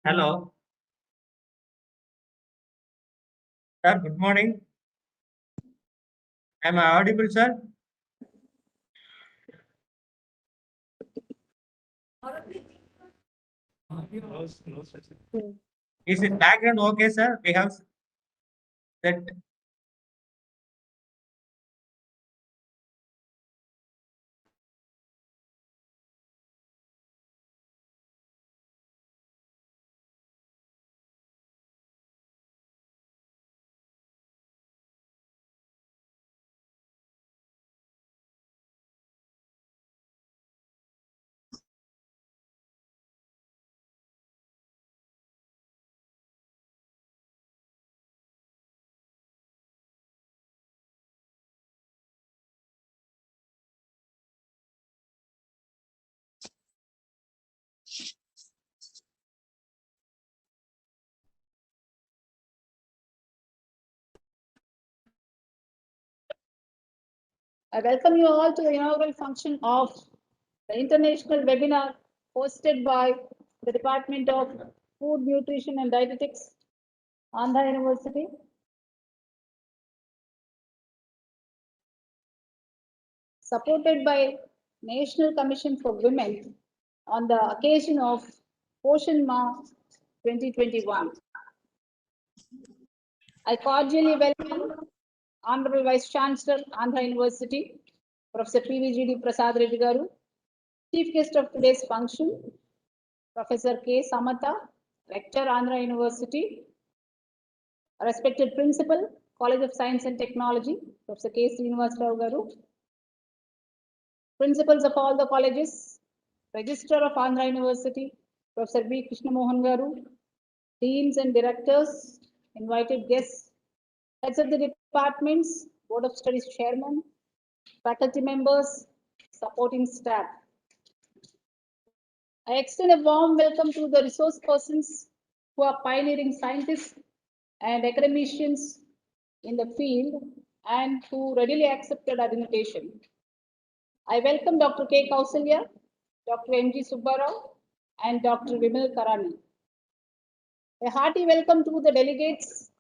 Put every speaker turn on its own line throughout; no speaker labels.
Hello, sir. Good morning. Am I audible, sir? Is it background okay, sir? We have that.
I welcome you all to the inaugural function of the international webinar hosted by the Department of Food, Nutrition and Dietetics, Andhra University. Supported by National Commission for Women on the occasion of Poshan Ma 2021. I cordially welcome Honorable Vice Chancellor, Andhra University, Professor PVGD Prasad Reddy Garu, Chief Guest of today's function, Professor K. Samatha, Rector, Andhra University, respected Principal, College of Science and Technology, Professor K. Srinivasarao Garu, Principals of all the colleges, Registrar of Andhra University, Professor B. Krishnamohan Garu, Deans and Directors, invited guests, heads of the departments, Board of Studies Chairman, faculty members, supporting staff. I extend a warm welcome to the resource persons who are pioneering scientists and academicians in the field and who readily accepted our invitation. I welcome Dr. K. Kausalya, Dr. M.G. Subbarao, and Dr. Vimal Karani. A hearty welcome to the delegates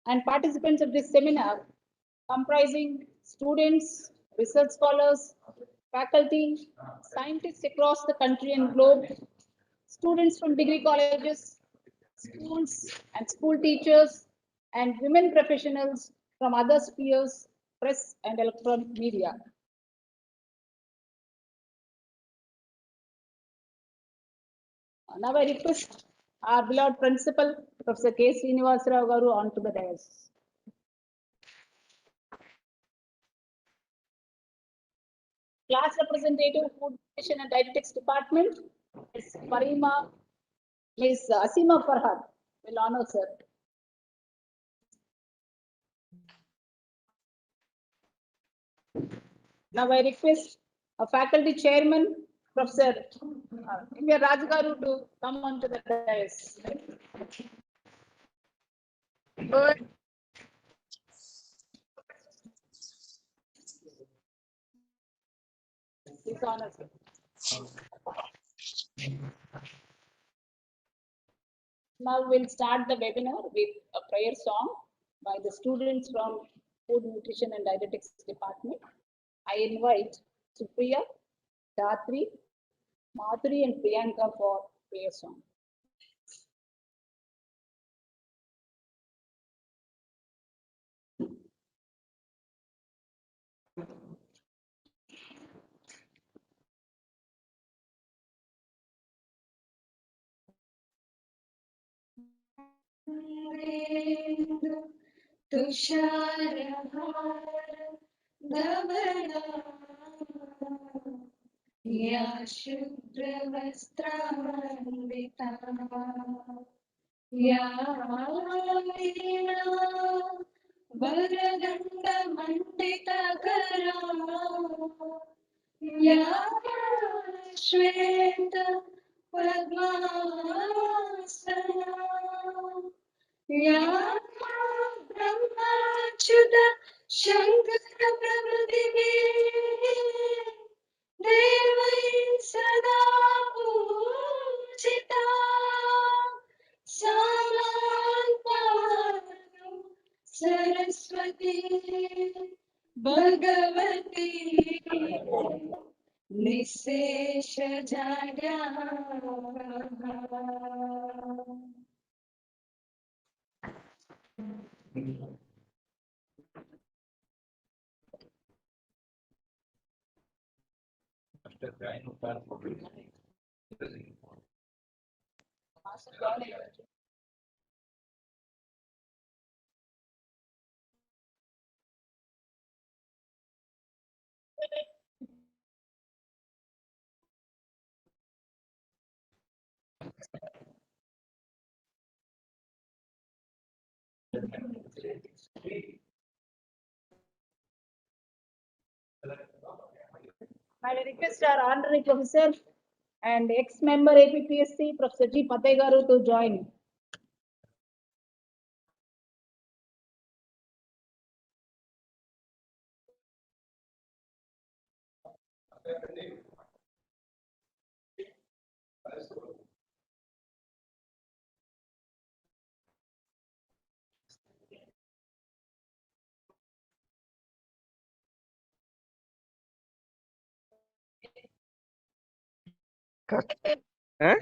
and participants of this seminar, comprising students, research scholars, faculty, scientists across the country and globe, students from degree colleges, schools and school teachers, and women professionals from other spheres, press and electronic media. Now I request our beloved principal, Professor K. Srinivasarao Garu, onto the dais. Class representative, Food, Nutrition and Dietetics Department, Ms. Ms. Asima Farhad will honor sir. Now I request a faculty chairman, Professor Imya Rajgaru, to come onto the dais. Please honor sir. Now we'll start the webinar with a prayer song by the students from Food, Nutrition and Dietetics Department. I invite Supriya, Dhatri, Madhuri and Priyanka for prayer song.
तुषारहार धवला या शुभ्रवस्त्रान्विता या वीणा वरदण्डमण्डितकरा या श्वेत पद्मासना या ब्रह्माच्युत शङ्कर प्रभृतिभिः देवैः सदा निशेष जागा
I request our honorary professor and ex-member APPSC, Professor G. Pategaru, to join.
Huh?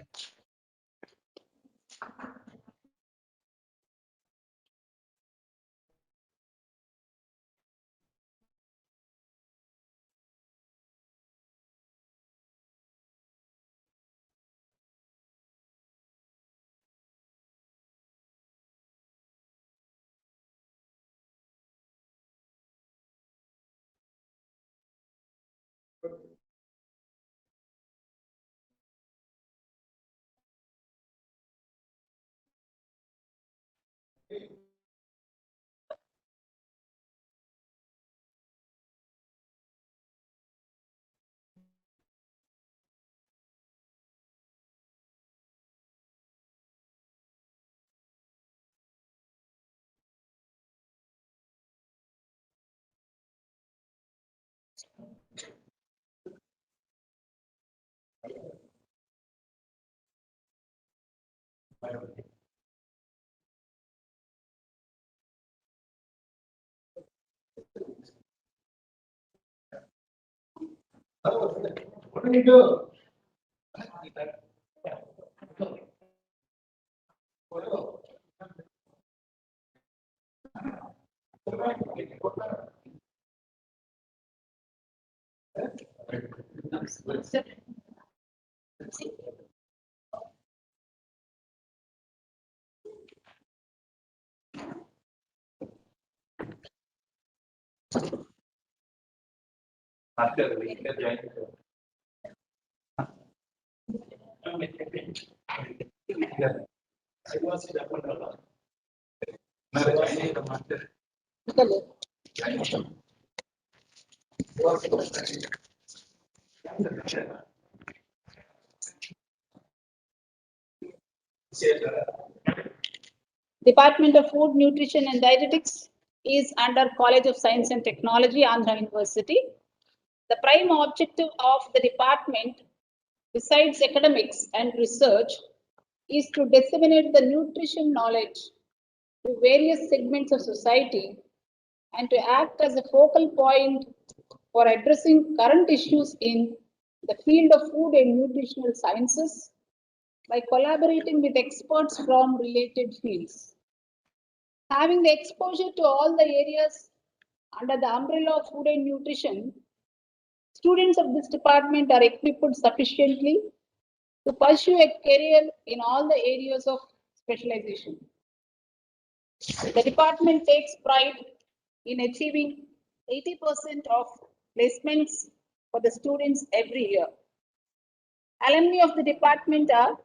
Department of Food, Nutrition and Dietetics is under College of Science and Technology, Andhra University. The prime objective of the department, besides academics and research, is to disseminate the nutrition knowledge to various segments of society and to act as a focal point for addressing current issues in the field of food and nutritional sciences by collaborating with experts from related fields. Having the exposure to all the areas under the umbrella of food and nutrition, students of this department are equipped sufficiently to pursue a career in all the areas of specialization. The department takes pride in achieving 80% of placements for the students every year. Alumni of the department are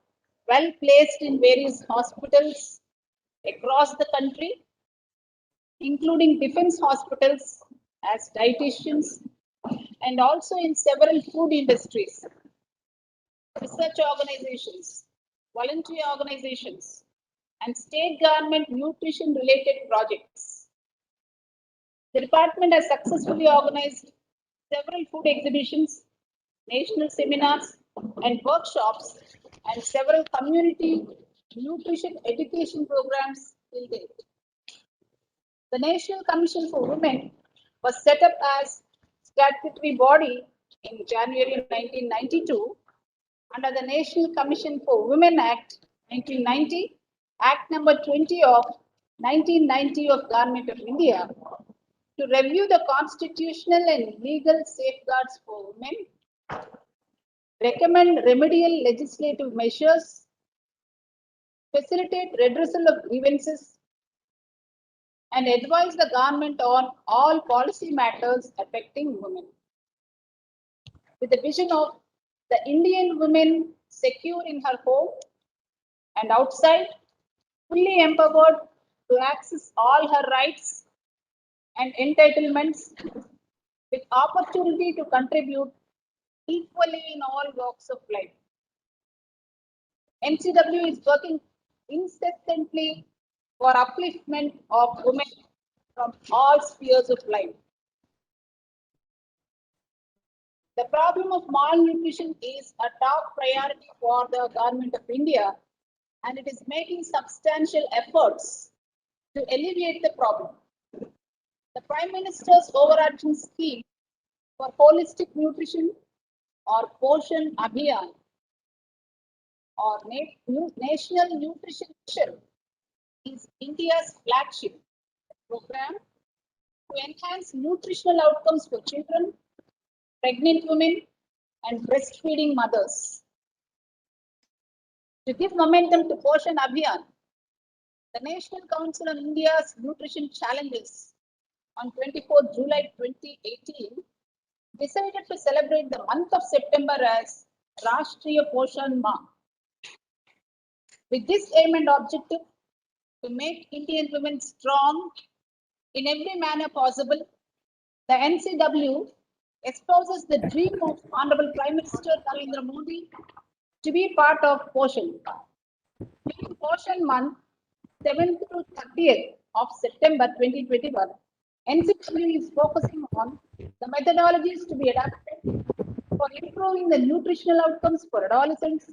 well placed in various hospitals across the country, including defense hospitals as dietitians and also in several food industries, research organizations, voluntary organizations, and state government nutrition related projects. The department has successfully organized several food exhibitions, national seminars and workshops, and several community nutrition education programs till date. The National Commission for Women was set up as statutory body in January 1992 under the National Commission for Women Act 1990, Act number 20 of 1990 of Government of India to review the constitutional and legal safeguards for women, recommend remedial legislative measures, facilitate redressal of grievances, and advise the government on all policy matters affecting women. With the vision of the Indian woman secure in her home and outside, fully empowered to access all her rights and entitlements, with opportunity to contribute equally in all walks of life. NCW is working incessantly for upliftment of women from all spheres of life. The problem of malnutrition is a top priority for the Government of India, and it is making substantial efforts to alleviate the problem. The Prime Minister's overarching scheme for holistic nutrition, or Poshan Abhiyan, or National Nutrition Mission, is India's flagship program to enhance nutritional outcomes for children, pregnant women, and breastfeeding mothers. To give momentum to Poshan Abhiyan, the National Council on India's Nutrition Challenges on 24th July 2018 decided to celebrate the month of September as Rashtriya Poshan Ma. With this aim and objective to make Indian women strong in every manner possible, the NCW espouses the dream of Honorable Prime Minister Narendra Modi to be part of Poshan. During Poshan month, 7th to 30th of September 2021, NCW is focusing on the methodologies to be adapted for improving the nutritional outcomes for adolescents,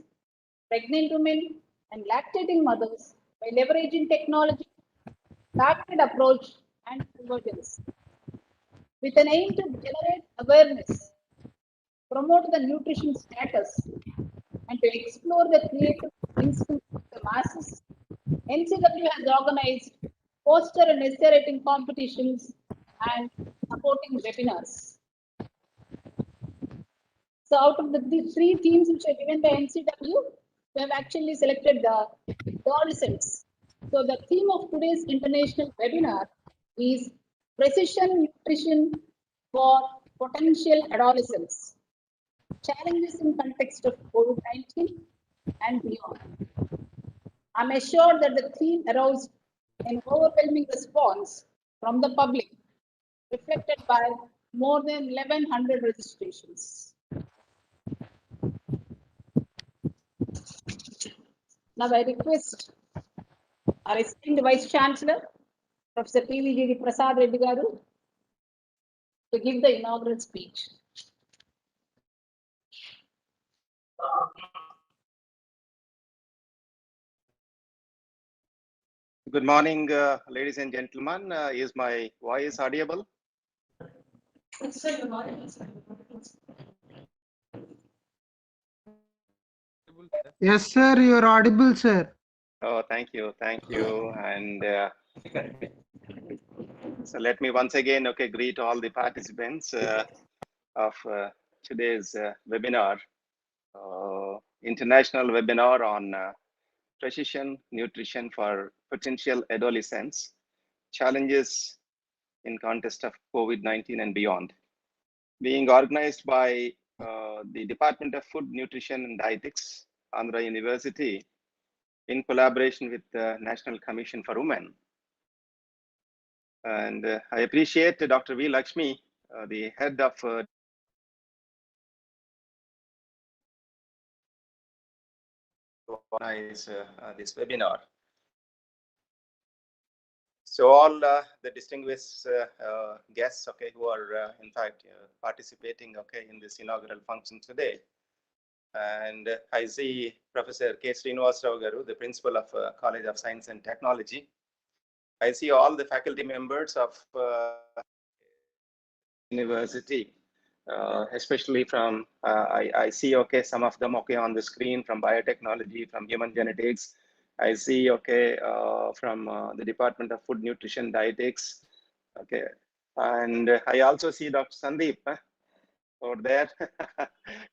pregnant women, and lactating mothers by leveraging technology, targeted approach, and convergence. With an aim to generate awareness, promote the nutrition status, and to explore the creative instincts of the masses, NCW has organized poster and essay writing competitions and supporting webinars. So out of the three themes which are given by NCW, we have actually selected the adolescents. So the theme of today's international webinar is Precision Nutrition for Potential Adolescence, Challenges in Context of COVID-19 and Beyond. I'm assured that the theme aroused an overwhelming response from the public, reflected by more than 1100 registrations. Now I request our esteemed Vice Chancellor, Professor P.V.G.D. Prasad Reddy Garu, to give the inaugural speech.
Good morning, ladies and gentlemen. Is my voice audible?
Yes, sir, you are audible, sir.
Oh, thank you. And so let me once again, greet all the participants of today's webinar, international webinar on precision nutrition for potential adolescents, challenges in context of COVID-19 and beyond, being organized by the Department of Food, Nutrition and Dietetics, Andhra University, in collaboration with the National Commission for Women. And I appreciate Dr. V. Lakshmi, the head of organize this webinar. So all the distinguished guests, who are in fact participating, in this inaugural function today. And I see Professor K. Srinivas Rao Garu, the principal of College of Science and Technology. I see all the faculty members of university especially from, I see, okay, some of them, okay, on the screen from biotechnology, from human genetics. I see, okay, from the Department of Food, Nutrition, Dietetics, okay. And I also see Dr. Sandeep over there,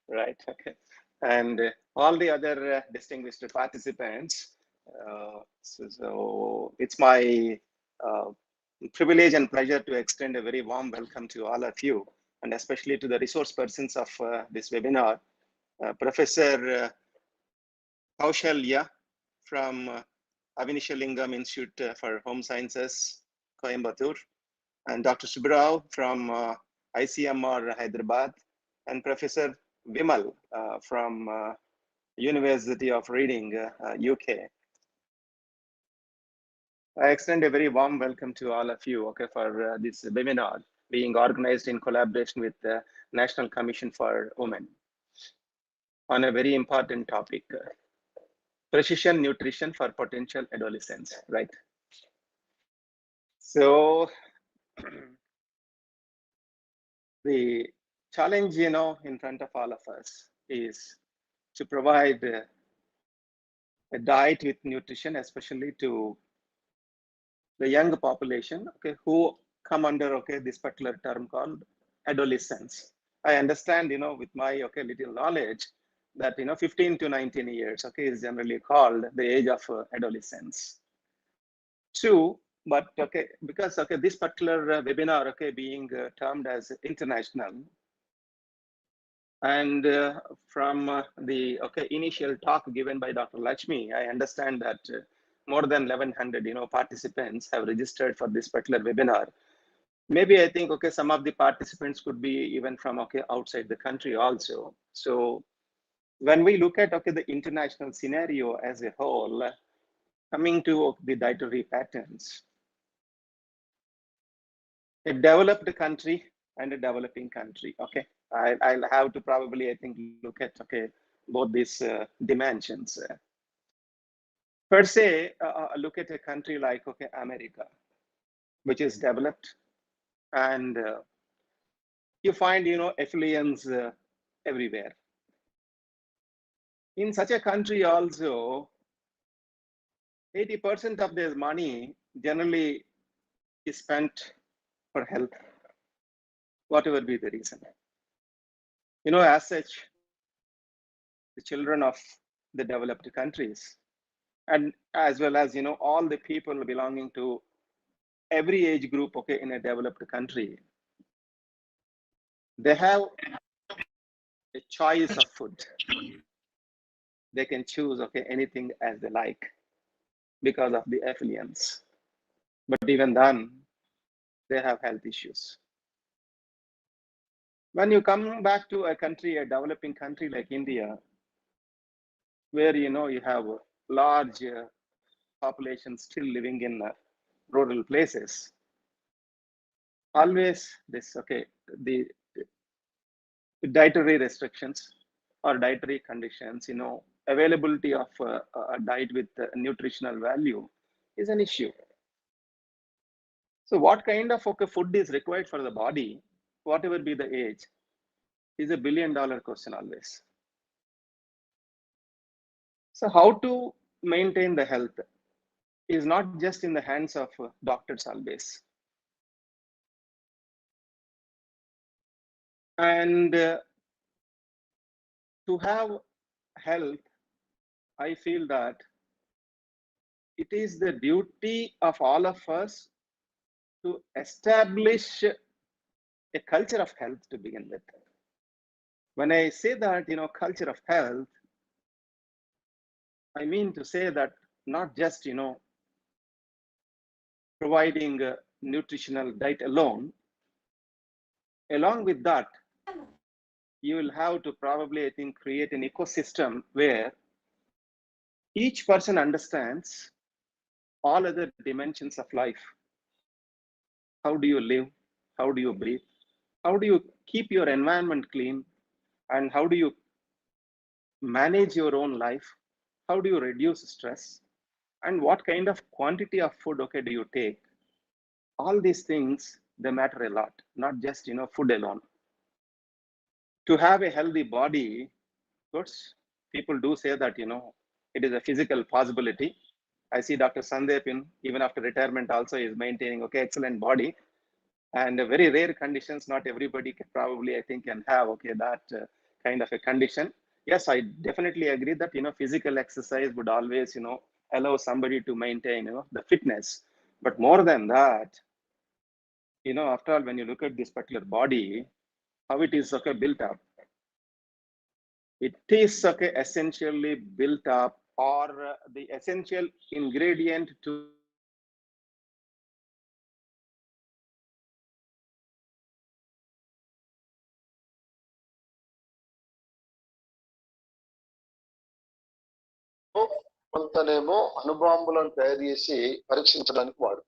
right, okay. And all the other distinguished participants. So it's my privilege and pleasure to extend a very warm welcome to all of you, and especially to the resource persons of this webinar, Professor Kaushalya from Avinishalingam Institute for Home Sciences, Coimbatore, and Dr. Subrao from ICMR Hyderabad, and Professor Vimal from University of Reading, UK. I extend a very warm welcome to all of you, okay, for this webinar being organized in collaboration with the National Commission for Women on a very important topic, precision nutrition for potential adolescents, right? So the challenge, in front of all of us is to provide a diet with nutrition, especially to the young population, okay, who come under, okay, this particular term called adolescence. I understand, with my, okay, little knowledge that, 15 to 19 years, okay, is generally called the age of adolescence. True, but, okay, because, okay, this particular webinar, okay, being termed as international, and from the, okay, initial talk given by Dr. Lakshmi, I understand that more than 1100 participants have registered for this particular webinar. Maybe I think, okay, some of the participants could be even from, okay, outside the country also. So when we look at, okay, the international scenario as a whole, coming to the dietary patterns, a developed country and a developing country, okay, I'll have to probably, I think, look at, okay, both these dimensions. Per se, look at a country like, okay, America, which is developed, and you find, affluence everywhere. In such a country also, 80% of their money generally is spent for health, whatever be the reason. As such, the children of the developed countries, and as well as, all the people belonging to every age group, okay, in a developed country, they have a choice of food. They can choose, okay, anything as they like because of the affluence. But even then, they have health issues. When you come back to a country, a developing country like India, where, you have a large population still living in rural places, always this, okay, the dietary restrictions or dietary conditions, availability of a diet with nutritional value is an issue. So what kind of, okay, food is required for the body, whatever be the age, is a $1 billion question always. So how to maintain the health is not just in the hands of doctors always. And to have health, I feel that it is the duty of all of us to establish a culture of health to begin with. When I say that, culture of health, I mean to say that not just, providing a nutritional diet alone. Along with that, you will have to probably, I think, create an ecosystem where each person understands all other dimensions of life. How do you live? How do you breathe? How do you keep your environment clean? And how do you manage your own life? How do you reduce stress? And what kind of quantity of food, okay, do you take? All these things, they matter a lot, not just, food alone. to have a healthy body, of course, people do say that, it is a physical possibility. I see Dr. Sandep, even after retirement also is maintaining, excellent body. And very rare conditions, not everybody can probably, I think, can have, that kind of a condition. Yes, I definitely agree that, physical exercise would always, allow somebody to maintain, the fitness. But more than that, after all, when you look at this particular body, how it is, built up, it is, essentially built up, or the essential ingredient to
కొంతనేమో అణుబాంబులను తయారు చేసి పరీక్షించడానికి వాడు.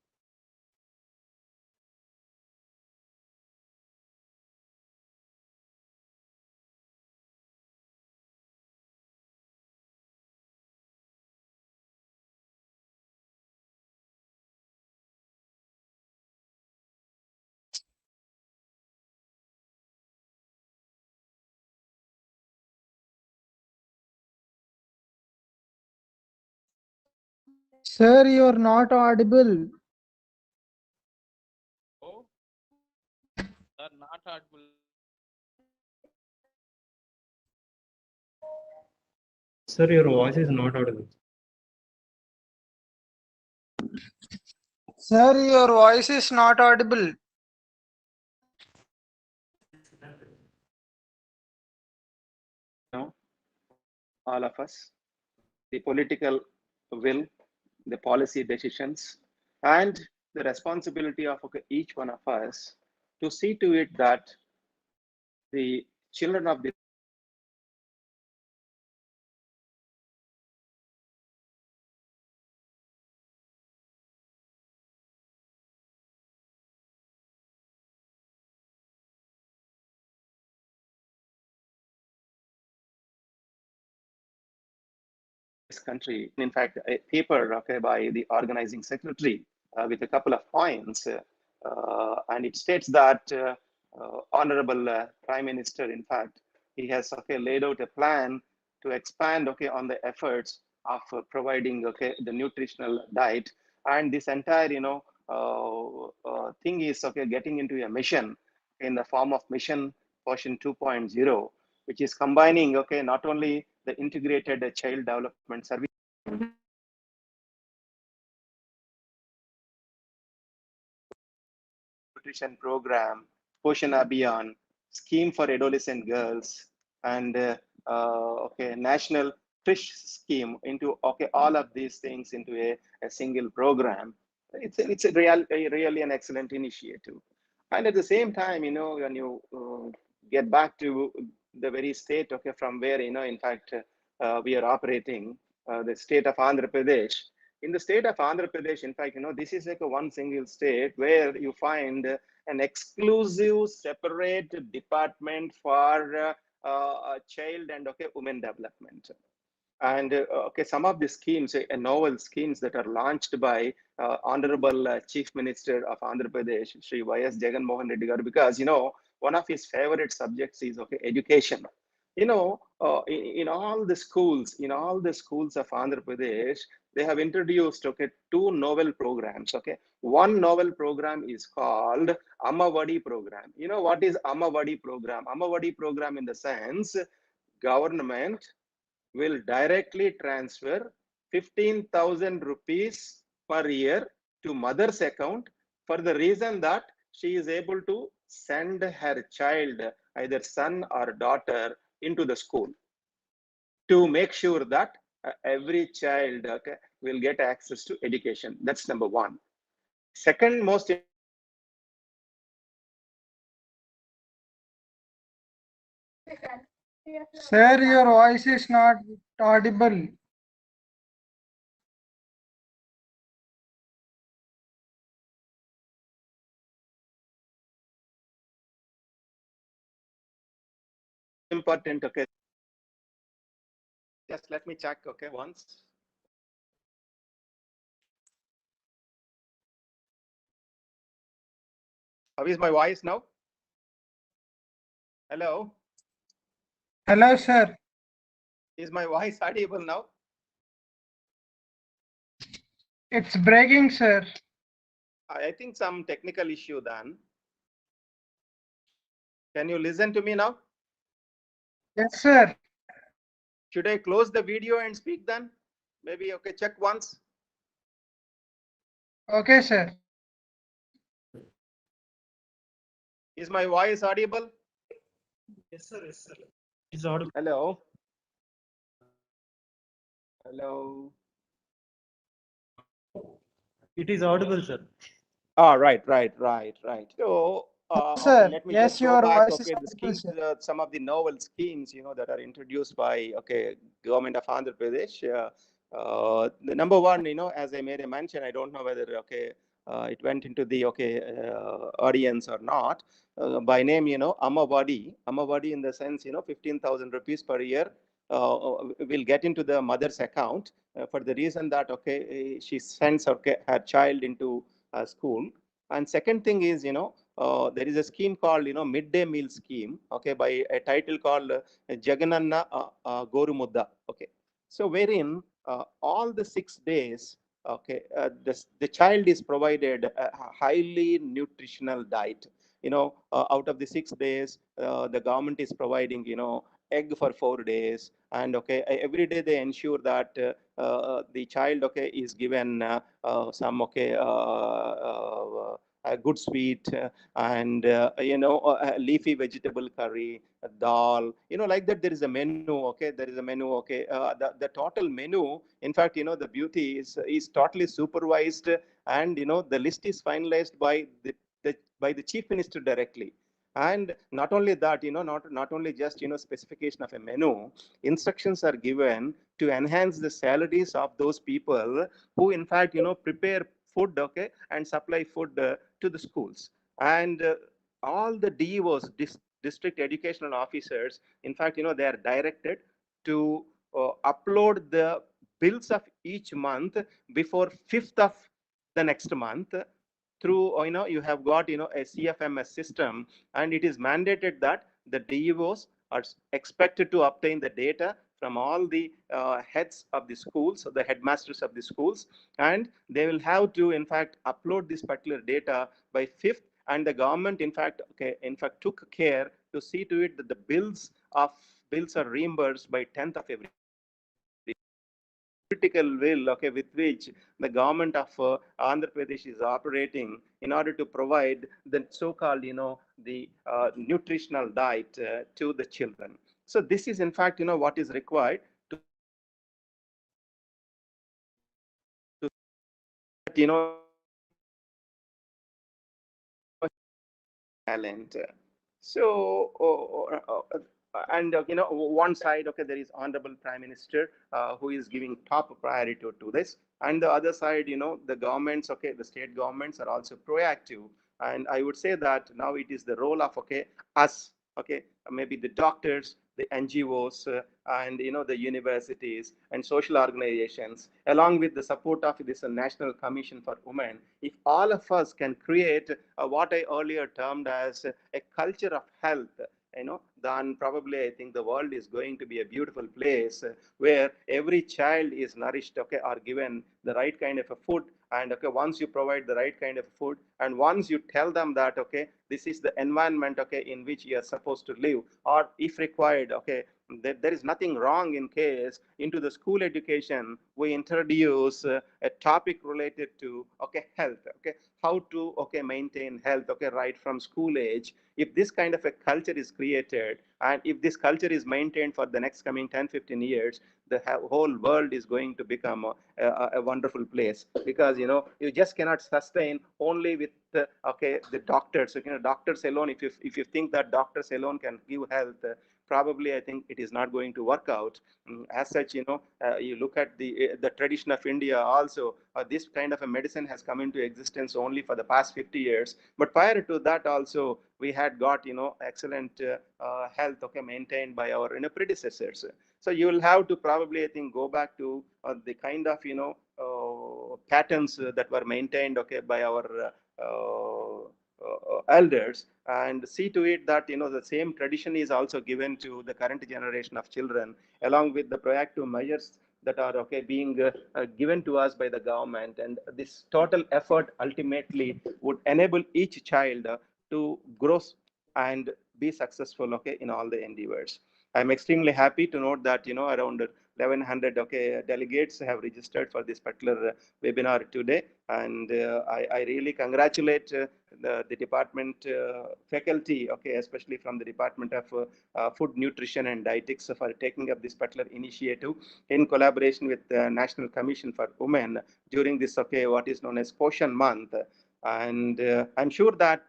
Sir, you are not audible.
Oh, are not audible.
Sir, your voice is not audible.
Sir, your voice is not audible.
all of us, the political will, the policy decisions, and the responsibility of each one of us to see to it that the children of this country. In fact, a paper by the organizing secretary with a couple of points, and it states that Honorable Prime Minister, in fact, he has laid out a plan to expand on the efforts of providing the nutritional diet, and this entire thing is getting into a mission in the form of mission version 2.0, which is combining not only the integrated child development service nutrition program, Poshan Abhiyan, scheme for adolescent girls, and national fish scheme into all of these things into a single program. It's really an excellent initiative. And at the same time, when you get back to the very state from where in fact we are operating, the state of Andhra Pradesh. In the state of Andhra Pradesh, in fact, this is like a one single state where you find an exclusive separate department for child and women development. And some of the schemes, novel schemes that are launched by Honorable Chief Minister of Andhra Pradesh, Shri Y.S. Jagan Mohan Reddy Garu, because one of his favorite subjects is education. In all the schools, of Andhra Pradesh, they have introduced two novel programs. One novel program is called Amavadi program. You know what is Amavadi program? Amavadi program in the sense government will directly transfer 15,000 rupees per year to mother's account for the reason that she is able to send her child, either son or daughter, into the school to make sure that every child will get access to education. That's number one. Second most
Sir, your voice is not audible.
important, just let me check once. How is my voice now? Hello.
Hello, sir.
Is my voice audible now?
It's breaking, sir.
I think some technical issue then. Can you listen to me now?
Yes, sir.
Should I close the video and speak then? Maybe, okay, check once.
Okay, sir.
Is my voice audible?
Yes, sir. Yes, sir. It's audible.
Hello? Hello?
It is audible, sir.
Ah, right. So, okay,
Sir,
let me
yes,
just go
your
back.
voice is
Okay, the
audible,
schemes,
sir.
some of the novel schemes, that are introduced by, okay, government of Andhra Pradesh. The number one, as I made a mention, I don't know whether, okay, it went into the, okay, audience or not. By name, Amavadi in the sense, 15,000 rupees per year will get into the mother's account for the reason that, okay, she sends, okay, her child into school. And second thing is, there is a scheme called, midday meal scheme, okay, by a title called Jagananna Goru Mudda, okay. So wherein all the 6 days, okay, the child is provided a highly nutritional diet. Out of the 6 days, the government is providing, egg for 4 days, and okay, every day they ensure that the child, okay, is given some, okay, a good sweet, and leafy vegetable curry, dal, like that. There is a menu, okay, the total menu, in fact, the beauty is totally supervised, and the list is finalized by the chief minister directly. And not only that, not only just specification of a menu, instructions are given to enhance the salaries of those people who in fact prepare food, okay, and supply food to the schools. And all the DEOs, district educational officers, in fact, they are directed to upload the bills of each month before 5th of the next month through, you have got, a CFMS system, and it is mandated that the DEOs are expected to obtain the data from all the heads of the schools, the headmasters of the schools, and they will have to, in fact, upload this particular data by 5th. And the government, in fact, took care to see to it that the bills are reimbursed by 10th of every critical will, okay, with which the government of Andhra Pradesh is operating in order to provide the so-called, the nutritional diet to the children. So this is, in fact, what is required to, talent. So, and one side, okay, there is Honorable Prime Minister who is giving top priority to this, and the other side, the governments, okay, the state governments are also proactive. And I would say that now it is the role of, okay, us, okay, maybe the doctors, the NGOs, and the universities and social organizations, along with the support of this National Commission for Women. If all of us can create what I earlier termed as a culture of health, then probably I think the world is going to be a beautiful place where every child is nourished, okay, or given the right kind of a food. And okay, once you provide the right kind of food, and once you tell them that, okay, this is the environment, okay, in which you are supposed to live, or if required, okay, there is nothing wrong in case into the school education we introduce a topic related to, okay, health, okay, how to, okay, maintain health, okay, right from school age. If this kind of a culture is created, and if this culture is maintained for the next coming 10-15 years, the whole world is going to become a wonderful place, because you just cannot sustain only with okay, the doctors. So, doctors alone, if you think that doctors alone can give health, probably I think it is not going to work out. As such, you look at the tradition of India also, this kind of a medicine has come into existence only for the past 50 years. But prior to that also, we had got, excellent health, okay, maintained by our predecessors. So you will have to probably, I think, go back to the kind of, patterns that were maintained, okay, by our elders and see to it that the same tradition is also given to the current generation of children, along with the proactive measures that are being given to us by the government. And this total effort ultimately would enable each child to grow and be successful in all the endeavors. I'm extremely happy to note that around 1100 delegates have registered for this particular webinar today, and I really congratulate the department faculty, especially from the Department of Food, Nutrition and Dietetics, for taking up this particular initiative in collaboration with the National Commission for Women during this what is known as Poshan Month. And I'm sure that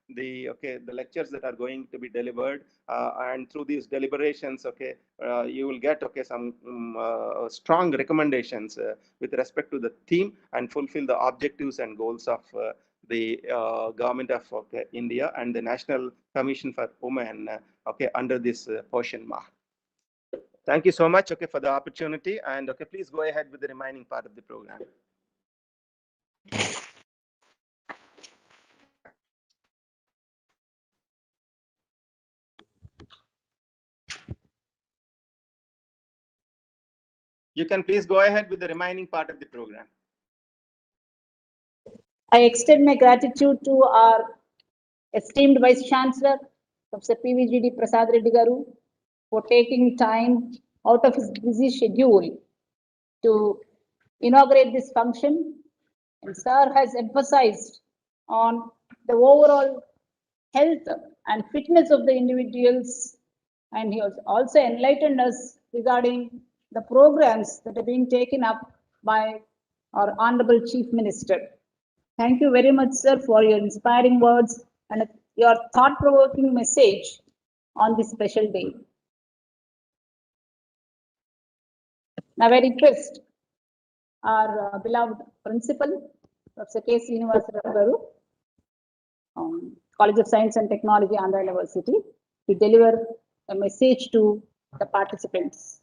the lectures that are going to be delivered and through these deliberations, you will get some strong recommendations with respect to the theme and fulfill the objectives and goals of the government of India and the National Commission for Women under this Poshan Month. Thank you so much for the opportunity, and please go ahead with the remaining part of the program. You can please go ahead with the remaining part of the program.
I extend my gratitude to our esteemed Vice Chancellor, Professor PVGD Prasad Reddy Garu, for taking time out of his busy schedule to inaugurate this function. And Sir has emphasized on the overall health and fitness of the individuals, and he has also enlightened us regarding the programs that are being taken up by our Honorable Chief Minister. Thank you very much, sir, for your inspiring words and your thought-provoking message on this special day. Now I request our beloved principal, Professor K. Srinivasa Garu, College of Science and Technology, Andhra University, to deliver a message to the participants.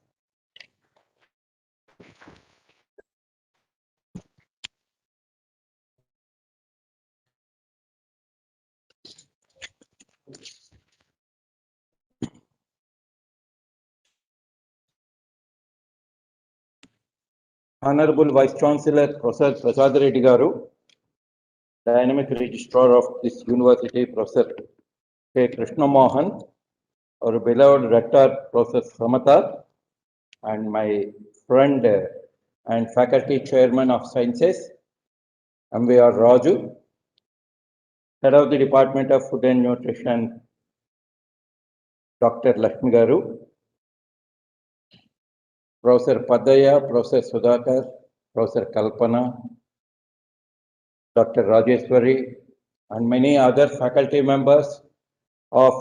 Honorable Vice Chancellor Professor Prasad Reddy Garu, Dynamic Registrar of this University, Professor K. Krishna Mohan, our beloved Rector Professor Samata, and my friend and Faculty Chairman of Sciences, MVR Raju, Head of the Department of Food and Nutrition, Dr. Lakshmi Garu, Professor Padaya, Professor Sudhakar, Professor Kalpana, Dr. Rajeshwari, and many other faculty members of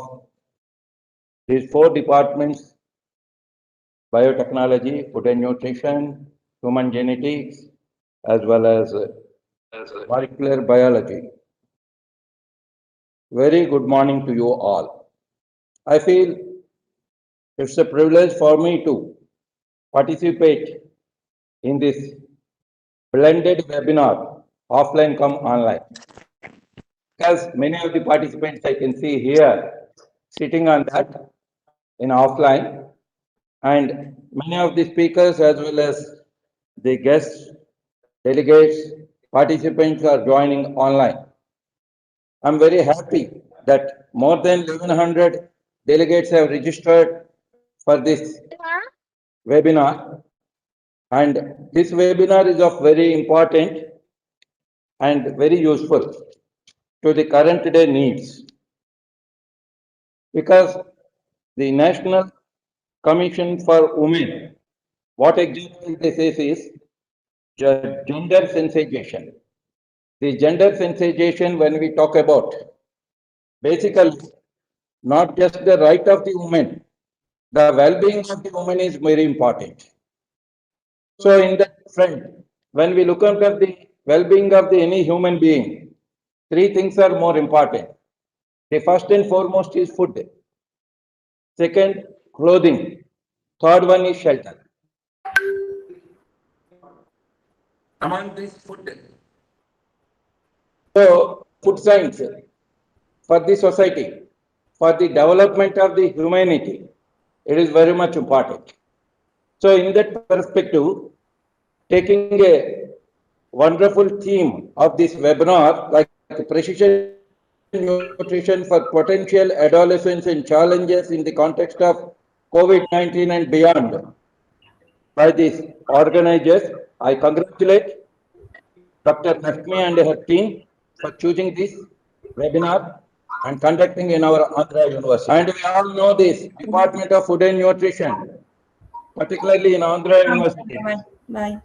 these 4 departments: biotechnology, food and nutrition, human genetics, as well as molecular biology. Very good morning to you all. I feel it's a privilege for me to participate in this blended webinar, offline come online, because many of the participants I can see here sitting on that in offline, and many of the speakers as well as the guests, delegates, participants are joining online. I'm very happy that more than 1100 delegates have registered for this webinar, and this webinar is of very important and very useful to the current day needs, because the National Commission for Women, what exactly this is gender sensitization. The gender sensitization, when we talk about, basically not just the right of the woman, the well-being of the woman is very important. So in that front, when we look at the well-being of any human being, 3 things are more important. The first and foremost is food. Second, clothing. Third one is shelter. Among this food. So food science, for the society, for the development of the humanity. It is very much important. So in that perspective, taking a wonderful theme of this webinar, like precision nutrition for potential adolescents and challenges in the context of COVID-19 and beyond, by these organizers, I congratulate Dr. Lakshmi and her team for choosing this webinar and conducting in our Andhra University. And we all know this Department of Food and Nutrition, particularly in Andhra University.
Bye.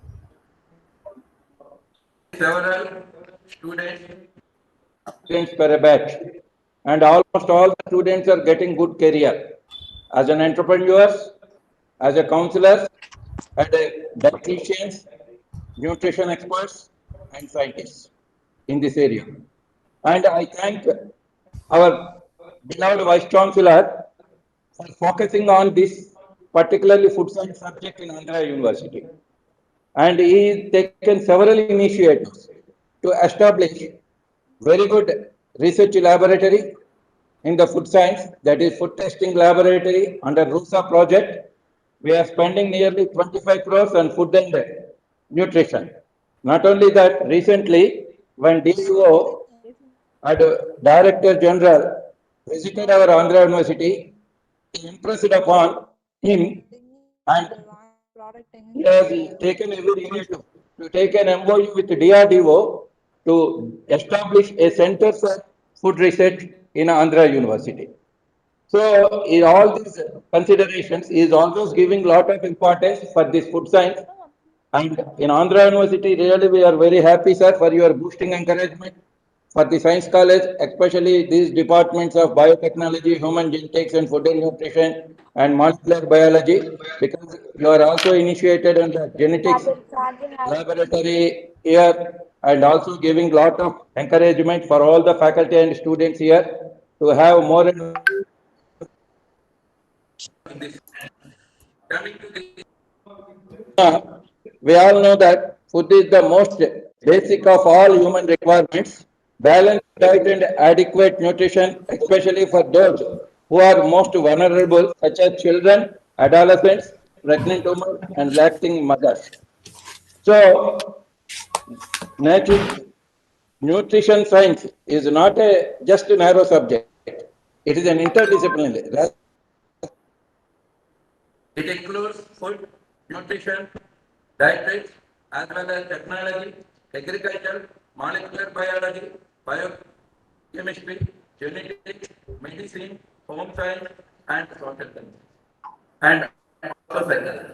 Several students per batch, and almost all the students are getting good career as an entrepreneurs, as a counselors, and a dietitians, nutrition experts, and scientists in this area. And I thank our beloved Vice Chancellor for focusing on this particularly food science subject in Andhra University. And he has taken several initiatives to establish very good research laboratory in the food science, that is food testing laboratory under RUSA project. We are spending nearly 25 crores on food and nutrition. Not only that, recently when DO and Director General visited our Andhra University, he impressed upon him and he has taken every initiative to take an MOU with DRDO to establish a center for food research in Andhra University. So in all these considerations, he is always giving lot of importance for this food science. And in Andhra University, really we are very happy, sir, for your boosting encouragement for the science college, especially these departments of biotechnology, human genetics, and food and nutrition, and molecular biology, because you are also initiated in the genetics laboratory here, and also giving lot of encouragement for all the faculty and students here to have more and we all know that food is the most basic of all human requirements. Balanced diet and adequate nutrition, especially for those who are most vulnerable, such as children, adolescents, pregnant women, and lacting mothers. So, nutrition science is not a just a narrow subject. It is an interdisciplinary. It includes food, nutrition, dietetics, as well as technology, agriculture, molecular biology, biochemistry, genetics, medicine, home science, and social science, and also psychology.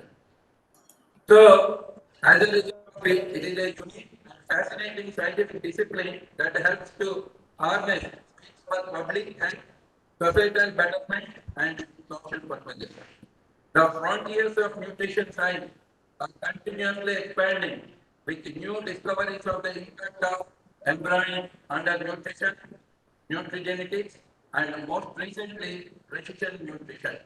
So, as a result, it is a unique and fascinating scientific discipline that helps to harness for public and societal betterment and social purposes. The frontiers of nutrition science are continuously expanding with new discoveries of the impact of embryonic under nutrition, nutrigenetics, and most recently, precision nutrition.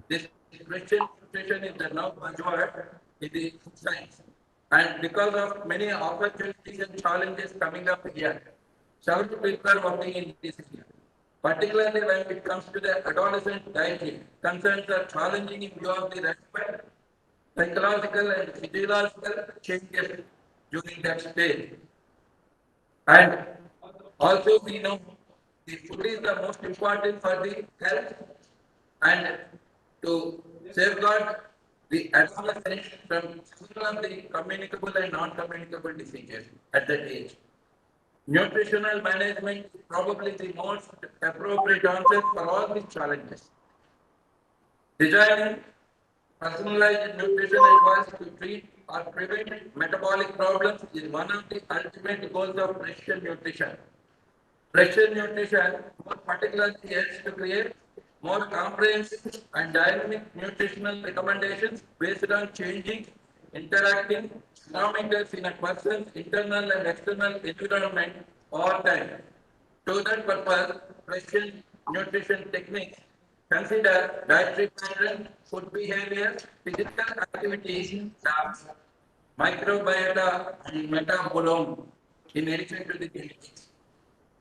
This precision nutrition is the now buzzword in the food science. And because of many opportunities and challenges coming up here, several people are working in this area. Particularly when it comes to the adolescent dietary, concerns are challenging in view of the rapid psychological and physiological changes during that stage. And also we know the food is the most important for the health and to safeguard the adolescent from several of the communicable and non-communicable diseases at that age. Nutritional management is probably the most appropriate answer for all these challenges. Designing personalized nutrition advice to treat or prevent metabolic problems is one of the ultimate goals of precision nutrition. Precision nutrition more particularly aims to create more comprehensive and dynamic nutritional recommendations based on changing, interacting parameters in a person's internal and external environment over time. To that purpose, precision nutrition techniques consider dietary pattern, food behavior, physical activities, tasks, microbiota, and metabolome in addition to the genetics.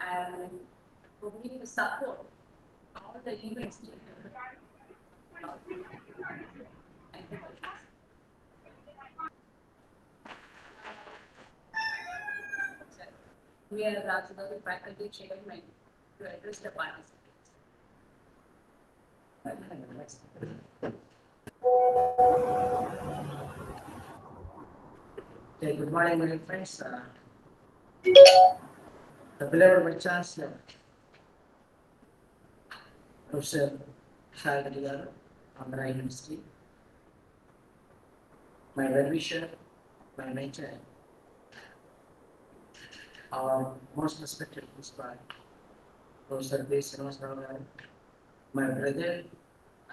and
for me to support all the events. Thank you. We are Rajagaru faculty chairman to address the participants.
Okay, good morning, my friends. The beloved Vice Chancellor, Professor Shagadigar, Andhra University, my well-wisher, my mentor, our most respected principal, Professor B. Srinivasarao, my brother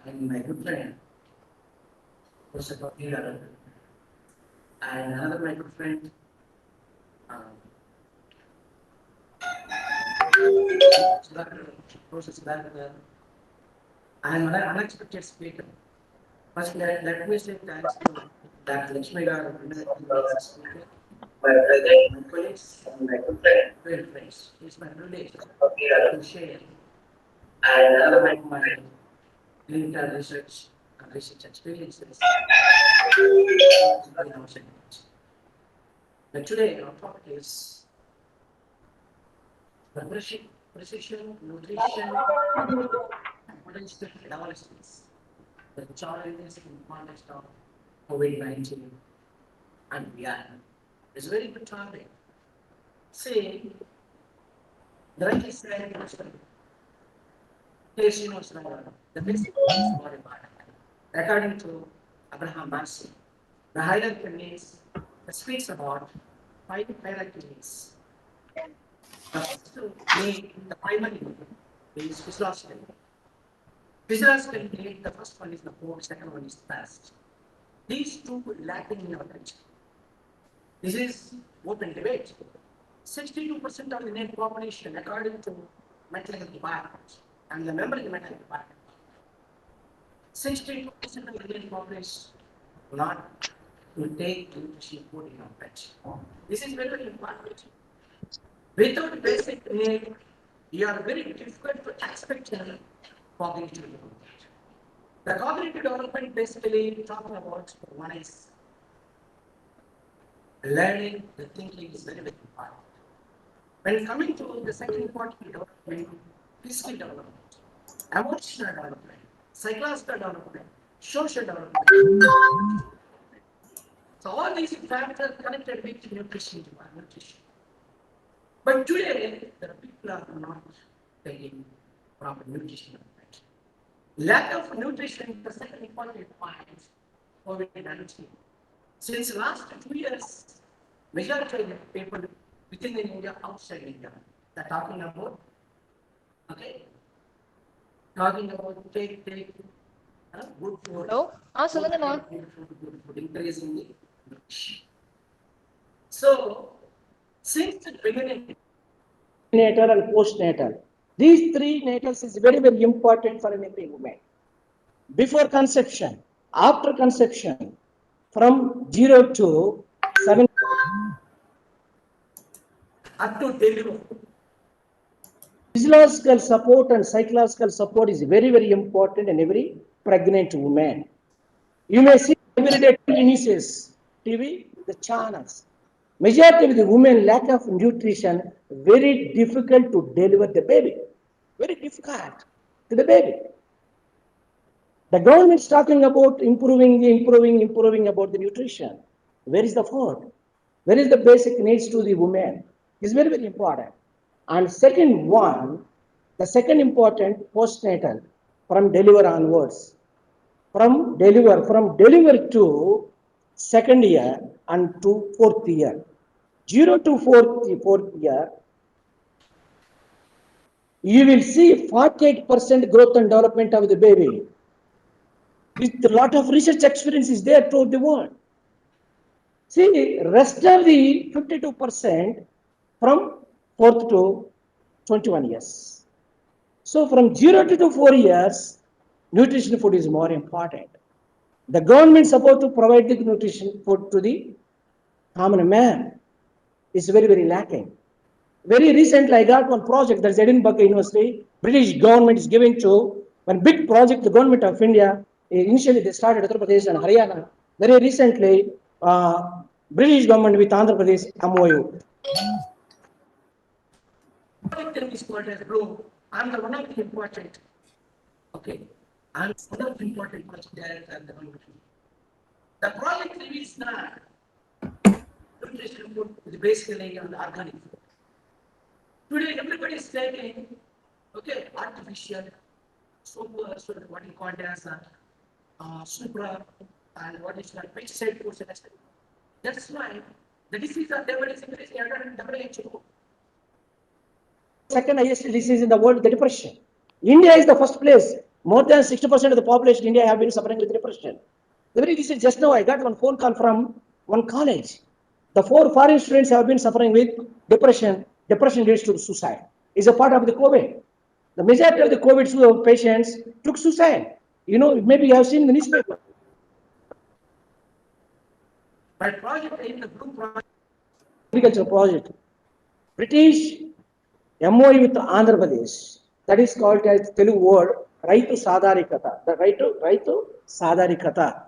and my good friend, Professor Potential, and another my good friend, Professor Sudhakar, and another unexpected speaker. First, let me say thanks to Dr. Lakshmi Garu, speaker, my colleagues, and my good friends. It's my privilege to share and my clinical research and research experiences. But today our topic is the precision nutrition and potential adolescence. The challenges in context of COVID-19 and beyond. It's a very good topic. See, the right is saying the basic is more important. According to Abraham Maslow, the hierarchy means it speaks about five hierarchy needs. The first need, the primary need is physiological. Physiological need, the first one is the food, second one is the fast. These two lacking in our culture. This is open debate. 62% of the Indian population, according to mental health department, and the member of the mental health department, 62% of the Indian population not to take nutrition food in our pet. This is very, very important. Without basic need, you are very difficult to expect cognitive development. The cognitive development basically talking about one is learning, the thinking is very, very important. When coming to the second important development, physical development, emotional development, psychological development, social development. So all these factors connected with nutrition. But today, the people are not taking proper nutrition. Lack of nutrition is the second important point for COVID-19. Since last 2 years, majority of the people within India, outside India, they're talking about, take good food.
Hello? Solunga.
Good food, increasing the nutrition. So, since the beginning, natal and postnatal, these three natals is very, very important for every woman. Before conception, after conception, from 0 to 7 up to delivery. Physiological support and psychological support is very, very important in every pregnant woman. You may see every day news, TV, the channels. Majority of the women lack of nutrition, very difficult to deliver the baby. Very difficult to the baby. The government is talking about improving about the nutrition. Where is the food? Where is the basic needs to the woman? It's very, very important. And second one, the second important postnatal from deliver onwards. From deliver to second year and to fourth year. 0 to fourth year, you will see 48% growth and development of the baby. With a lot of research experience is there throughout the world. See, rest of the 52% from 4th to 21 years. So from 0 to 4 years, nutrition food is more important. The government support to provide the nutrition food to the common man is very, very lacking. Very recently, I got one project that's Edinburgh University. British government is giving to one big project. The government of India initially they started Uttar Pradesh and Haryana. Very recently, British government with Andhra Pradesh MOU. Project is called as bro. I'm the one of the important. Okay, I'm one of the important project director at the government. The project name is not nutrition food, is basically on the organic food. Today, everybody is taking, okay, artificial, super, so what you call as super, and what is called pesticide foods and etc. That's why the disease of level is increasing under WHO. Second highest disease in the world, the depression. India is the first place. More than 60% of the population in India have been suffering with depression. The very recent, just now I got one phone call from one college. The 4 foreign students have been suffering with depression. Depression leads to suicide. It's a part of the COVID. The majority of the COVID patients took suicide. You know, maybe you have seen in the newspaper. My project in the group project, agriculture project, British MOU with Andhra Pradesh. That is called as Telugu word Raitu Sadarikata. The Raitu Sadarikata.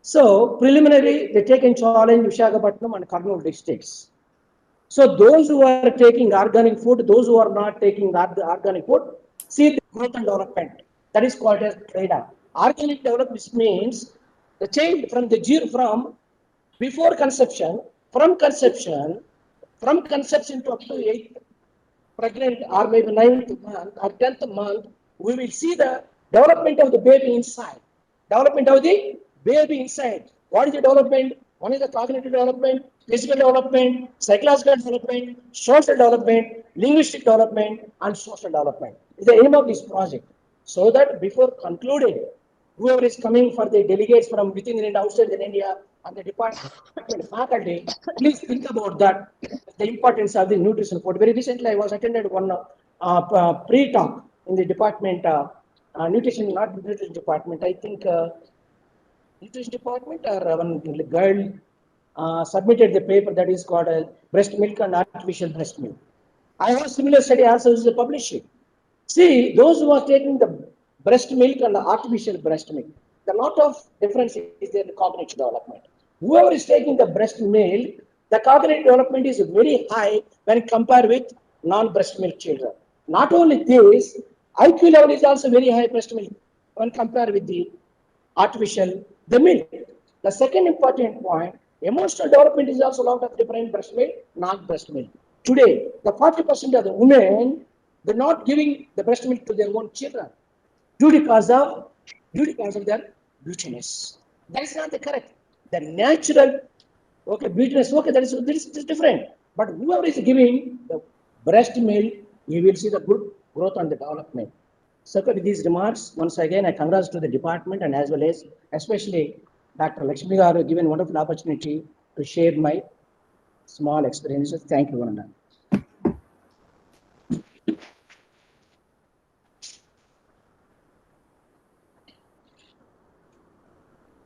So preliminary, they take in challenge Visakhapatnam and Kurnool districts. So those who are taking organic food, those who are not taking organic food, see the growth and development. That is called as trade-off. Organic development means the child from before conception, from conception to up to 8th pregnant or maybe 9th month or 10th month, we will see the development of the baby inside. Development of the baby inside. What is the development? One is the cognitive development, physical development, psychological development, social development, linguistic development, and social development. Is the aim of this project. So that before concluding, whoever is coming for the delegates from within and outside India and the department faculty, please think about that, the importance of the nutrition food. Very recently, I was attended one pre-talk in the department, nutrition, not nutrition department, I think nutrition department or one girl submitted the paper that is called breast milk and artificial breast milk. I have similar study also is published. See, those who are taking the breast milk and the artificial breast milk, the lot of difference is there in cognitive development. Whoever is taking the breast milk, the cognitive development is very high when compared with non-breast milk children. Not only this, IQ level is also very high breast milk when compared with the artificial, the milk. The second important point, emotional development is also a lot of different breast milk, non-breast milk. Today, the 40% of the women, they're not giving the breast milk to their own children due because of their beautiness. That is not the correct. The natural, okay, beautiness, okay, that is different. But whoever is giving the breast milk, you will see the good growth and the development. So with these remarks, once again, I congratulate to the department and as well as especially Dr. Lakshmi Garu given wonderful opportunity to share my small experiences. Thank you, Varuna.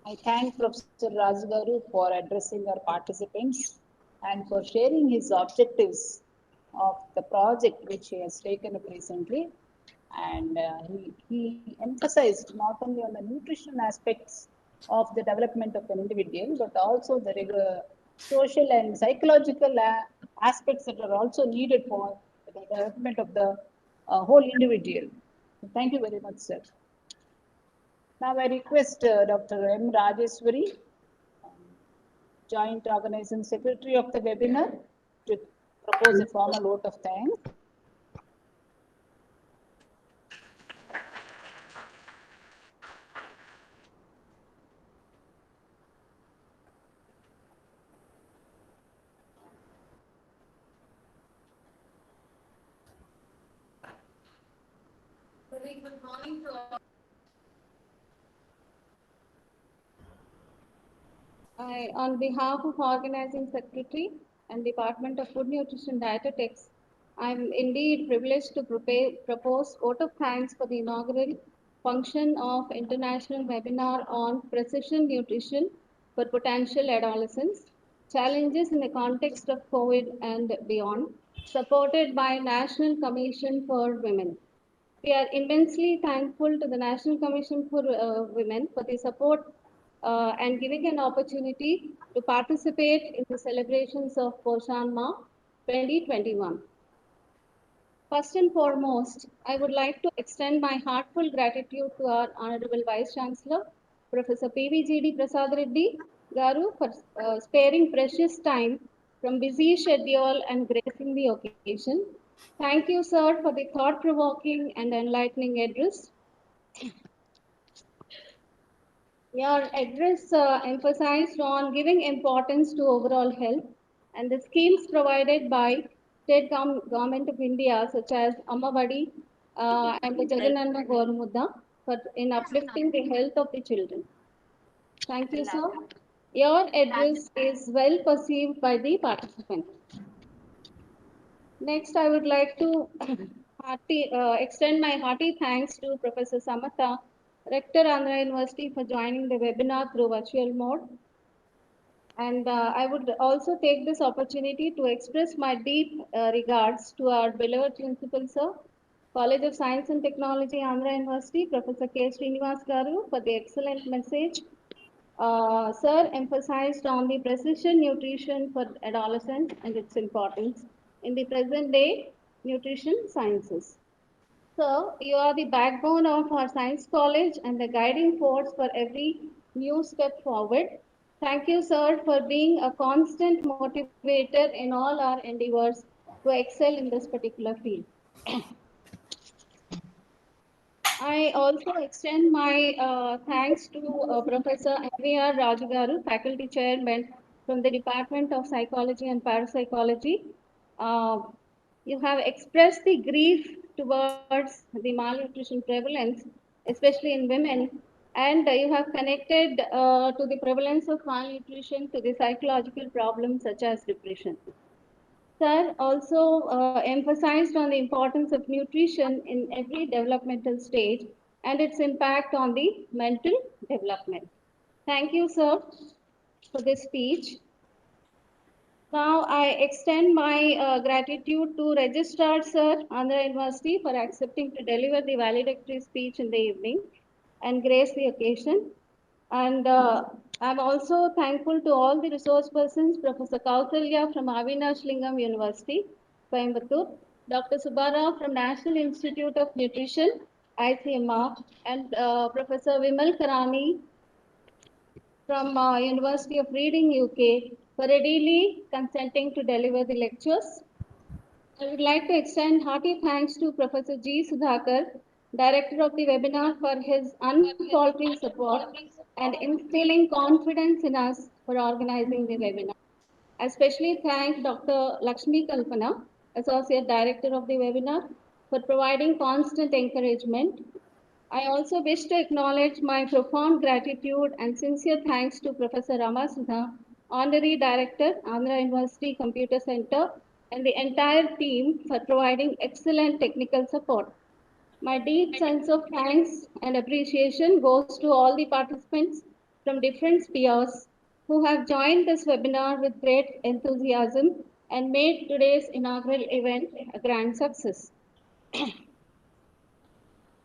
I thank Professor Rajgaru for addressing our participants and for sharing his objectives of the project which he has taken up recently. And he emphasized not only on the nutrition aspects of the development of an individual, but also the regular social and psychological aspects that are also needed for the development of the whole individual. Thank you very much, sir. Now I request Dr. M. Rajeswari, Joint Organizing Secretary of the webinar, to propose a formal vote of thanks.
Very good morning to all. On behalf of Organizing Secretary and Department of Food Nutrition Dietetics, I am indeed privileged to propose vote of thanks for the inaugural function of International Webinar on Precision Nutrition for Potential Adolescence, Challenges in the Context of COVID and Beyond. supported by National Commission for Women. We are immensely thankful to the National Commission for Women for the support and giving an opportunity to participate in the celebrations of Poshan Ma 2021. First and foremost, I would like to extend my heartfelt gratitude to our Honorable Vice Chancellor, Professor PVGD Prasad Reddy Garu, for sparing precious time from busy schedule and gracing the occasion. Thank you, sir, for the thought-provoking and enlightening address. Your address emphasized on giving importance to overall health and the schemes provided by state government of India, such as Ammavadi and the Jagananna Gormudda, for in uplifting the health of the children. Thank you, sir. Your address is well perceived by the participants. Next, I would like to extend my hearty thanks to Professor Samatha, Rector Andhra University, for joining the webinar through virtual mode. And I would also take this opportunity to express my deep regards to our beloved principal, sir, College of Science and Technology, Andhra University, Professor K. Srinivas Garu, for the excellent message. Sir emphasized on the precision nutrition for adolescents and its importance in the present day nutrition sciences. So, you are the backbone of our science college and the guiding force for every new step forward. Thank you, sir, for being a constant motivator in all our endeavors to excel in this particular field. I also extend my thanks to Professor M.V.R. Rajagaru, Faculty Chairman from the Department of Psychology and Parapsychology. You have expressed the grief towards the malnutrition prevalence, especially in women, and you have connected to the prevalence of malnutrition to the psychological problems such as depression. Sir also emphasized on the importance of nutrition in every developmental stage and its impact on the mental development. Thank you, sir, for this speech. Now, I extend my gratitude to Registrar Sir, Andhra University, for accepting to deliver the valedictory speech in the evening and grace the occasion. And I'm also thankful to all the resource persons, Professor Kausalya from Avinash Lingam University, Coimbatore, Dr. Subbarao from National Institute of Nutrition, ICMR, and Professor Vimal Karani from University of Reading, UK, for readily consenting to deliver the lectures. I would like to extend hearty thanks to Professor G. Sudhakar, Director of the webinar, for his unfaltering support and instilling confidence in us for organizing the webinar. I especially thank Dr. Lakshmi Kalpana, Associate Director of the webinar, for providing constant encouragement. I also wish to acknowledge my profound gratitude and sincere thanks to Professor Rama Sudha, Honorary Director, Andhra University Computer Center, and the entire team for providing excellent technical support. My deep sense of thanks and appreciation goes to all the participants from different spheres who have joined this webinar with great enthusiasm and made today's inaugural event a grand success.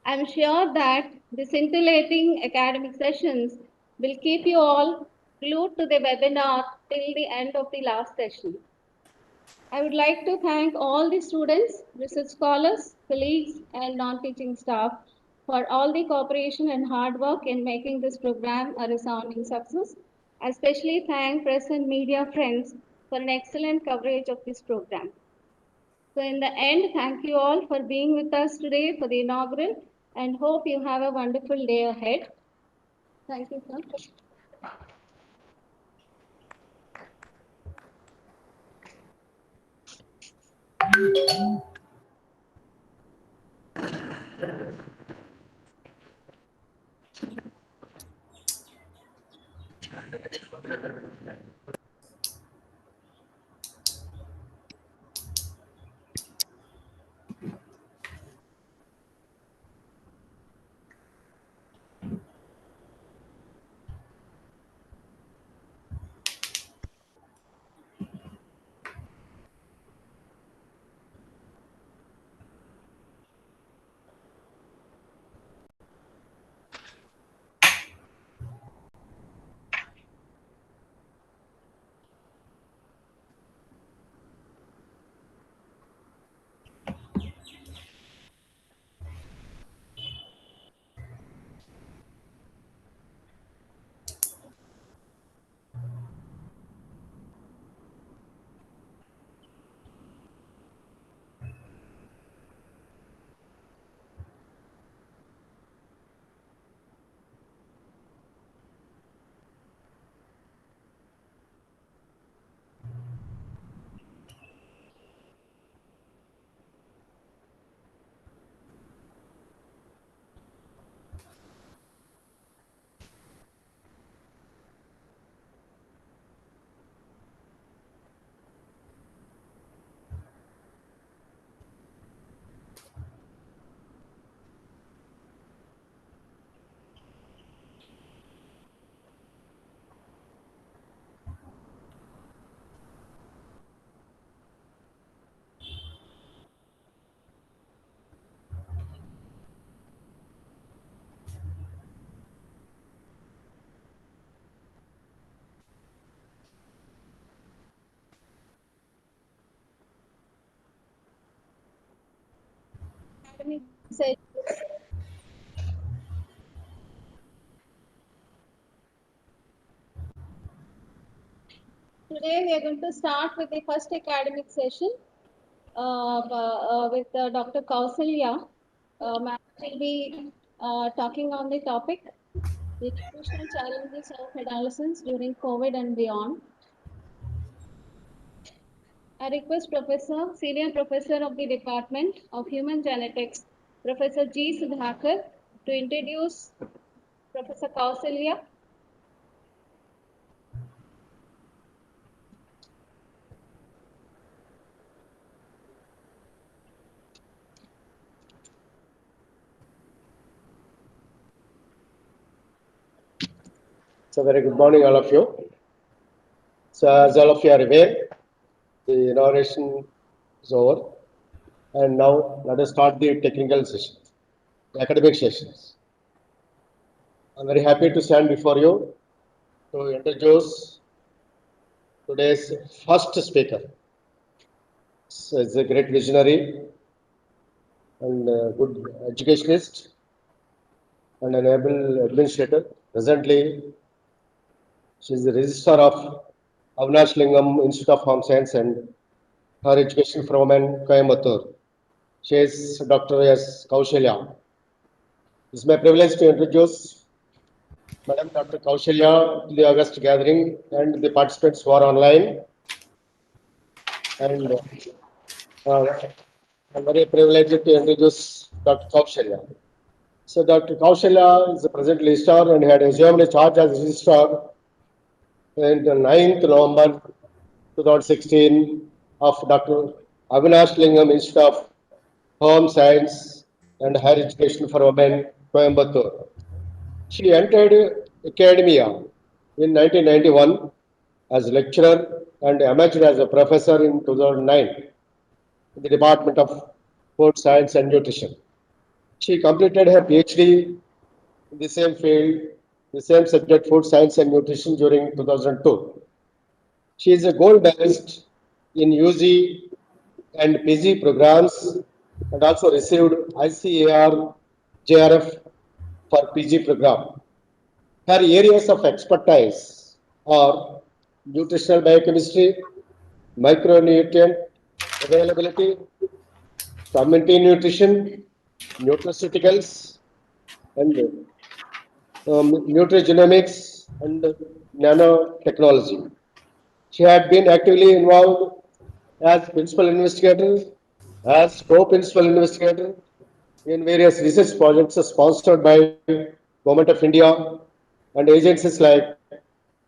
I'm sure that the scintillating academic sessions will keep you all glued to the webinar till the end of the last session. I would like to thank all the students, research scholars, colleagues, and non-teaching staff for all the cooperation and hard work in making this program a resounding success. I especially thank press and media friends for an excellent coverage of this program. So in the end, thank you all for being with us today for the inaugural and hope you have a wonderful day ahead. Thank you, sir. academic session. Today we are going to start with the first academic session with Dr. Kausalya. Ma'am will be talking on the topic, the nutritional challenges of adolescents during COVID and beyond. I request Professor, Senior Professor of the Department of Human Genetics, Professor G. Sudhakar, to introduce Professor Kausalya.
So very good morning, all of you. So as all of you are aware, the inauguration is over, and now let us start the technical session, the academic sessions. I'm very happy to stand before you to introduce today's first speaker. So he's a great visionary and a good educationist and an able administrator. Presently, she is the registrar of Avinash Lingam Institute of Home Science and Higher Education from Coimbatore. She is Dr. S. Kaushalya. It's my privilege to introduce Madam Dr. Kaushalya to the August gathering and the participants who are online. And I'm very privileged to introduce Dr. Kaushalya. So Dr. Kaushalya is the present registrar and had assumed charge as registrar on the 9th November 2016 of Dr. Avinash Lingam Institute of Home Science and Higher Education for Women, Coimbatore. She entered academia in 1991 as lecturer and emerged as a professor in 2009 in the Department of Food Science and Nutrition. She completed her PhD in the same field, the same subject, food science and nutrition, during 2002. She is a gold medalist in UG and PG programs and also received ICAR JRF for PG program. Her areas of expertise are nutritional biochemistry, micronutrient availability, community nutrition, nutraceuticals, and nutrigenomics and nanotechnology. She had been actively involved as principal investigator, as co-principal investigator in various research projects sponsored by Government of India and agencies like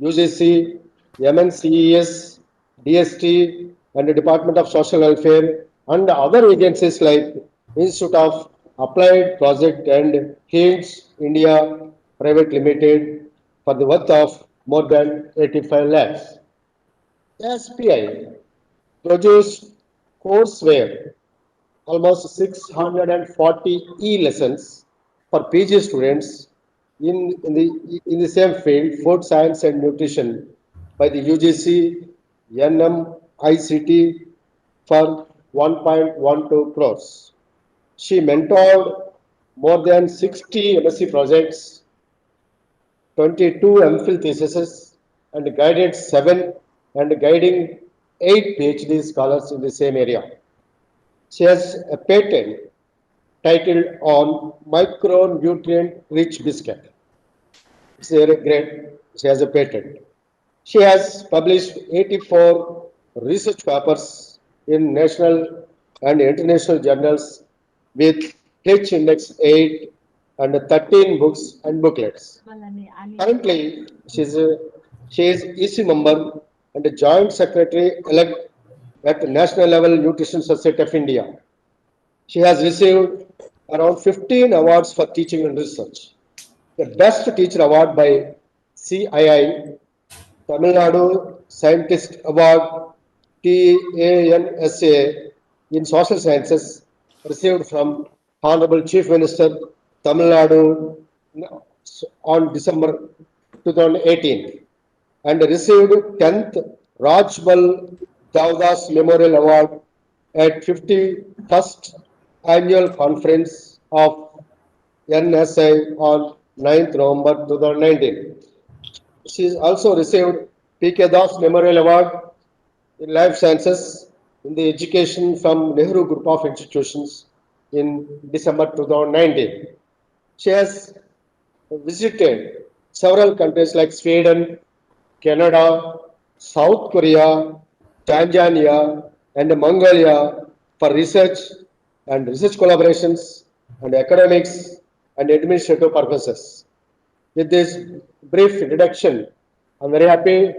UGC, MNCES, DST, and the Department of Social Welfare, and other agencies like Institute of Applied Project and Hinge India Private Limited for the worth of more than 85 lakhs. SPI produced courseware, almost 640 e-lessons for PG students in the same field, food science and nutrition, by the UGC NMICT for 1.12 crores. She mentored more than 60 MSc projects, 22 MPhil theses, and guided 7 and guiding 8 PhD scholars in the same area. She has a patent titled on micronutrient rich biscuit. It's very great. She has a patent. She has published 84 research papers in national and international journals with H Index 8 and 13 books and booklets. Currently, she is EC member and a joint secretary elect at the National Level Nutrition Society of India. She has received around 15 awards for teaching and research. The Best Teacher Award by CII, Tamil Nadu Scientist Award, TANSA in Social Sciences, received from Honorable Chief Minister Tamil Nadu on December 2018, and received 10th Rajbal Davdas Memorial Award at 51st annual conference of NSI on 9th November 2019. She has also received P.K. Das Memorial Award in Life Sciences in the Education from Nehru Group of Institutions in December 2019. She has visited several countries like Sweden, Canada, South Korea, Tanzania, and Mongolia for research and research collaborations and academics and administrative purposes. With this brief introduction, I'm very happy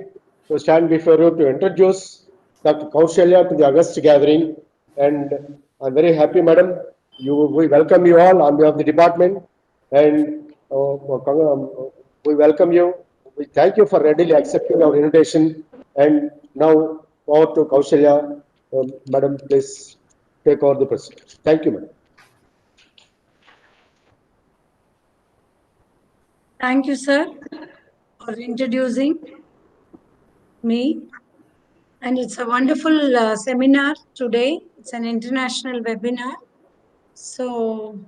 to stand before you to introduce Dr. Kaushalya to the August gathering. And I'm very happy, madam. We welcome you all on behalf of the department. And we welcome you. We thank you for readily accepting our invitation. And now, over to Kaushalya. Madam, please take over the presentation. Thank you, madam.
Thank you, sir, for introducing me. And it's a wonderful seminar today. It's an international webinar. So,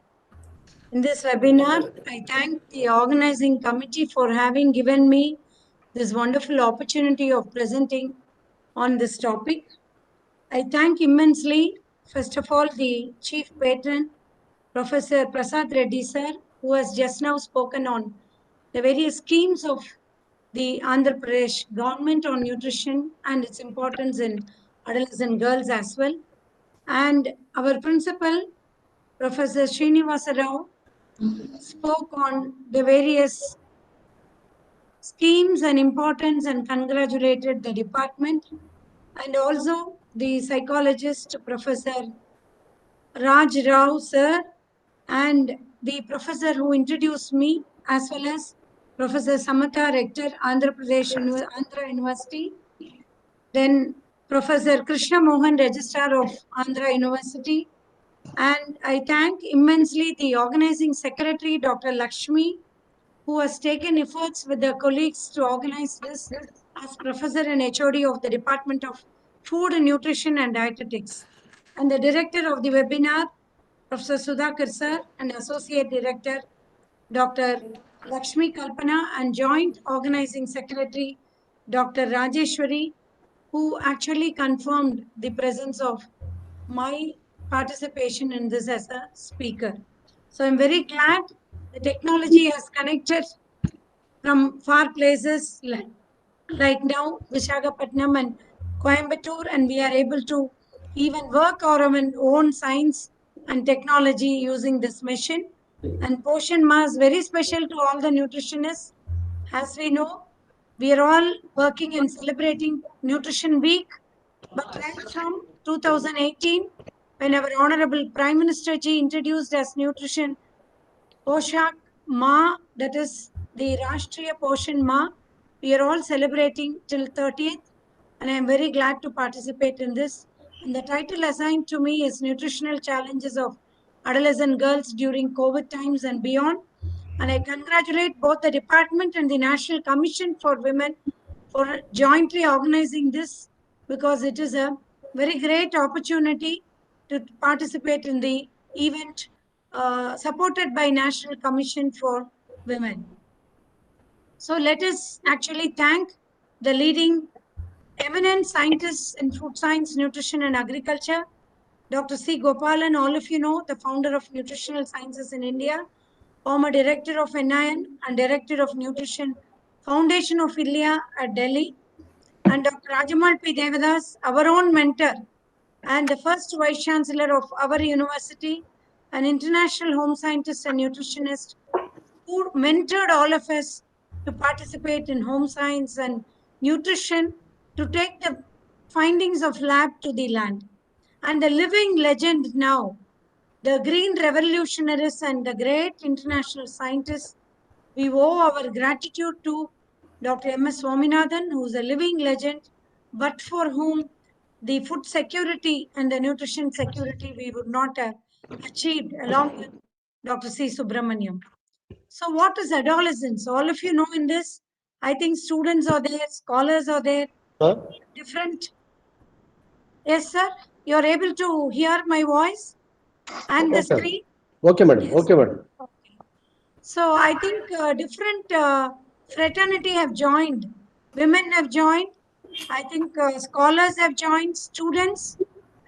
in this webinar, I thank the organizing committee for having given me this wonderful opportunity of presenting on this topic. I thank immensely, first of all, the chief patron, Professor Prasad Reddy, sir, who has just now spoken on the various schemes of the Andhra Pradesh government on nutrition and its importance in adolescent girls as well. And our principal, Professor Srinivasa Rao, spoke on the various schemes and importance and congratulated the department. And also the psychologist, Professor Raj Rao, sir, and the professor who introduced me, as well as Professor Samatha, Rector, Andhra Pradesh Andhra University. Then Professor Krishna Mohan, Registrar of Andhra University. And I thank immensely the organizing secretary, Dr. Lakshmi, who has taken efforts with their colleagues to organize this as professor and HOD of the Department of Food and Nutrition and Dietetics. And the director of the webinar, Professor Sudhakar sir, and Associate Director, Dr. Lakshmi Kalpana, and Joint Organizing Secretary, Dr. Rajeshwari, who actually confirmed the presence of my participation in this as a speaker. So I'm very glad the technology has connected from far places like now Visakhapatnam and Coimbatore, and we are able to even work our own science and technology using this machine. And Poshan Ma is very special to all the nutritionists. As we know, we are all working and celebrating Nutrition Week, but right from 2018, when our Honorable Prime Minister Ji introduced as Nutrition Poshak Ma, that is the Rashtriya Poshan Ma, we are all celebrating till 30th, and I am very glad to participate in this. And the title assigned to me is Nutritional Challenges of Adolescent Girls During COVID Times and Beyond. And I congratulate both the department and the National Commission for Women for jointly organizing this, because it is a very great opportunity to participate in the event supported by National Commission for Women. So let us actually thank the leading eminent scientists in food science, nutrition, and agriculture, Dr. C. Gopalan, all of you know, the founder of Nutritional Sciences in India, former director of NIN and director of Nutrition Foundation of India at Delhi, and Dr. Rajamal P. Devadas, our own mentor and the first vice chancellor of our university, an international home scientist and nutritionist who mentored all of us to participate in home science and nutrition, to take the findings of lab to the land. And the living legend now, the green revolutionaries and the great international scientists, we owe our gratitude to Dr. M.S. Swaminathan, who is a living legend, but for whom the food security and the nutrition security we would not have achieved, along with Dr. C. Subramaniam. So what is adolescence? All of you know in this. I think students are there, scholars are there, different. Yes, sir. You're able to hear my voice? And the
Okay.
screen?
Okay, madam.
Yes.
Okay, madam.
Okay. So I think different fraternity have joined. Women have joined. I think scholars have joined, students,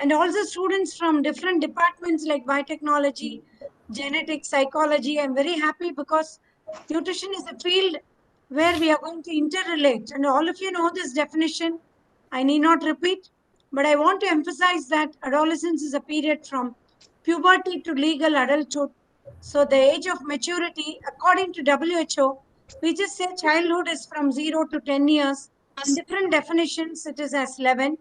and also students from different departments like biotechnology, genetics, psychology. I'm very happy because nutrition is a field where we are going to interrelate. And all of you know this definition. I need not repeat, but I want to emphasize that adolescence is a period from puberty to legal adulthood. So the age of maturity, according to WHO, we just say childhood is from 0 to 10 years. In different definitions, it is as 11.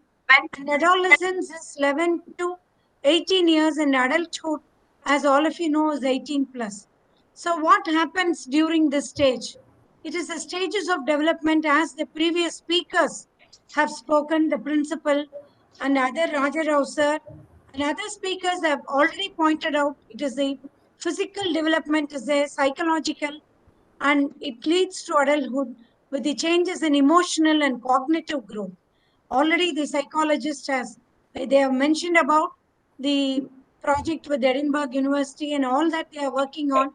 And adolescence is 11 to 18 years, and adulthood, as all of you know, is 18 plus. So what happens during this stage? It is the stages of development as the previous speakers have spoken, the principal and other Raja Rao sir and other speakers have already pointed out. It is the physical development, is a psychological, and it leads to adulthood with the changes in emotional and cognitive growth. Already the psychologist has, they have mentioned about the project with Edinburgh University and all that they are working on.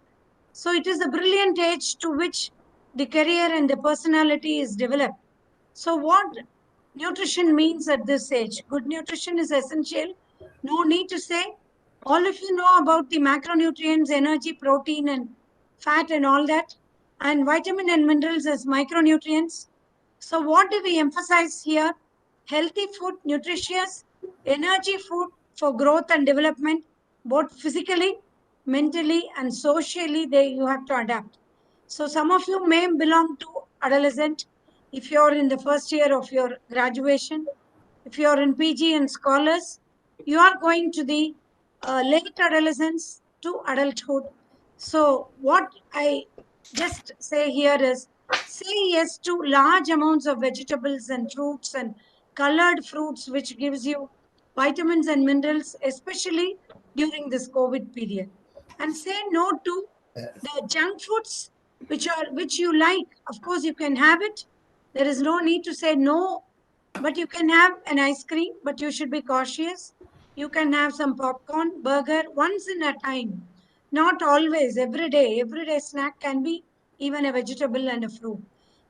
So it is a brilliant age to which the career and the personality is developed. So what nutrition means at this age? Good nutrition is essential. No need to say. All of you know about the macronutrients, energy, protein, and fat, and all that, and vitamin and minerals as micronutrients. So, what do we emphasize here? Healthy food, nutritious, energy food for growth and development, both physically, mentally, and socially. You have to adapt. So, some of you may belong to adolescent if you're in the first year of your graduation. If you're in PG and scholars, you are going to the late adolescence to adulthood. So, what I just say here is say yes to large amounts of vegetables and fruits and colored fruits, which gives you vitamins and minerals, especially during this COVID period. And say no to the junk foods which you like. Of course, you can have it. There is no need to say no, but you can have an ice cream, but you should be cautious. You can have some popcorn, burger once in a time. Not always, every day. Every day snack can be even a vegetable and a fruit.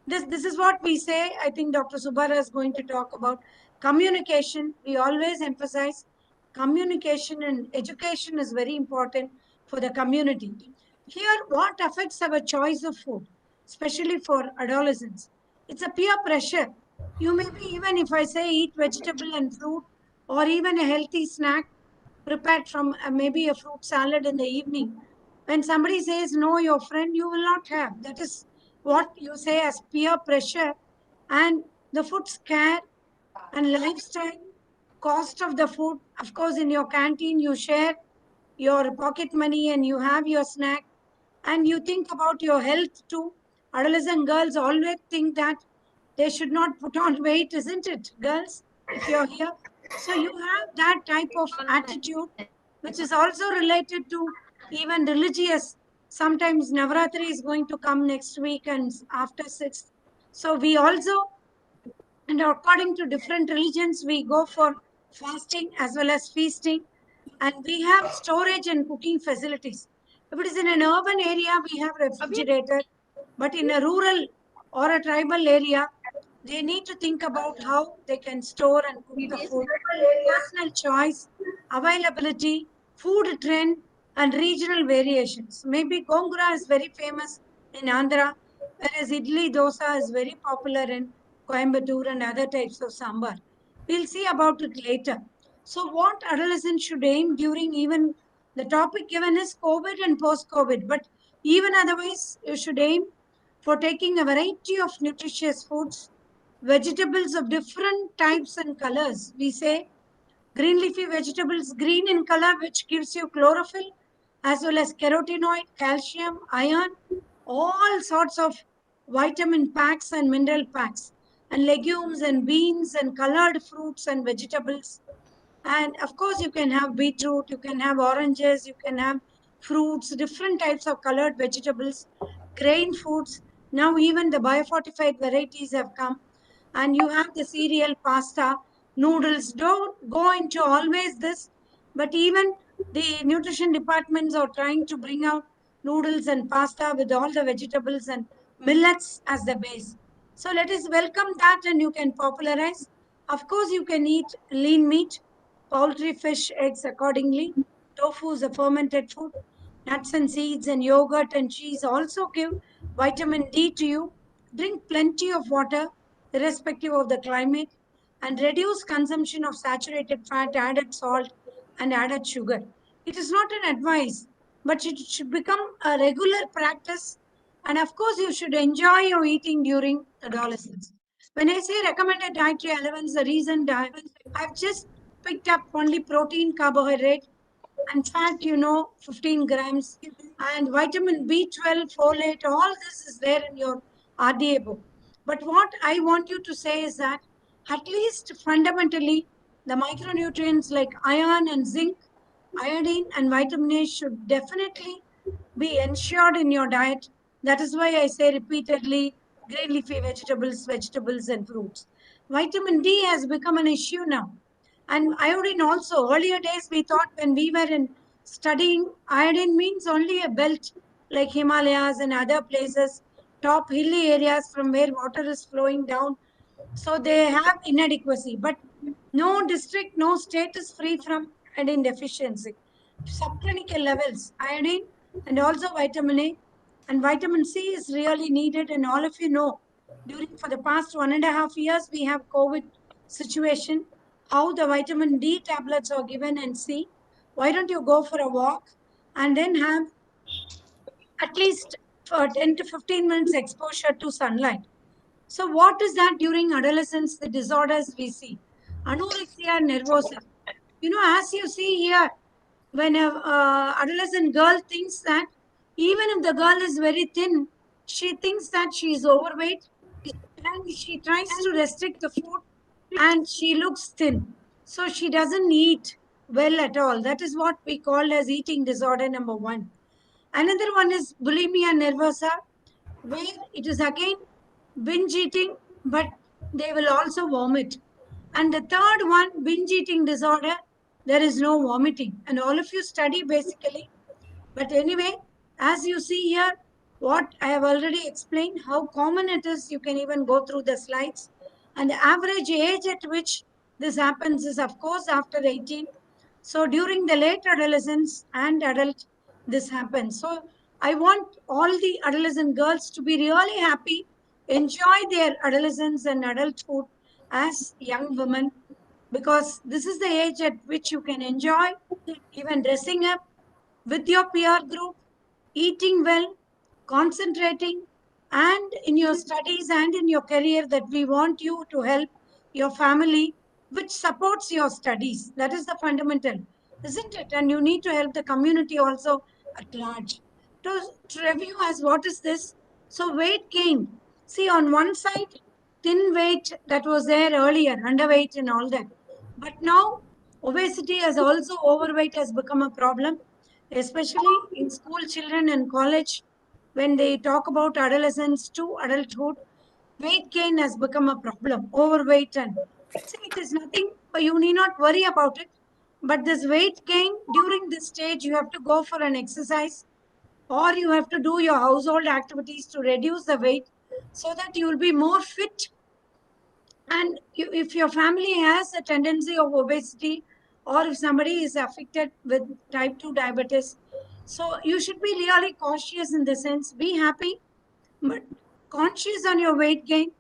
This is what we say. I think Dr. Subara is going to talk about communication. We always emphasize communication and education is very important for the community. Here, what affects our choice of food, especially for adolescents? It's a peer pressure. You may be, even if I say eat vegetable and fruit, or even a healthy snack prepared from maybe a fruit salad in the evening. When somebody says no, your friend, you will not have. That is what you say as peer pressure. And the food scare and lifestyle, cost of the food. Of course, in your canteen, you share your pocket money and you have your snack and you think about your health too. Adolescent girls always think that they should not put on weight, isn't it, girls? If you're here. So you have that type of attitude, which is also related to even religious. Sometimes Navaratri is going to come next week and after 6th. So we also, and according to different religions, we go for fasting as well as feasting. And we have storage and cooking facilities. If it is in an urban area, we have refrigerator. But in a rural or a tribal area, they need to think about how they can store and cook the food. Personal choice, availability, food trend, and regional variations. Maybe Gongura is very famous in Andhra, whereas idli dosa is very popular in Coimbatore and other types of sambar. We'll see about it later. So, what adolescents should aim during even the topic given is COVID and post COVID, but even otherwise, you should aim for taking a variety of nutritious foods, vegetables of different types and colors. We say green leafy vegetables, green in color, which gives you chlorophyll, as well as carotenoid, calcium, iron, all sorts of vitamin packs and mineral packs, and legumes and beans and colored fruits and vegetables. And of course, you can have beetroot, you can have oranges, you can have fruits, different types of colored vegetables, grain foods. Now, even the biofortified varieties have come, and you have the cereal, pasta, noodles. Don't go into always this, but even The nutrition departments are trying to bring out noodles and pasta with all the vegetables and millets as the base. So let us welcome that and you can popularize. Of course, you can eat lean meat, poultry, fish, eggs accordingly. Tofu is a fermented food. Nuts and seeds and yogurt and cheese also give vitamin D to you. Drink plenty of water, irrespective of the climate, and reduce consumption of saturated fat, added salt, and added sugar. It is not an advice, but it should become a regular practice. And of course, you should enjoy your eating during adolescence. When I say recommended dietary allowance, the reason that I've just picked up only protein, carbohydrate, and fat, 15 grams, and vitamin B12, folate, all this is there in your RDA book. But what I want you to say is that at least fundamentally, the micronutrients like iron and zinc, iodine, and vitamin A should definitely be ensured in your diet. That is why I say repeatedly green leafy vegetables, and fruits. Vitamin D has become an issue now. And iodine also. Earlier days, we thought when we were in studying, iodine means only a belt like Himalayas and other places, top hilly areas from where water is flowing down. So they have inadequacy. But no district, no state is free from iodine deficiency. Subclinical levels, iodine and also vitamin A and vitamin C is really needed. And all of you know, during for the past 1.5 years, we have COVID situation, how the vitamin D tablets are given and C. Why don't you go for a walk and then have at least for 10 to 15 minutes exposure to sunlight? So, what is that during adolescence? The disorders we see anorexia nervosa. As you see here, when a adolescent girl thinks that even if the girl is very thin, she thinks that she is overweight and she tries to restrict the food and she looks thin. So she doesn't eat well at all. That is what we call as eating disorder number one. Another one is bulimia nervosa, where it is again binge eating, but they will also vomit. And the third one, binge eating disorder, there is no vomiting. And all of you study basically. But anyway, as you see here, what I have already explained, how common it is, you can even go through the slides. And the average age at which this happens is, of course, after 18. So during the late adolescence and adult, this happens. So I want all the adolescent girls to be really happy, enjoy their adolescence and adulthood as young women, because this is the age at which you can enjoy even dressing up with your peer group, eating well, concentrating, and in your studies and in your career, that we want you to help your family, which supports your studies. That is the fundamental, isn't it? And you need to help the community also at large. To review as what is this? So weight gain. See, on one side, thin weight that was there earlier, underweight and all that. But now obesity has also overweight has become a problem, especially in school children and college. When they talk about adolescence to adulthood, weight gain has become a problem. Overweight, and see, it is nothing, you need not worry about it. But this weight gain during this stage, you have to go for an exercise or you have to do your household activities to reduce the weight so that you will be more fit. And if your family has a tendency of obesity, or if somebody is affected with type 2 diabetes, so you should be really cautious in the sense, be happy, but conscious on your weight gain,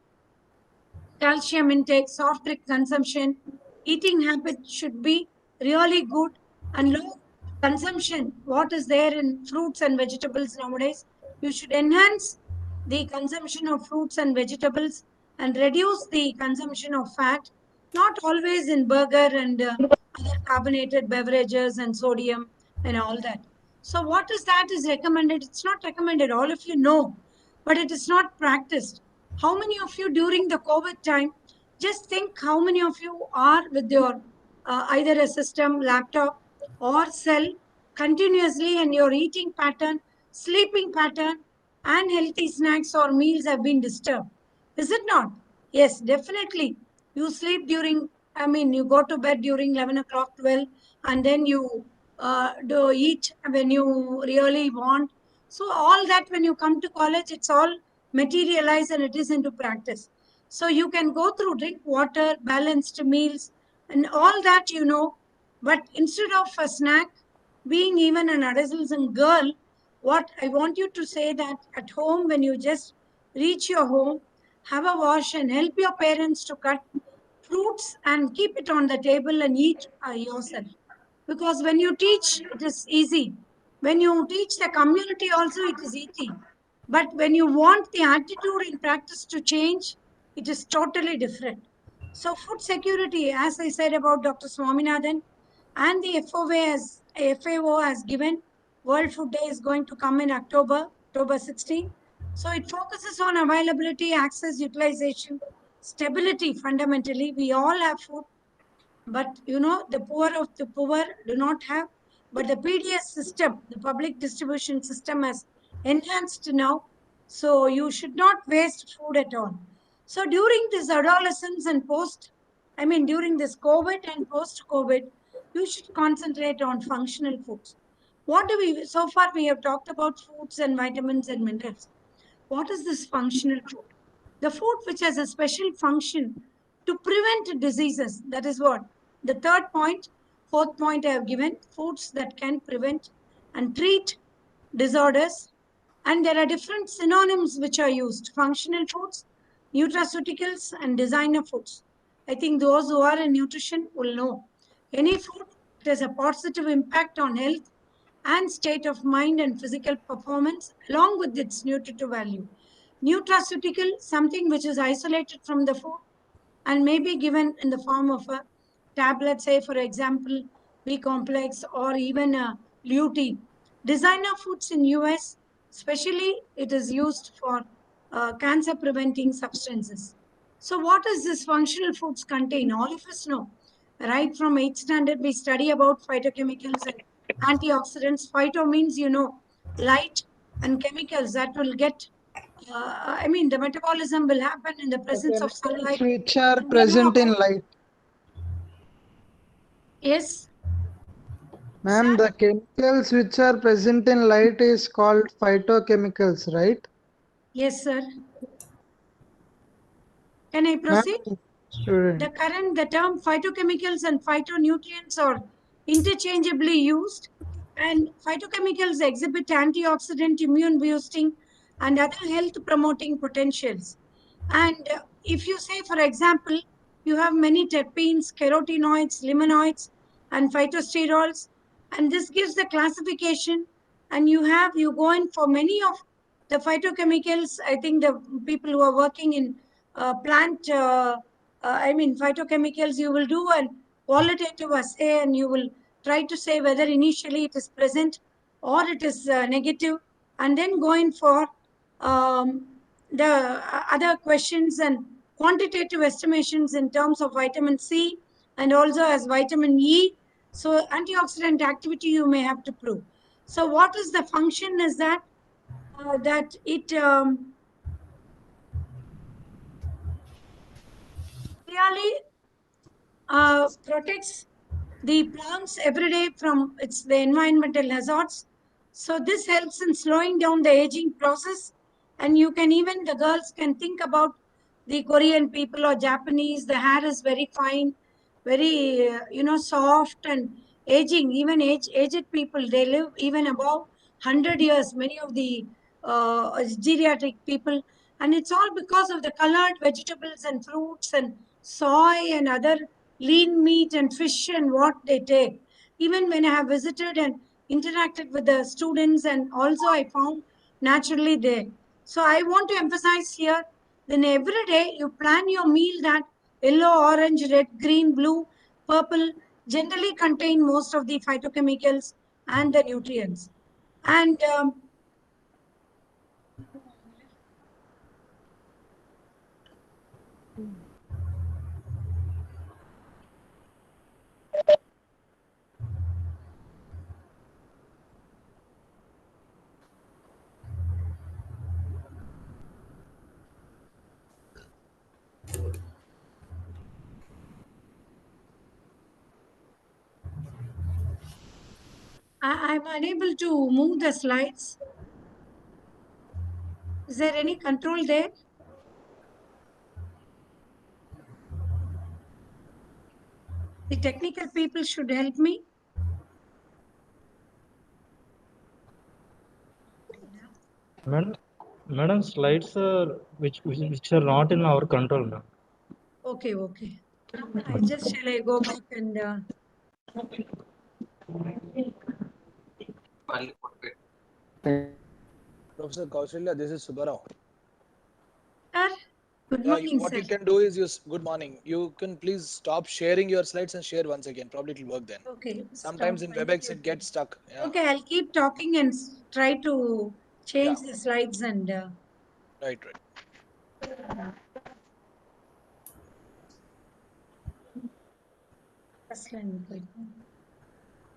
calcium intake, soft drink consumption, eating habits should be really good, and low consumption. What is there in fruits and vegetables nowadays? You should enhance the consumption of fruits and vegetables and reduce the consumption of fat, not always in burger and other carbonated beverages and sodium and all that. So, what is that is recommended? It's not recommended. All of you know, but it is not practiced. How many of you during the COVID time, just think how many of you are with your either a system, laptop, or cell continuously, and your eating pattern, sleeping pattern, and healthy snacks or meals have been disturbed. Is it not? Yes, definitely. You sleep during, you go to bed during 11 o'clock, 12, and then you do eat when you really want. So all that when you come to college, it's all materialized and it is into practice. So you can go through drink water, balanced meals, and all that you know. But instead of a snack, being even an adolescent girl, what I want you to say that at home, when you just reach your home, have a wash and help your parents to cut fruits and keep it on the table and eat yourself. Because when you teach, it is easy. When you teach the community also, it is easy. But when you want the attitude in practice to change, it is totally different. So food security, as I said about Dr. Swaminathan, and the FAO has given World Food Day is going to come in October 16. So it focuses on availability, access, utilization, stability. Fundamentally, we all have food, but you know, the poor of the poor do not have. But the PDS system, the public distribution system, has enhanced now. So you should not waste food at all. So during this adolescence and post, I mean, during this COVID and post COVID, you should concentrate on functional foods. What do we, so far we have talked about foods and vitamins and minerals. What is this functional food? The food which has a special function to prevent diseases. That is what. The third point, fourth point I have given, foods that can prevent and treat disorders. And there are different synonyms which are used: functional foods, nutraceuticals, and designer foods. I think those who are in nutrition will know. Any food that has a positive impact on health and state of mind and physical performance along with its nutritive value. Nutraceutical, something which is isolated from the food and may be given in the form of a tablet, say for example, B complex or even a lutein. Designer foods in US, especially it is used for cancer preventing substances. So what does this functional foods contain? All of us know. Right from 8th standard, we study about phytochemicals and antioxidants. Phyto means, you know, light, and chemicals that will get, I mean, the metabolism will happen in the
The
presence of
chemicals
sunlight.
which are
And we know
present in
about,
light.
yes,
Ma'am, the chemicals which are present in light is called phytochemicals, right?
yes, sir. Can I
Ma'am,
proceed?
student.
The term phytochemicals and phytonutrients are interchangeably used, and phytochemicals exhibit antioxidant, immune boosting, and other health promoting potentials. And if you say, for example, you have many terpenes, carotenoids, limonoids, and phytosterols, and this gives the classification. And you go in for many of the phytochemicals. I think the people who are working in plant, I mean, phytochemicals, you will do a qualitative assay and you will try to say whether initially it is present or it is negative, and then go in for the other questions and quantitative estimations in terms of vitamin C and also as vitamin E. So antioxidant activity you may have to prove. So what is the function is that that it clearly protects the plants every day from the environmental hazards. So this helps in slowing down the aging process. And you can even, the girls can think about the Korean people or Japanese. The hair is very fine, very you know, soft and aging. Even aged people, they live even above 100 years. Many of the geriatric people, and it's all because of the colored vegetables and fruits and soy and other lean meat and fish and what they take. Even when I have visited and interacted with the students, and also I found naturally there. So I want to emphasize here, then every day you plan your meal that yellow, orange, red, green, blue, purple generally contain most of the phytochemicals and the nutrients. And I'm unable to move the slides. Is there any control there? The technical people should help me.
Madam, slides are which are not in our control, ma'am.
Okay, okay. Shall I go back and
Professor Kaushalya, this is Subbarao.
Sir, good morning,
What
sir.
you can do is good morning. You can please stop sharing your slides and share once again. Probably it will work then.
Okay.
Sometimes in WebEx it gets stuck. Yeah.
Okay, I'll keep talking and try to change the slides and.
Right.
First line.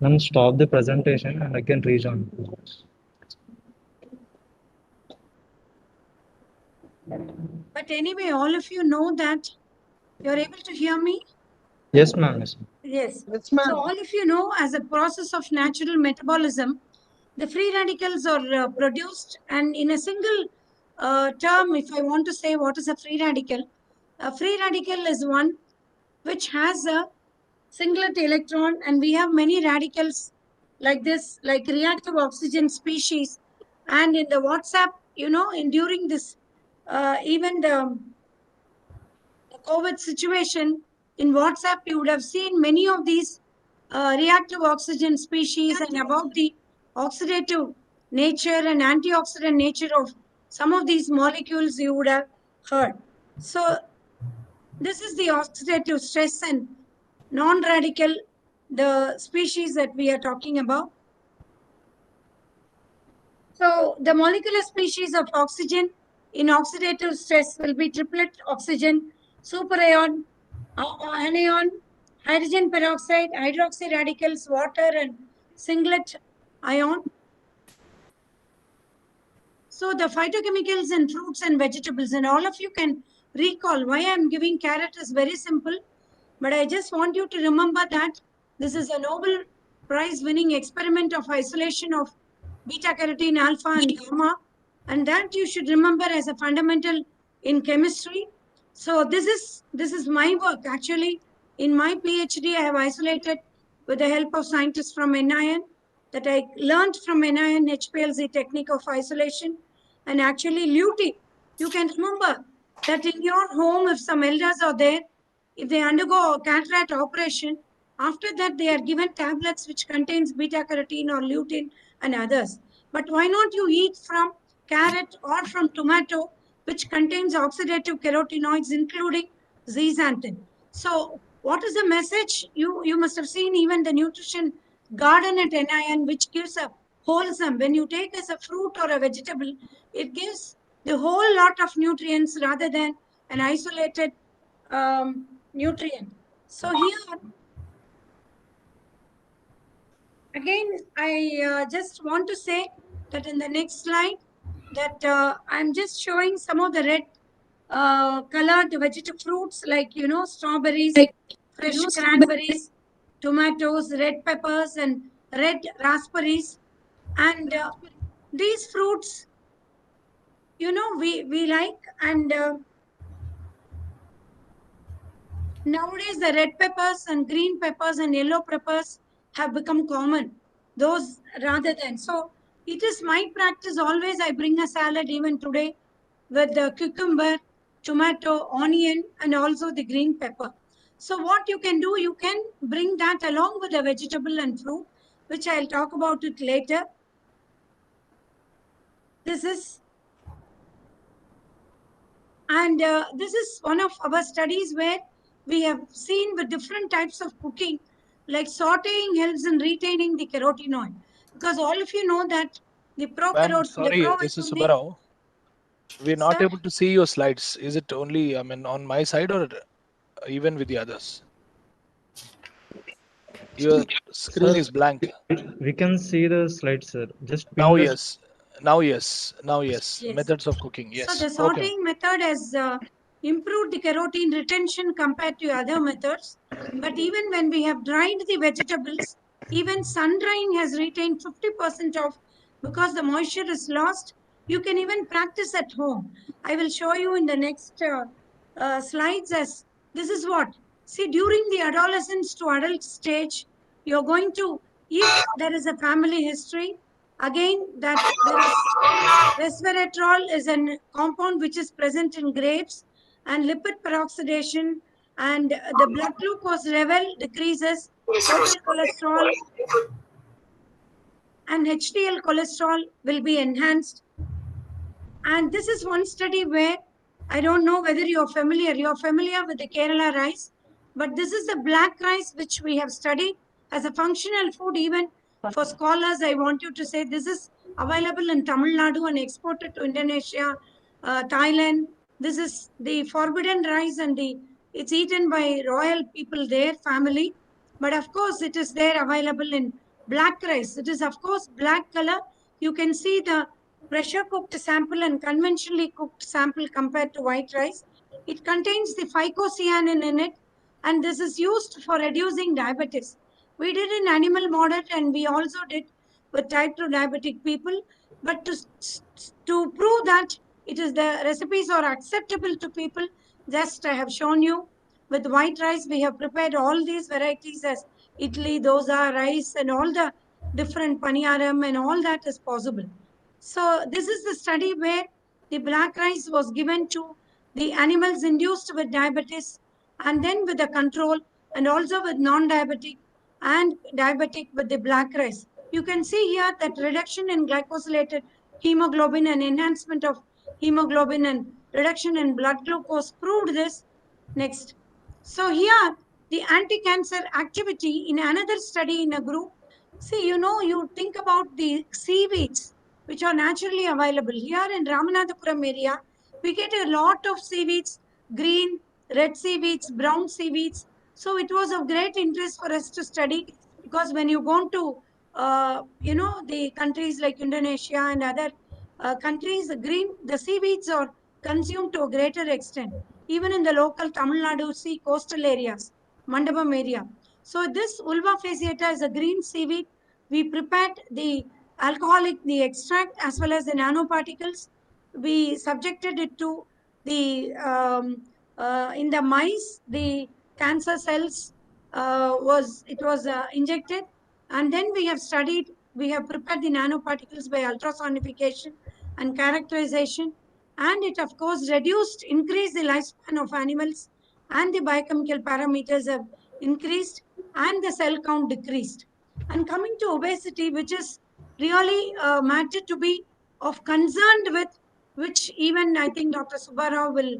Ma'am, stop the presentation and again rejoin.
But anyway, all of you know that you're able to hear me.
Yes, ma'am. Yes, ma'am.
Yes.
Yes, ma'am.
So all of you know, as a process of natural metabolism, the free radicals are produced, and in a single term, if I want to say what is a free radical is one which has a singlet electron, and we have many radicals like this, like reactive oxygen species. And in the WhatsApp, during this, even the COVID situation, in WhatsApp, you would have seen many of these reactive oxygen species and about the oxidative nature and antioxidant nature of some of these molecules you would have heard. So this is the oxidative stress and non-radical, the species that we are talking about. So the molecular species of oxygen in oxidative stress will be triplet oxygen, superion, anion, hydrogen peroxide, hydroxy radicals, water, and singlet ion. So the phytochemicals in fruits and vegetables, and all of you can recall why I'm giving carrot is very simple, but I just want you to remember that this is a Nobel Prize winning experiment of isolation of beta carotene, alpha and gamma, and that you should remember as a fundamental in chemistry. So this is my work. Actually, in my PhD, I have isolated with the help of scientists from NIN that I learned from NIN HPLC technique of isolation, and actually lutein. You can remember that in your home, if some elders are there, if they undergo a cataract operation, after that they are given tablets which contains beta carotene or lutein and others. But why not you eat from carrot or from tomato, which contains oxidative carotenoids, including zeaxanthin? So what is the message? You must have seen even the nutrition garden at NIN, which gives a wholesome. When you take as a fruit or a vegetable, it gives the whole lot of nutrients rather than an isolated nutrient. So here, again, I just want to say that in the next slide, that I'm just showing some of the red colored vegetable fruits like, strawberries, fresh cranberries, tomatoes, red peppers, and red raspberries. And these fruits, we like, and nowadays the red peppers and green peppers and yellow peppers have become common, those rather than. So it is my practice always, I bring a salad even today with the cucumber, tomato, onion, and also the green pepper. So what you can do, you can bring that along with the vegetable and fruit, which I'll talk about it later. This is one of our studies where we have seen with different types of cooking, like sauteing helps in retaining the carotenoid, because all of you know that the
Ma'am, sorry, this is Subbarao. We're not able to see your slides. Is it only, on my side or even with the others? Your screen is blank.
We can see the slides, sir. Just
Now,
pin the
yes. Now, yes. Now, yes.
Yes.
Methods of cooking. Yes.
So the
Okay.
sorting method has improved the carotene retention compared to other methods. But even when we have dried the vegetables, Even sun drying has retained 50% of because the moisture is lost. You can even practice at home. I will show you in the next slides as this is what. See, during the adolescence to adult stage, you're going to, if there is a family history, again, that there is resveratrol is a compound which is present in grapes, and lipid peroxidation, and the blood glucose level decreases, total cholesterol and HDL cholesterol will be enhanced. And this is one study where I don't know whether you're familiar with the Kerala rice, but this is the black rice which we have studied as a functional food. Even for scholars, I want you to say this is available in Tamil Nadu and exported to Indonesia, Thailand. This is the forbidden rice, and it's eaten by royal people, their family. But of course, it is there available in black rice. It is of course black color. You can see the pressure cooked sample and conventionally cooked sample compared to white rice. It contains the phycocyanin in it, and this is used for reducing diabetes. We did in animal model, and we also did with type 2 diabetic people. But to prove that it is the recipes are acceptable to people, just I have shown you with white rice. We have prepared all these varieties as idli, dosa, rice, and all the different paniyaram, and all that is possible. So this is the study where the black rice was given to the animals induced with diabetes, and then with the control, and also with non-diabetic and diabetic with the black rice. You can see here that reduction in glycosylated hemoglobin and enhancement of hemoglobin and reduction in blood glucose proved this. Next. So here the anti-cancer activity in another study in a group. See, you think about the seaweeds which are naturally available. Here in Ramanathapuram area, we get a lot of seaweeds, green, red seaweeds, brown seaweeds. So it was of great interest for us to study, because when you go to, the countries like Indonesia and other countries, the seaweeds are consumed to a greater extent. Even in the local Tamil Nadu sea coastal areas, Mandapam area. So this Ulva fasciata is a green seaweed. We prepared the the extract as well as the nanoparticles. We subjected it to the in the mice. The cancer cells was injected, and then we have studied. We have prepared the nanoparticles by ultrasonification and characterization, and it of course increased the lifespan of animals, and the biochemical parameters have increased, and the cell count decreased. And coming to obesity, which is really a matter to be of concerned with, which even I think Dr. Subbarao will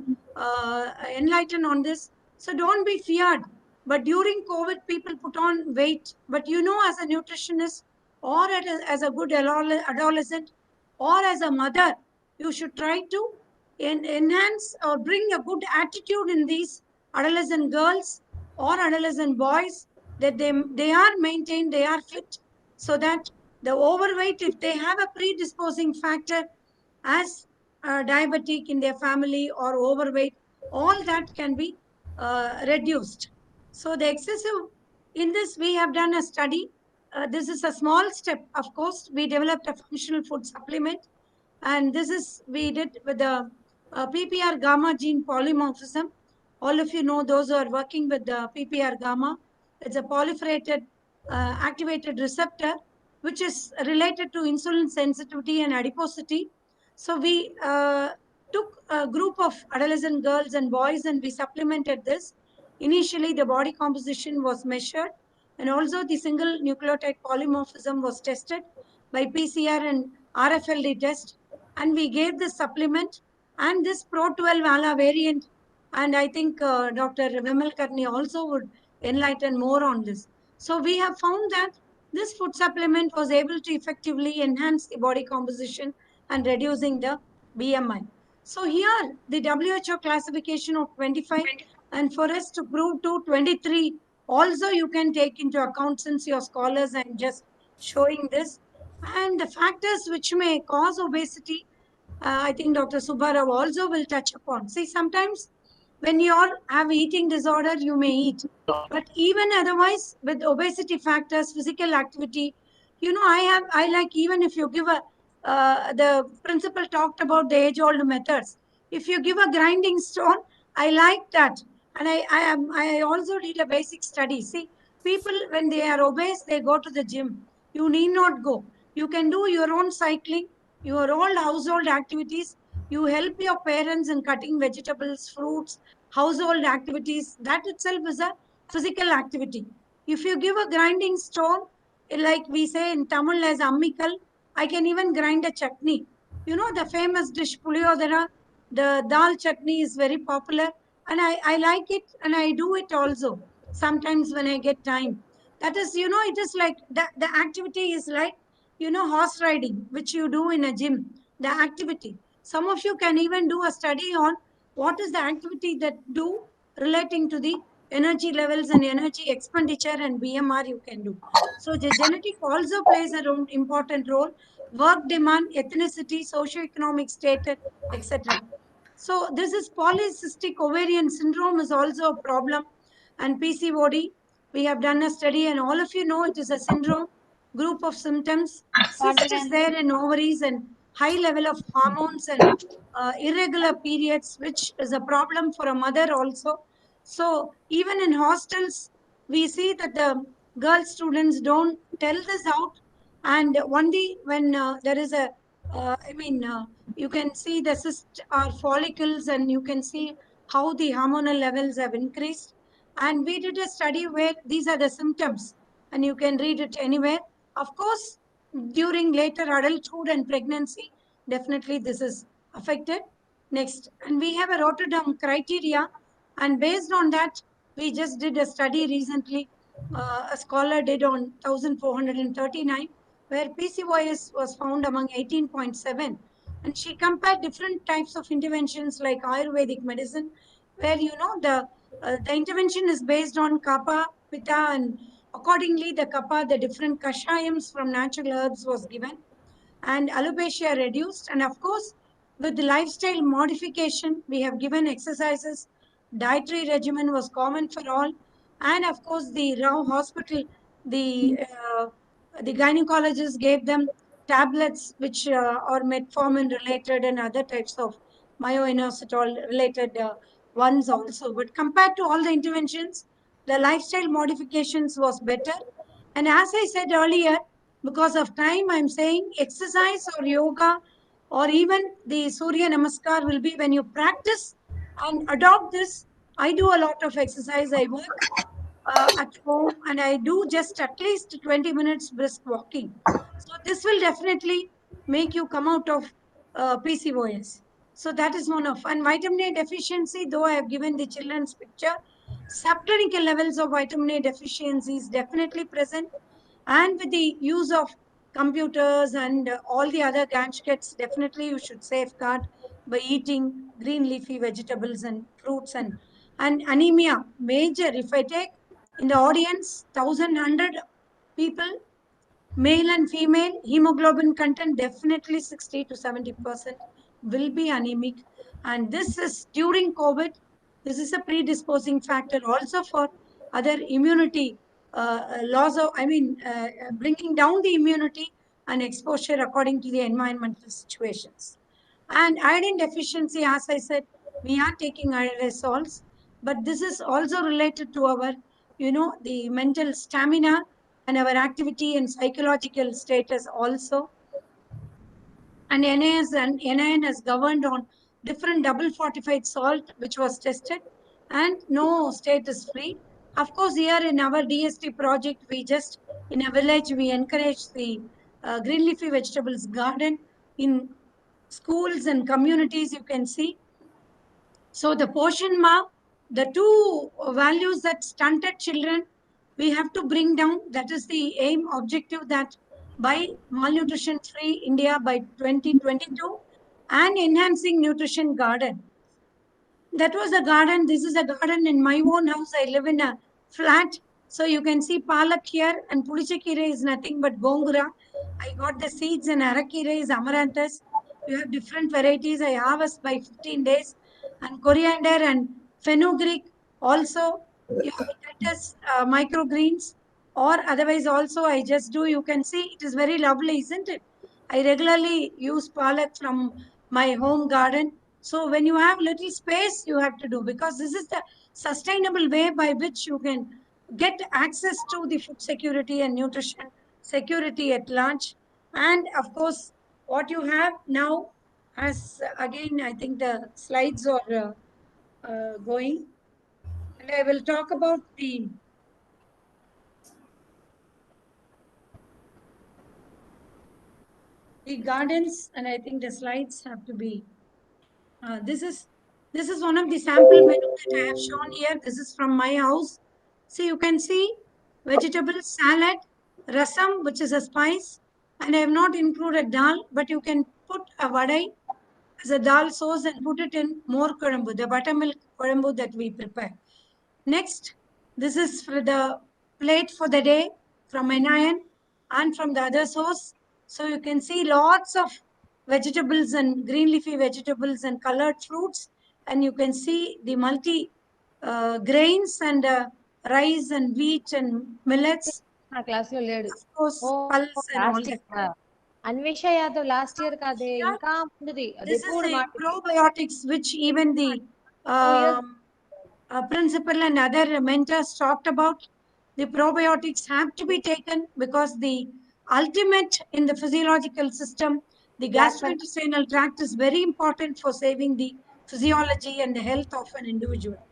enlighten on this. So don't be feared. But during COVID, people put on weight. But as a nutritionist, or as a good adolescent, or as a mother, you should try to enhance or bring a good attitude in these adolescent girls or adolescent boys, that they are maintained, they are fit, so that the overweight, if they have a predisposing factor as diabetic in their family or overweight, all that can be reduced. So the excessive, in this we have done a study. This is a small step. Of course, we developed a functional food supplement, and this is we did with the PPR gamma gene polymorphism. All of you know, those who are working with the PPR gamma, it's a proliferated activated receptor which is related to insulin sensitivity and adiposity. So we took a group of adolescent girls and boys, and we supplemented this. Initially, the body composition was measured, and also the single nucleotide polymorphism was tested by PCR and RFLD test. And we gave this supplement and this Pro12 ALA variant. And I think Dr. Vimal Karni also would enlighten more on this. So we have found that this food supplement was able to effectively enhance the body composition and reducing the BMI. So here the WHO classification of 25, and for us to prove to 23, also you can take into account, since you're scholars, I'm just showing this. And the factors which may cause obesity, I think Dr. Subbarao also will touch upon. See, sometimes When you all have eating disorder, you may eat. But even otherwise, with obesity factors, physical activity, I like, even if you give the principal talked about the age-old methods. If you give a grinding stone, I like that. And I also did a basic study. See, people, when they are obese, they go to the gym. You need not go. You can do your own cycling, your own household activities. You help your parents in cutting vegetables, fruits, household activities. That itself is a physical activity. If you give a grinding stone, like we say in Tamil as ammikal, I can even grind a chutney. You know the famous dish puliyodara, the dal chutney is very popular, and I like it, and I do it also sometimes when I get time. That is, it is like the activity is like, horse riding, which you do in a gym. The activity. Some of you can even do a study on what is the activity that do relating to the energy levels and energy expenditure and BMR you can do. So the genetic also plays a important role. Work demand, ethnicity, socioeconomic status, etc. So this is polycystic ovarian syndrome is also a problem, and PCOD. We have done a study, and all of you know it is a syndrome group of symptoms. Cyst is there in ovaries and high level of hormones and irregular periods, which is a problem for a mother also. So even in hostels, we see that the girl students don't tell this out, and only when there is a, you can see the cyst or follicles, and you can see how the hormonal levels have increased. And we did a study where these are the symptoms, and you can read it anywhere. Of course, during later adulthood and pregnancy, definitely this is affected. Next, and we have a Rotterdam criteria, and based on that, we just did a study recently. A scholar did on 1439, where PCOS was found among 18.7, and she compared different types of interventions like Ayurvedic medicine, where the intervention is based on kapha, pitta, and accordingly the kapha, the different kashayams from natural herbs was given, and alopecia reduced. And of course, with the lifestyle modification, we have given exercises, dietary regimen was common for all, and of course, the Rao hospital, the uh, the gynecologist gave them tablets which are metformin related and other types of myoinositol related ones also. But compared to all the interventions, the lifestyle modifications was better. And as I said earlier, because of time, I'm saying exercise or yoga or even the Surya Namaskar will be when you practice and adopt this. I do a lot of exercise. I work at home, and I do just at least 20 minutes brisk walking. So this will definitely make you come out of PCOS. So that is one of. And vitamin A deficiency, though I have given the children's picture, subclinical levels of vitamin A deficiency is definitely present. And with the use of computers and all the other gadgets, definitely you should safeguard by eating green leafy vegetables and fruits. And anemia, major. If I take in the audience 1,100 people, male and female, hemoglobin content definitely 60 to 70% will be anemic. And this is during COVID. This is a predisposing factor also for other immunity loss of, bringing down the immunity and exposure according to the environmental situations. And iodine deficiency, as I said, we are taking aerosols, but this is also related to our, the mental stamina and our activity and psychological status also. And NIN has governed on different double fortified salt, which was tested, and no state is free. Of course, here in our DST project, we just, in a village, we encourage the green leafy vegetables garden in schools and communities, you can see. So the portion mark, the two values that stunted children, we have to bring down. That is the aim objective, that by malnutrition free India by 2022 and enhancing nutrition garden. That was a garden. This is a garden in my own house. I live in a flat. So you can see palak here, and pulichakira is nothing but gongura. I got the seeds, and arakira is amaranthus. You have different varieties. I harvest by 15 days. And coriander and fenugreek, also you have lettuce, microgreens, or otherwise also I just do, you can see it is very lovely, isn't it? I regularly use palak from my home garden. So when you have little space, you have to do, because this is the sustainable way by which you can get access to the food security and nutrition security at large. And of course, what you have now, as again, I think the slides are going, and I will talk about the gardens, and I think the slides have to be. This is one of the sample menu that I have shown here. This is from my house. See, you can see vegetable salad, rasam, which is a spice, and I have not included dal, but you can put a vadai as a dal sauce and put it in more kodambu, the buttermilk kodambu that we prepare. Next, this is for the plate for the day from NIN and from the other source. So you can see lots of vegetables and green leafy vegetables and colored fruits, and you can see the multi grains and rice and wheat and millets.
నా class లో లేడు
Of course,
ఓ
pulse and all
last
that.
Year Anvesha Yadav last year కాదే ఇంకా ముందుది అది
This is
ఎప్పుడు
the
మాట
probiotics which even the
2 years
principal and other mentors talked about. The probiotics have to be taken because the ultimate in the physiological system, the gastrointestinal tract is very important for saving the physiology and the health of an individual.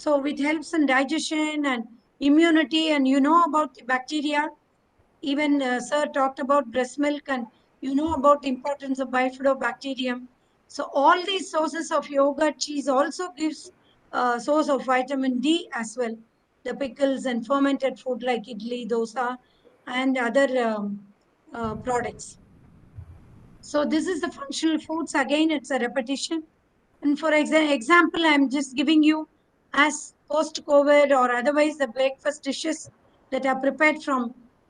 So it helps in digestion and immunity, and you know about the bacteria. Even sir talked about breast milk, and you know about the importance of bifidobacterium. So all these sources of yogurt, cheese also gives source of vitamin D as well. The pickles and fermented food like idli, dosa, and other products. So this is the functional foods. Again, it's a repetition. And for example, I'm just giving you as post-COVID or otherwise the breakfast dishes that are prepared from.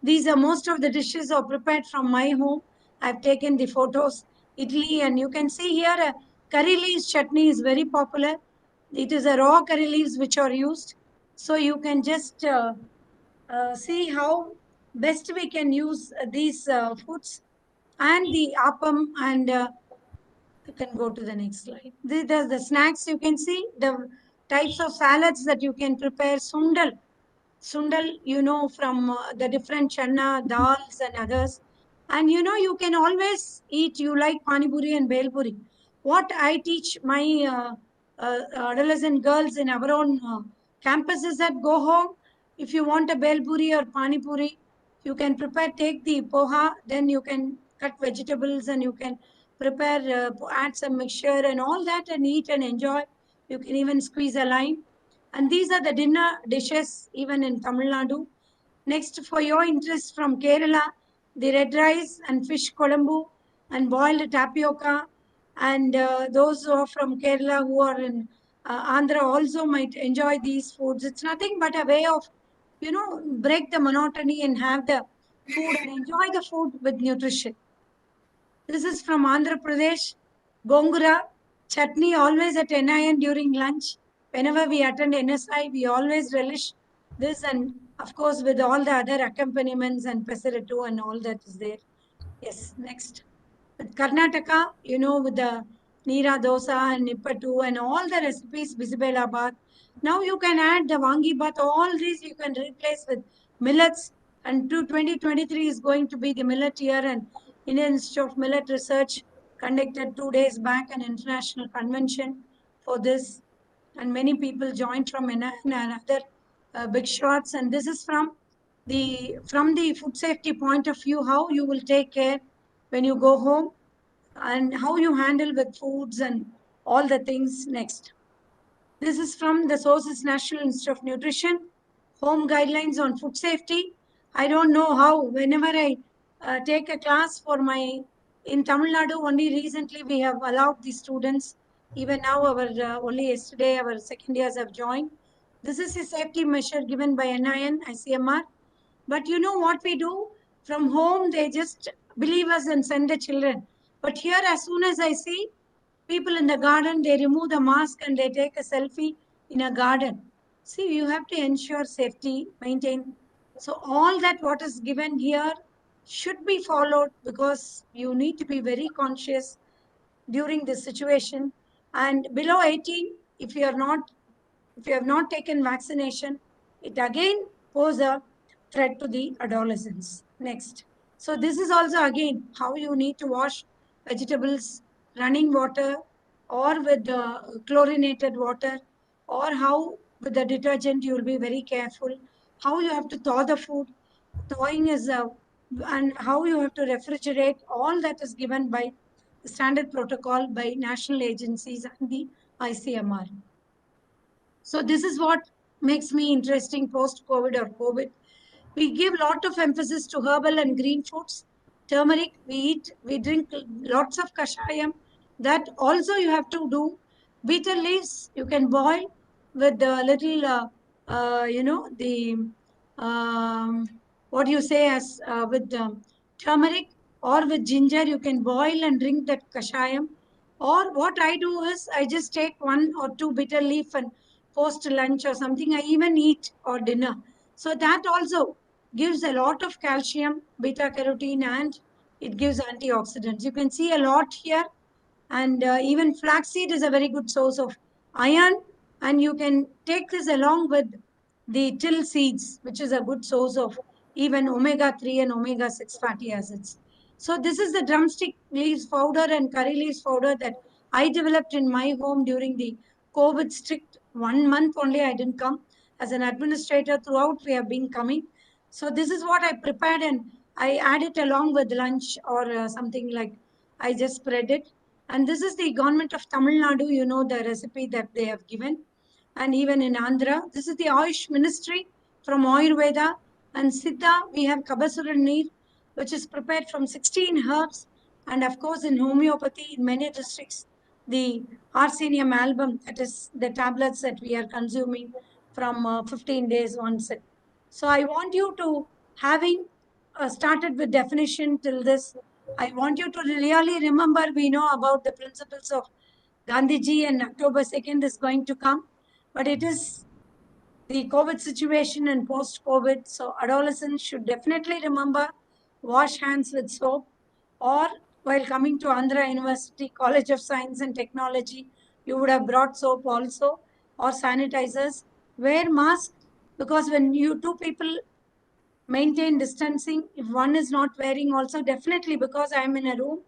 These are most of the dishes are prepared from my home. I've taken the photos, Italy, and you can see here a curry leaves chutney is very popular. It is a raw curry leaves which are used. So you can just see how best we can use these foods, and the appam, and you can go to the next slide. The snacks, you can see the types of salads that you can prepare. Sundal. Sundal, you know, from the different chana, dals and others. And you know, you can always eat, you like pani puri and bel puri. What I teach my adolescent girls in our own campus is that go home, if you want a bel puri or pani puri, you can prepare, take the poha, then you can cut vegetables and you can prepare, add some mixture and all that and eat and enjoy. You can even squeeze a lime. And these are the dinner dishes even in Tamil Nadu. Next, for your interest from Kerala, the red rice and fish kolambu and boiled tapioca. And those who are from Kerala who are in Andhra also might enjoy these foods. It's nothing but a way of, you know, break the monotony and have the food and enjoy the food with nutrition. This is from Andhra Pradesh. Gongura, chutney always at NIN during lunch. Whenever we attend NSI, we always relish this, and of course with all the other accompaniments and pesaretto and all that is there. Yes, next. With Karnataka, you know, with the Neera dosa and Nippatu and all the recipes, Bisibelabath. Now you can add the Wangi Bath, all these you can replace with millets. And 2023 is going to be the millet year, and Indian Institute of Millet Research conducted 2 days back an international convention for this. And many people joined from NIN and other big shots. And this is from the food safety point of view, how you will take care when you go home and how you handle with foods and all the things. Next. This is from the sources National Institute of Nutrition, home guidelines on food safety. I don't know how, whenever I take a class for in Tamil Nadu, only recently we have allowed the students, even now only yesterday our second years have joined. This is a safety measure given by NIN, ICMR. But you know what we do? From home, they just believe us and send the children. But here, as soon as I see people in the garden, they remove the mask and they take a selfie. in a garden. See, you have to ensure safety, maintain. So all that what is given here should be followed because you need to be very conscious during this situation. And below 18, if you are not, if you have not taken vaccination, it again poses a threat to the adolescents. Next. So this is also again how you need to wash vegetables, running water, or with chlorinated water, or how with the detergent you will be very careful. How you have to thaw the food. Thawing is and how you have to refrigerate. All that is given by the standard protocol by national agencies and the ICMR. So this is what makes me interesting post-COVID or COVID. We give lot of emphasis to herbal and green foods. Turmeric, we eat, we drink lots of kashayam. That also you have to do. Bitter leaves, you can boil with a little, the, um, what you say as with turmeric or with ginger, you can boil and drink that kashayam. Or what I do is I just take 1 or 2 bitter leaf and post lunch or something. I even eat or dinner. So that also gives a lot of calcium, beta carotene, and it gives antioxidants. You can see a lot here. And even flaxseed is a very good source of iron. And you can take this along with the till seeds, which is a good source of even omega-3 and omega-6 fatty acids. So this is the drumstick leaves powder and curry leaves powder that I developed in my home during the COVID strict 1 month only. I didn't come as an administrator. Throughout we have been coming. So this is what I prepared and I add it along with lunch or something like I just spread it. And this is the government of Tamil Nadu, you know, the recipe that they have given. And even in Andhra, this is the Ayush ministry from Ayurveda. And Siddha, we have Kabasuran Neer, which is prepared from 16 herbs. And of course, in homeopathy, in many districts, the Arsenium album, that is the tablets that we are consuming from 15 days once. So I want you to, having started with definition till this, I want you to really remember, we know about the principles of Gandhiji and October 2nd is going to come, but it is the COVID situation and post-COVID. So adolescents should definitely remember, wash hands with soap, or while coming to Andhra University College of Science and Technology, you would have brought soap also or sanitizers. Wear mask because when you two people maintain distancing, if one is not wearing also, definitely because I am in a room,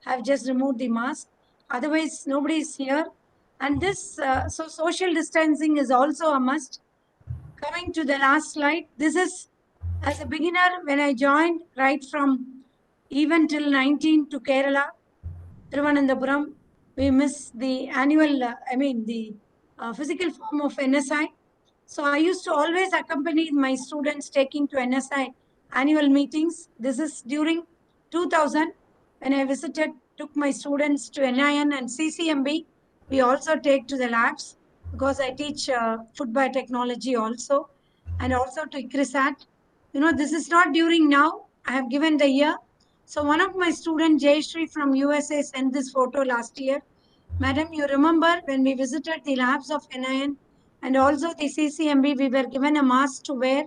I've just removed the mask. Otherwise, nobody is here. And this, so social distancing is also a must. Coming to the last slide, this is as a beginner when I joined right from even till 19 to Kerala, Thiruvananthapuram, we miss the annual, the physical form of NSI. So I used to always accompany my students taking to NSI annual meetings. This is during 2000 when I visited, took my students to NIN and CCMB. We also take to the labs because I teach food biotechnology also, and also to ICRISAT. You know, this is not during now. I have given the year. So one of my students, Jayashree from USA, sent this photo last year. Madam, you remember when we visited the labs of NIN and also the CCMB, we were given a mask to wear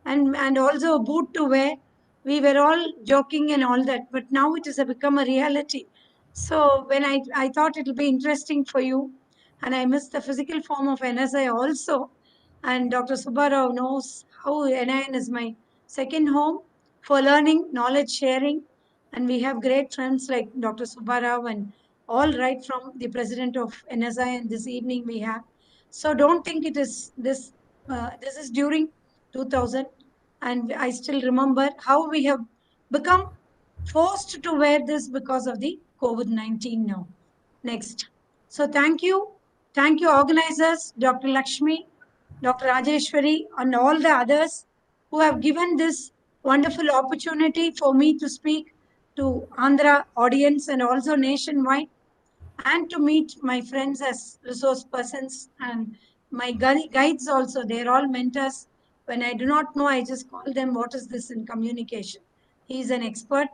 and also a boot to wear. We were all joking and all that, but now it has become a reality. So when I thought it will be interesting for you, and I missed the physical form of NSI also. And Dr. Subbarao knows how NIN is my second home for learning, knowledge sharing. And we have great friends like Dr. Subbarao and all right from the president of NSI. And this evening we have. So don't think it is this. This is during 2000, and I still remember how we have become forced to wear this because of the COVID-19 now. Next. So thank you organizers, Dr. Lakshmi, Dr. Rajeshwari, and all the others who have given this wonderful opportunity for me to speak to Andhra audience and also nationwide, and to meet my friends as resource persons and my guides also. They're all mentors. When I do not know, I just call them, what is this in communication? He's an expert.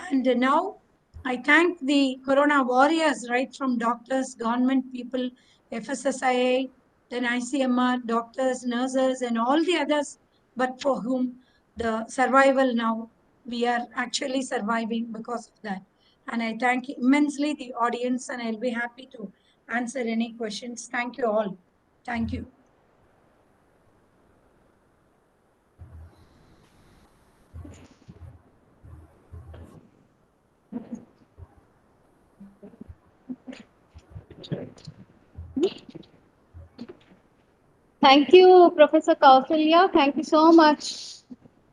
And now I thank the Corona warriors, right from doctors, government people, FSSIA, then ICMR, doctors, nurses, and all the others, but for whom the survival now, we are actually surviving because of that. And I thank immensely the audience, and I'll be happy to answer any questions. Thank you all. Thank you.
Thank you, Professor Kausalya. Thank you so much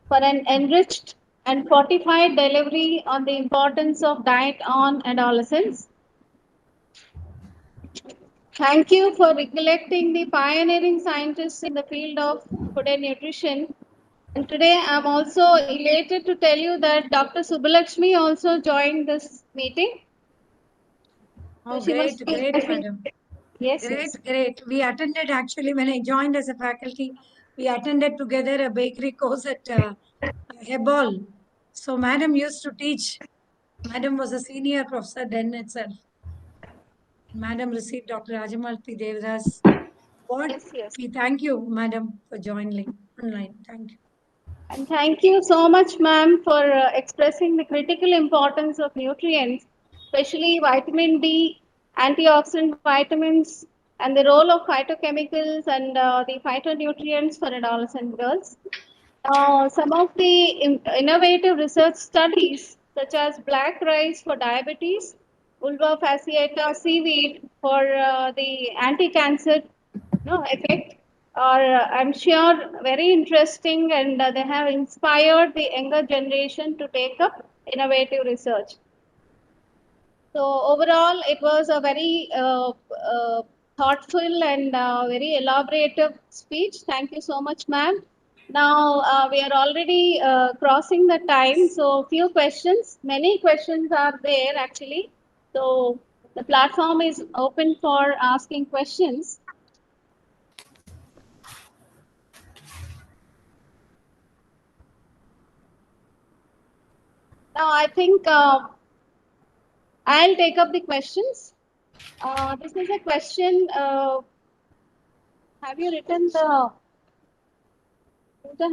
for an enriched and fortified delivery on the importance of diet on adolescents. Thank you for recollecting the pioneering scientists in the field of food and nutrition. And today I'm also elated to tell you that Dr. Subbalakshmi also joined this meeting.
Oh,
She
great,
must be
great,
happy.
madam.
Yes,
Great,
yes.
great. We attended actually when I joined as a faculty, we attended together a bakery course at Hebol. So madam used to teach. Madam was a senior professor then itself. Madam received Dr. Rajamalti Devdas award.
Yes, yes.
We thank you, madam, for joining online. Thank you.
And thank you so much, ma'am, for expressing the critical importance of nutrients, especially vitamin D, antioxidant vitamins, and the role of phytochemicals and the phytonutrients for adolescent girls. Some of the innovative research studies, such as black rice for diabetes, vulva fasciata seaweed for the anti-cancer effect, are, I'm sure, very interesting, and they have inspired the younger generation to take up innovative research. So overall, it was a very thoughtful and very elaborative speech. Thank you so much, ma'am. Now we are already crossing the time, so few questions. Many questions are there actually. So the platform is open for asking questions. Now I think I'll take up the questions. This is a question. Have you written the?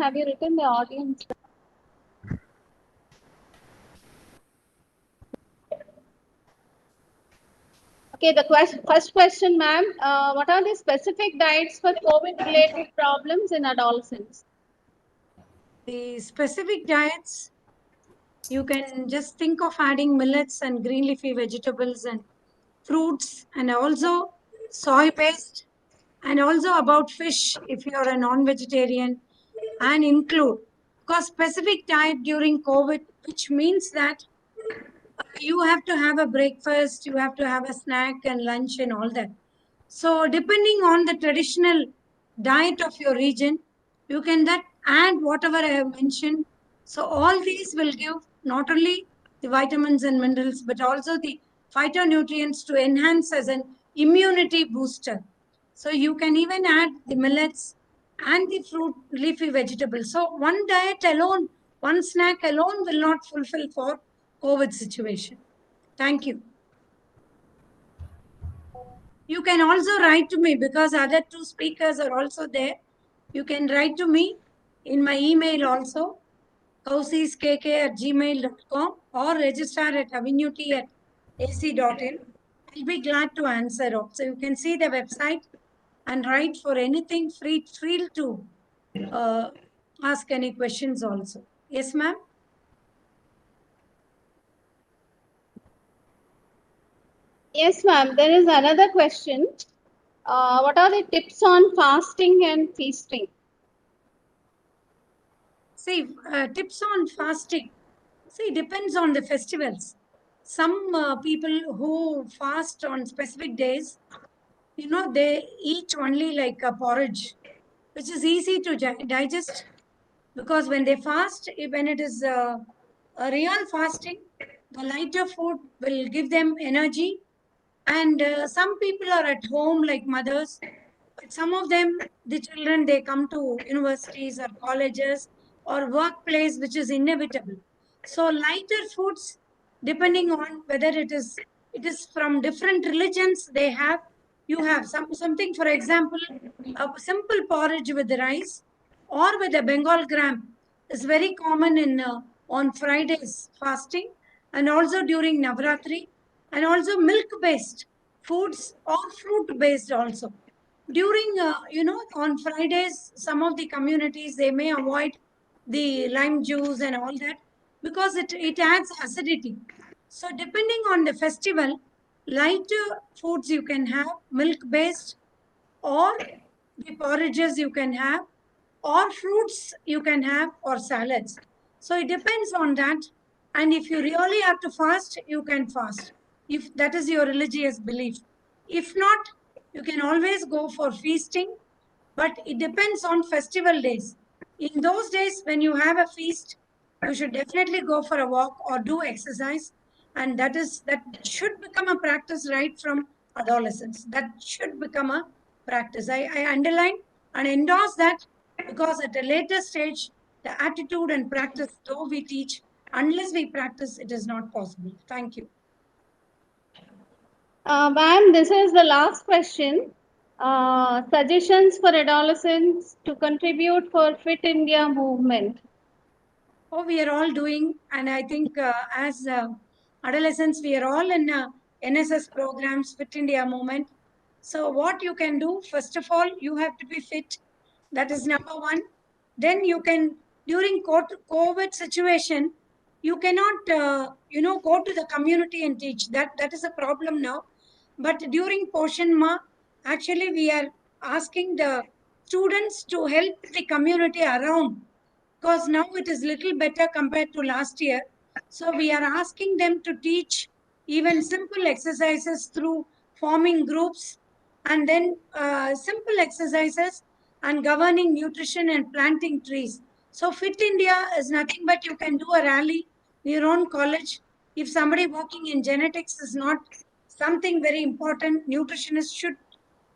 Have you written the audience? Okay, the first question, ma'am. What are the specific diets for COVID-related problems in adolescents?
The specific diets, you can just think of adding millets and green leafy vegetables and fruits, and also soy paste, and also about fish if you are a non-vegetarian, and include, because specific diet during COVID, which means that you have to have a breakfast, you have to have a snack and lunch and all that. So depending on the traditional diet of your region, you can that add whatever I have mentioned. So all these will give not only the vitamins and minerals, but also the phytonutrients to enhance as an immunity booster. So you can even add the millets and the fruit, leafy vegetables. So one diet alone, one snack alone will not fulfill for COVID situation. Thank you. You can also write to me because other two speakers are also there. You can write to me in my email also, kausiskk@gmail.com, or register at avenuet@ac.in. I'll be glad to answer. So you can see the website and write for anything. Free to ask any questions also. Yes, ma'am.
Yes, ma'am. There is another question. What are the tips on fasting and feasting?
See, tips on fasting. See, depends on the festivals. Some people who fast on specific days, they eat only like a porridge, which is easy to digest, because when they fast, when it is a real fasting, the lighter food will give them energy. And some people are at home, like mothers, but some of them, the children, they come to universities or colleges or workplace, which is inevitable. So lighter foods, depending on whether it is from different religions they have, you have something, for example, a simple porridge with rice or with a Bengal gram is very common in on Fridays fasting and also during Navratri, and also milk based foods or fruit based also. During on Fridays, some of the communities they may avoid the lime juice and all that because it adds acidity. So depending on the festival, lighter foods you can have, milk based, or the porridges you can have, or fruits you can have, or salads. So it depends on that. And if you really have to fast, you can fast if that is your religious belief. If not, you can always go for feasting, but it depends on festival days. In those days, when you have a feast, you should definitely go for a walk or do exercise, and that should become a practice right from adolescence. That should become a practice. I underline and endorse that because at a later stage, the attitude and practice, though we teach, unless we practice, it is not possible. Thank you.
Ma'am, this is the last question. Suggestions for adolescents to contribute for Fit India movement.
Oh, we are all doing, and I think as adolescents, we are all in NSS programs, Fit India movement. So, what you can do, first of all, you have to be fit. That is number one. Then you can, during COVID situation, you cannot, go to the community and teach. That is a problem now. But during Poshan Ma, actually, we are asking the students to help the community around because now it is little better compared to last year. So we are asking them to teach even simple exercises through forming groups, and then simple exercises and governing nutrition and planting trees. So Fit India is nothing but you can do a rally in your own college. If somebody working in genetics is not something very important, nutritionists should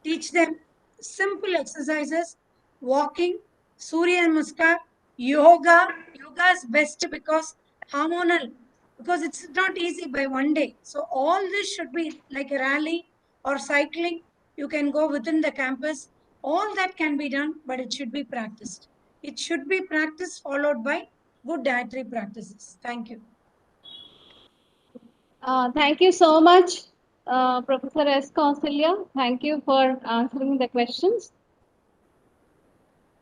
teach them simple exercises, walking, Surya Namaskar, yoga. Yoga is best because hormonal, because it's not easy by one day. So all this should be like a rally or cycling. You can go within the campus. All that can be done, but it should be practiced. It should be practiced followed by good dietary practices. Thank you.
Thank you so much, Professor S. Kausalya. Thank you for answering the questions.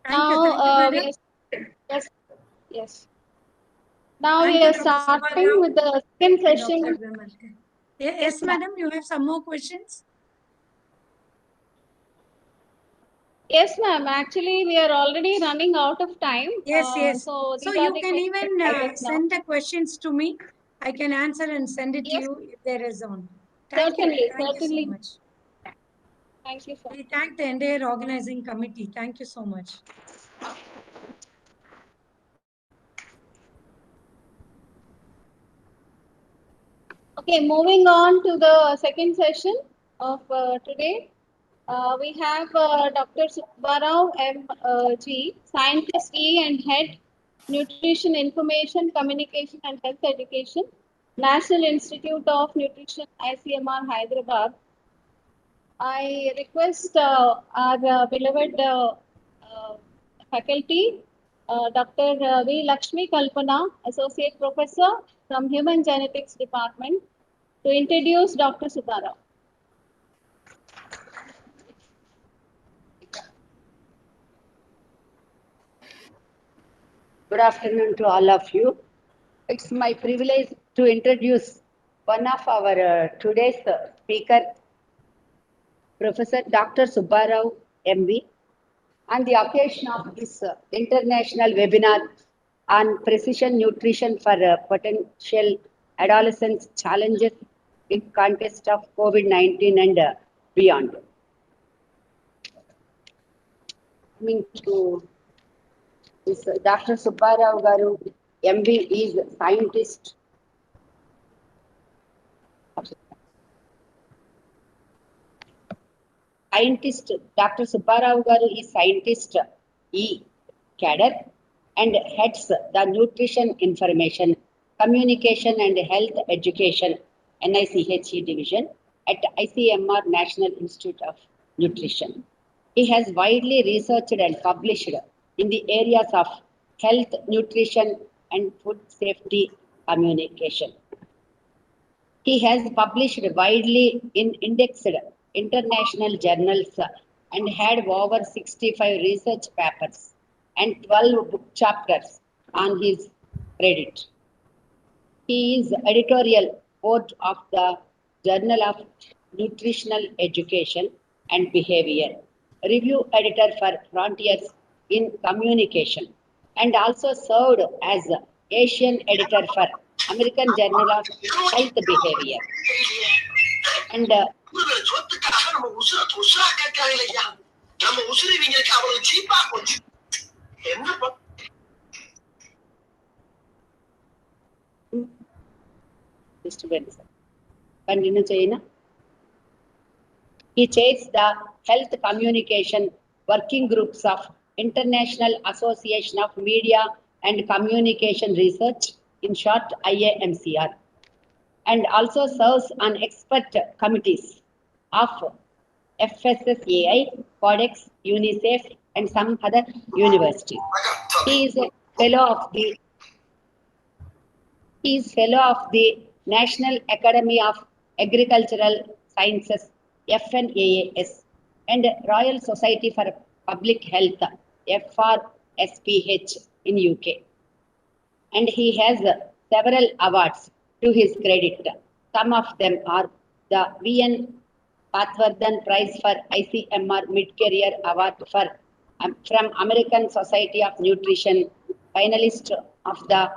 Thank you,
Now,
madam.
yes. Now
Thank
we
you,
are
Dr.
starting
Subbarao
with the second
and
session.
Dr. Vimalkar. Yes, madam, you have some more questions?
Yes, ma'am. Actually, we are already running out of time.
Yes.
So
So
these are
you
the
can
questions
even
I get now.
send the questions to me. I can answer and send it to
Yes.
you if there is on. Thank you.
Certainly,
Thank you so
certainly.
much.
Thank you, sir.
We thank the entire organizing committee. Thank you so much.
Okay, moving on to the second session of today. We have Dr. Subbarao M.G., Scientist E and Head, Nutrition Information, Communication and Health Education, National Institute of Nutrition, ICMR, Hyderabad. I request our beloved faculty, Dr. V. Lakshmi Kalpana, Associate Professor from Human Genetics Department, to introduce Dr. Subbarao.
Good afternoon to all of you. It's my privilege to introduce one of our today's speaker, Professor Dr. Subbarao, MB, on the occasion of this international webinar on precision nutrition for potential adolescence challenges in context of COVID-19 and beyond. Coming to this, Dr. Subbarao Garu, MB, is a scientist. Scientist Dr. Subbarao Garu is scientist E cadre and heads the Nutrition Information, Communication and Health Education NICHE division at ICMR National Institute of Nutrition. He has widely researched and published in the areas of health, nutrition, and food safety communication. He has published widely in indexed international journals and had over 65 research papers and 12 book chapters on his credit. He is editorial board of the Journal of Nutritional Education and Behavior, review editor for Frontiers in Communication, and also served as Asian editor for American Journal of Health Behavior. And just wait, sir. Continue, Chayina. He chairs the Health Communication Working Groups of International Association of Media and Communication Research, in short IAMCR, and also serves on expert committees of FSSAI, Codex, UNICEF, and some other universities. He is a fellow of the National Academy of Agricultural Sciences, FNAAS, and Royal Society for Public Health, FRSPH, in UK. And he has several awards to his credit. Some of them are the VN Pathvardhan Prize for ICMR Mid-Career Award from American Society of Nutrition, finalist of the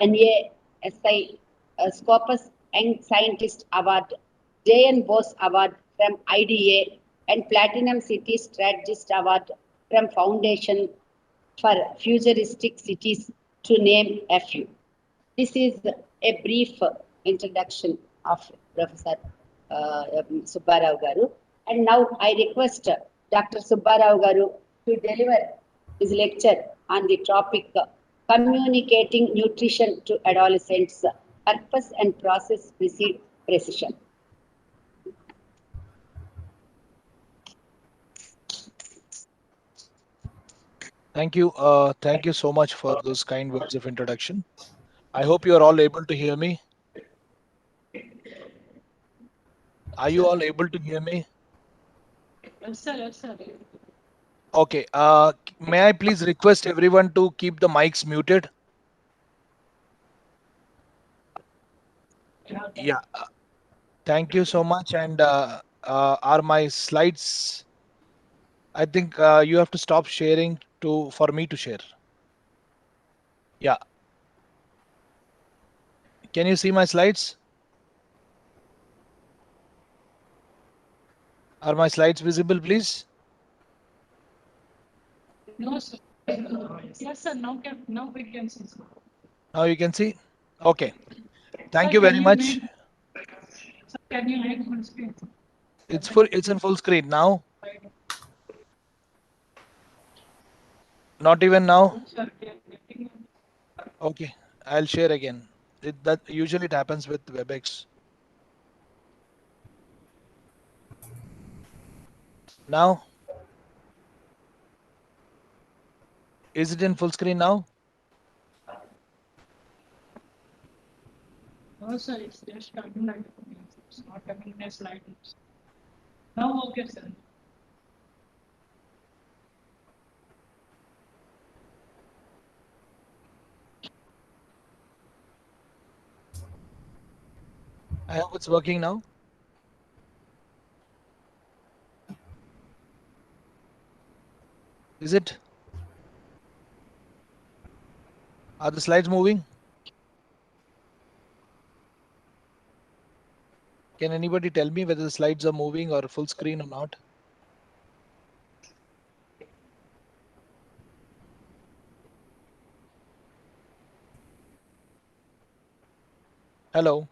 NASI Scopus Young Scientist Award, J.N. Bose Award from IDA, and Platinum City Strategist Award from Foundation for Futuristic Cities, to name a few. This is a brief introduction of Professor Subbarao Garu. And now I request Dr. Subbarao Garu to deliver his lecture on the topic Communicating Nutrition to Adolescents, Purpose and Process Precede Precision.
Thank you. Thank you so much for those kind words of introduction. I hope you are all able to hear me. Are you all able to hear me?
Yes, sir. Yes, sir.
Okay. May I please request everyone to keep the mics muted? Yeah. Thank you so much. And are my slides? I think you have to stop sharing for me to share. Yeah. Can you see my slides? Are my slides visible, please?
No, sir. Yes, sir. Now we can see, sir.
Now you can see? Okay. Thank you very much.
Sir, can you make full screen?
It's in full screen now. Not even now. Okay, I'll share again. That usually it happens with WebEx. Now, is it in full screen now?
No, sir. It's just coming like it's not coming in a slide. Now, okay, sir.
I hope it's working now. Is it? Are the slides moving? Can anybody tell me whether the slides are moving or full screen or not? Hello.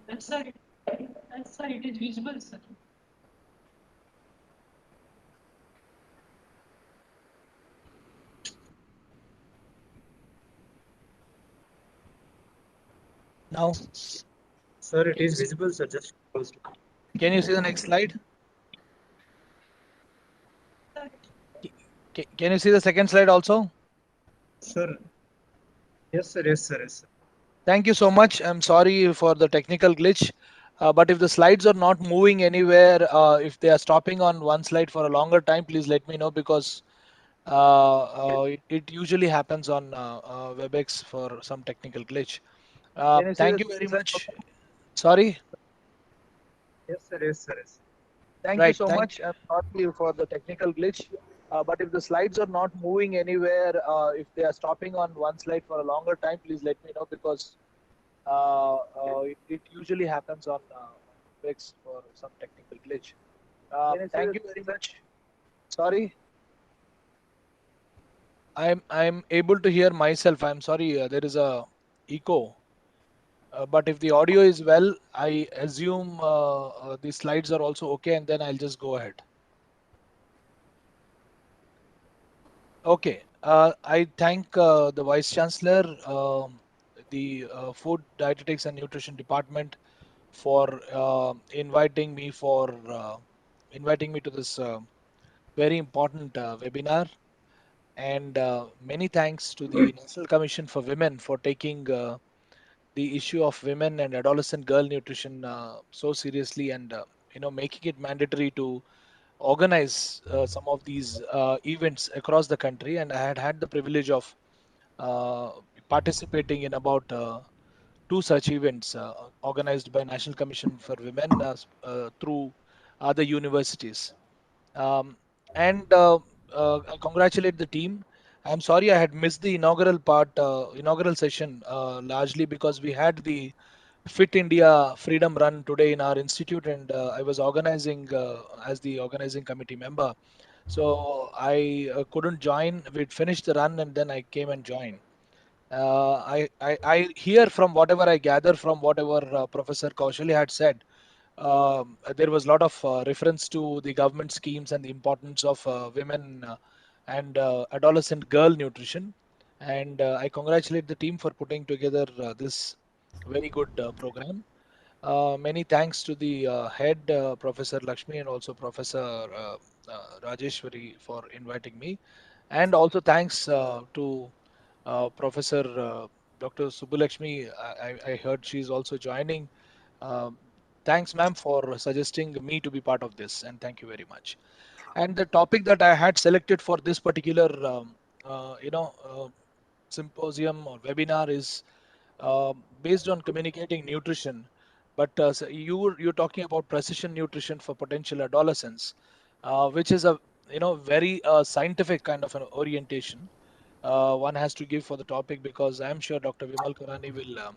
That's sir. It is visible, sir.
Now,
Sir, it is visible, sir. Just close.
can you see the next slide? Can you see the second slide also?
Sir. Yes, sir. Yes, sir. Yes, sir.
Thank you so much. I'm sorry for the technical glitch. But if the slides are not moving anywhere, if they are stopping on one slide for a longer time, please let me know, because it usually happens on WebEx for some technical glitch. Thank you very much. Sorry.
Yes, sir. Yes, sir. Yes.
Thank you so much. I'm sorry for the technical glitch. But if the slides are not moving anywhere, if they are stopping on one slide for a longer time, please let me know, because it usually happens on WebEx for some technical glitch. Thank you very much. Sorry. I'm able to hear myself. I'm sorry. There is a echo. But if the audio is well, I assume the slides are also okay, and then I'll just go ahead. Okay. I thank the Vice Chancellor, the Food, Dietetics and Nutrition Department for inviting me to this very important webinar. And many thanks to the National Commission for Women for taking the issue of women and adolescent girl nutrition so seriously, and making it mandatory to organize some of these events across the country. And I had the privilege of uh, participating in about two such events organized by National Commission for Women through other universities. Um, and I congratulate the team. I'm sorry I had missed the inaugural session, largely because we had the Fit India Freedom Run today in our institute, and I was organizing as the organizing committee member. So I couldn't join. We'd finished the run, and then I came and joined. I hear from whatever I gather from whatever Professor Kaushali had said. There was a lot of reference to the government schemes and the importance of women and adolescent girl nutrition. And I congratulate the team for putting together this very good program. Many thanks to the head, Professor Lakshmi, and also Professor Rajeshwari for inviting me. And also thanks to Professor Dr. Subbulakshmi. I heard she's also joining. Um, Thanks, ma'am, for suggesting me to be part of this, and thank you very much. And the topic that I had selected for this particular, symposium or webinar is based on communicating nutrition. But you're talking about precision nutrition for potential adolescence, which is a very scientific kind of an orientation one has to give for the topic, because I'm sure Dr. Vimal Karani will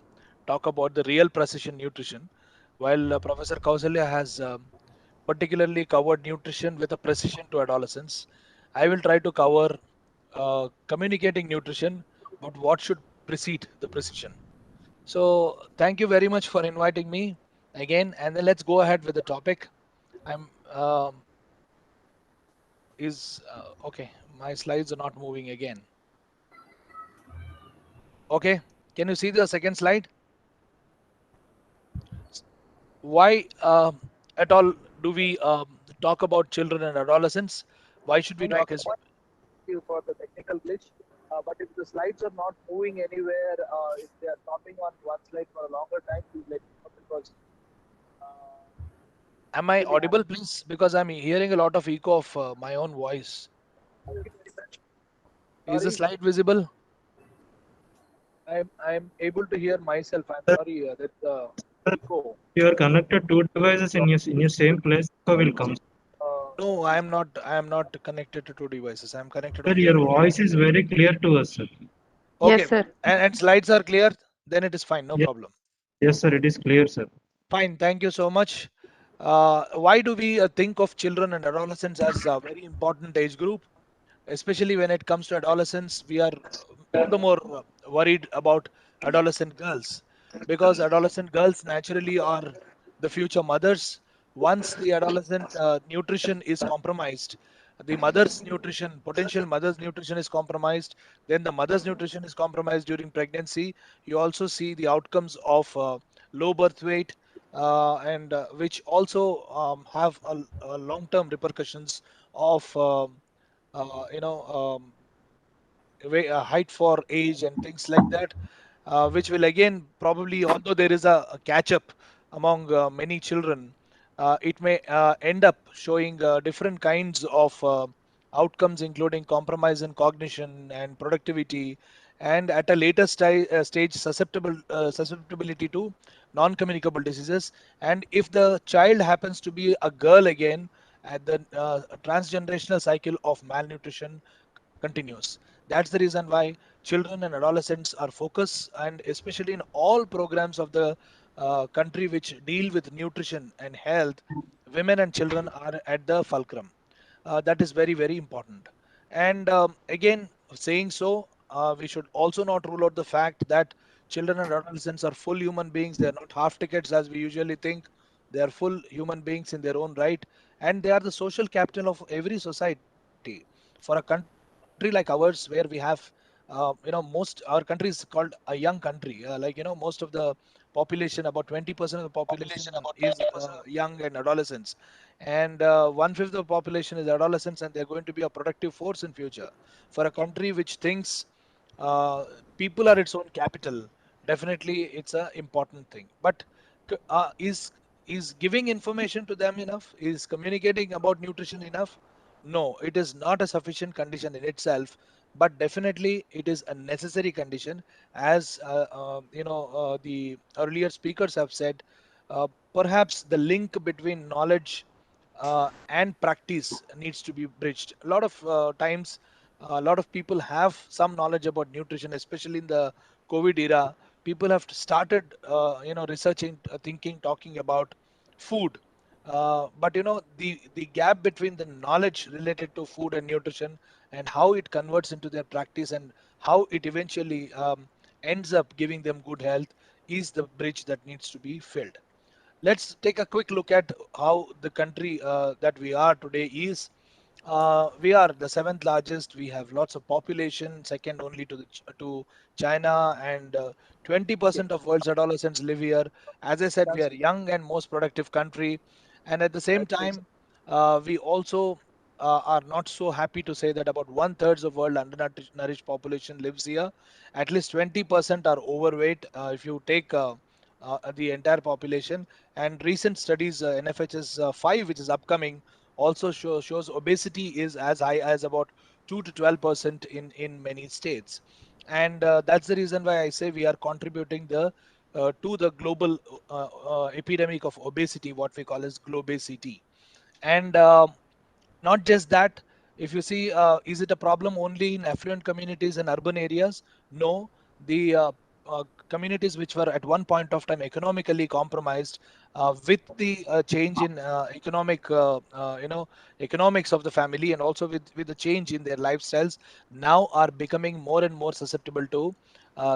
talk about the real precision nutrition, while Professor Kausalya has particularly covered nutrition with a precision to adolescence. I will try to cover communicating nutrition, but what should precede the precision. So thank you very much for inviting me again, and then let's go ahead with the topic. I'm is okay. My slides are not moving again. Okay, can you see the second slide? Why at all do we talk about children and adolescents? Why should we talk? You for the technical glitch. But if the slides are not moving anywhere, if they are stopping on one slide for a longer time, please let me know, because am I audible, please? Because I'm hearing a lot of echo of my own voice. Is the slide visible? I'm able to hear myself. I'm sorry, that's echo.
You are connected two devices in your same place, so will come.
No, I am not. I am not connected to two devices. I am connected.
Sir, your voice is very clear to us, sir.
Okay. Yes, sir. And slides are clear. Then it is fine. No problem.
Yes, sir. It is clear, sir.
Fine. Thank you so much. Why do we think of children and adolescents as a very important age group? Especially when it comes to adolescence, we are all the more worried about adolescent girls, because adolescent girls naturally are the future mothers. Once the adolescent nutrition is compromised, the mother's nutrition, potential mother's nutrition is compromised, then the mother's nutrition is compromised during pregnancy. You also see the outcomes of low birth weight, and which also have long-term repercussions of height for age and things like that, which will again probably, although there is a catch up among many children, it may end up showing different kinds of outcomes, including compromise in cognition and productivity, and at a later stage, susceptibility to non-communicable diseases. And if the child happens to be a girl again, the transgenerational cycle of malnutrition continues. That's the reason why children and adolescents are focused, and especially in all programs of the country which deal with nutrition and health, women and children are at the fulcrum. That is very, very important. And again, saying so, we should also not rule out the fact that children and adolescents are full human beings. They are not half tickets as we usually think. They are full human beings in their own right, and they are the social capital of every society. For a country like ours, where we have, most our country is called a young country. Most of the population, about 20% of the population is young and adolescents, and one-fifth of the population is adolescents, and they're going to be a productive force in future. For a country which thinks uh, people are its own capital, definitely it's a important thing. But is giving information to them enough? Is communicating about nutrition enough? No, it is not a sufficient condition in itself, but definitely it is a necessary condition. As the earlier speakers have said, perhaps the link between knowledge and practice needs to be bridged. A lot of times, a lot of people have some knowledge about nutrition, especially in the COVID era. People have started, researching, thinking, talking about food. But the gap between the knowledge related to food and nutrition and how it converts into their practice and how it eventually ends up giving them good health is the bridge that needs to be filled. Let's take a quick look at how the country that we are today is. We are the seventh largest. We have lots of population, second only to to China, and 20% of world's adolescents live here. As I said, we are young and most productive country, and at the same time, we also are not so happy to say that about one-third of world undernourished population lives here. At least 20% are overweight. If you take the entire population, and recent studies, NFHS 5, which is upcoming, also shows obesity is as high as about 2 to 12% in many states. And that's the reason why I say we are contributing to the global epidemic of obesity, what we call as globesity. And not just that, if you see, is it a problem only in affluent communities and urban areas? No, the communities which were at one point of time economically compromised, with the change in economics of the family, and also with the change in their lifestyles, now are becoming more and more susceptible to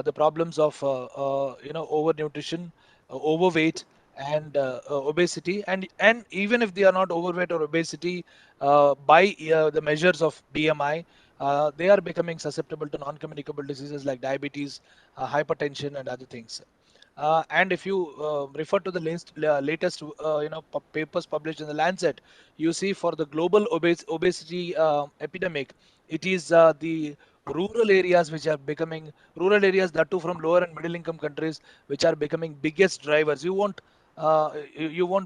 the problems of overnutrition, overweight, and obesity. And even if they are not overweight or obesity, by the measures of BMI, they are becoming susceptible to non-communicable diseases like diabetes, hypertension, and other things. And if you refer to the latest papers published in the Lancet, you see for the global obesity epidemic, it is the rural areas that too from lower and middle income countries, which are becoming biggest drivers. You won't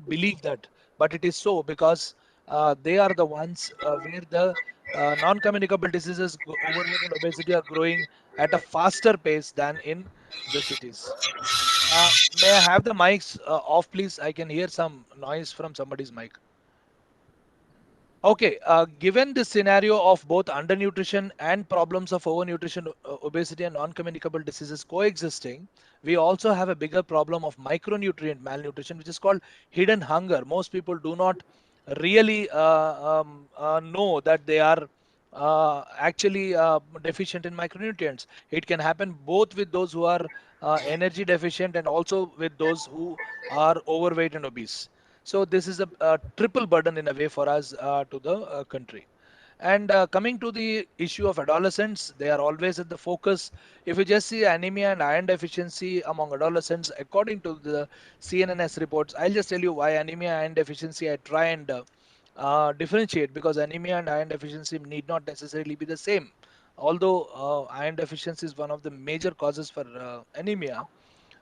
believe that, but it is so, because they are the ones where the non-communicable diseases, overweight and obesity, are growing at a faster pace than in the cities. May I have the mics off, please? I can hear some noise from somebody's mic. Okay, given the scenario of both undernutrition and problems of overnutrition, obesity, and non-communicable diseases coexisting, we also have a bigger problem of micronutrient malnutrition, which is called hidden hunger. Most people do not really know that they are actually deficient in micronutrients. It can happen both with those who are energy deficient and also with those who are overweight and obese. So this is a triple burden in a way for us to the country. And coming to the issue of adolescents, they are always at the focus. If you just see anemia and iron deficiency among adolescents, according to the CNNS reports, I'll just tell you why anemia and iron deficiency I try and differentiate, because anemia and iron deficiency need not necessarily be the same. Although iron deficiency is one of the major causes for anemia,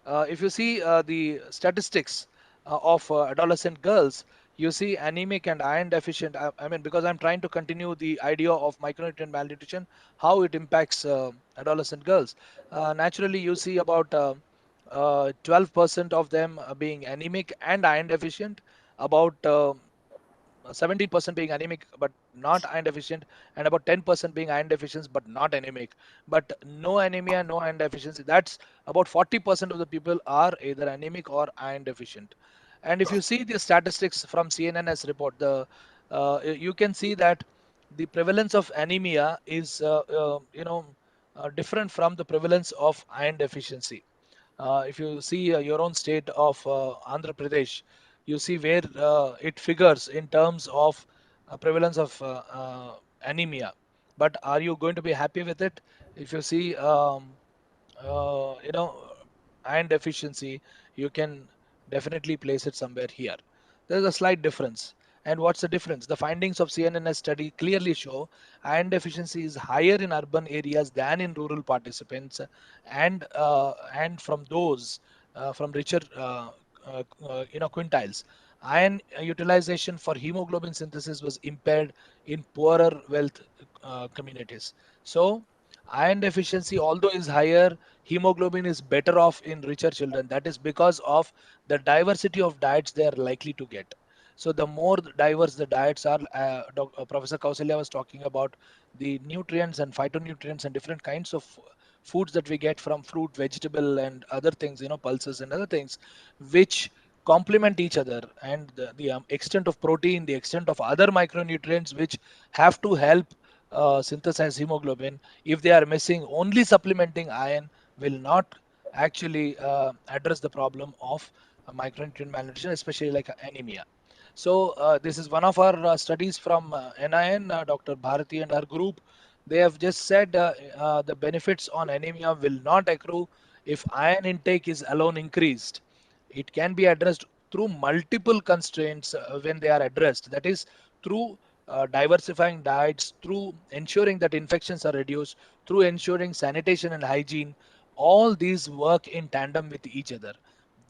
if you see the statistics of adolescent girls, you see anemic and iron deficient. I mean, because I'm trying to continue the idea of micronutrient malnutrition, how it impacts adolescent girls. Naturally, you see about 12% of them being anemic and iron deficient, about 17% being anemic but not iron deficient, and about 10% being iron deficient but not anemic. But no anemia, no iron deficiency. That's about 40% of the people are either anemic or iron deficient. And if you see the statistics from CNNS report, you can see that the prevalence of anemia is different from the prevalence of iron deficiency. If you see your own state of Andhra Pradesh, you see where it figures in terms of prevalence of anemia. But are you going to be happy with it? If you see, uh, you know, iron deficiency, you can definitely place it somewhere here. There's a slight difference. And what's the difference? The findings of CNNS study clearly show iron deficiency is higher in urban areas than in rural participants, and from those from richer quintiles. Iron utilization for hemoglobin synthesis was impaired in poorer wealth communities. So iron deficiency, although is higher, hemoglobin is better off in richer children. That is because of the diversity of diets they are likely to get. So the more diverse the diets are, Professor Kausalya was talking about the nutrients and phytonutrients and different kinds of foods that we get from fruit, vegetable, and other things, pulses and other things, which complement each other, and the extent of protein, the extent of other micronutrients which have to help synthesize hemoglobin. If they are missing, only supplementing iron will not actually address the problem of micronutrient malnutrition, especially like anemia. So this is one of our studies from NIN, Dr. Bharati and her group. They have just said the benefits on anemia will not accrue if iron intake is alone increased. It can be addressed through multiple constraints when they are addressed. That is through diversifying diets, through ensuring that infections are reduced, through ensuring sanitation and hygiene. All these work in tandem with each other.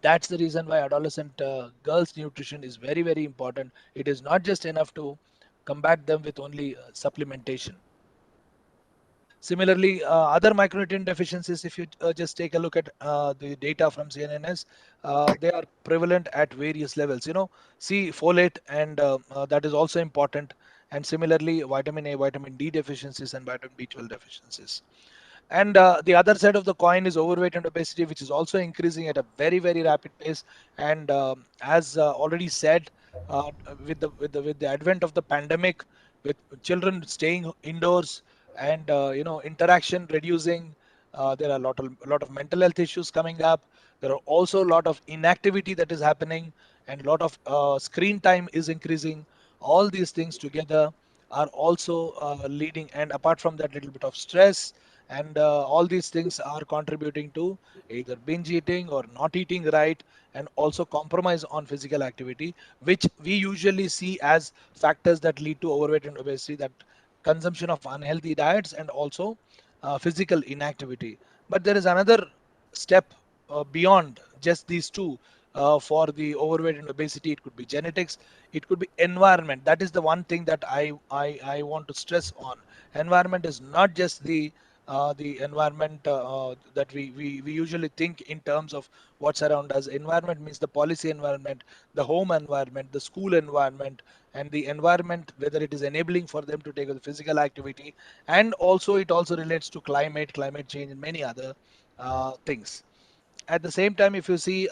That's the reason why adolescent girls' nutrition is very, very important. It is not just enough to combat them with only supplementation. Similarly, other micronutrient deficiencies, if you just take a look at the data from CNNS, they are prevalent at various levels. See folate, and that is also important. And similarly, vitamin A, vitamin D deficiencies, and vitamin B12 deficiencies. And the other side of the coin is overweight and obesity, which is also increasing at a very, very rapid pace. And as already said, with the advent of the pandemic, with children staying indoors and interaction reducing, there are a lot of mental health issues coming up. There are also a lot of inactivity that is happening, and a lot of screen time is increasing. All these things together are also leading, and apart from that, little bit of stress, and all these things are contributing to either binge eating or not eating right, and also compromise on physical activity, which we usually see as factors that lead to overweight and obesity, that consumption of unhealthy diets and also physical inactivity. But there is another step beyond just these two. For the overweight and obesity, it could be genetics, it could be environment. That is the one thing that I want to stress on. Environment is not just the environment that we usually think in terms of what's around us. Environment means the policy environment, the home environment, the school environment, and the environment whether it is enabling for them to take the physical activity, and also it also relates to climate change, and many other things. At the same time, if you see,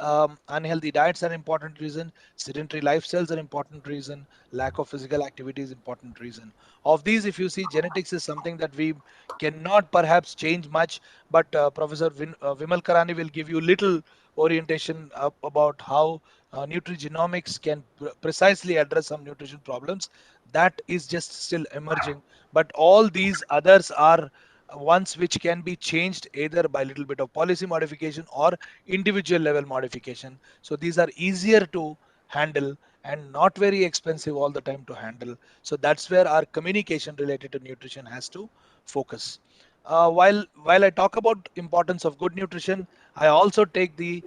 unhealthy diets are an important reason, sedentary lifestyles are an important reason, lack of physical activity is important reason. Of these, if you see, genetics is something that we cannot perhaps change much, but Professor Vimal Karani will give you little orientation about how nutrigenomics can precisely address some nutrition problems. That is just still emerging, but all these others are ones which can be changed either by little bit of policy modification or individual level modification. So these are easier to handle and not very expensive all the time to handle. So that's where our communication related to nutrition has to focus. While I talk about importance of good nutrition, I also take the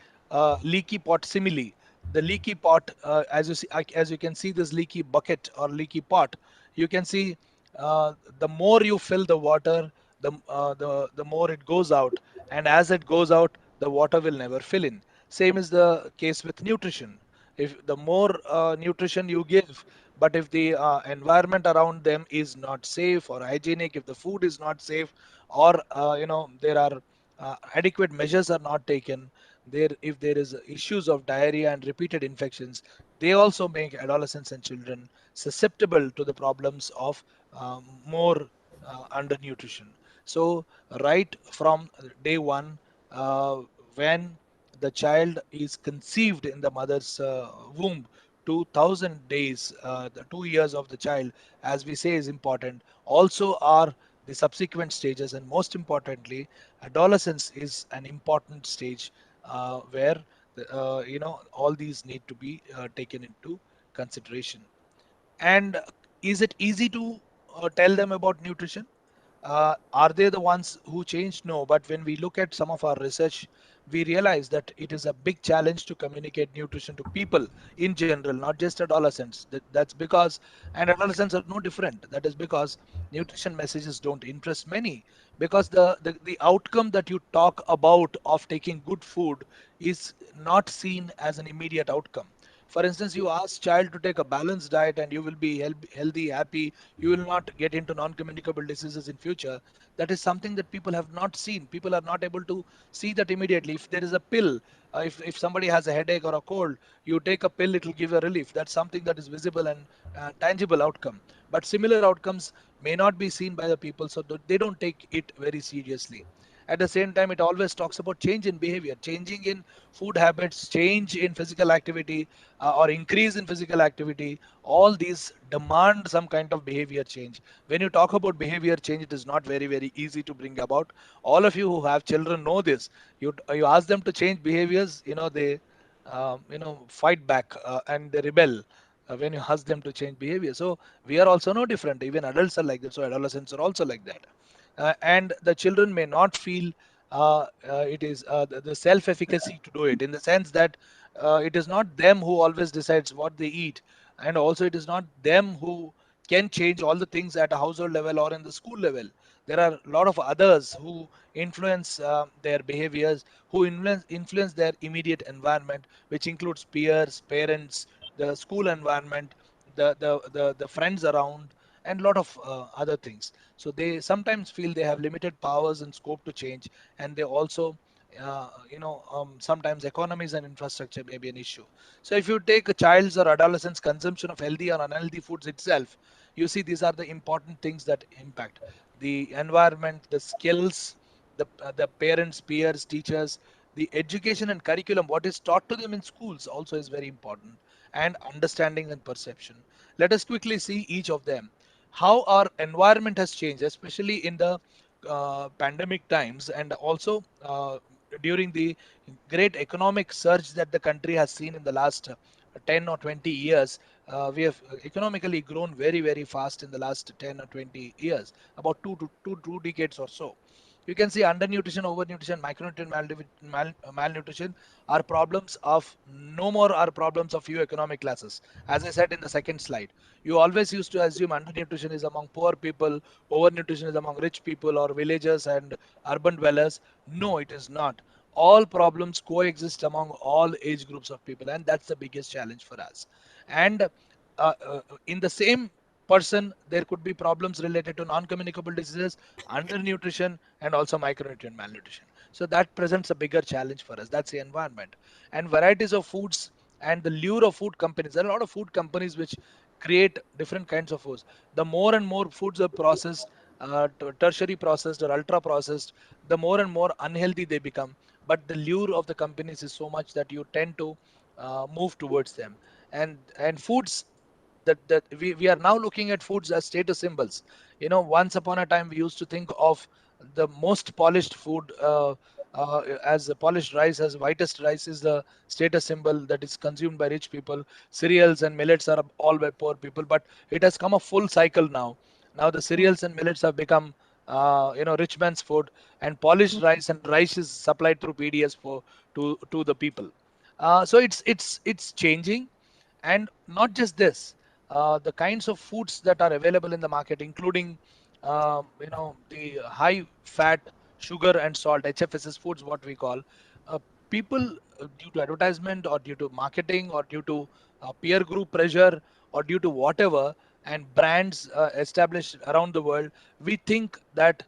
leaky pot simile. The leaky pot, as you can see, this leaky bucket or leaky pot, you can see the more you fill the water, the more it goes out, and as it goes out, the water will never fill in. Same is the case with nutrition. If the more nutrition you give, but if the environment around them is not safe or hygienic, if the food is not safe, or there are adequate measures are not taken, there if there is issues of diarrhea and repeated infections, they also make adolescents and children susceptible to the problems of more undernutrition. So right from day one, uh, when the child is conceived in the mother's womb, 2000 days, the 2 years of the child, as we say, is important. Also are the subsequent stages, and most importantly, adolescence is an important stage where all these need to be taken into consideration. And is it easy to tell them about nutrition? Are they the ones who change? No, but when we look at some of our research, we realize that it is a big challenge to communicate nutrition to people in general, not just adolescents. That's because, and adolescents are no different. That is because nutrition messages don't interest many, because the outcome that you talk about of taking good food is not seen as an immediate outcome. For instance, you ask child to take a balanced diet and you will be healthy, happy, you will not get into non-communicable diseases in future. That is something that people have not seen. People are not able to see that immediately. If there is a pill, if somebody has a headache or a cold, you take a pill, it will give a relief. That's something that is visible and tangible outcome. But similar outcomes may not be seen by the people, so they don't take it very seriously. At the same time, it always talks about change in behavior, changing in food habits, change in physical activity, or increase in physical activity. All these demand some kind of behavior change. When you talk about behavior change, it is not very easy to bring about. All of you who have children know this. You ask them to change behaviors, they fight back and they rebel when you ask them to change behavior. So we are also no different. Even adults are like that. So adolescents are also like that. And the children may not feel it is the self-efficacy to do it, in the sense that it is not them who always decides what they eat, and also it is not them who can change all the things at a household level or in the school level. There are a lot of others who influence their behaviors, who influence their immediate environment, which includes peers, parents, the school environment, the friends around, and a lot of other things. So they sometimes feel they have limited powers and scope to change, and they also sometimes economies and infrastructure may be an issue. So if you take a child's or adolescent's consumption of healthy or unhealthy foods itself, you see these are the important things that impact the environment, the skills, the parents, peers, teachers, the education and curriculum, what is taught to them in schools also is very important, and understanding and perception. Let us quickly see each of them. How our environment has changed, especially in the pandemic times, and also during the great economic surge that the country has seen in the last 10 or 20 years. We have economically grown very fast in the last 10 or 20 years, about two decades or so. You can see undernutrition, overnutrition, micronutrient malnutrition are problems of no more are problems of few economic classes. As I said in the second slide, you always used to assume undernutrition is among poor people, overnutrition is among rich people or villagers and urban dwellers. No, it is not. All problems coexist among all age groups of people, and that's the biggest challenge for us. And in the same person, there could be problems related to non-communicable diseases, undernutrition, and also micronutrient malnutrition. So that presents a bigger challenge for us. That's the environment. And varieties of foods and the lure of food companies. There are a lot of food companies which create different kinds of foods. The more and more foods are processed, tertiary processed or ultra processed, the more and more unhealthy they become. but the lure of the companies is so much that you tend to move towards them. And foods, that we are now looking at foods as status symbols. Once upon a time we used to think of the most polished food as the polished rice, as whitest rice is the status symbol that is consumed by rich people. Cereals and millets are all by poor people, but it has come a full cycle now. Now the cereals and millets have become rich man's food, and polished rice and rice is supplied through PDS to the people. So it's changing. And not just this, the kinds of foods that are available in the market, including the high fat, sugar and salt, HFSS foods, what we call, uh, people, due to advertisement or due to marketing or due to peer group pressure or due to whatever, and brands established around the world, we think that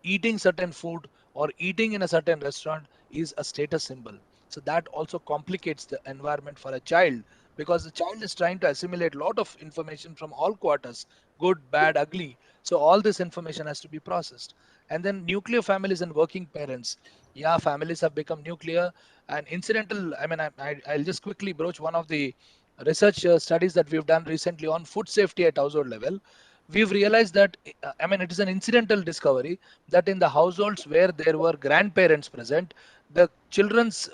eating certain food or eating in a certain restaurant is a status symbol. So that also complicates the environment for a child, because the child is trying to assimilate a lot of information from all quarters, good, bad, ugly. So all this information has to be processed. And then nuclear families and working parents. Yeah, families have become nuclear and incidental. I mean, I'll just quickly broach one of the research studies that we've done recently on food safety at household level. We've realized that, I mean, it is an incidental discovery that in the households where there were grandparents present, the children's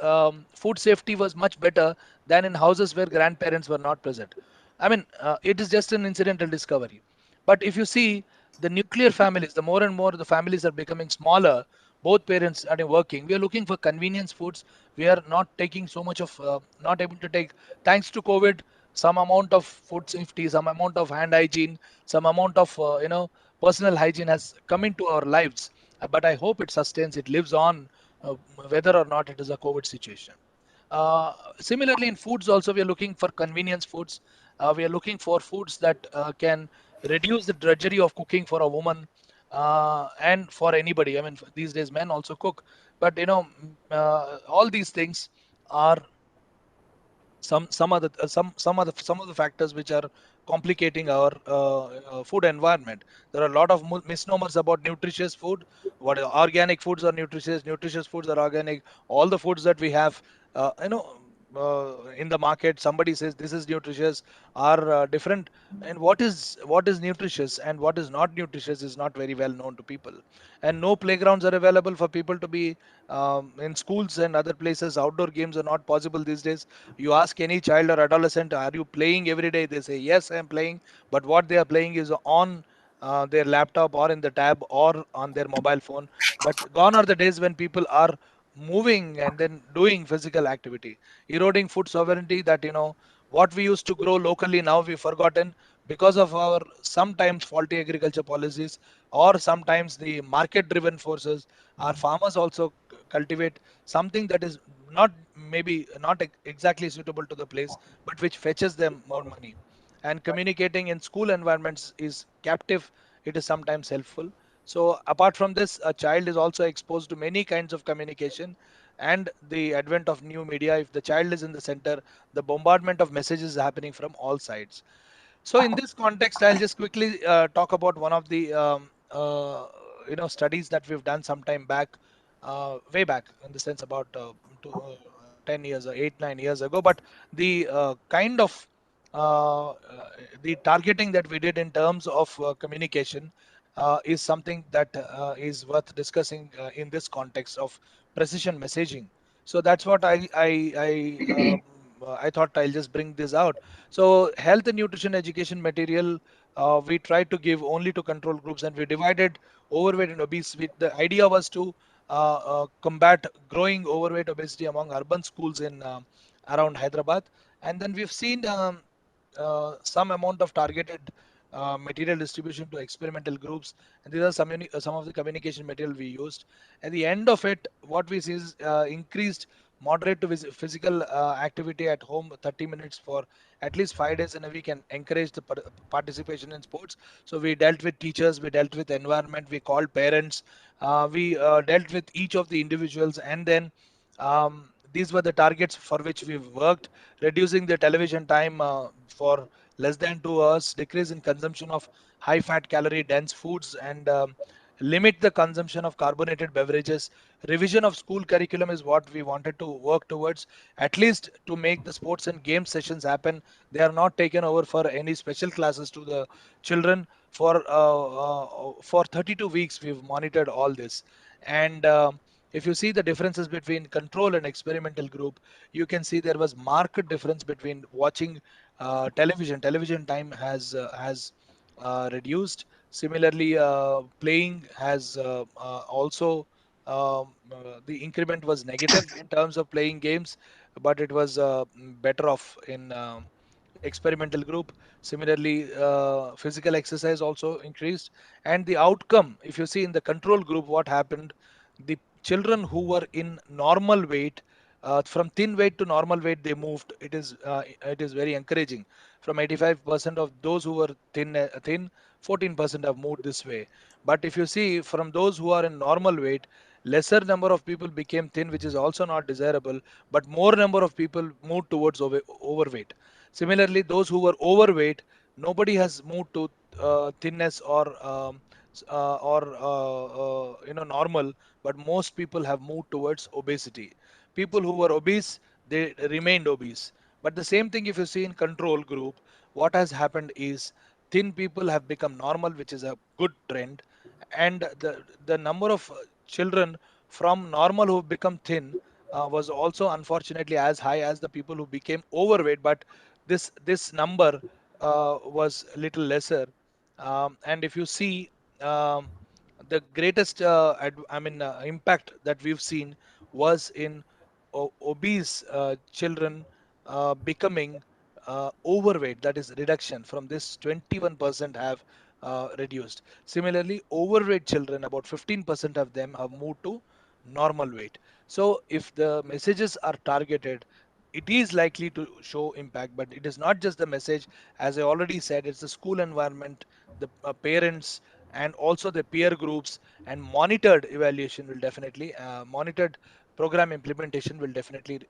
food safety was much better than in houses where grandparents were not present. I mean, it is just an incidental discovery. But if you see the nuclear families, the more and more the families are becoming smaller, both parents are working. We are looking for convenience foods. We are not taking so much of, not able to take, thanks to COVID, some amount of food safety, some amount of hand hygiene, some amount of, personal hygiene has come into our lives. But I hope it sustains, it lives on, whether or not it is a COVID situation. Similarly, in foods also, we are looking for convenience foods. We are looking for foods that can reduce the drudgery of cooking for a woman and for anybody. I mean, these days men also cook, but all these things are some of the factors which are complicating our food environment. There are a lot of misnomers about nutritious food. What are organic foods are nutritious foods are organic. All the foods that we have, in the market, somebody says this is nutritious, are different. And what is nutritious and what is not nutritious is not very well known to people. And no playgrounds are available for people to be in schools and other places. Outdoor games are not possible these days. You ask any child or adolescent, are you playing every day? They say, yes, I'm playing. But what they are playing is on their laptop or in the tab or on their mobile phone. But gone are the days when people are moving and then doing physical activity, eroding food sovereignty. That, what we used to grow locally, now we've forgotten because of our sometimes faulty agriculture policies or sometimes the market driven forces. Our farmers also cultivate something that is not, maybe not exactly suitable to the place, but which fetches them more money. And communicating in school environments is captive. It is sometimes helpful. So apart from this, a child is also exposed to many kinds of communication, and the advent of new media. If the child is in the center, the bombardment of messages is happening from all sides. So in this context, I'll just quickly talk about one of the studies that we've done some time back, way back in the sense about 10 years or 8 9 years ago. But the kind of the targeting that we did in terms of communication is something that is worth discussing in this context of precision messaging. So that's what I thought I'll just bring this out. So health and nutrition education material, we tried to give only to control groups, and we divided overweight and obese. The idea was to combat growing overweight obesity among urban schools in around Hyderabad. And then we've seen some amount of targeted material distribution to experimental groups, and these are some of the communication material we used. At the end of it, what we see is increased moderate to physical activity at home, 30 minutes for at least 5 days in a week, and encourage the participation in sports. So we dealt with teachers, we dealt with environment, we called parents, we dealt with each of the individuals, and then these were the targets for which we've worked: reducing the television time for less than 2 hours, decrease in consumption of high fat calorie dense foods, and limit the consumption of carbonated beverages. Revision of school curriculum is what we wanted to work towards, at least to make the sports and game sessions happen. They are not taken over for any special classes to the children. For 32 weeks, we've monitored all this. And if you see the differences between control and experimental group, you can see there was marked difference between watching television. Television time has reduced. Similarly, playing has also the increment was negative in terms of playing games, but it was better off in experimental group. Similarly, physical exercise also increased, and the outcome, if you see in the control group, what happened, the children who were in normal weight, from thin weight to normal weight, they moved. It is very encouraging. From 85% of those who were thin, 14% have moved this way. But if you see from those who are in normal weight, lesser number of people became thin, which is also not desirable, but more number of people moved towards overweight. Similarly, those who were overweight, nobody has moved to thinness or normal, but most people have moved towards obesity. People who were obese, they remained obese. But the same thing, if you see in control group, what has happened is thin people have become normal, which is a good trend, and the number of children from normal who become thin was also unfortunately as high as the people who became overweight, but this number was a little lesser. And if you see, um, the greatest impact that we've seen was in obese children becoming overweight, that is reduction from this 21% have reduced. Similarly, overweight children, about 15% of them have moved to normal weight. So if the messages are targeted, it is likely to show impact, but it is not just the message. As I already said, it's the school environment, the parents, and also the peer groups, and monitored evaluation will definitely, monitored program implementation will definitely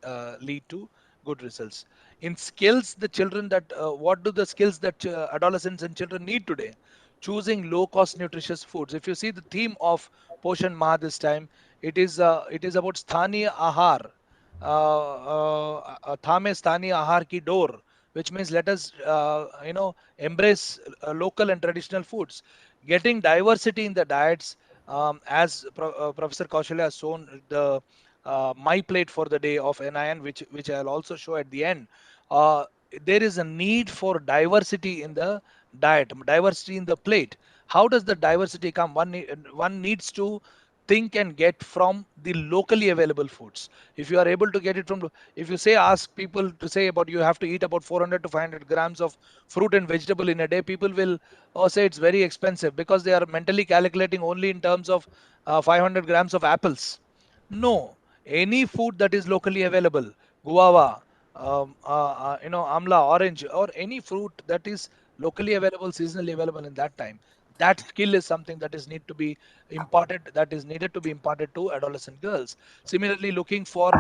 lead to good results. In skills, the children that, what do the skills that adolescents and children need today? Choosing low cost nutritious foods. If you see the theme of Poshan Maha this time, it is about Sthaniya Ahar, Thame Sthaniya Ahar ki door, which means let us embrace local and traditional foods. Getting diversity in the diets, as Professor Kaushalya has shown the my plate for the day of NIN, which I'll also show at the end. Uh, there is a need for diversity in the diet, diversity in the plate. How does the diversity come? One needs to think and get from the locally available foods. If you are able to get it from, if you say, ask people to say about you have to eat about 400 to 500 grams of fruit and vegetable in a day, people will say it's very expensive because they are mentally calculating only in terms of 500 grams of apples. No, any food that is locally available, guava, amla, orange, or any fruit that is locally available, seasonally available in that time. That skill is something that is need to be imparted, that is needed to be imparted to adolescent girls. Similarly, looking for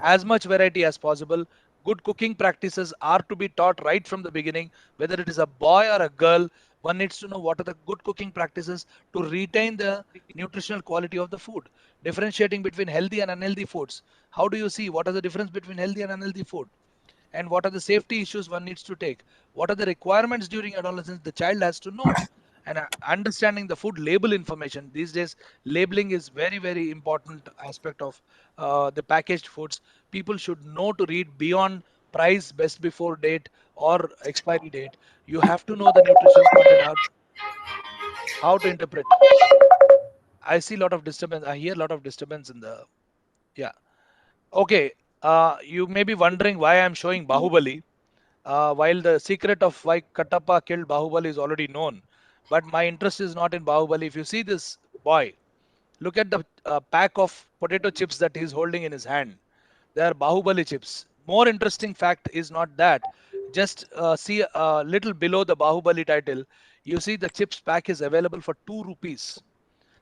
as much variety as possible. Good cooking practices are to be taught right from the beginning, whether it is a boy or a girl. One needs to know what are the good cooking practices to retain the nutritional quality of the food. Differentiating between healthy and unhealthy foods. How do you see what are the difference between healthy and unhealthy food? And what are the safety issues one needs to take? What are the requirements during adolescence the child has to know? And understanding the food label information. These days, labeling is very, very important aspect of the packaged foods. People should know to read beyond price, best before date, or expiry date. You have to know the nutritional content, how to interpret. I see a lot of disturbance. I hear a lot of disturbance in the, yeah. Okay. You may be wondering why I'm showing Bahubali. While the secret of why Katappa killed Bahubali is already known, but my interest is not in Bahubali. If you see this boy, look at the pack of potato chips that he's holding in his hand. They are Bahubali chips. More interesting fact is not that. Just see a little below the Bahubali title, you see the chips pack is available for 2 rupees.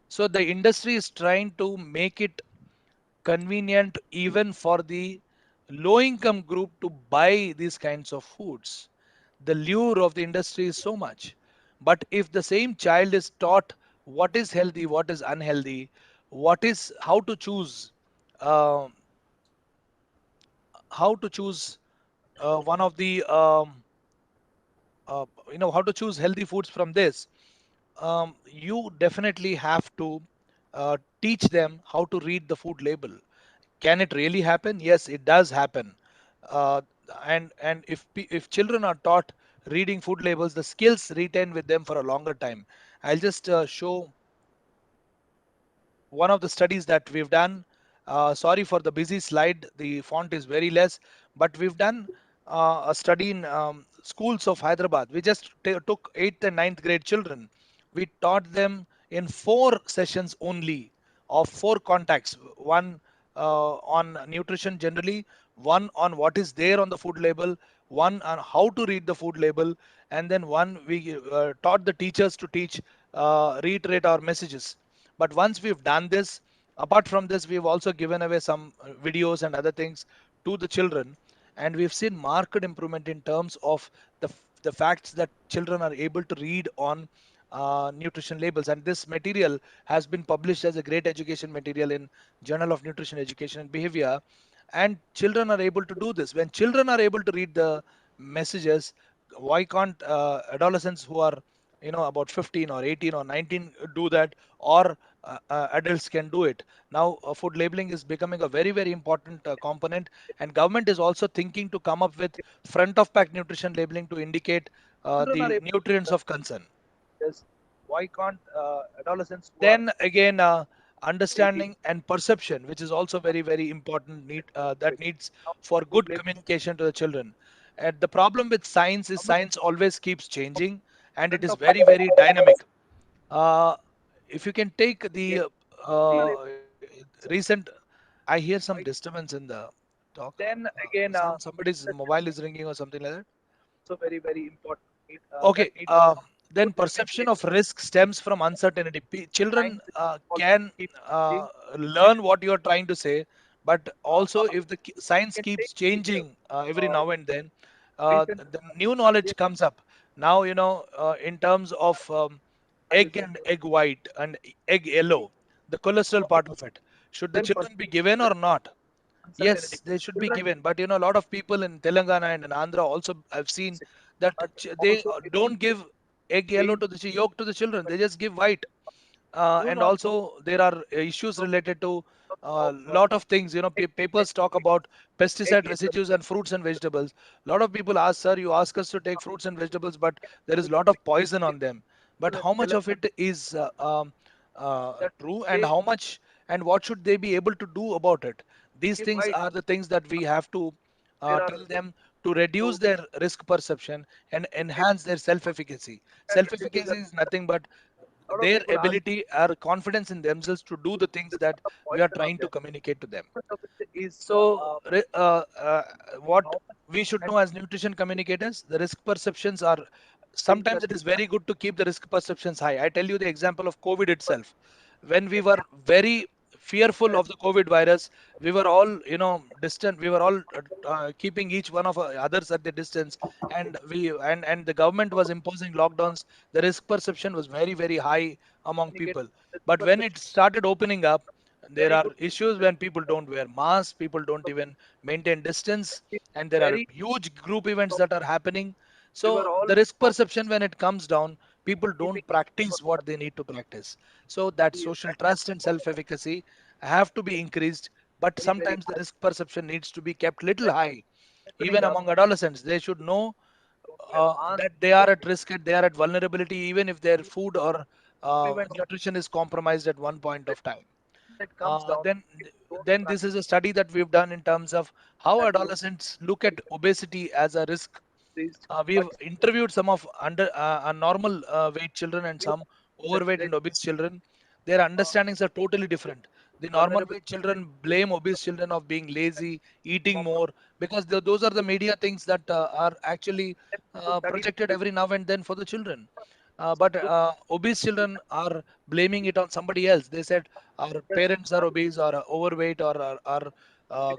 So the industry is trying to make it convenient even for the low income group to buy these kinds of foods. The lure of the industry is so much. But if the same child is taught what is healthy, what is unhealthy, what is uh, how to choose one of the how to choose healthy foods from this. You definitely have to teach them how to read the food label. Can it really happen? Yes, it does happen. Uh, and if children are taught reading food labels, the skills retain with them for a longer time. I'll just show one of the studies that we've done. Sorry for the busy slide, the font is very less, but we've done a study in schools of Hyderabad. We just took 8th and 9th grade children. We taught them in 4 sessions only of 4 contacts, one on nutrition generally, one on what is there on the food label, one on how to read the food label, and then one we taught the teachers to teach, reiterate our messages. But once we've done this, apart from this, we've also given away some videos and other things to the children, and we've seen marked improvement in terms of the facts that children are able to read on nutrition labels. And this material has been published as a great education material in Journal of Nutrition Education and Behavior. And children are able to do this. When children are able to read the messages, why can't adolescents who are about 15 or 18 or 19 do that, or adults can do it? Now food labeling is becoming a very very important component, and government is also thinking to come up with front of pack nutrition labeling to indicate the nutrients of concern. Yes. Why can't adolescents then again understanding and perception, which is also very very important, need that needs for good communication to the children. And the problem with science is science always keeps changing, and it is very very dynamic. uh, if you can take the recent, I hear some disturbance in the talk. Somebody's mobile is ringing or something like that. Okay, then perception of risk stems from uncertainty. Children can learn what you are trying to say, but also if the science keeps changing every now and then, the new knowledge comes up. Now, in terms of egg and egg white and egg yellow, the cholesterol part of it, should the children be given or not? Yes, they should be given. But a lot of people in Telangana and in Andhra also, I've seen that they don't give egg yellow to the yolk to the children. They just give white. And also there are issues related to a lot of things. Papers talk about pesticide residues and fruits and vegetables. A lot of people ask, sir, you ask us to take fruits and vegetables, but there is a lot of poison on them. But how much of it is true, and how much, and what should they be able to do about it? These things are the things that we have to tell them to reduce their risk perception and enhance their self-efficacy. Self-efficacy is nothing but their ability or confidence in themselves to do the things that we are trying to communicate to them. So, what we should know as nutrition communicators, the risk perceptions are, sometimes it is very good to keep the risk perceptions high. I tell you the example of COVID itself. When we were very fearful of the COVID virus, we were all, distant. We were all keeping each one of others at the distance, and and the government was imposing lockdowns. The risk perception was very, very high among people. But when it started opening up, there are issues when people don't wear masks, people don't even maintain distance, and there are huge group events that are happening. So the risk perception, when it comes down, people don't practice what they need to practice. So that social trust and self-efficacy have to be increased, but sometimes the risk perception needs to be kept little high. Even among adolescents, they should know that they are at risk and they are at vulnerability, even if their food or nutrition is compromised at one point of time. Uh, then, then this is a study that we've done in terms of how adolescents look at obesity as a risk. We've interviewed some of under normal weight children and some overweight and obese children. Their understandings are totally different. The normal weight children blame obese children of being lazy, eating more, because those are the media things that are actually projected every now and then for the children. But obese children are blaming it on somebody else. They said our parents are obese or overweight, or our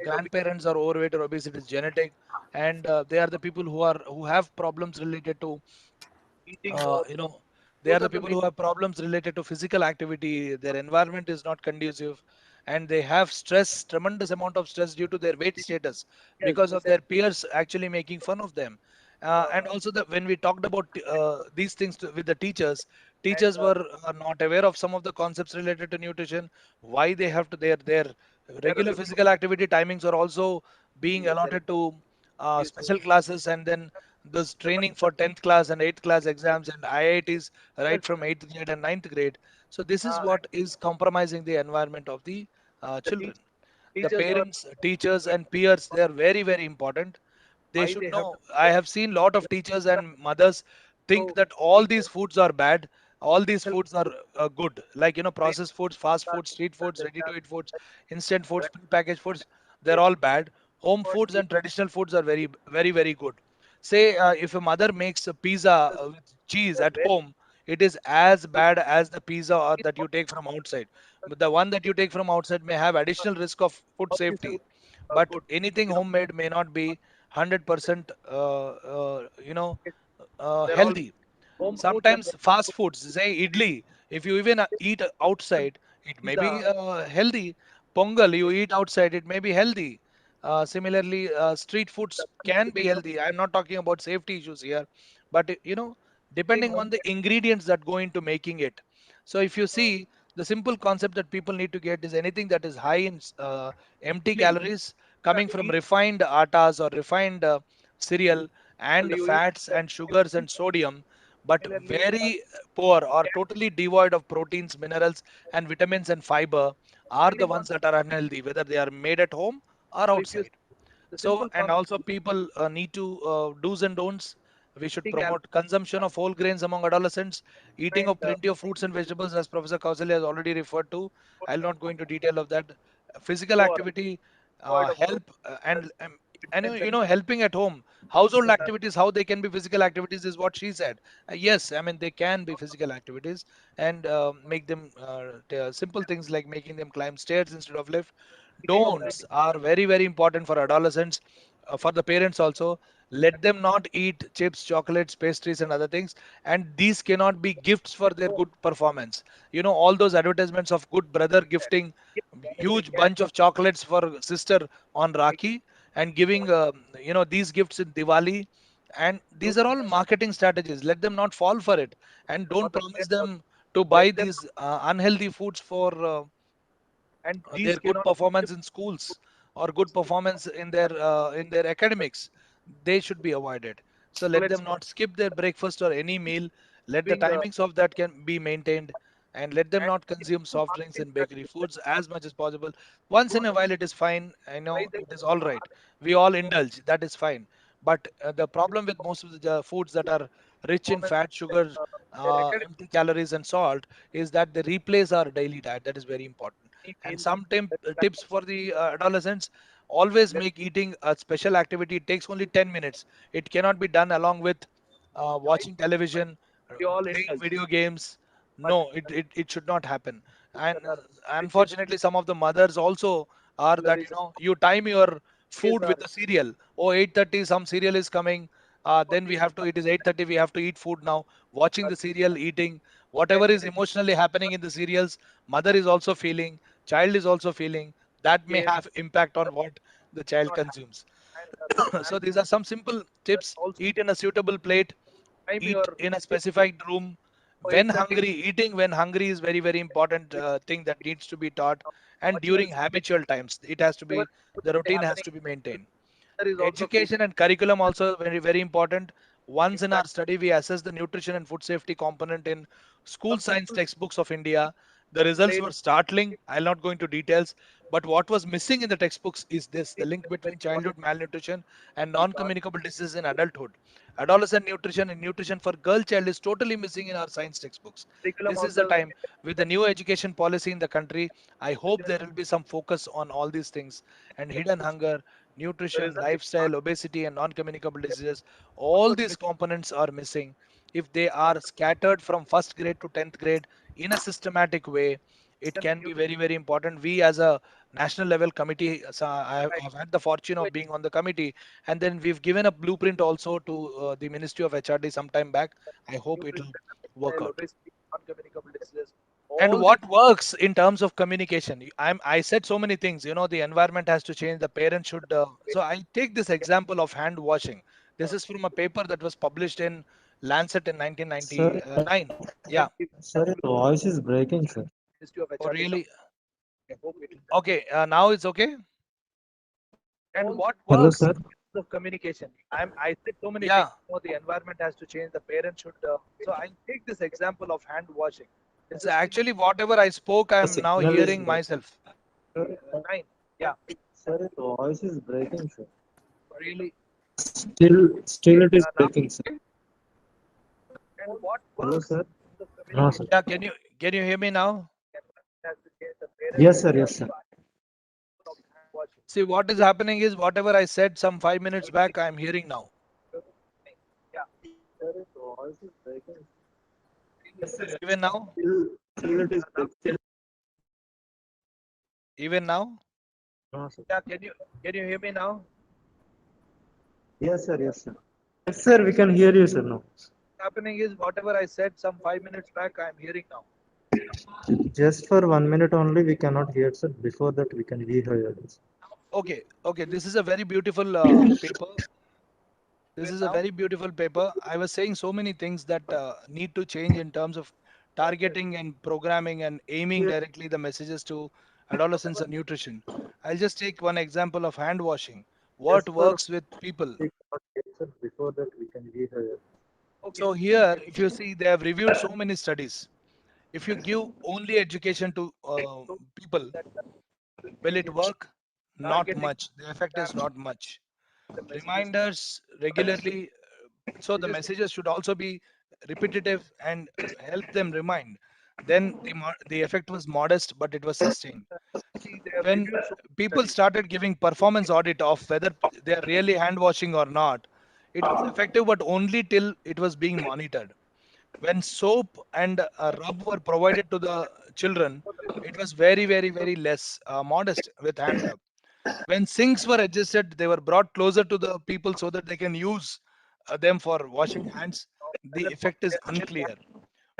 grandparents are overweight or obese. It is genetic, and they are the people who have problems related to uh, you know They are the people who have problems related to physical activity. Their environment is not conducive, and they have stress, tremendous amount of stress due to their weight status because of their peers actually making fun of them. And also, when we talked about these things with the teachers, teachers were not aware of some of the concepts related to nutrition. Why they have to their regular physical activity timings are also being allotted to special classes, and then this training for 10th class and 8th class exams and IITs right from 8th grade and 9th grade. So this is what is compromising the environment of the children. The parents, teachers, and peers, they are very, very important. They should know. I have seen lot of teachers and mothers think that all these foods are bad, all these foods are good, like processed foods, fast foods, street foods, ready to eat foods, instant foods, prepackaged foods, they're all bad. Home foods and traditional foods are very, very, very good. Say if a mother makes a pizza with cheese at home, it is as bad as the pizza or that you take from outside. But the one that you take from outside may have additional risk of food safety, but anything homemade may not be 100% healthy. Sometimes fast foods, say idli, if you even eat outside, it may be healthy. Pongal, you eat outside, it may be healthy. Similarly, street foods can be healthy. I'm not talking about safety issues here, but depending on the ingredients that go into making it. So if you see, the simple concept that people need to get is anything that is high in empty calories coming from refined attas or refined cereal and fats and sugars and sodium, but very poor or totally devoid of proteins, minerals, and vitamins and fiber are the ones that are unhealthy, whether they are made at home or outside. So, and also people need to do's and don'ts. We should promote consumption of whole grains among adolescents, eating of plenty of fruits and vegetables, as Professor Kausalya has already referred to. I'll not go into detail of that. Physical activity, help, and helping at home. Household activities, how they can be physical activities, is what she said. Yes, I mean they can be physical activities, and make them simple things like making them climb stairs instead of lift. Don'ts are very, very important for adolescents, for the parents also. Let them not eat chips, chocolates, pastries, and other things. And these cannot be gifts for their good performance. All those advertisements of good brother gifting huge bunch of chocolates for sister on Rakhi and giving, these gifts in Diwali. And these are all marketing strategies. Let them not fall for it. And don't promise them to buy these unhealthy foods for their good performance in schools or good performance in their academics. They should be avoided. So let them not skip their breakfast or any meal. Let the timings of that can be maintained, and let them not consume soft drinks and bakery foods as much as possible. Once in a while it is fine, I know, it is all right. We all indulge, that is fine. But the problem with most of the foods that are rich in fat, sugar, empty calories, and salt is that they replace our daily diet. That is very important. And some tips for the adolescents: always make eating a special activity. It takes only 10 minutes. It cannot be done along with watching television, playing video games. No, it should not happen. And unfortunately, some of the mothers also are that, you time your food with the cereal. Oh, 8:30, some cereal is coming. Then we have to, it is 8:30, we have to eat food now. Watching the serial, eating, whatever is emotionally happening in the serials, mother is also feeling, child is also feeling. That may have impact on what the child consumes. So these are some simple tips. Eat in a suitable plate, eat in a specified room. When hungry, eating when hungry is very, very important thing that needs to be taught. And during habitual times, it has to be, the routine has to be maintained. Education and curriculum also very, very important. Once in our study, we assessed the nutrition and food safety component in school science textbooks of India. The results were startling. I'll not go into details, but what was missing in the textbooks is this: the link between childhood malnutrition and non-communicable diseases in adulthood. Adolescent nutrition and nutrition for girl child is totally missing in our science textbooks. This is the time, with the new education policy in the country, I hope there will be some focus on all these things. And hidden hunger, nutrition, lifestyle, obesity, and non-communicable diseases, all these components are missing. If they are scattered from first grade to 10th grade in a systematic way, it can be very, very important. We as a national level committee, so I've had the fortune of being on the committee, and then we've given a blueprint also to the Ministry of HRD some time back. I hope it'll work out. And what works in terms of communication? I said so many things. The environment has to change. The parents should. So I take this example of hand washing. This is from a paper that was published in Lancet in 1999. Yeah.
Sir, your voice is breaking, sir.
Oh, really? Okay. Now it's okay. And what
Hello,
works
sir.
in terms of communication? I said so many things. The environment has to change. The parents should. So I take this example of hand washing. It's actually whatever I spoke. I'm now
Signal is
hearing
breaking.
myself. Nine. Yeah.
Sir, your voice is breaking, sir.
Really?
Still it is
Now,
breaking, sir.
and what
Hello,
works?
sir. No, sir.
Yeah. Can you hear me now?
Yes, sir. Yes, sir.
See, what is happening is whatever I said some 5 minutes back, I'm hearing now.
Sir, your voice is breaking.
Even now?
Still it is breaking.
Even now?
No, sir.
Yeah. Can you hear me now?
Yes, sir. Yes, sir. Yes, sir. We can hear you, sir. No.
Happening is whatever I said some 5 minutes back, I'm hearing now.
Just for 1 minute only, we cannot hear, sir. Before that, we can hear this.
Okay. This is a very beautiful paper. This is a very beautiful paper. I was saying so many things that need to change in terms of targeting and programming and aiming directly the messages to adolescents and nutrition. I'll just take one example of hand washing. What
Just for
works with people?
we cannot hear, sir. Before that, we can hear.
So here, if you see, they have reviewed so many studies. If you give only education to people, will it work? Not much. The effect is not much. Reminders regularly, so the messages should also be repetitive and help them remind. Then the effect was modest, but it was sustained. When people started giving performance audit of whether they are really hand washing or not, it was effective, but only till it was being monitored. When soap and rub were provided to the children, it was very, very, very less modest with hand rub. When sinks were adjusted, they were brought closer to the people so that they can use them for washing hands. The effect is unclear.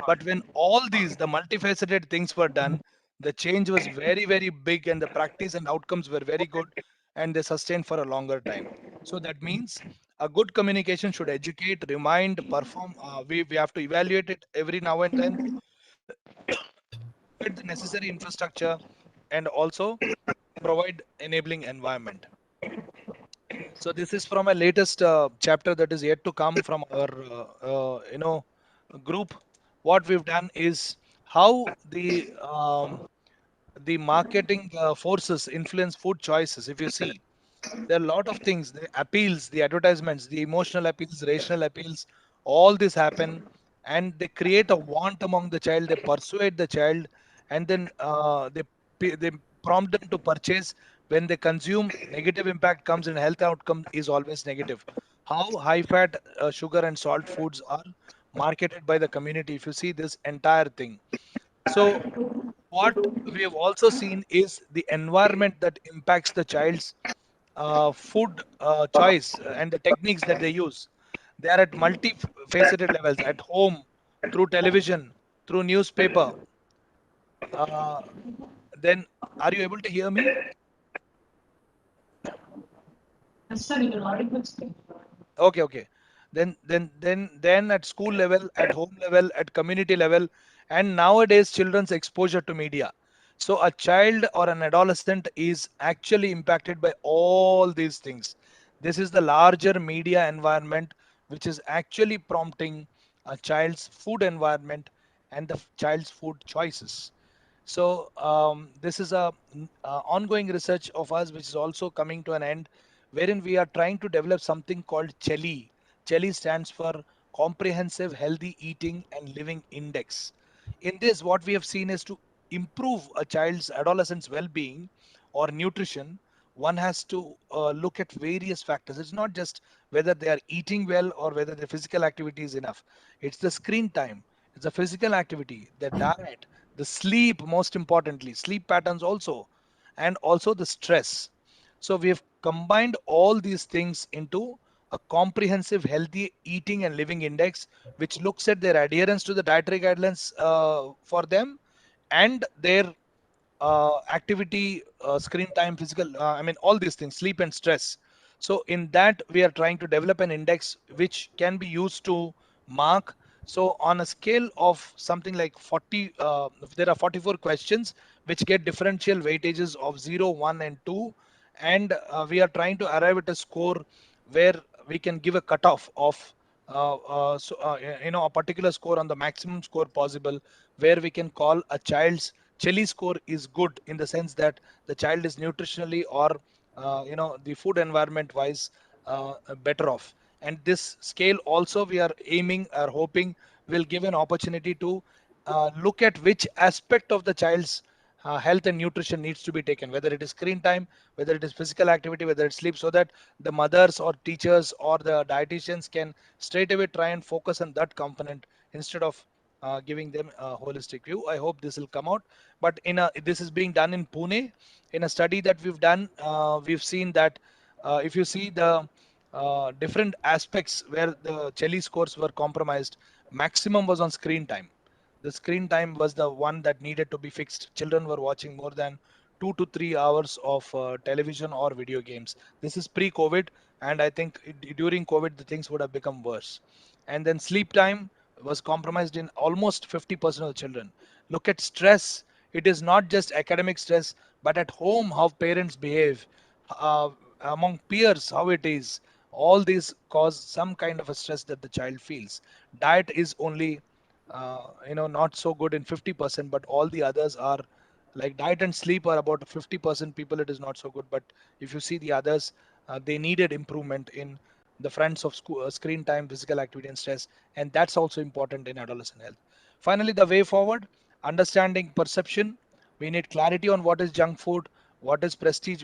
But when all these, the multifaceted things were done, the change was very, very big, and the practice and outcomes were very good, and they sustained for a longer time. So that means a good communication should educate, remind, perform. We have to evaluate it every now and then, provide the necessary infrastructure, and also provide enabling environment. So this is from a latest chapter that is yet to come from our group. What we've done is how the marketing forces influence food choices. If you see, there are a lot of things, the appeals, the advertisements, the emotional appeals, rational appeals, all this happen, and they create a want among the child. They persuade the child, and then they prompt them to purchase. When they consume, negative impact comes, and health outcome is always negative. How high fat, sugar and salt foods are marketed by the community, if you see this entire thing. So what we have also seen is the environment that impacts the child's food choice and the techniques that they use. They are at multifaceted levels, at home, through television, through newspaper. Uh, then, are you able to hear me? Okay. Then at school level, at home level, at community level, and nowadays children's exposure to media. So a child or an adolescent is actually impacted by all these things. This is the larger media environment which is actually prompting a child's food environment and the child's food choices. So this is a ongoing research of us, which is also coming to an end, wherein we are trying to develop something called CHELI. CHELI stands for Comprehensive Healthy Eating and Living Index. In this, what we have seen is to improve a child's adolescent's well-being or nutrition, one has to look at various factors. It's not just whether they are eating well or whether their physical activity is enough. It's the screen time, it's the physical activity, the diet, the sleep, most importantly, sleep patterns also, and also the stress. So we have combined all these things into a comprehensive healthy eating and living index, which looks at their adherence to the dietary guidelines for them and their activity, screen time, physical, I mean, all these things, sleep and stress. So in that, we are trying to develop an index which can be used to mark. So on a scale of something like 40, there are 44 questions which get differential weightages of 0, 1, and 2. And we are trying to arrive at a score where we can give a cutoff of a particular score on the maximum score possible, where we can call a child's Chili score is good in the sense that the child is nutritionally or the food environment wise better off. And this scale also we are aiming or hoping will give an opportunity to look at which aspect of the child's health and nutrition needs to be taken, whether it is screen time, whether it is physical activity, whether it's sleep, so that the mothers or teachers or the dietitians can straight away try and focus on that component instead of giving them a holistic view. I hope this will come out. But this is being done in Pune. In a study that we've done, we've seen that if you see the different aspects where the Chelly scores were compromised, maximum was on screen time. The screen time was the one that needed to be fixed. Children were watching more than 2 to 3 hours of television or video games. This is pre-COVID, and I think during COVID the things would have become worse. And then sleep time was compromised in almost 50% of the children. Look at stress. It is not just academic stress, but at home how parents behave, uh, among peers how it is. All these cause some kind of a stress that the child feels. Diet is only not so good in 50%, but all the others are, like diet and sleep are about 50% people it is not so good. But if you see the others, they needed improvement in the fronts of school, screen time, physical activity, and stress, and that's also important in adolescent health. Finally, the way forward: understanding perception. We need clarity on what is junk food, what is prestige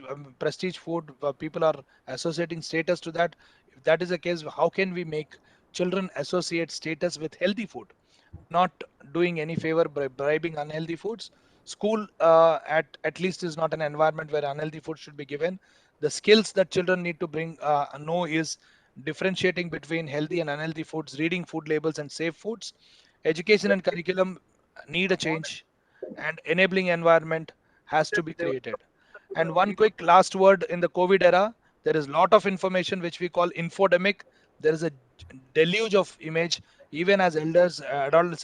food. People are associating status to that. If that is the case, how can we make children associate status with healthy food, not doing any favor by bribing unhealthy foods? School at least is not an environment where unhealthy food should be given. The skills that children need to bring know is differentiating between healthy and unhealthy foods, reading food labels and safe foods. Education and curriculum need a change, and enabling environment has to be created. And one quick last word: in the COVID era, there is a lot of information which we call infodemic. There is a deluge of image. Even as elders, adults,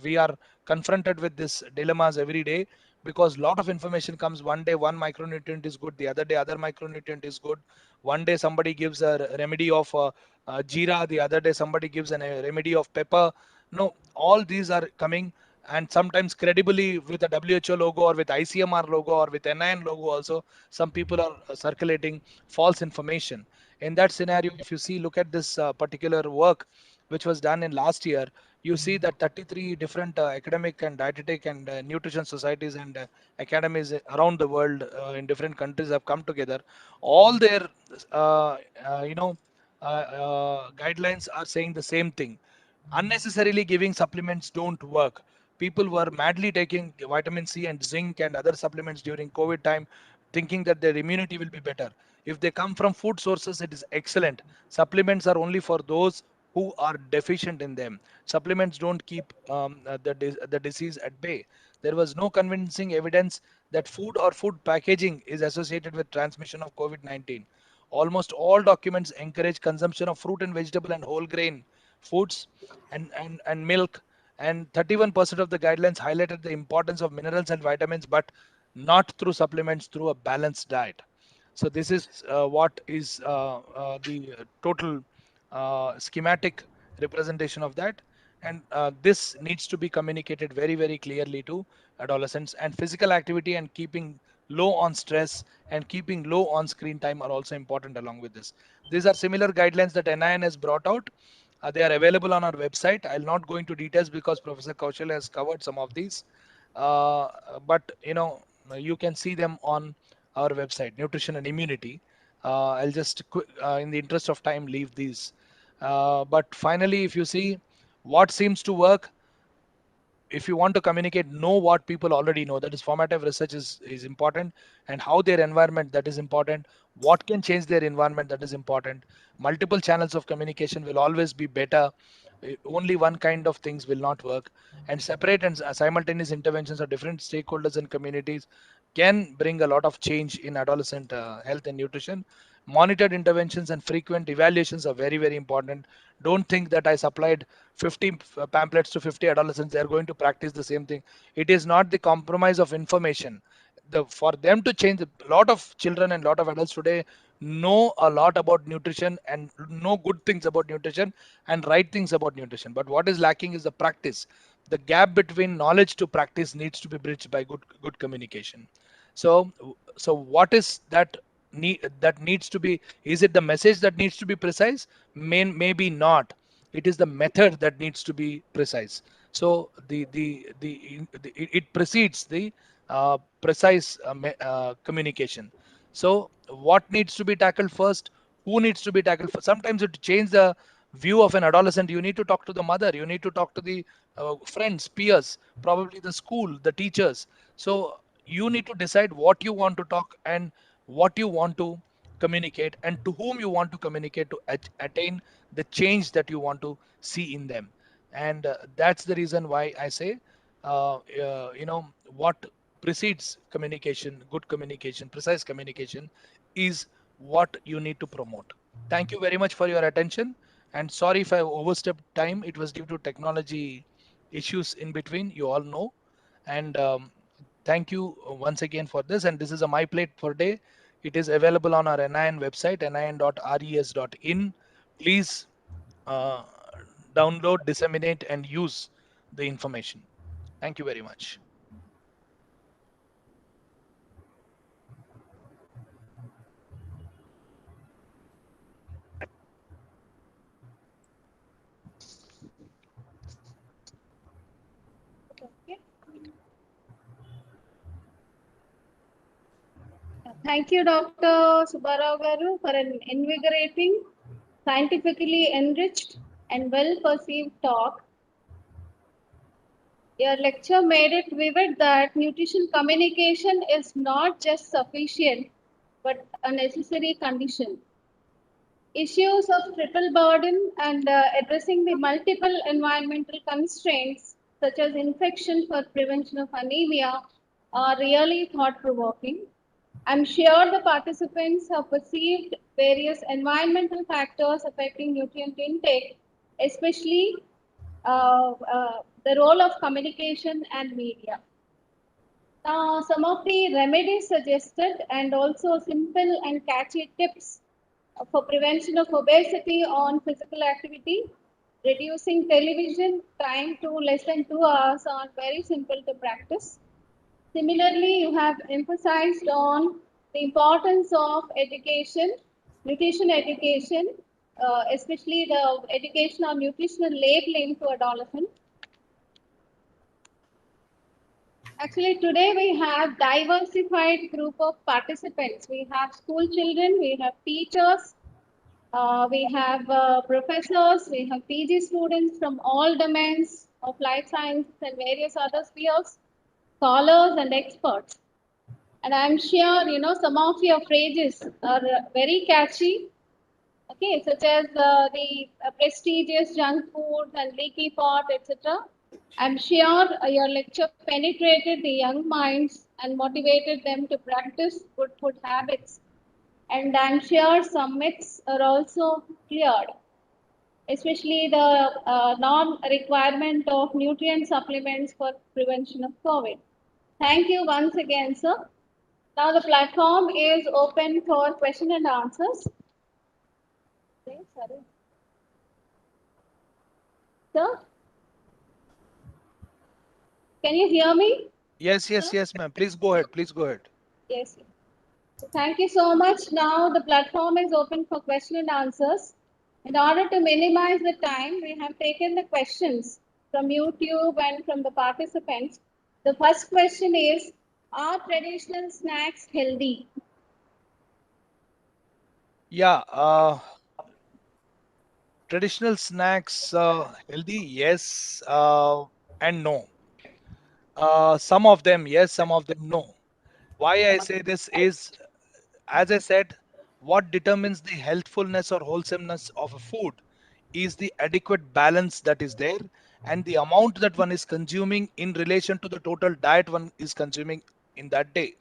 we are confronted with this dilemmas every day, because lot of information comes. One day one micronutrient is good, the other day other micronutrient is good. One day somebody gives a remedy of jeera, the other day somebody gives a remedy of pepper. No, all these are coming, and sometimes credibly with a WHO logo or with ICMR logo or with NIN logo also. Some people are circulating false information. In that scenario, if you see, look at this particular work which was done in last year, you see that 33 different academic and dietetic and nutrition societies and academies around the world in different countries have come together. All their uh, uh, you know guidelines are saying the same thing: unnecessarily giving supplements don't work. People were madly taking vitamin C and zinc and other supplements during COVID time, thinking that their immunity will be better. If they come from food sources, it is excellent. Supplements are only for those who are deficient in them. Supplements don't keep the disease at bay. There was no convincing evidence that food or food packaging is associated with transmission of COVID-19. Almost all documents encourage consumption of fruit and vegetable and whole grain foods and milk. And 31% of the guidelines highlighted the importance of minerals and vitamins, but not through supplements, through a balanced diet. So this is what is the total schematic representation of that. And this needs to be communicated very, very clearly to adolescents. And physical activity and keeping low on stress and keeping low on screen time are also important along with this. These are similar guidelines that NIN has brought out. They are available on our website. I'll not go into details because Professor Kaushal has covered some of these. But you can see them on our website, Nutrition and Immunity. I'll just, in the interest of time, leave these. But finally, if you see what seems to work, if you want to communicate, know what people already know. That is formative research is important, and how their environment, that is important. What can change their environment, that is important. Multiple channels of communication will always be better. Only one kind of things will not work. And separate and simultaneous interventions of different stakeholders and communities can bring a lot of change in adolescent health and nutrition. Monitored interventions and frequent evaluations are very, very important. Don't think that I supplied 50 pamphlets to 50 adolescents, they are going to practice the same thing. It is not the compromise of information. For them to change, a lot of children and a lot of adults today know a lot about nutrition and know good things about nutrition and right things about nutrition. But what is lacking is the practice. The gap between knowledge to practice needs to be bridged by good communication. So what is that that needs to be? Is it the message that needs to be precise? Maybe not. It is the method that needs to be precise. So it precedes the precise communication. So what needs to be tackled first? Who needs to be tackled first? Sometimes to change the view of an adolescent, you need to talk to the mother, you need to talk to the friends, peers, probably the school, the teachers. So you need to decide what you want to talk and what you want to communicate and to whom you want to communicate to attain the change that you want to see in them. And that's the reason why I say, what precedes communication, good communication, precise communication, is what you need to promote. Thank you very much for your attention. And sorry if I overstepped time. It was due to technology issues in between, you all know. And thank you once again for this. And this is a My Plate for Day. It is available on our NIN website, nin.res.in. Please uh, download, disseminate, and use the information. Thank you very much.
Thank you, Dr. Subbarao Garu, for an invigorating, scientifically enriched, and well-perceived talk. Your lecture made it vivid that nutrition communication is not just sufficient, but a necessary condition. Issues of triple burden and addressing the multiple environmental constraints, such as infection for prevention of anemia, are really thought-provoking. I'm sure the participants have perceived various environmental factors affecting nutrient intake, especially the role of communication and media. Now, some of the remedies suggested and also simple and catchy tips for prevention of obesity on physical activity, reducing television time to less than 2 hours are very simple to practice. Similarly, you have emphasized on the importance of education, nutrition education, especially the education on nutritional labeling to adolescents. Actually, today we have diversified group of participants. We have school children, we have teachers, we have professors, we have PG students from all domains of life science and various other spheres, scholars and experts. And I'm sure, some of your phrases are very catchy, okay, such as the prestigious junk food and leaky pot, etc. I'm sure your lecture penetrated the young minds and motivated them to practice good food habits. And I'm sure some myths are also cleared, especially the non-requirement of nutrient supplements for prevention of COVID. Thank you once again, sir. Now the platform is open for question and answers. Sorry. Sir, can you hear me?
Yes, ma'am. Please go ahead. Please go ahead.
Yes. So thank you so much. Now the platform is open for question and answers. In order to minimize the time, we have taken the questions from YouTube and from the participants. The first question is, are traditional snacks healthy?
Yeah, traditional snacks healthy? Yes, and no. Some of them yes, some of them no. Why I say this is, as I said, what determines the healthfulness or wholesomeness of a food is the adequate balance that is there and the amount that one is consuming in relation to the total diet one is consuming in that day.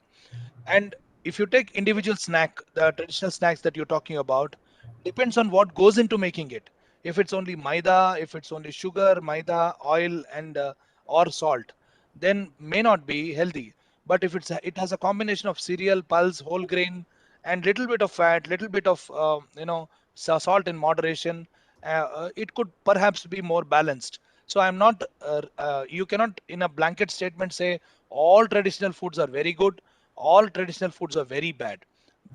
And if you take individual snack, the traditional snacks that you're talking about, depends on what goes into making it. If it's only maida, if it's only sugar, maida, oil, and or salt, then may not be healthy. But if it has a combination of cereal, pulse, whole grain, and little bit of fat, little bit of salt in moderation, it could perhaps be more balanced. So I'm not. You cannot, in a blanket statement, say all traditional foods are very good, all traditional foods are very bad.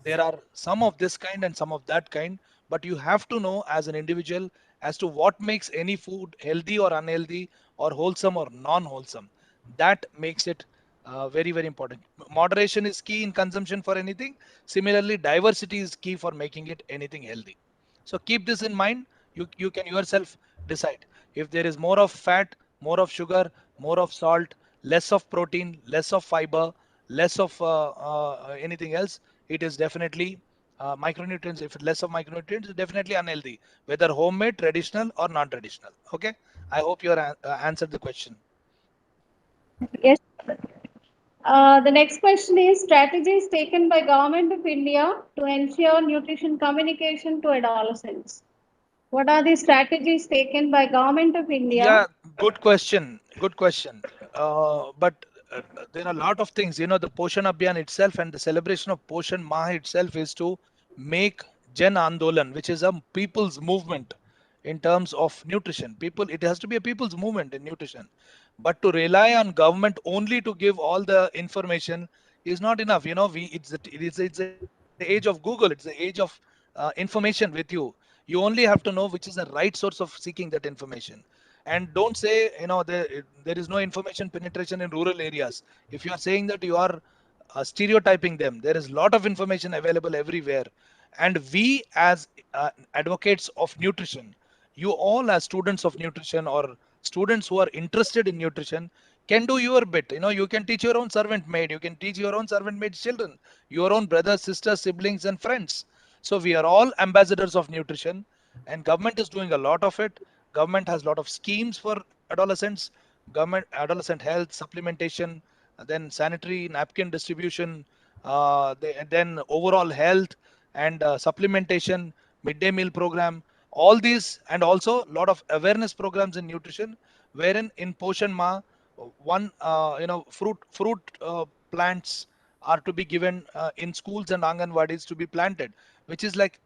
There are some of this kind and some of that kind, but you have to know as an individual as to what makes any food healthy or unhealthy or wholesome or non-wholesome. That makes it very, very important. Moderation is key in consumption for anything. Similarly, diversity is key for making it anything healthy. So keep this in mind. You can yourself decide if there is more of fat, more of sugar, more of salt, less of protein, less of fiber, less of anything else. It is definitely micronutrients. If less of micronutrients, it's definitely unhealthy, whether homemade, traditional, or non-traditional. Okay. I hope you answered the question.
Yes. The next question is strategies taken by Government of India to ensure nutrition communication to adolescents. What are the strategies taken by Government of India?
Yeah, good question. Good question. But there are a lot of things. The Poshan Abhiyan itself and the celebration of Poshan Maha itself is to make Jan Andolan, which is a people's movement in terms of nutrition. It has to be a people's movement in nutrition. But to rely on government only to give all the information is not enough. It's the age of Google. It's the age of information with you. You only have to know which is the right source of seeking that information. And don't say, there is no information penetration in rural areas. If you are saying that, you are stereotyping them. There is a lot of information available everywhere. And we, as advocates of nutrition, you all as students of nutrition or students who are interested in nutrition, can do your bit. You can teach your own servant maid, you can teach your own servant maid's children, your own brothers, sisters, siblings, and friends. So we are all ambassadors of nutrition, and government is doing a lot of it. Government has a lot of schemes for adolescents, government adolescent health supplementation, then sanitary napkin distribution, then overall health and supplementation, midday meal program, all these, and also a lot of awareness programs in nutrition, wherein in Poshan Ma, one fruit plants are to be given in schools and anganwadis to be planted, which is like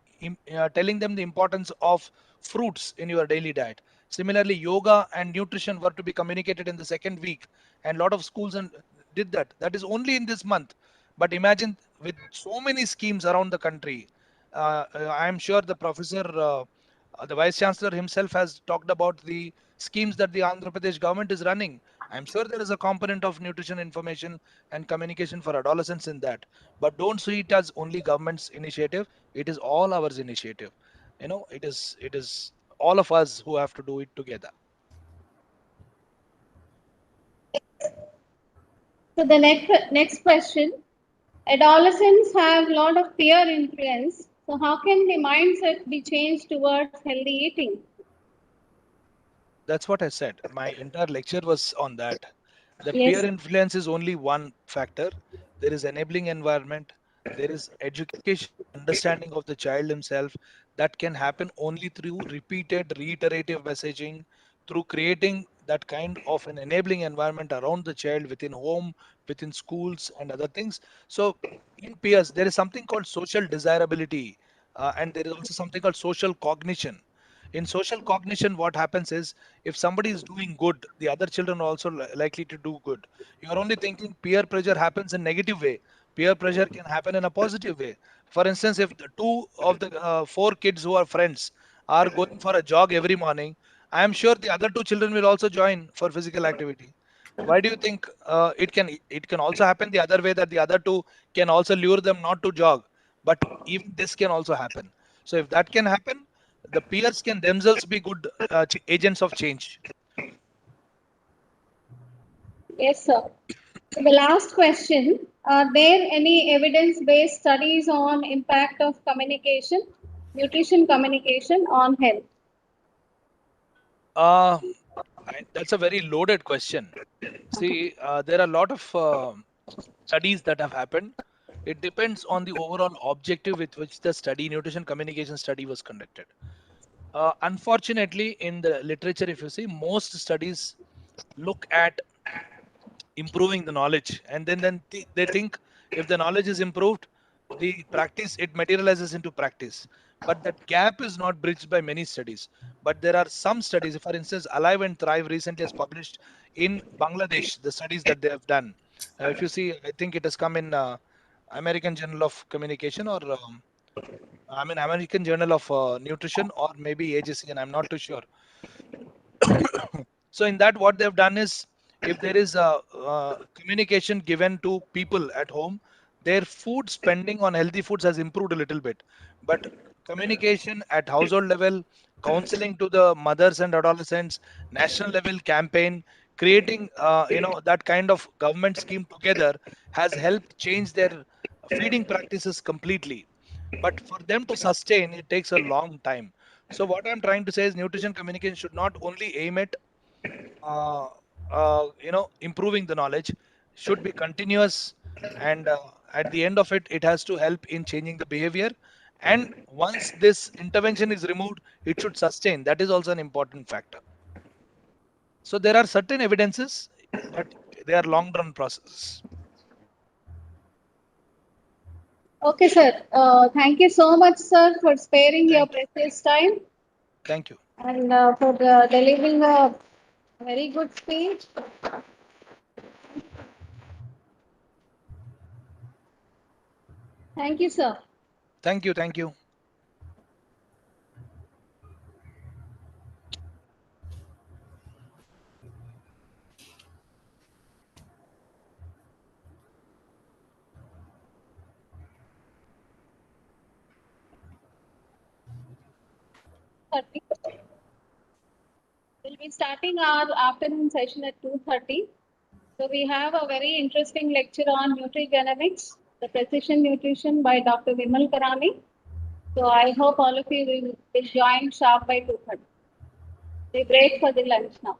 telling them the importance of fruits in your daily diet. Similarly, yoga and nutrition were to be communicated in the second week, and a lot of schools and did that. That is only in this month. But imagine, with so many schemes around the country, I am sure the professor, the vice chancellor himself has talked about the schemes that the Andhra Pradesh government is running. I'm sure there is a component of nutrition information and communication for adolescents in that. But don't see it as only government's initiative. It is all ours initiative. It is all of us who have to do it together.
So the next question. Adolescents have a lot of peer influence. So how can the mindset be changed towards healthy eating?
That's what I said. My entire lecture was on that. The peer
Yes.
influence is only one factor. There is enabling environment. There is education and understanding of the child himself that can happen only through repeated, reiterative messaging, through creating that kind of an enabling environment around the child within home, within schools, and other things. So, in peers, there is something called social desirability, and there is also something called social cognition. In social cognition, what happens is, if somebody is doing good, the other children are also likely to do good. You are only thinking peer pressure happens in negative way. Peer pressure can happen in a positive way. For instance, if the two of the four kids who are friends are going for a jog every morning, I am sure the other two children will also join for physical activity. Why do you think it can also happen the other way, that the other two can also lure them not to jog? But even this can also happen. So if that can happen, the peers can themselves be good agents of change.
Yes, sir. So the last question, are there any evidence-based studies on impact of communication, nutrition communication on health?
Uh, that's a very loaded question. See, there are a lot of studies that have happened. It depends on the overall objective with which the study, nutrition communication study, was conducted. Unfortunately, in the literature, if you see, most studies look at improving the knowledge, and they think if the knowledge is improved, the practice, it materializes into practice. But that gap is not bridged by many studies. But there are some studies, for instance, Alive and Thrive recently has published in Bangladesh the studies that they have done. If you see, I think it has come in American Journal of Communication, or I mean American Journal of Nutrition, or maybe AJC, and I'm not too sure. So in that, what they've done is, if there is a communication given to people at home, their food spending on healthy foods has improved a little bit. But communication at household level, counseling to the mothers and adolescents, national level campaign, creating that kind of government scheme together has helped change their feeding practices completely. But for them to sustain, it takes a long time. So what I'm trying to say is, nutrition communication should not only aim at uh, improving the knowledge, should be continuous, and at the end of it, it has to help in changing the behavior. And once this intervention is removed, it should sustain. That is also an important factor. So there are certain evidences, but they are long run processes.
Okay, sir. Thank you so much, sir, for sparing your
Thank you.
precious time
Thank you.
and for delivering a very good speech. Thank you, sir.
Thank you. Thank you.
We'll be starting our afternoon session at 2:30. So we have a very interesting lecture on nutrigenomics, the precision nutrition by Dr. Vimal Karani. So I hope all of you will join sharp by 2:30. We break for the lunch now.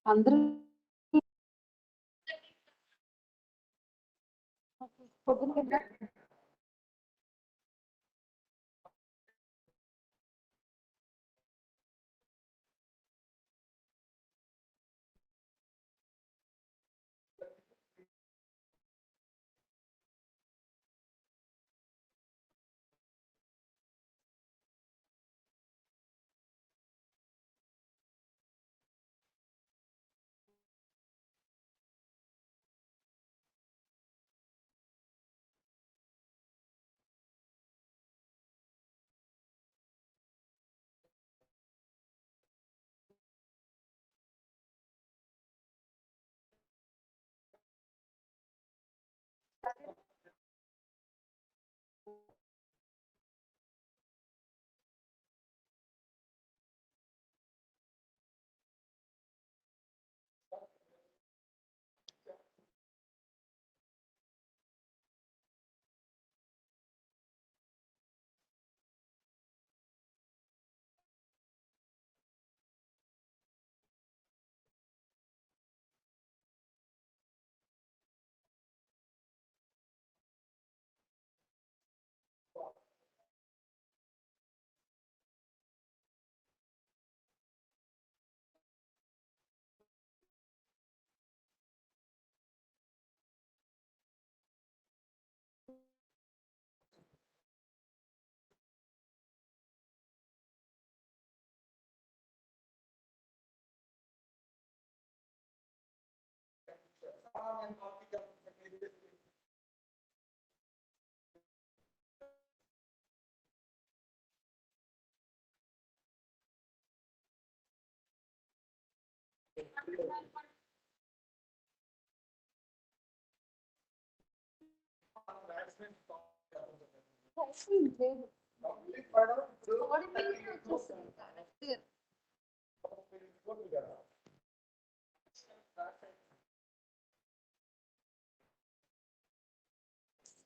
అందరూ పొద్దున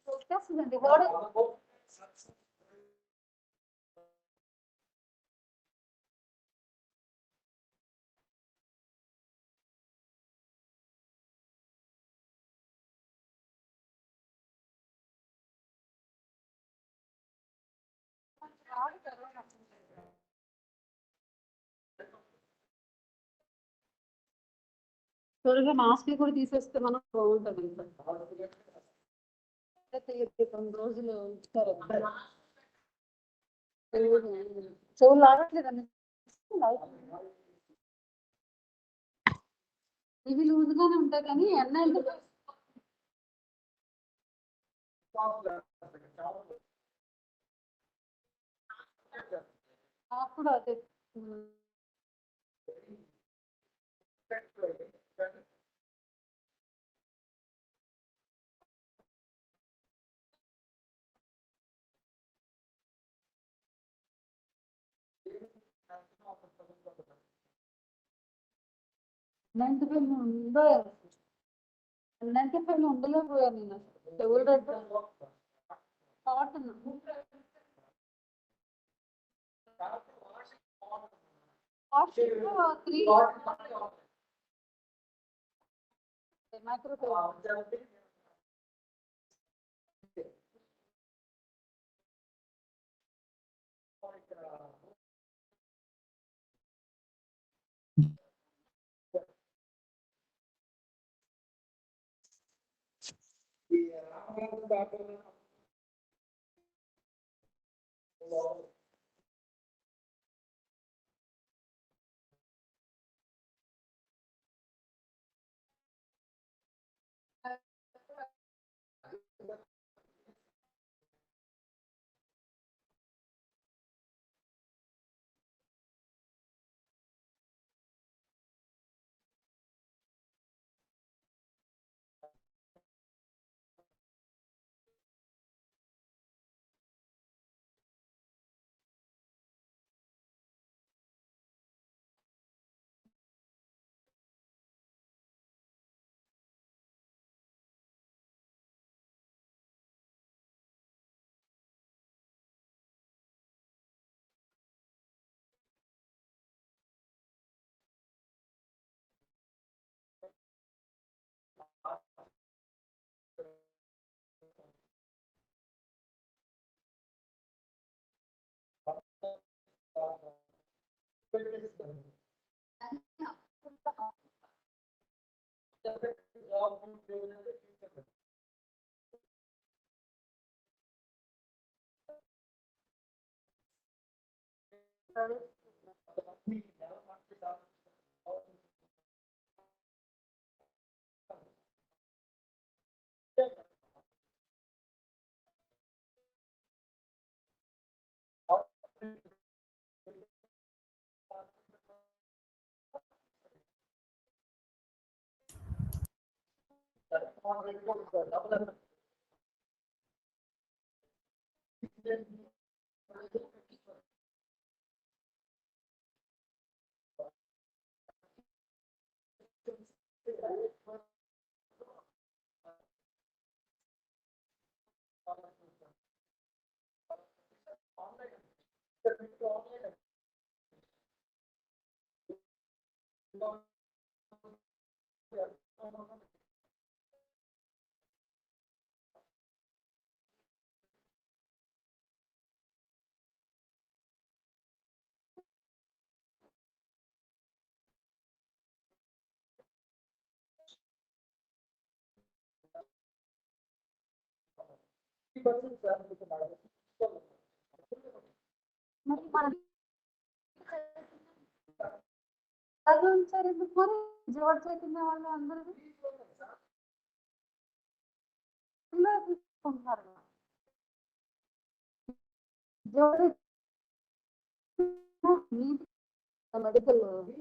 వచ్చేస్తుందండి వాడు త్వరగా mask కూడా తీసేస్తే మనం బాగుంటుంది ఇంకా 9 రోజులు ఇస్తారు చెవులు ఆడట్లేదండి ఇవి లూజ్గానే ఉంటాయి కానీ ఎన్న అప్పుడు అదే ఎన్నంటి పైన ఉందో ఎన్నంటి పైన ఉండలేకపోయాను నేను చెవులు దగ్గర కాటన్ త్రీ మైక్రో
సార్ ఎందుకు మరి జోడు చైతన్య వాళ్ళు అందరూ తీసుకుంటున్నారు జోడు మెడికల్ వాళ్ళు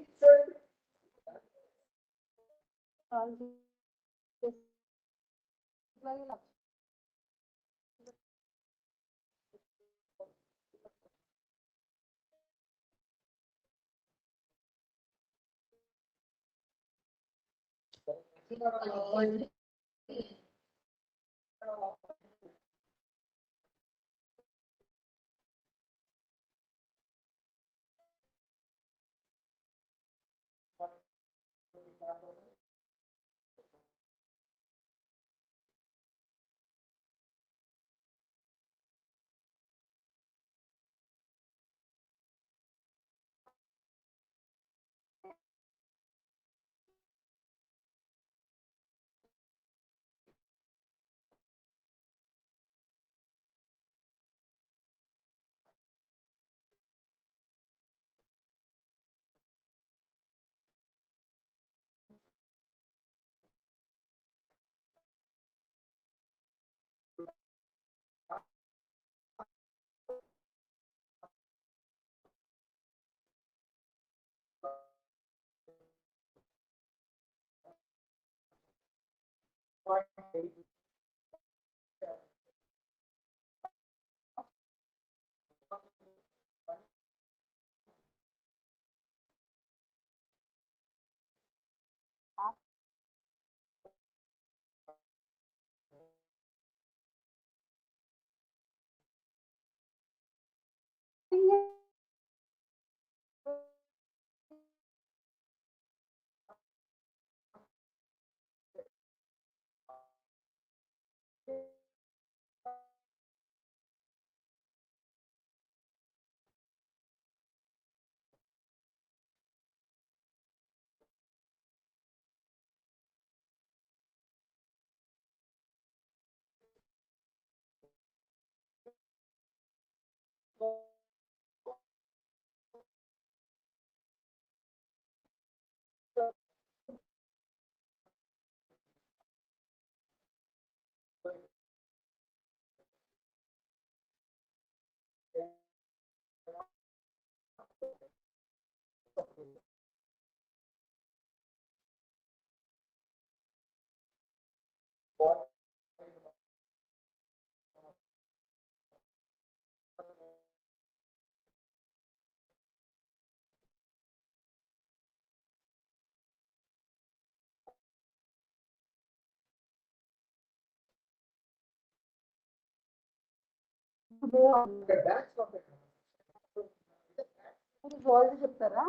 చెప్తారా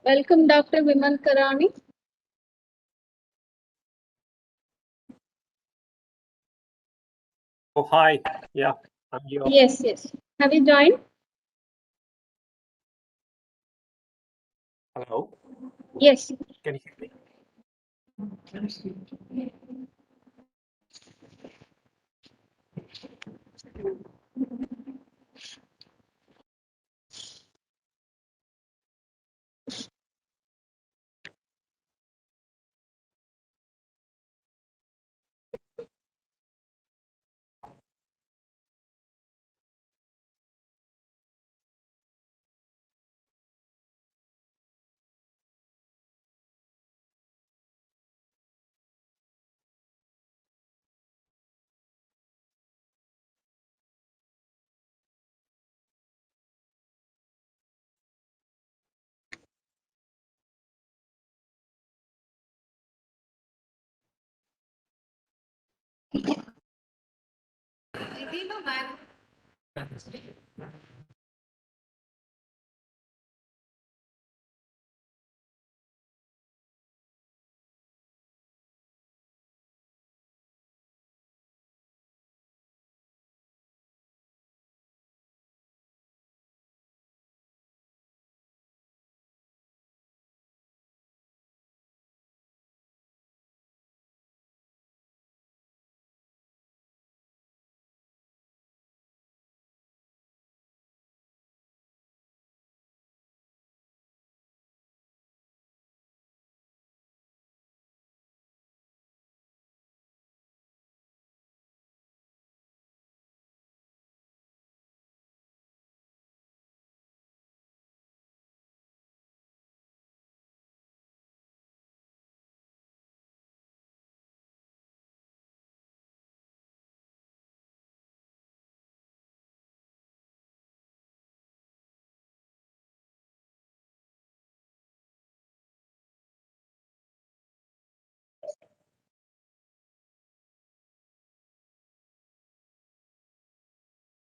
Welcome, Dr. Vimal Karani.
Oh, hi. Yeah, I'm here.
Yes, yes. Have you joined?
Hello.
Yes.
Can you hear me?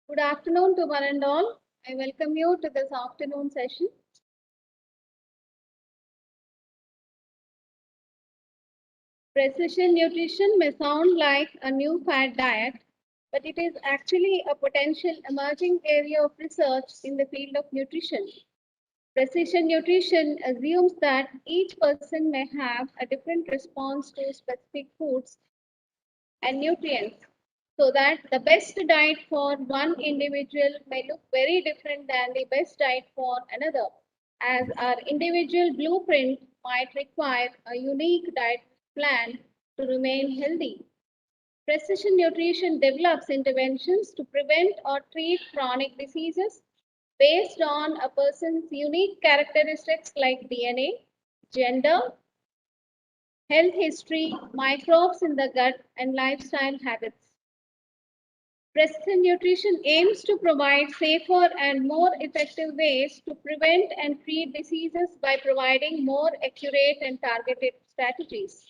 Good afternoon to one and all. I welcome you to this afternoon session. Precision nutrition may sound like a new fad diet, but it is actually a potential emerging area of research in the field of nutrition. Precision nutrition assumes that each person may have a different response to specific foods and nutrients, so that the best diet for one individual may look very different than the best diet for another, as our individual blueprint might require a unique diet plan to remain healthy.
Precision nutrition develops interventions to prevent or treat chronic diseases based on a person's unique characteristics like DNA, gender, health history, microbes in the gut, and lifestyle habits. Precision nutrition aims to provide safer and more effective ways to prevent and treat diseases by providing more accurate and targeted strategies.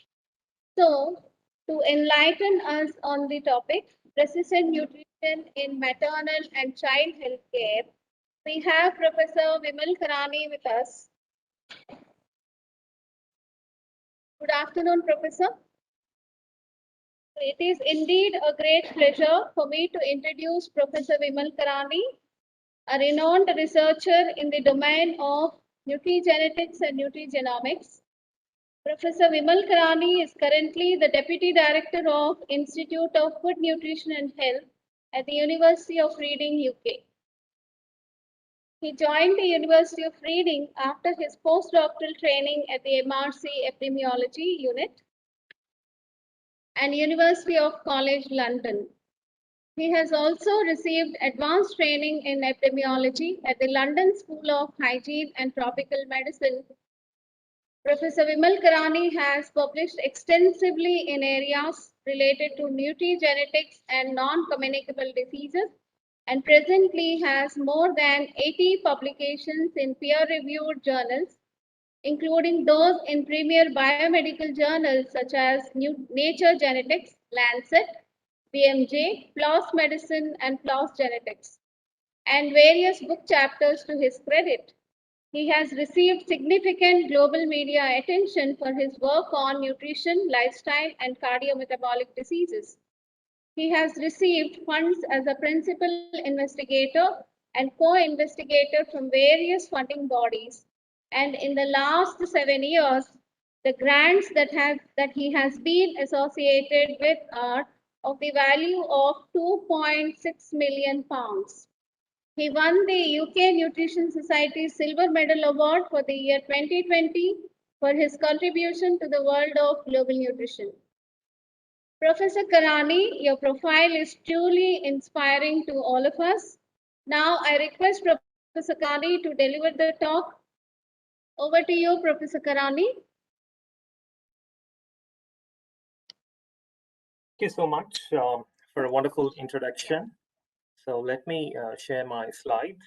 So, to enlighten us on the topic, precision nutrition in maternal and child health care, we have Professor Vimal Karani with us. Good afternoon, Professor. It is indeed a great pleasure for me to introduce Professor Vimal Karani, a renowned researcher in the domain of nutrigenetics and nutrigenomics. Professor Vimal Karani is currently the Deputy Director of Institute of Food Nutrition and Health at the University of Reading, UK. He joined the University of Reading after his postdoctoral training at the MRC Epidemiology Unit and University of College London. He has also received advanced training in epidemiology at the London School of Hygiene and Tropical Medicine. Professor Vimal Karani has published extensively in areas related to nutrigenetics and non-communicable diseases, and presently has more than 80 publications in peer-reviewed journals, including those in premier biomedical journals such as Nature Genetics, Lancet, BMJ, PLOS Medicine, and PLOS Genetics, and various book chapters to his credit. He has received significant global media attention for his work on nutrition, lifestyle, and cardiometabolic diseases. He has received funds as a principal investigator and co-investigator from various funding bodies. And in the last 7 years, the grants that he has been associated with are of the value of £2.6 million. He won the UK Nutrition Society Silver Medal Award for the year 2020 for his contribution to the world of global nutrition. Professor Karani, your profile is truly inspiring to all of us. Now I request Professor Karani to deliver the talk. Over to you, Professor Karani.
Thank you so much for a wonderful introduction. So let me share my slides.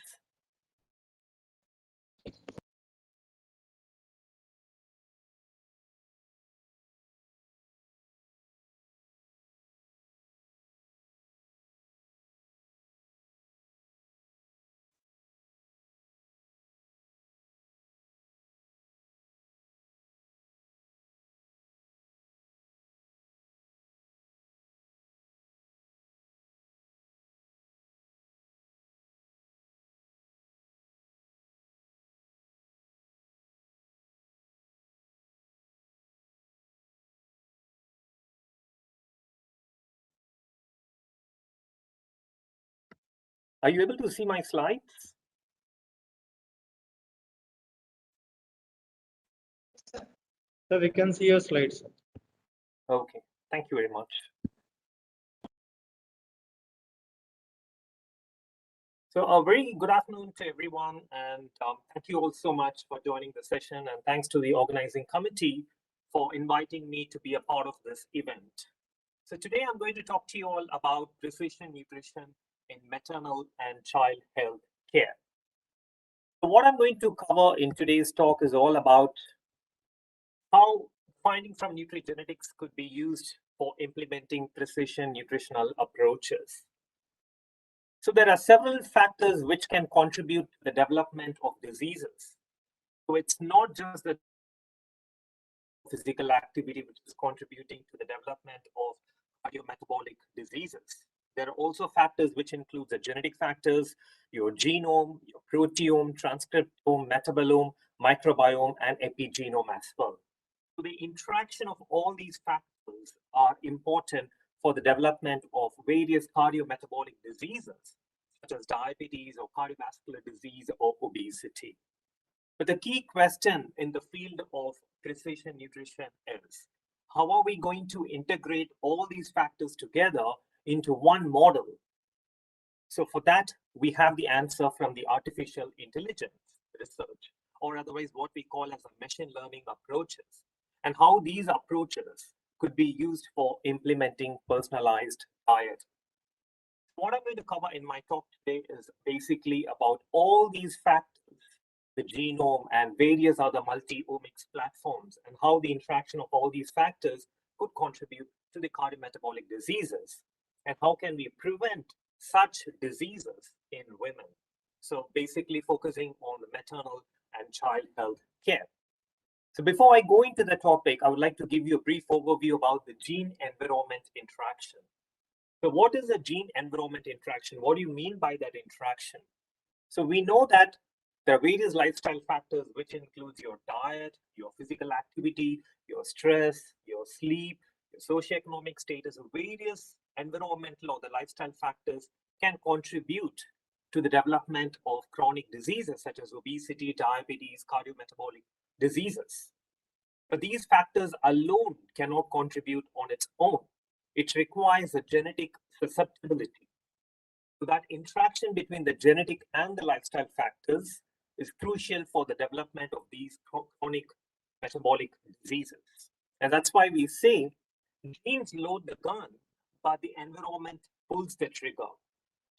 Are you able to see my slides?
So we can see your slides.
Okay, thank you very much. So a very good afternoon to everyone, and thank you all so much for joining the session, and thanks to the organizing committee for inviting me to be a part of this event. So today I'm going to talk to you all about precision nutrition in maternal and child health care. So what I'm going to cover in today's talk is all about how findings from nutrigenetics could be used for implementing precision nutritional approaches. So there are several factors which can contribute to the development of diseases. So it's not just the physical activity which is contributing to the development of cardiometabolic diseases. There are also factors which include the genetic factors, your genome, your proteome, transcriptome, metabolome, microbiome, and epigenome as well. So the interaction of all these factors are important for the development of various cardiometabolic diseases, such as diabetes or cardiovascular disease or obesity. But the key question in the field of precision nutrition is, how are we going to integrate all these factors together into one model? So for that, we have the answer from the artificial intelligence research, or otherwise what we call as a machine learning approaches, and how these approaches could be used for implementing personalized diet. What I'm going to cover in my talk today is basically about all these factors, the genome and various other multi-omics platforms, and how the interaction of all these factors could contribute to the cardiometabolic diseases, and how can we prevent such diseases in women. So basically focusing on the maternal and child health care. So before I go into the topic, I would like to give you a brief overview about the gene-environment interaction. So what is a gene-environment interaction? What do you mean by that interaction? So we know that there are various lifestyle factors, which includes your diet, your physical activity, your stress, your sleep, your socioeconomic status. Various environmental or the lifestyle factors can contribute to the development of chronic diseases such as obesity, diabetes, cardiometabolic diseases. But these factors alone cannot contribute on its own. It requires a genetic susceptibility. So that interaction between the genetic and the lifestyle factors is crucial for the development of these chronic metabolic diseases. And that's why we say genes load the gun, but the environment pulls the trigger.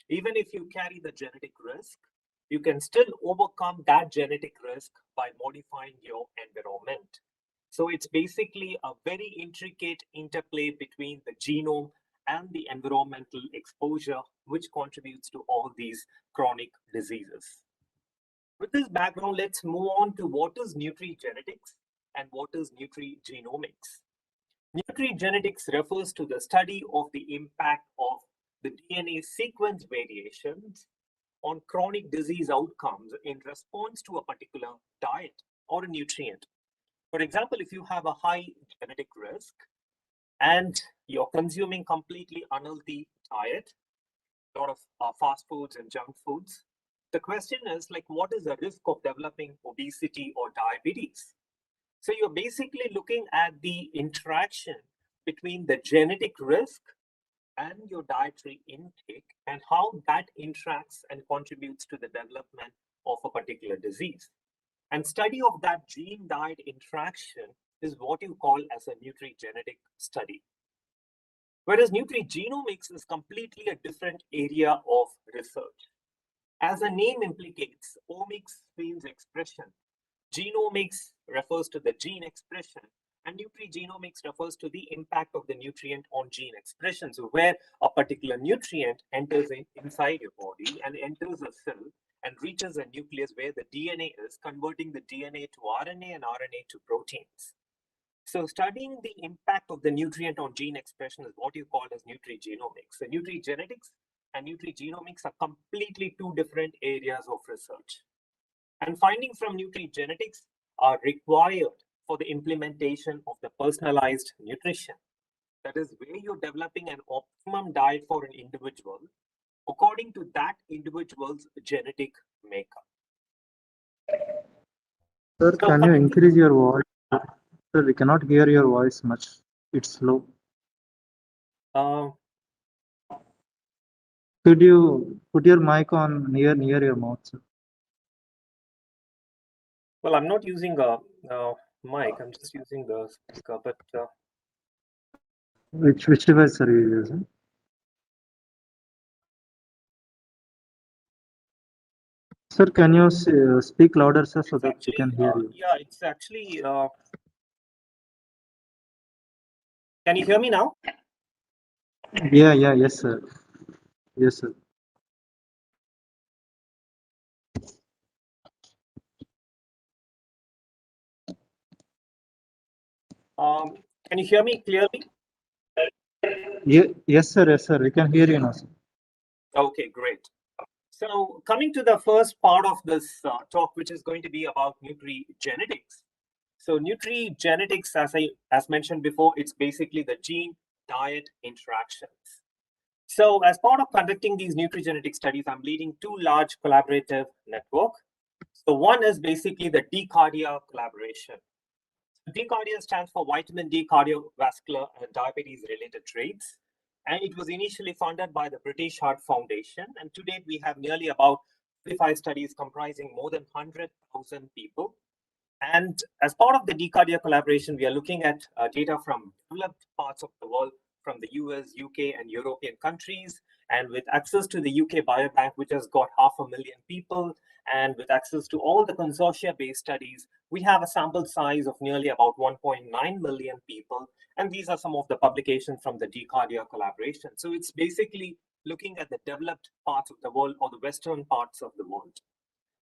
Even if you carry the genetic risk, you can still overcome that genetic risk by modifying your environment. So it's basically a very intricate interplay between the genome and the environmental exposure, which contributes to all these chronic diseases. With this background, let's move on to what is nutrigenetics and what is nutrigenomics. Nutrigenetics refers to the study of the impact of the DNA sequence variations on chronic disease outcomes in response to a particular diet or a nutrient. For example, if you have a high genetic risk and you're consuming completely unhealthy diet, a lot of fast foods and junk foods, the question is like, what is the risk of developing obesity or diabetes? So you're basically looking at the interaction between the genetic risk and your dietary intake and how that interacts and contributes to the development of a particular disease. And study of that gene-diet interaction is what you call as a nutrigenetic study. Whereas nutrigenomics is completely a different area of research. As the name implicates, omics means expression. Genomics refers to the gene expression, and nutrigenomics refers to the impact of the nutrient on gene expression. So where a particular nutrient enters inside your body and enters a cell and reaches a nucleus where the DNA is, converting the DNA to RNA and RNA to proteins. So studying the impact of the nutrient on gene expression is what you call as nutrigenomics. So nutrigenetics and nutrigenomics are completely two different areas of research. And findings from nutrigenetics are required for the implementation of the personalized nutrition. That is where you're developing an optimum diet for an individual according to that individual's genetic makeup.
Sir, can you increase your voice? Sir, we cannot hear your voice much. It's low. Could you put your mic on near your mouth, sir?
Well, I'm not using a mic. I'm just using the speaker. But
Which device are you using? Sir, can you speak louder, sir, so that we can hear you?
yeah, it's actually. Can you hear me now?
Yeah, yes, sir. Yes, sir.
Can you hear me clearly?
Yes, sir. We can hear you now, sir. Okay,
great. So coming to the first part of this talk, which is going to be about nutrigenetics. So nutrigenetics, as mentioned before, it's basically the gene-diet interactions. So as part of conducting these nutrigenetic studies, I'm leading two large collaborative networks. So one is basically the DCardia collaboration. DCardia stands for Vitamin D Cardiovascular and Diabetes Related Traits. And it was initially funded by the British Heart Foundation. And to date, we have nearly about 35 studies comprising more than 100,000 people. And as part of the DCardia collaboration, we are looking at data from developed parts of the world, from the US, UK, and European countries. And with access to the UK Biobank, which has got 500,000 people, and with access to all the consortia-based studies, we have a sample size of nearly about 1.9 million people. And these are some of the publications from the DCardia collaboration. So it's basically looking at the developed parts of the world or the Western parts of the world.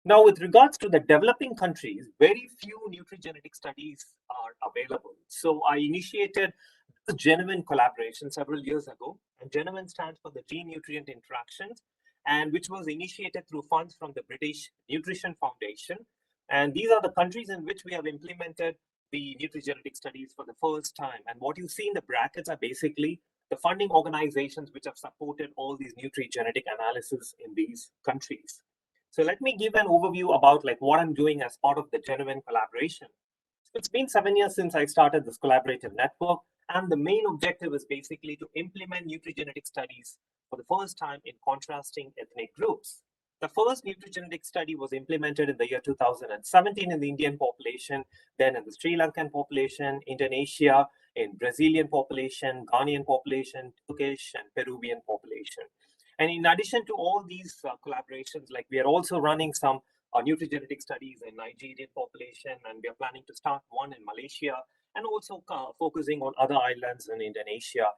Now, with regards to the developing countries, very few nutrigenetic studies are available. So I initiated a genuine collaboration several years ago, and genuine stands for the Gene-Nutrient Interactions, and which was initiated through funds from the British Nutrition Foundation. And these are the countries in which we have implemented the nutrigenetic studies for the first time. And what you see in the brackets are basically the funding organizations which have supported all these nutrigenetic analysis in these countries. So let me give an overview about like what I'm doing as part of the genuine collaboration. So it's been 7 years since I started this collaborative network, and the main objective is basically to implement nutrigenetic studies for the first time in contrasting ethnic groups. The first nutrigenetic study was implemented in the year 2017 in the Indian population, then in the Sri Lankan population, Indonesia, in Brazilian population, Ghanaian population, Turkish and Peruvian population. And in addition to all these collaborations, like we are also running some nutrigenetic studies in Nigerian population, and we are planning to start one in Malaysia, and also focusing on other islands in Indonesia.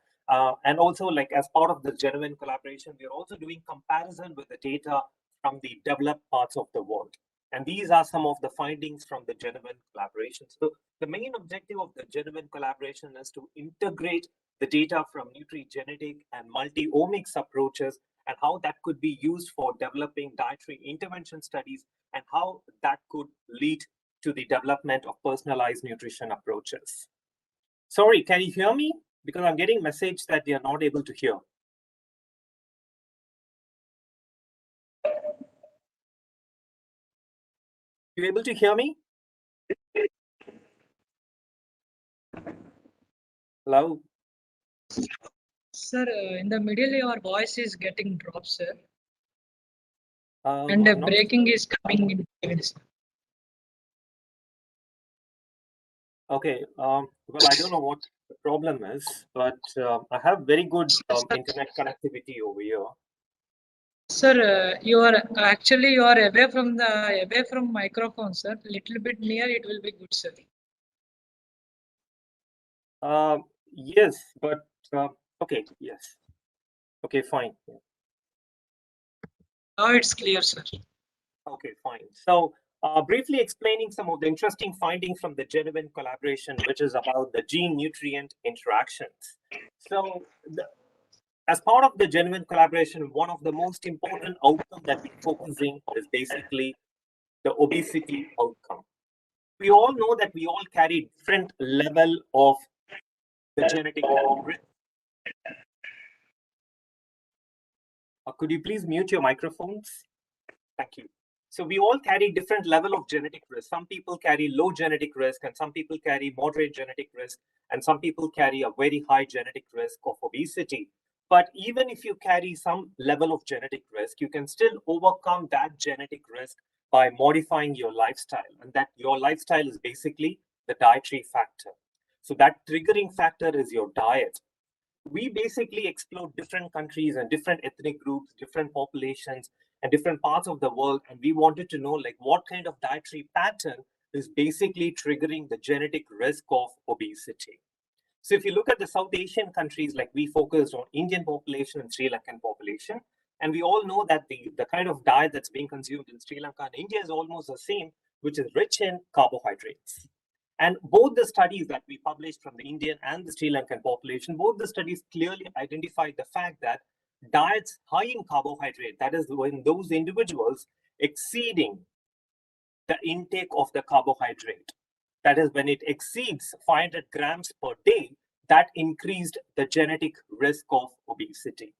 And also, like as part of the genuine collaboration, we are also doing comparison with the data from the developed parts of the world. And these are some of the findings from the genuine collaboration. So the main objective of the genuine collaboration is to integrate the data from nutrigenetic and multi-omics approaches, and how that could be used for developing dietary intervention studies, and how that could lead to the development of personalized nutrition approaches. Sorry, can you hear me? Because I'm getting a message that you're not able to hear. You able to hear me? Hello?
Sir, in the middle, your voice is getting dropped, sir.
And
breaking is coming in between, sir.
Okay, well, I don't know what the problem is, but I have very good internet connectivity over here.
Sir, you are away from microphone, sir. Little bit near, it will be good, sir.
Yes, but okay, yes. Okay, fine. Yeah.
Now it's clear, sir.
Okay, fine. So briefly explaining some of the interesting findings from the genuine collaboration, which is about the gene-nutrient interactions. So as part of the genuine collaboration, one of the most important outcomes that we're focusing is basically the obesity outcome. We all know that we all carry different level of the genetic risk. Could you please mute your microphones? Thank you. So we all carry different level of genetic risk. Some people carry low genetic risk, and some people carry moderate genetic risk, and some people carry a very high genetic risk of obesity. But even if you carry some level of genetic risk, you can still overcome that genetic risk by modifying your lifestyle. And that your lifestyle is basically the dietary factor. So that triggering factor is your diet. We basically explored different countries and different ethnic groups, different populations, and different parts of the world. And we wanted to know like what kind of dietary pattern is basically triggering the genetic risk of obesity. So if you look at the South Asian countries, like we focused on Indian population and Sri Lankan population, and we all know that the kind of diet that's being consumed in Sri Lanka and India is almost the same, which is rich in carbohydrates. And both the studies that we published from the Indian and the Sri Lankan population, both the studies clearly identified the fact that diets high in carbohydrate, that is when those individuals exceeding the intake of the carbohydrate, that is when it exceeds 500 grams per day, that increased the genetic risk of obesity.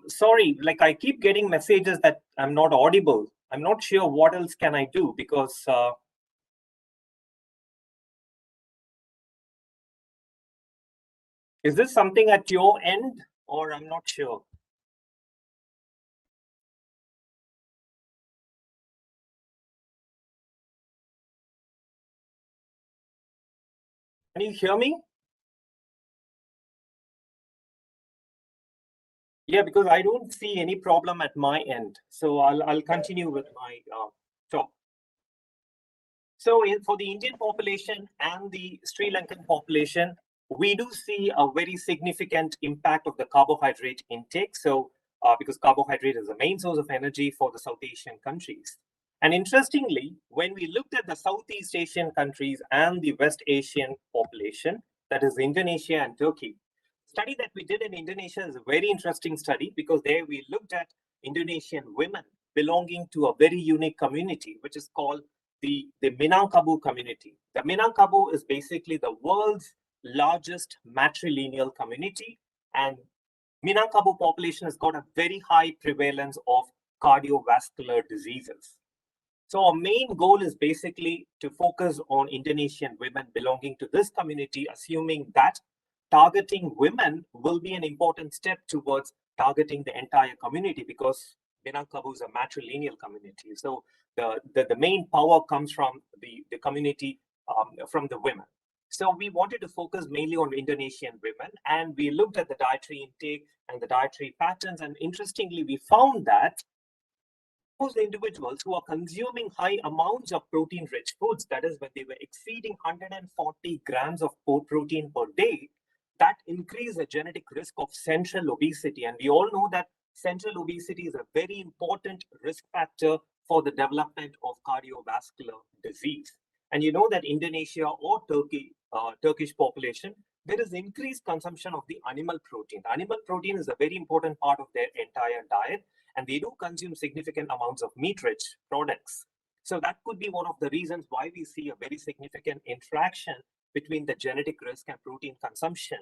Sorry, like I keep getting messages that I'm not audible. I'm not sure what else can I do, because Is this something at your end, or I'm not sure? Can you hear me? Yeah, because I don't see any problem at my end. So I'll continue with my talk. So for the Indian population and the Sri Lankan population, we do see a very significant impact of the carbohydrate intake. So because carbohydrate is the main source of energy for the South Asian countries. And interestingly, when we looked at the Southeast Asian countries and the West Asian population, that is Indonesia and Turkey, study that we did in Indonesia is a very interesting study because there we looked at Indonesian women belonging to a very unique community, which is called the Minangkabau community. The Minangkabau is basically the world's largest matrilineal community, and Minangkabau population has got a very high prevalence of cardiovascular diseases. So our main goal is basically to focus on Indonesian women belonging to this community, assuming that targeting women will be an important step towards targeting the entire community because Minangkabau is a matrilineal community. So the main power comes from the community, from the women. So we wanted to focus mainly on Indonesian women, and we looked at the dietary intake and the dietary patterns. And interestingly, we found that those individuals who are consuming high amounts of protein-rich foods, that is when they were exceeding 140 grams of protein per day, that increase the genetic risk of central obesity. And we all know that central obesity is a very important risk factor for the development of cardiovascular disease. And you know that Indonesia or Turkish population, there is increased consumption of the animal protein. Animal protein is a very important part of their entire diet, and they do consume significant amounts of meat-rich products. So that could be one of the reasons why we see a very significant interaction between the genetic risk and protein consumption.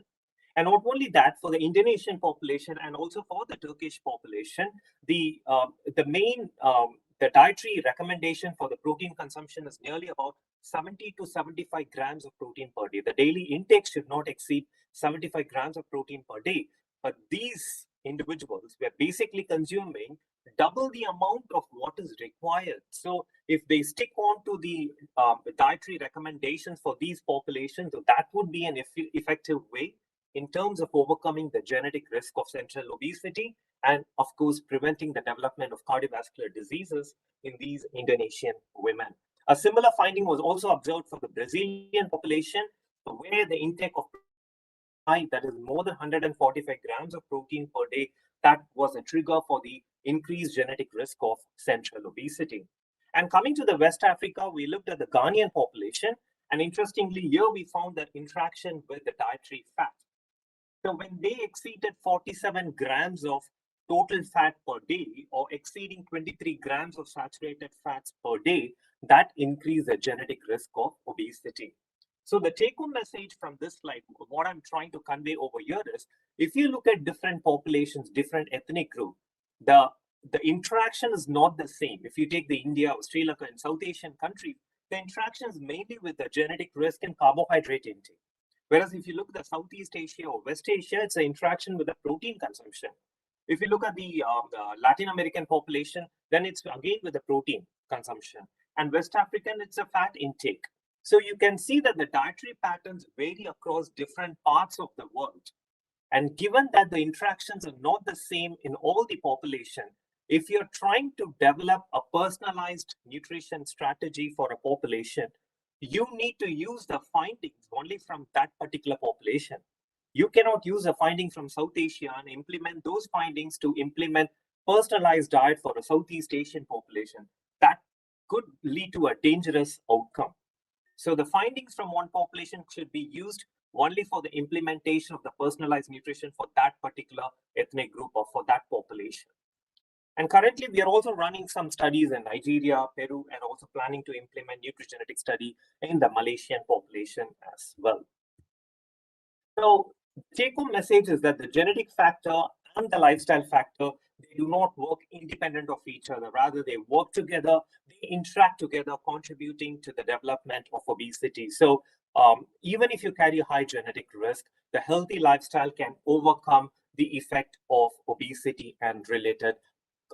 And not only that, for the Indonesian population and also for the Turkish population, the dietary recommendation for the protein consumption is nearly about 70 to 75 grams of protein per day. The daily intake should not exceed 75 grams of protein per day. But these individuals were basically consuming double the amount of what is required. So if they stick on to the dietary recommendations for these populations, so that would be an effective way in terms of overcoming the genetic risk of central obesity and, of course, preventing the development of cardiovascular diseases in these Indonesian women. A similar finding was also observed for the Brazilian population, where the intake of that is more than 145 grams of protein per day, that was a trigger for the increased genetic risk of central obesity. And coming to the West Africa, we looked at the Ghanaian population, and interestingly, here we found that interaction with the dietary fat. So when they exceeded 47 grams of total fat per day or exceeding 23 grams of saturated fats per day, that increased the genetic risk of obesity. So the take-home message from this slide, what I'm trying to convey over here is, if you look at different populations, different ethnic groups, the interaction is not the same. If you take the India, Sri Lanka, and South Asian countries, the interaction is mainly with the genetic risk and carbohydrate intake. Whereas if you look at the Southeast Asia or West Asia, it's an interaction with the protein consumption. If you look at the Latin American population, then it's again with the protein consumption. And West African, it's a fat intake. So you can see that the dietary patterns vary across different parts of the world. And given that the interactions are not the same in all the population, if you're trying to develop a personalized nutrition strategy for a population, you need to use the findings only from that particular population. You cannot use a finding from South Asia and implement those findings to implement personalized diet for a Southeast Asian population. That could lead to a dangerous outcome. So the findings from one population should be used only for the implementation of the personalized nutrition for that particular ethnic group or for that population. And currently, we are also running some studies in Nigeria, Peru, and also planning to implement nutrigenetic study in the Malaysian population as well. So take-home message is that the genetic factor and the lifestyle factor they do not work independent of each other. Rather, they work together, they interact together, contributing to the development of obesity. So even if you carry a high genetic risk, the healthy lifestyle can overcome the effect of obesity and related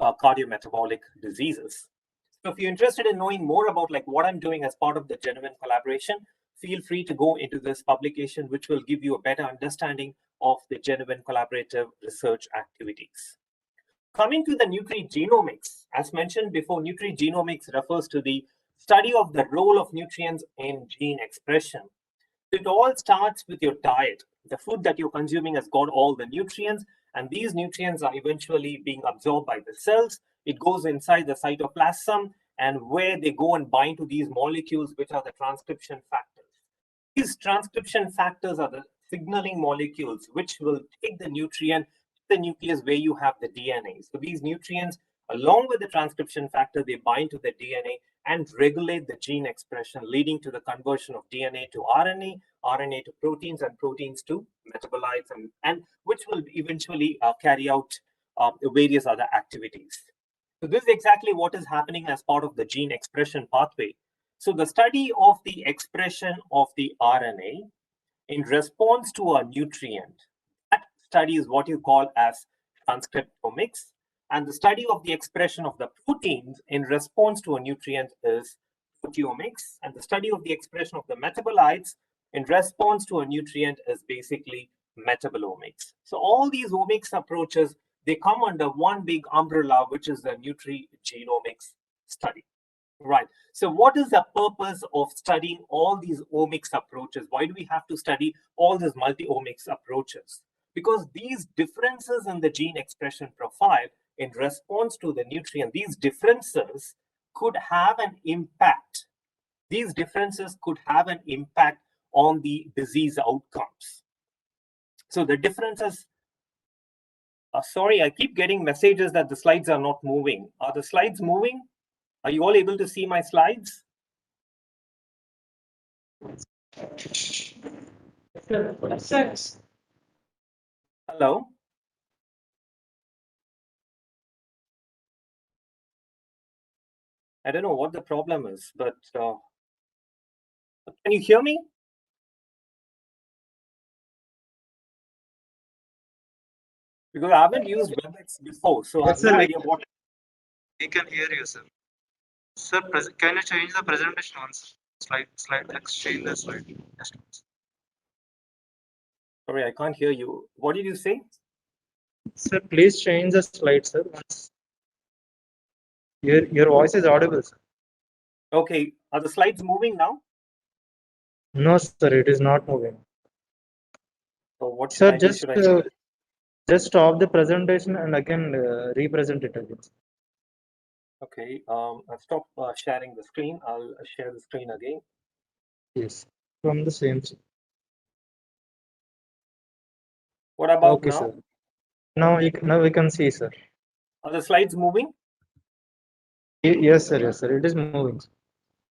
cardiometabolic diseases. So if you're interested in knowing more about like what I'm doing as part of the Genuine Collaboration, feel free to go into this publication, which will give you a better understanding of the Genuine Collaborative research activities. Coming to the nutrigenomics, as mentioned before, nutrigenomics refers to the study of the role of nutrients in gene expression. It all starts with your diet. The food that you're consuming has got all the nutrients, and these nutrients are eventually being absorbed by the cells. It goes inside the cytoplasm, and where they go and bind to these molecules, which are the transcription factors. These transcription factors are the signaling molecules which will take the nutrient to the nucleus where you have the DNA. So these nutrients, along with the transcription factor, they bind to the DNA and regulate the gene expression, leading to the conversion of DNA to RNA, RNA to proteins, and proteins to metabolites, and which will eventually carry out various other activities. So this is exactly what is happening as part of the gene expression pathway. So the study of the expression of the RNA in response to a nutrient, that study is what you call as transcriptomics. And the study of the expression of the proteins in response to a nutrient is proteomics. And the study of the expression of the metabolites in response to a nutrient is basically metabolomics. So all these omics approaches, they come under one big umbrella, which is the nutrigenomics study. Right. So what is the purpose of studying all these omics approaches? Why do we have to study all these multi-omics approaches? Because these differences in the gene expression profile in response to the nutrient, these differences could have an impact. These differences could have an impact on the disease outcomes. So the differences, sorry, I keep getting messages that the slides are not moving. Are the slides moving? Are you all able to see my slides? Hello? I don't know what the problem is, but can you hear me? Because I haven't used WebEx before, so I have no idea what.
We can hear you, sir. Sir, can you change the presentation once? Slide text, change the slide. Just once.
Sorry, I can't hear you. What did you say?
Sir, please change the slide, sir. Once. Your voice is audible, sir.
Okay, are the slides moving now?
No, sir, it is not moving.
So what
Sir,
should I do?
just stop the presentation and again represent it again.
Okay, I'll stop sharing the screen. I'll share the screen again.
Yes, from the same.
What about
okay,
now?
Sir. Now we can see, sir.
Are the slides moving?
Yes, sir. Yes, sir. It is moving.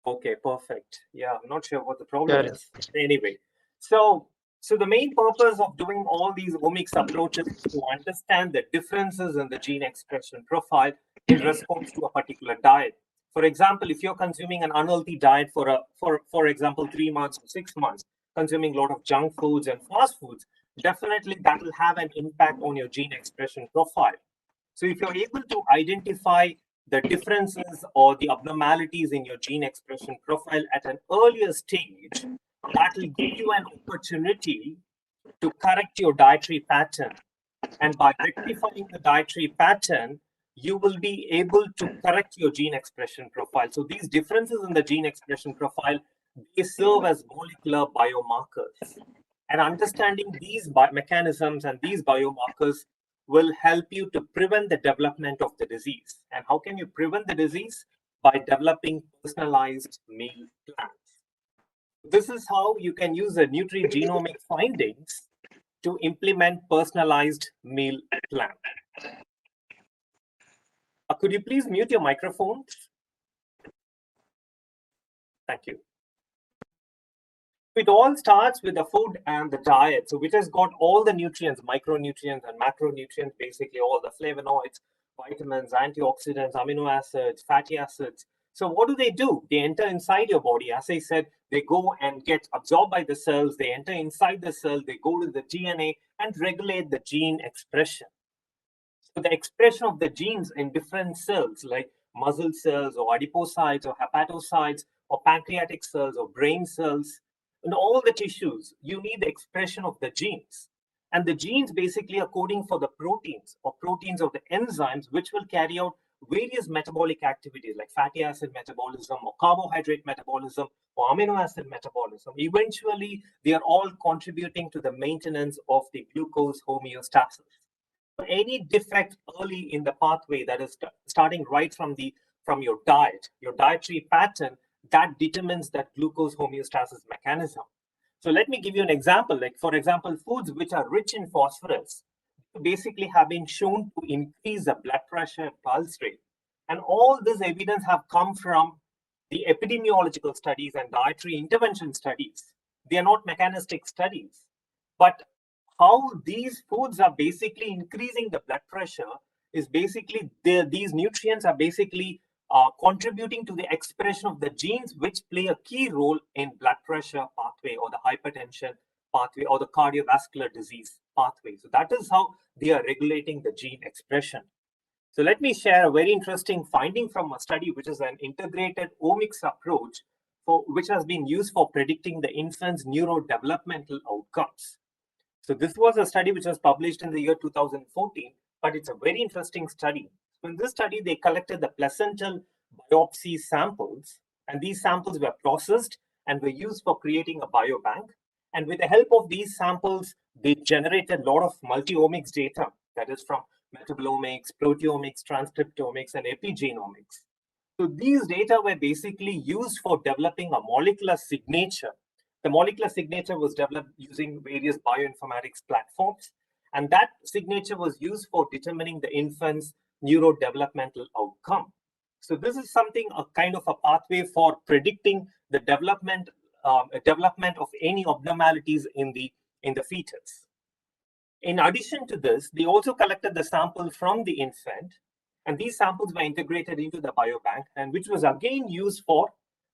Okay, perfect. Yeah, I'm not sure what the problem is. Anyway, so the main purpose of doing all these omics approaches is to understand the differences in the gene expression profile in response to a particular diet. For example, if you're consuming an unhealthy diet for example, 3 months or 6 months, consuming a lot of junk foods and fast foods, definitely that will have an impact on your gene expression profile. So if you're able to identify the differences or the abnormalities in your gene expression profile at an earlier stage, that will give you an opportunity to correct your dietary pattern. And by rectifying the dietary pattern, you will be able to correct your gene expression profile. So these differences in the gene expression profile, they serve as molecular biomarkers. And understanding these mechanisms and these biomarkers will help you to prevent the development of the disease. And how can you prevent the disease? By developing personalized meal plans. This is how you can use the nutrigenomic findings to implement personalized meal plan. Could you please mute your microphone? Thank you. It all starts with the food and the diet, so which has got all the nutrients, micronutrients and macronutrients, basically all the flavonoids, vitamins, antioxidants, amino acids, fatty acids. So what do? They enter inside your body. As I said, they go and get absorbed by the cells. They enter inside the cell. They go to the DNA and regulate the gene expression. So the expression of the genes in different cells like muscle cells or adipocytes or hepatocytes or pancreatic cells or brain cells, in all the tissues, you need the expression of the genes. And the genes basically are coding for the proteins or proteins of the enzymes which will carry out various metabolic activities like fatty acid metabolism or carbohydrate metabolism or amino acid metabolism. Eventually, they are all contributing to the maintenance of the glucose homeostasis. Any defect early in the pathway, that is starting right from your diet, your dietary pattern, that determines that glucose homeostasis mechanism. So let me give you an example. Like, for example, foods which are rich in phosphorus basically have been shown to increase the blood pressure pulse rate. And all this evidence have come from the epidemiological studies and dietary intervention studies. They are not mechanistic studies. But how these foods are basically increasing the blood pressure is basically these nutrients are basically contributing to the expression of the genes which play a key role in blood pressure pathway or the hypertension pathway or the cardiovascular disease pathway. So that is how they are regulating the gene expression. So let me share a very interesting finding from a study which is an integrated omics approach which has been used for predicting the infant's neurodevelopmental outcomes. So this was a study which was published in the year 2014, but it's a very interesting study. So in this study, they collected the placental biopsy samples, and these samples were processed and were used for creating a biobank. And with the help of these samples, they generated a lot of multi-omics data, that is from metabolomics, proteomics, transcriptomics, and epigenomics. So these data were basically used for developing a molecular signature. The molecular signature was developed using various bioinformatics platforms, and that signature was used for determining the infant's neurodevelopmental outcome. So this is something, a kind of a pathway for predicting the development of any abnormalities in the fetus. In addition to this, they also collected the sample from the infant, and these samples were integrated into the biobank, and which was again used for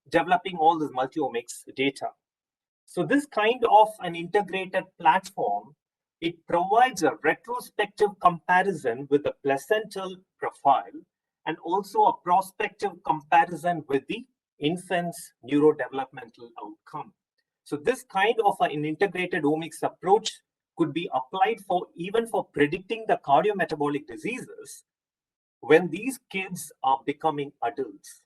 developing all this multi-omics data. So this kind of an integrated platform, it provides a retrospective comparison with the placental profile and also a prospective comparison with the infant's neurodevelopmental outcome. So this kind of an integrated omics approach could be applied for even for predicting the cardiometabolic diseases when these kids are becoming adults.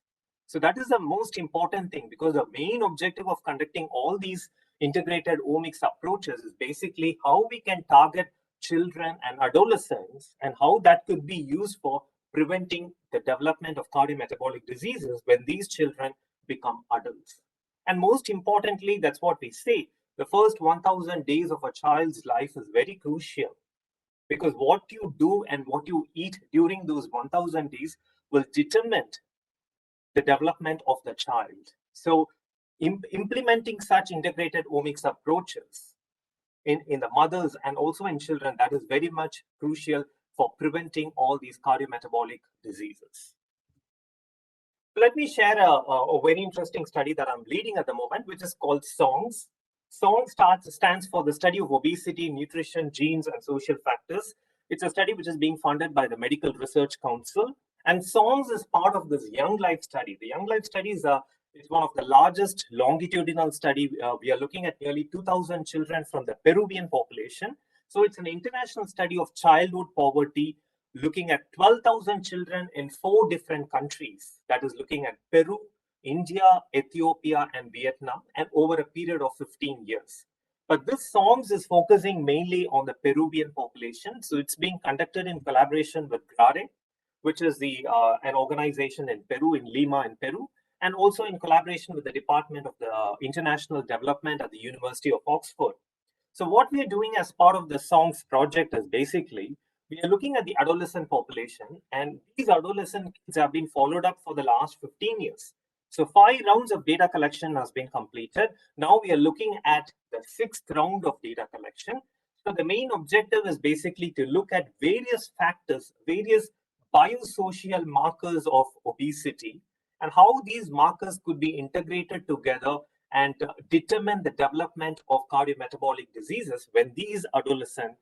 So that is the most important thing, because the main objective of conducting all these integrated omics approaches is basically how we can target children and adolescents and how that could be used for preventing the development of cardiometabolic diseases when these children become adults. And most importantly, that's what we say, the first 1000 days of a child's life is very crucial, because what you do and what you eat during those 1000 days will determine the development of the child. So implementing such integrated omics approaches in the mothers and also in children, that is very much crucial for preventing all these cardiometabolic diseases. Let me share a very interesting study that I'm leading at the moment, which is called SONGS. SONGS stands for the study of obesity, nutrition, genes, and social factors. It's a study which is being funded by the Medical Research Council. And SONGS is part of this Young Life study. The Young Life study is one of the largest longitudinal study. We are looking at nearly 2,000 children from the Peruvian population. So it's an international study of childhood poverty, looking at 12,000 children in 4 different countries. That is looking at Peru, India, Ethiopia, and Vietnam, and over a period of 15 years. But this SONGS is focusing mainly on the Peruvian population. So it's being conducted in collaboration with GRADE, which is an organization in Peru, in Lima, in Peru, and also in collaboration with the Department of the International Development at the University of Oxford. So what we are doing as part of the SONGS project is basically, we are looking at the adolescent population, and these adolescent kids have been followed up for the last 15 years. So 5 rounds of data collection has been completed. Now we are looking at the 6th round of data collection. So the main objective is basically to look at various factors, various biosocial markers of obesity and how these markers could be integrated together and determine the development of cardiometabolic diseases when these adolescent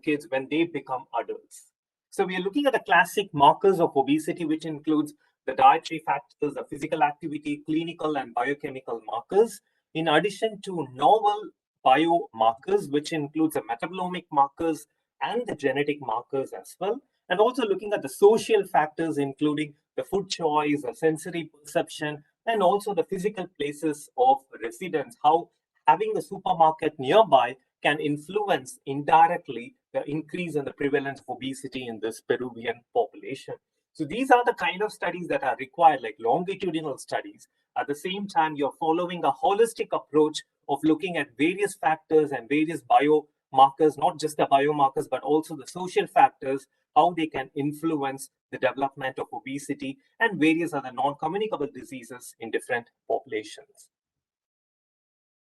kids, when they become adults. So we are looking at the classic markers of obesity, which includes the dietary factors, the physical activity, clinical and biochemical markers, in addition to novel biomarkers, which includes the metabolomic markers and the genetic markers as well, and also looking at the social factors, including the food choice, the sensory perception, and also the physical places of residence, how having a supermarket nearby can influence indirectly the increase in the prevalence of obesity in this Peruvian population. So these are the kind of studies that are required, like longitudinal studies. At the same time, you're following a holistic approach of looking at various factors and various biomarkers, not just the biomarkers, but also the social factors, how they can influence the development of obesity and various other non-communicable diseases in different populations.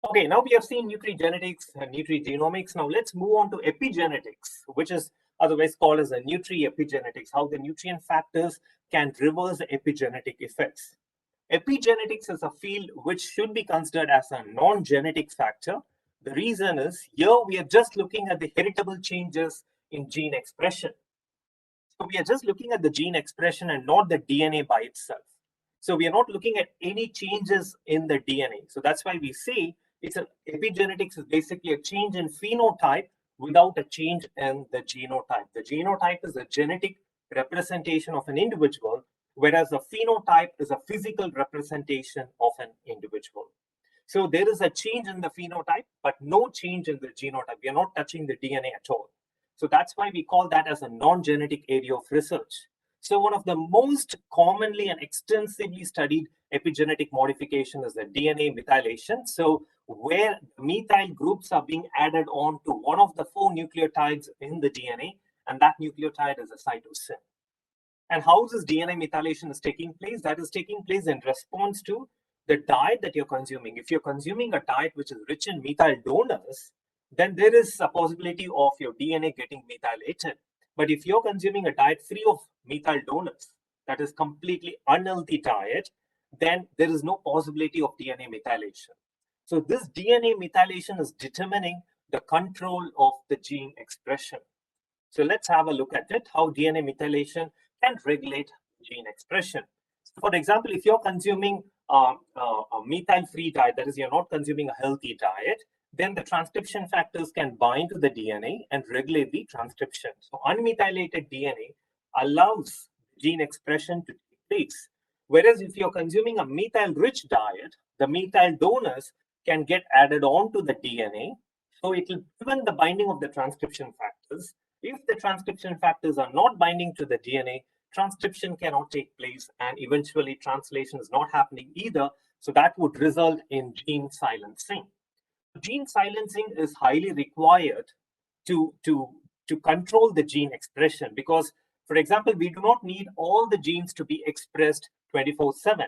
Okay, now we have seen nutrigenetics and nutrigenomics. Now let's move on to epigenetics, which is otherwise called as a nutri-epigenetics, how the nutrient factors can reverse the epigenetic effects. Epigenetics is a field which should be considered as a non-genetic factor. The reason is here we are just looking at the heritable changes in gene expression. So we are just looking at the gene expression and not the DNA by itself. So we are not looking at any changes in the DNA. So that's why we say epigenetics is basically a change in phenotype without a change in the genotype. The genotype is a genetic representation of an individual, whereas the phenotype is a physical representation of an individual. So there is a change in the phenotype, but no change in the genotype. We are not touching the DNA at all. So that's why we call that as a non-genetic area of research. So one of the most commonly and extensively studied epigenetic modification is the DNA methylation. So where methyl groups are being added on to one of the 4 nucleotides in the DNA, and that nucleotide is a cytosine. And how this DNA methylation is taking place? That is taking place in response to the diet that you're consuming. If you're consuming a diet which is rich in methyl donors, then there is a possibility of your DNA getting methylated. But if you're consuming a diet free of methyl donors, that is completely unhealthy diet, then there is no possibility of DNA methylation. So this DNA methylation is determining the control of the gene expression. So let's have a look at it, how DNA methylation can regulate gene expression. So for example, if you're consuming a methyl-free diet, that is, you're not consuming a healthy diet, then the transcription factors can bind to the DNA and regulate the transcription. So unmethylated DNA allows gene expression to take place. Whereas if you're consuming a methyl-rich diet, the methyl donors can get added on to the DNA. So it will prevent the binding of the transcription factors. If the transcription factors are not binding to the DNA, transcription cannot take place, and eventually translation is not happening either. So that would result in gene silencing. Gene silencing is highly required to control the gene expression because, for example, we do not need all the genes to be expressed 24/7.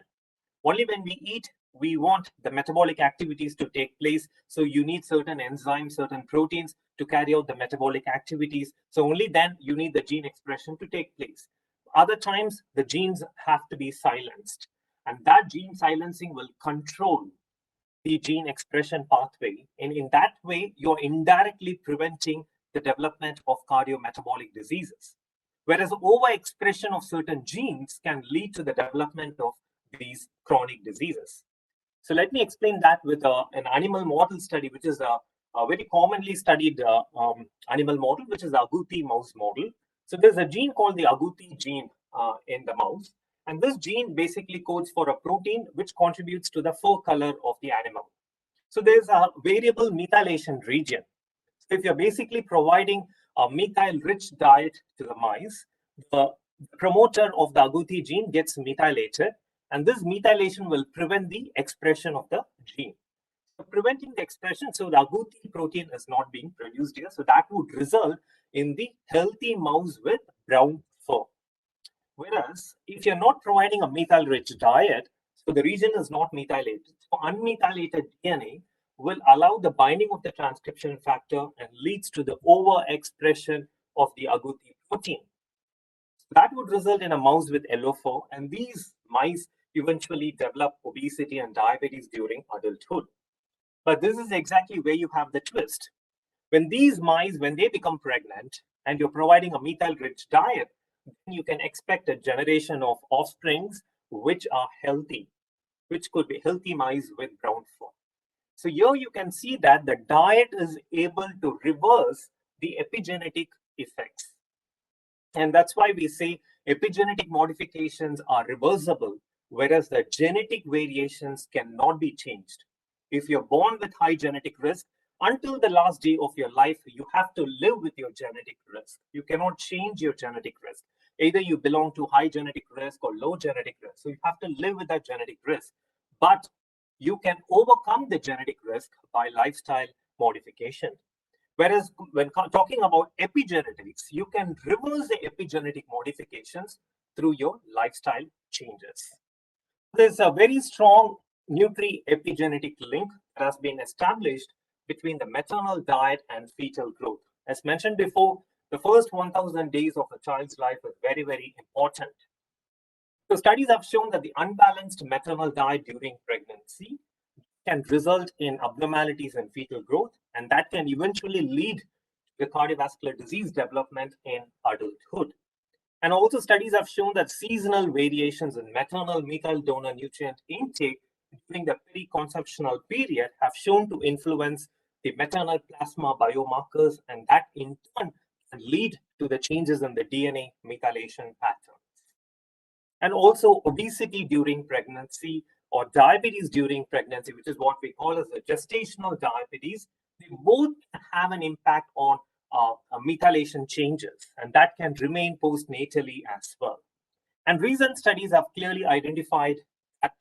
Only when we eat, we want the metabolic activities to take place. So you need certain enzymes, certain proteins to carry out the metabolic activities. So only then you need the gene expression to take place. Other times, the genes have to be silenced. And that gene silencing will control the gene expression pathway. And in that way, you're indirectly preventing the development of cardiometabolic diseases. Whereas overexpression of certain genes can lead to the development of these chronic diseases. So let me explain that with an animal model study, which is a very commonly studied animal model, which is the agouti mouse model. So there's a gene called the agouti gene in the mouse. And this gene basically codes for a protein which contributes to the fur color of the animal. So there's a variable methylation region. So if you're basically providing a methyl-rich diet to the mice, the promoter of the agouti gene gets methylated, and this methylation will prevent the expression of the gene. So preventing the expression, so the agouti protein is not being produced here. So that would result in the healthy mouse with brown fur. Whereas if you're not providing a methyl-rich diet, so the region is not methylated. So unmethylated DNA will allow the binding of the transcription factor and leads to the overexpression of the agouti protein. That would result in a mouse with yellow fur, and these mice eventually develop obesity and diabetes during adulthood. But this is exactly where you have the twist. When these mice, when they become pregnant and you're providing a methyl-rich diet, then you can expect a generation of offsprings which are healthy, which could be healthy mice with brown fur. So here you can see that the diet is able to reverse the epigenetic effects. And that's why we say epigenetic modifications are reversible, whereas the genetic variations cannot be changed. If you're born with high genetic risk, until the last day of your life, you have to live with your genetic risk. You cannot change your genetic risk. Either you belong to high genetic risk or low genetic risk. So you have to live with that genetic risk. But you can overcome the genetic risk by lifestyle modification. Whereas when talking about epigenetics, you can reverse the epigenetic modifications through your lifestyle changes. There's a very strong nutri-epigenetic link that has been established between the maternal diet and fetal growth. As mentioned before, the first 1,000 days of a child's life is very, very important. So studies have shown that the unbalanced maternal diet during pregnancy can result in abnormalities in fetal growth, and that can eventually lead to cardiovascular disease development in adulthood. And also studies have shown that seasonal variations in maternal methyl donor nutrient intake during the periconceptional period have shown to influence the maternal plasma biomarkers, and that in turn can lead to the changes in the DNA methylation pattern. And also obesity during pregnancy or diabetes during pregnancy, which is what we call as the gestational diabetes, they both have an impact on methylation changes, and that can remain postnatally as well. And recent studies have clearly identified that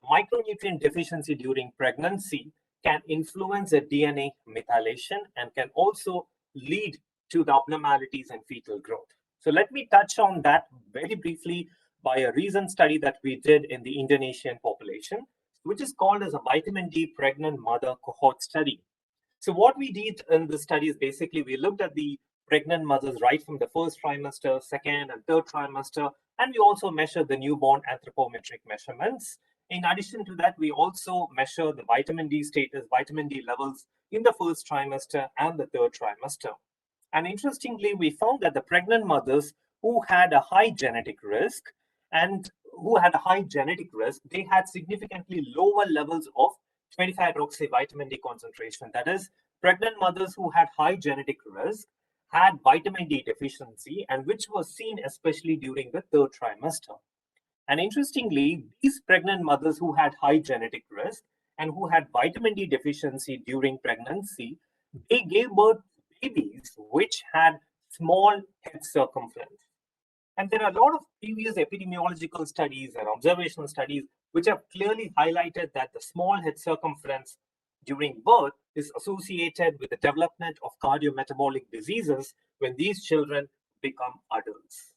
micronutrient deficiency during pregnancy can influence the DNA methylation and can also lead to the abnormalities in fetal growth. So let me touch on that very briefly by a recent study that we did in the Indonesian population, which is called as a vitamin D pregnant mother cohort study. So what we did in the study is basically we looked at the pregnant mothers right from the first trimester, second and third trimester, and we also measured the newborn anthropometric measurements. In addition to that, we also measure the vitamin D status, vitamin D levels in the first trimester and the third trimester. And interestingly, we found that the pregnant mothers who had a high genetic risk and who had a high genetic risk, they had significantly lower levels of 20-hydroxy vitamin D concentration. That is, pregnant mothers who had high genetic risk had vitamin D deficiency, and which was seen especially during the third trimester. And interestingly, these pregnant mothers who had high genetic risk and who had vitamin D deficiency during pregnancy, they gave birth to babies which had small head circumference. And there are a lot of previous epidemiological studies and observational studies which have clearly highlighted that the small head circumference during birth is associated with the development of cardiometabolic diseases when these children become adults.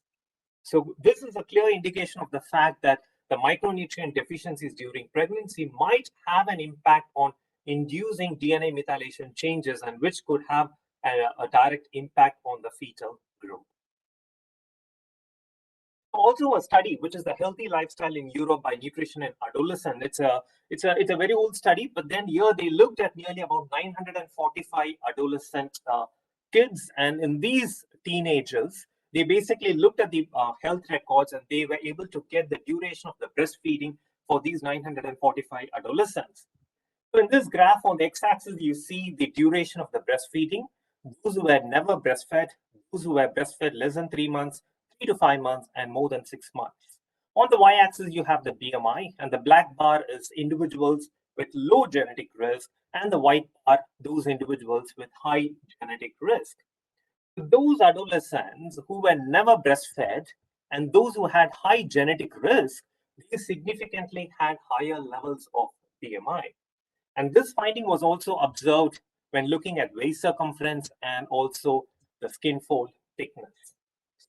So this is a clear indication of the fact that the micronutrient deficiencies during pregnancy might have an impact on inducing DNA methylation changes, and which could have a direct impact on the fetal growth. Also a study which is the healthy lifestyle in Europe by nutrition and adolescent. It's a very old study, but then here they looked at nearly about 945 adolescent kids, and in these teenagers, they basically looked at the health records, and they were able to get the duration of the breastfeeding for these 945 adolescents. So in this graph on the x-axis, you see the duration of the breastfeeding. Those who had never breastfed, those who were breastfed less than 3 months, 3 to 5 months, and more than 6 months. On the y-axis, you have the BMI, and the black bar is individuals with low genetic risk, and the white bar, those individuals with high genetic risk. Those adolescents who were never breastfed and those who had high genetic risk, they significantly had higher levels of BMI. And this finding was also observed when looking at waist circumference and also the skin fold thickness,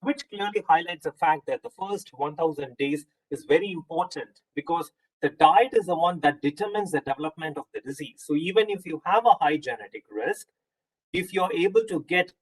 which clearly highlights the fact that the first 1,000 days is very important, because the diet is the one that determines the development of the disease. So even if you have a high genetic risk, if you're able to get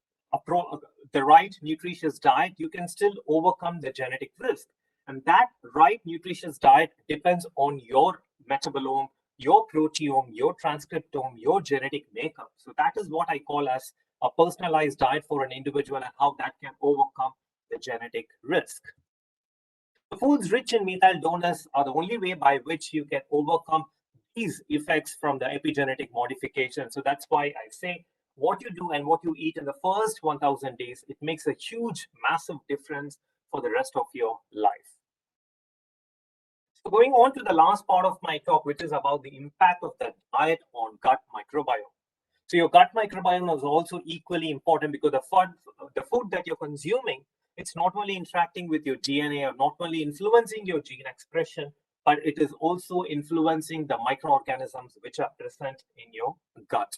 the right nutritious diet, you can still overcome the genetic risk. And that right nutritious diet depends on your metabolome, your proteome, your transcriptome, your genetic makeup. So that is what I call as a personalized diet for an individual and how that can overcome the genetic risk. The foods rich in methyl donors are the only way by which you can overcome these effects from the epigenetic modification. So that's why I say what you do and what you eat in the first 1000 days, it makes a huge, massive difference for the rest of your life. So going on to the last part of my talk, which is about the impact of the diet on gut microbiome. So your gut microbiome is also equally important because the food that you're consuming, it's not only interacting with your DNA or not only influencing your gene expression, but it is also influencing the microorganisms which are present in your gut.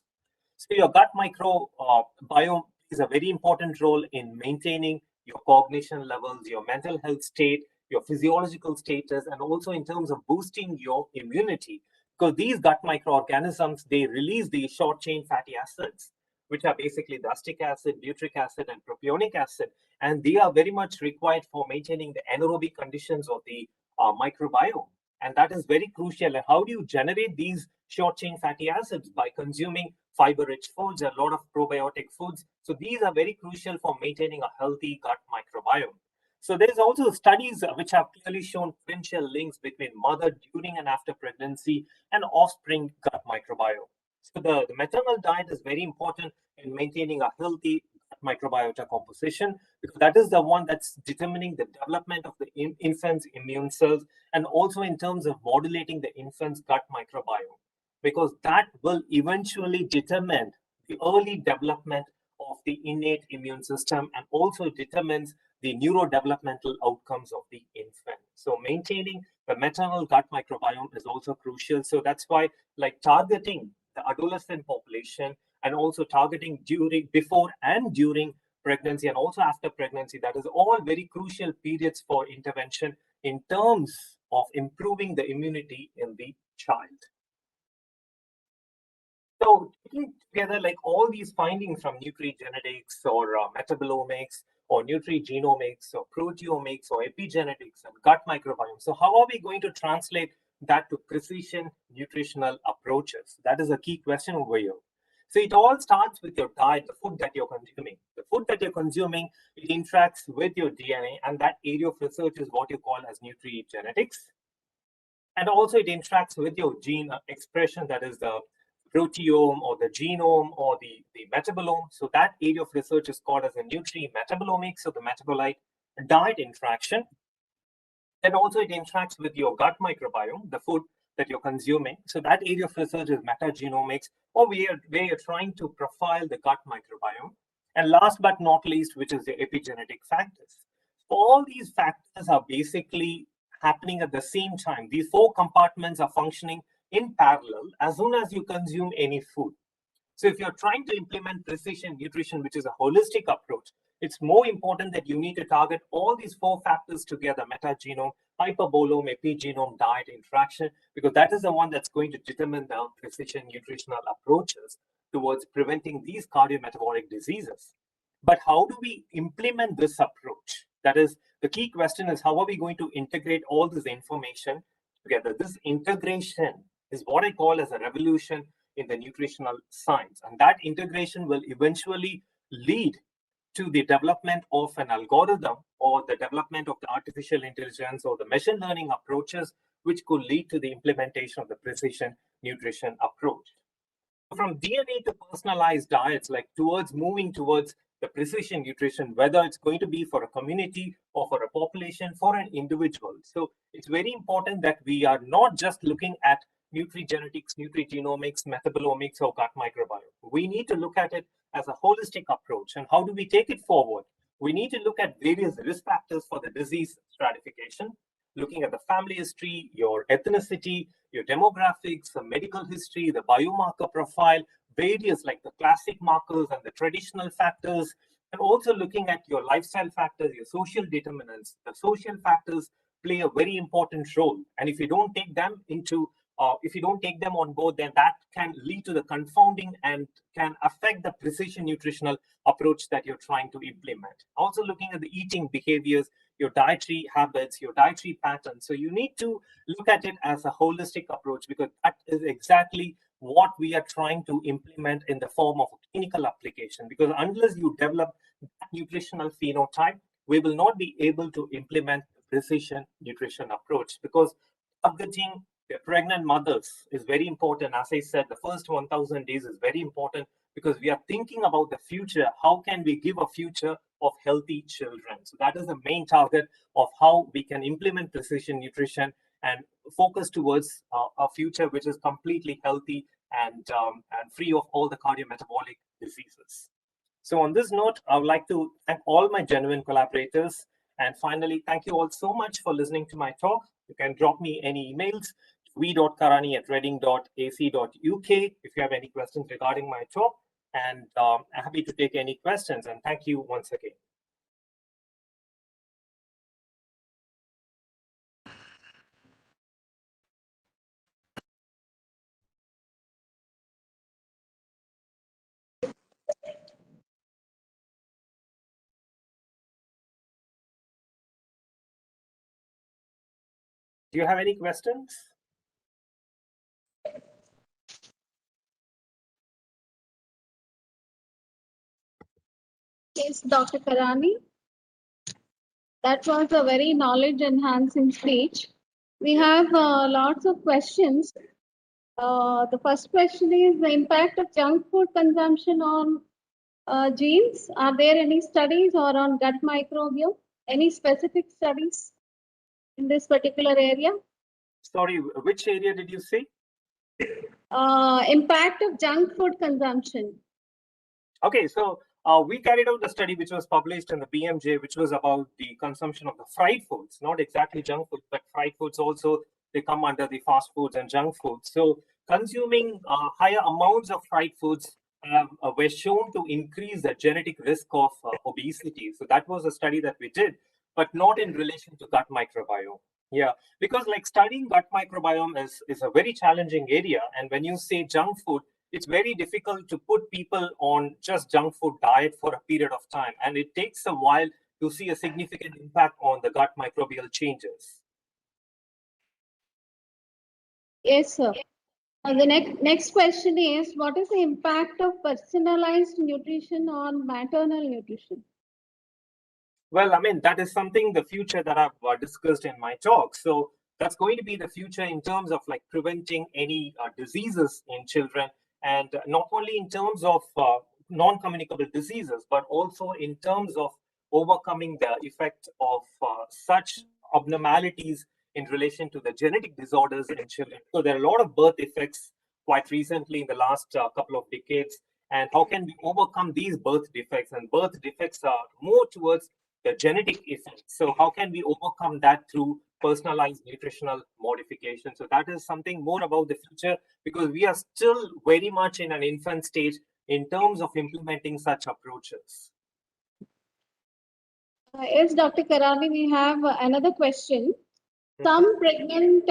So your gut microbiome is a very important role in maintaining your cognition levels, your mental health state, your physiological status, and also in terms of boosting your immunity. Because these gut microorganisms, they release these short chain fatty acids, which are basically the acetic acid, butyric acid, and propionic acid. And they are very much required for maintaining the anaerobic conditions of the microbiome. And that is very crucial. And how do you generate these short chain fatty acids? By consuming fiber-rich foods, a lot of probiotic foods. So these are very crucial for maintaining a healthy gut microbiome. So there's also studies which have clearly shown potential links between mother during and after pregnancy and offspring gut microbiome. So the maternal diet is very important in maintaining a healthy gut microbiota composition, because that is the one that's determining the development of the infant's immune cells and also in terms of modulating the infant's gut microbiome, because that will eventually determine the early development of the innate immune system and also determines the neurodevelopmental outcomes of the infant. So maintaining the maternal gut microbiome is also crucial. So that's why, like, targeting the adolescent population and also targeting before and during pregnancy and also after pregnancy, that is all very crucial periods for intervention in terms of improving the immunity in the child. So taking together like all these findings from nutrigenetics or metabolomics or nutrigenomics or proteomics or epigenetics and gut microbiome. So how are we going to translate that to precision nutritional approaches? That is a key question over here. So it all starts with your diet, the food that you're consuming. The food that you're consuming, it interacts with your DNA, and that area of research is what you call as nutrigenetics. And also it interacts with your gene expression, that is the proteome or the genome or the metabolome. So that area of research is called as a nutri-metabolomics, so the metabolite diet interaction. Then also it interacts with your gut microbiome, the food that you're consuming. So that area of research is metagenomics, or where you're trying to profile the gut microbiome. And last but not least, which is the epigenetic factors. All these factors are basically happening at the same time. These four compartments are functioning in parallel as soon as you consume any food. So if you're trying to implement precision nutrition, which is a holistic approach, it's more important that you need to target all these four factors together: metagenome, hyperbolome, epigenome, diet interaction, because that is the one that's going to determine the precision nutritional approaches towards preventing these cardiometabolic diseases. But how do we implement this approach? That is, the key question is, how are we going to integrate all this information together? This integration is what I call as a revolution in the nutritional science. And that integration will eventually lead to the development of an algorithm or the development of the artificial intelligence or the machine learning approaches, which could lead to the implementation of the precision nutrition approach. From DNA to personalized diets, like moving towards the precision nutrition, whether it's going to be for a community or for a population, for an individual. So it's very important that we are not just looking at nutrigenetics, nutrigenomics, metabolomics, or gut microbiome. We need to look at it as a holistic approach. And how do we take it forward? We need to look at various risk factors for the disease stratification, looking at the family history, your ethnicity, your demographics, the medical history, the biomarker profile, various like the classic markers and the traditional factors, and also looking at your lifestyle factors, your social determinants. The social factors play a very important role. And if you don't take them into if you don't take them on board, then that can lead to the confounding and can affect the precision nutritional approach that you're trying to implement. Also looking at the eating behaviors, your dietary habits, your dietary patterns. So you need to look at it as a holistic approach, because that is exactly what we are trying to implement in the form of a clinical application. Because unless you develop that nutritional phenotype, we will not be able to implement the precision nutrition approach, because targeting the pregnant mothers is very important. As I said, the first 1,000 days is very important, because we are thinking about the future. How can we give a future of healthy children? So that is the main target of how we can implement precision nutrition and focus towards a future which is completely healthy and free of all the cardiometabolic diseases. So on this note, I would like to thank all my genuine collaborators. And finally, thank you all so much for listening to my talk. You can drop me any emails to v.karani@reading.ac.uk if you have any questions regarding my talk. And I'm happy to take any questions. And thank you once again. Do you have any questions?
Yes, Dr. Karani. That was a very knowledge enhancing speech. We have lots of questions. The first question is the impact of junk food consumption on genes. Are there any studies or on gut microbiome? Any specific studies in this particular area?
Sorry, which area did you say?
Impact of junk food consumption.
Okay, so we carried out the study which was published in the BMJ, which was about the consumption of the fried foods, not exactly junk food, but fried foods also, they come under the fast foods and junk foods. So consuming higher amounts of fried foods were shown to increase the genetic risk of obesity. So that was a study that we did, but not in relation to gut microbiome. Yeah, because like studying gut microbiome is a very challenging area. And when you say junk food, it's very difficult to put people on just junk food diet for a period of time. And it takes a while to see a significant impact on the gut microbial changes.
Yes, sir. The next question is, what is the impact of personalized nutrition on maternal nutrition?
Well, I mean, that is something, the future that I've discussed in my talk. So that's going to be the future in terms of like preventing any diseases in children, and not only in terms of non-communicable diseases, but also in terms of overcoming the effect of such abnormalities in relation to the genetic disorders in children. So there are a lot of birth defects quite recently in the last couple of decades. And how can we overcome these birth defects? And birth defects are more towards the genetic effect. So how can we overcome that through personalized nutritional modification? So that is something more about the future, because we are still very much in an infant stage in terms of implementing such approaches.
Yes, Dr. Karani, we have another question. Some pregnant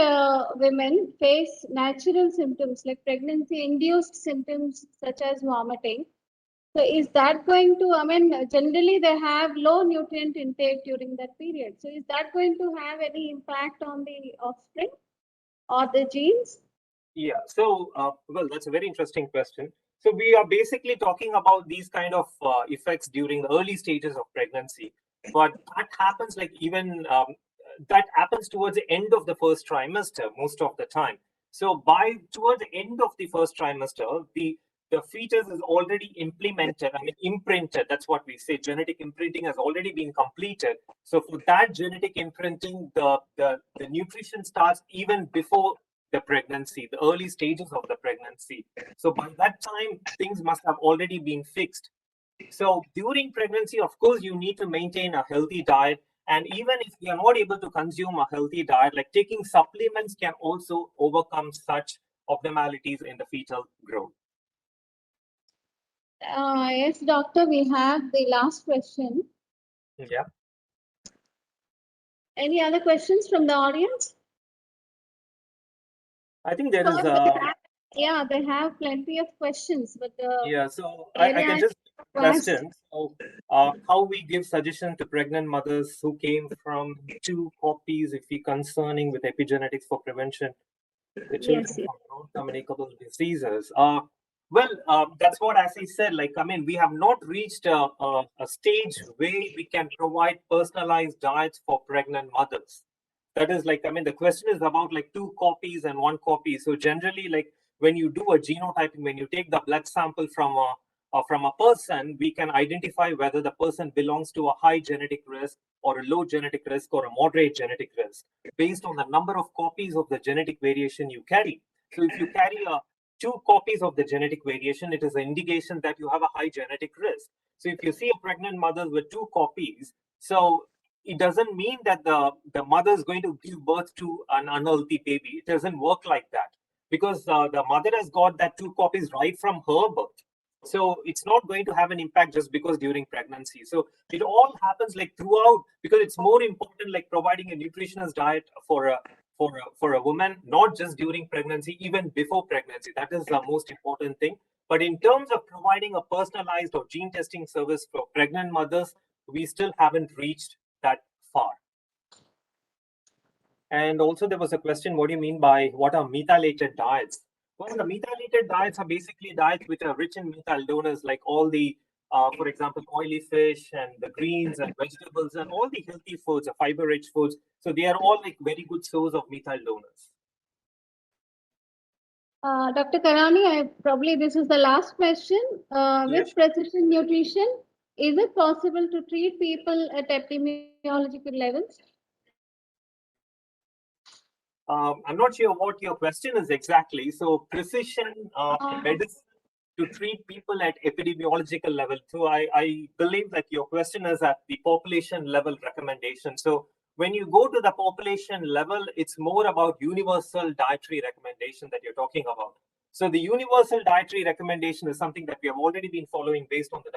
women face natural symptoms like pregnancy-induced symptoms such as vomiting. So is that going to, I mean, generally they have low nutrient intake during that period. So is that going to have any impact on the offspring or the genes?
Yeah, so, well, that's a very interesting question. So we are basically talking about these kind of effects during the early stages of pregnancy. But that happens like even, that happens towards the end of the first trimester most of the time. So towards the end of the first trimester, the fetus is already implemented, I mean, imprinted. That's what we say. Genetic imprinting has already been completed. So for that genetic imprinting, the nutrition starts even before the pregnancy, the early stages of the pregnancy. So by that time, things must have already been fixed. So during pregnancy, of course, you need to maintain a healthy diet. And even if you are not able to consume a healthy diet, like taking supplements can also overcome such abnormalities in the fetal growth.
Yes, doctor, we have the last question.
Yeah.
Any other questions from the audience?
I think there
So
is
yeah, they have plenty of questions, but the
yeah. So I
area
can
is
just
vast.
question. So how we give suggestion to pregnant mothers who came from 2 copies, if we concerning with epigenetics for prevention the children
Yes, yes.
from non-communicable diseases. Well, that's what, as I said, like, I mean, we have not reached a stage where we can provide personalized diets for pregnant mothers. That is like, I mean, the question is about like 2 copies and 1 copy. So generally, like when you do a genotyping, when you take the blood sample from a person, we can identify whether the person belongs to a high genetic risk or a low genetic risk or a moderate genetic risk based on the number of copies of the genetic variation you carry. So if you carry 2 copies of the genetic variation, it is an indication that you have a high genetic risk. So if you see a pregnant mother with 2 copies, so it doesn't mean that the mother is going to give birth to an unhealthy baby. It doesn't work like that because the mother has got that 2 copies right from her birth. So it's not going to have an impact just because during pregnancy. So it all happens like throughout, because it's more important like providing a nutritious diet for a woman, not just during pregnancy, even before pregnancy. That is the most important thing. But in terms of providing a personalized or gene testing service for pregnant mothers, we still haven't reached that far. And also there was a question, what do you mean by what are methylated diets? Well, the methylated diets are basically diets which are rich in methyl donors, like all the, for example, oily fish and the greens and vegetables and all the healthy foods, the fiber-rich foods. So they are all like very good source of methyl donors.
Dr. Karani, probably this is the last question. With precision nutrition, is it possible to treat people at epidemiological levels?
I'm not sure what your question is exactly. So precision medicine to treat people at epidemiological level. So I believe that your question is at the population level recommendation. So when you go to the population level, it's more about universal dietary recommendation that you're talking about. So the universal dietary recommendation is something that we have already been following based on the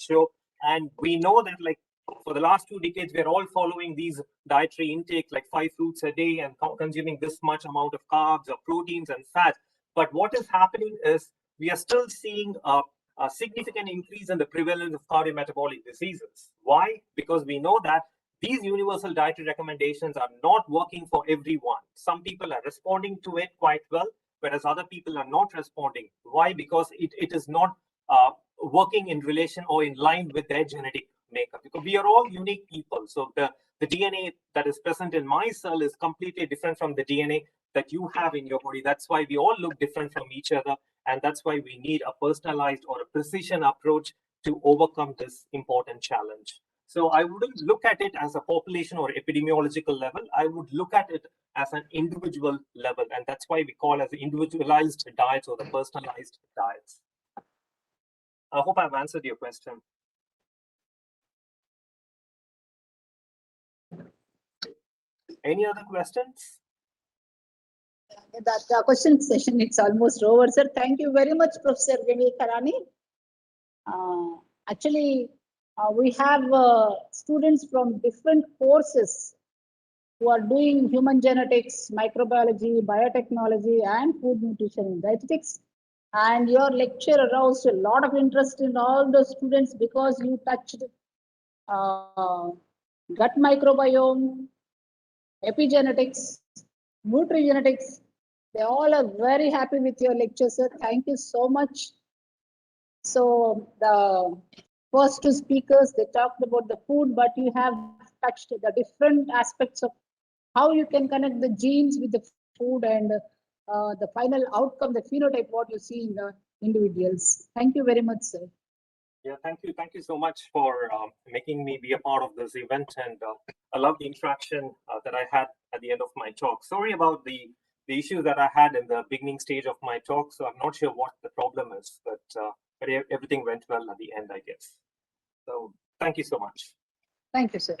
WHO. And we know that like for the last 2 decades, we're all following these dietary intake, like 5 fruits a day and consuming this much amount of carbs or proteins and fat. But what is happening is we are still seeing a significant increase in the prevalence of cardiometabolic diseases. Why? Because we know that these universal dietary recommendations are not working for everyone. Some people are responding to it quite well, whereas other people are not responding. Why? Because it is not working in relation or in line with their genetic makeup, because we are all unique people. So the DNA that is present in my cell is completely different from the DNA that you have in your body. That's why we all look different from each other. And that's why we need a personalized or a precision approach to overcome this important challenge. So I wouldn't look at it as a population or epidemiological level. I would look at it as an individual level. And that's why we call as individualized diets or the personalized diets. I hope I've answered your question. Any other questions?
The question session, it's almost over, sir. Thank you very much, Professor Vivi Karani. Actually, we have students from different courses who are doing human genetics, microbiology, biotechnology, and food nutrition and dietetics. And your lecture aroused a lot of interest in all the students because you touched gut microbiome, epigenetics, nutrigenetics. They all are very happy with your lecture, sir. Thank you so much. So the first 2 speakers, they talked about the food, but you have touched the different aspects of how you can connect the genes with the food and the final outcome, the phenotype, what you see in the individuals. Thank you very much, sir.
Yeah, thank you. Thank you so much for making me be a part of this event. And I love the interaction that I had at the end of my talk. Sorry about the issues that I had in the beginning stage of my talk. So I'm not sure what the problem is, but everything went well at the end, I guess. So thank you so much.
Thank you, sir.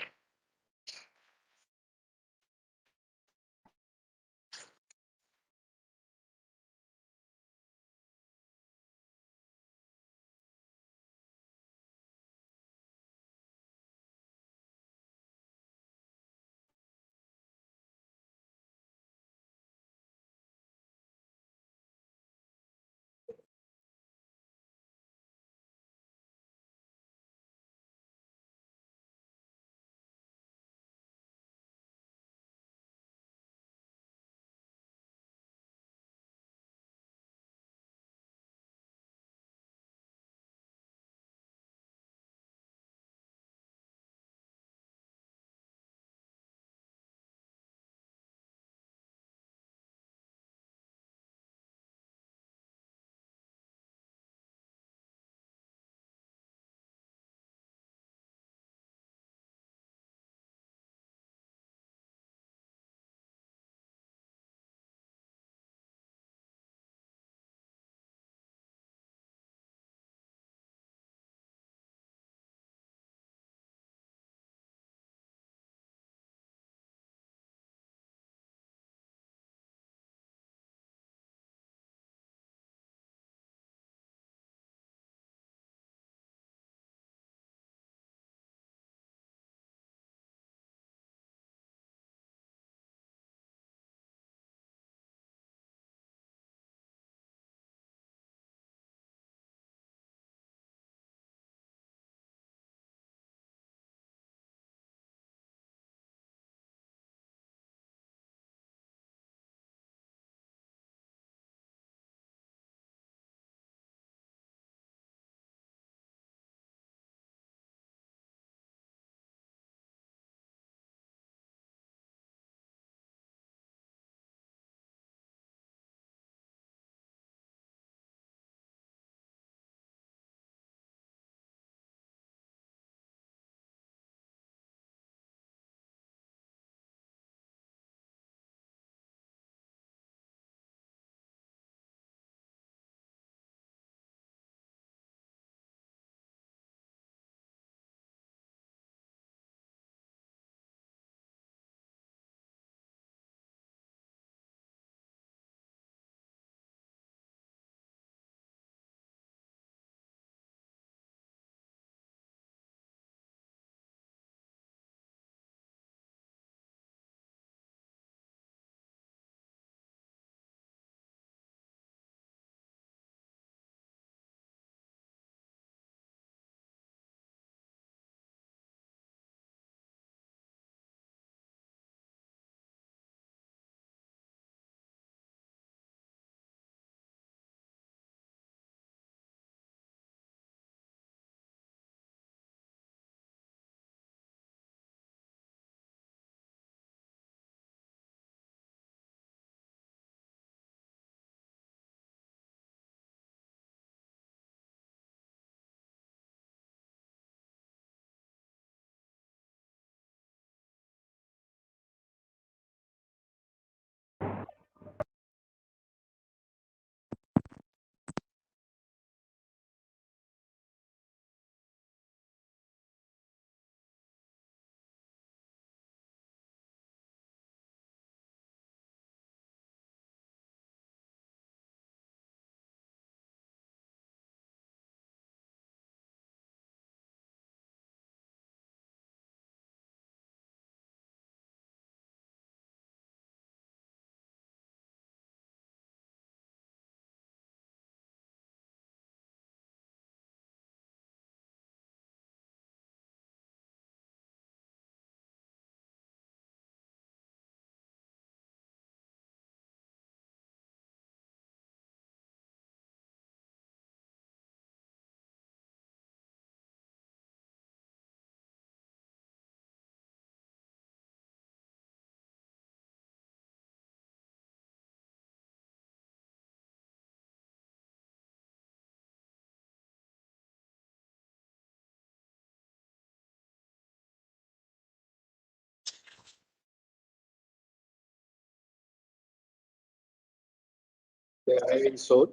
They are arriving soon.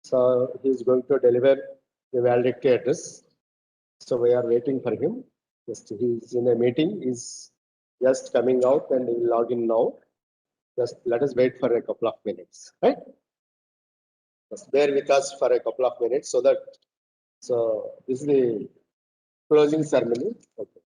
So he is going to deliver the valedictory address. So we are waiting for him. Just he is in a meeting. He's just coming out and he will log in now. Just let us wait for a couple of minutes, right? Just bear with us for a couple of minutes so that. So this is the closing ceremony. Okay.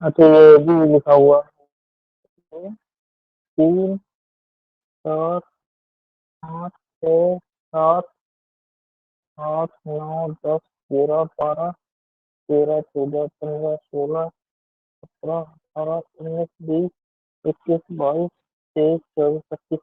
अच्छा ये भी लिखा हुआ है 3 4 8 6 7 8 9 10 11 12 13 14 15 16 17 18 19 20 21 22 23 24 25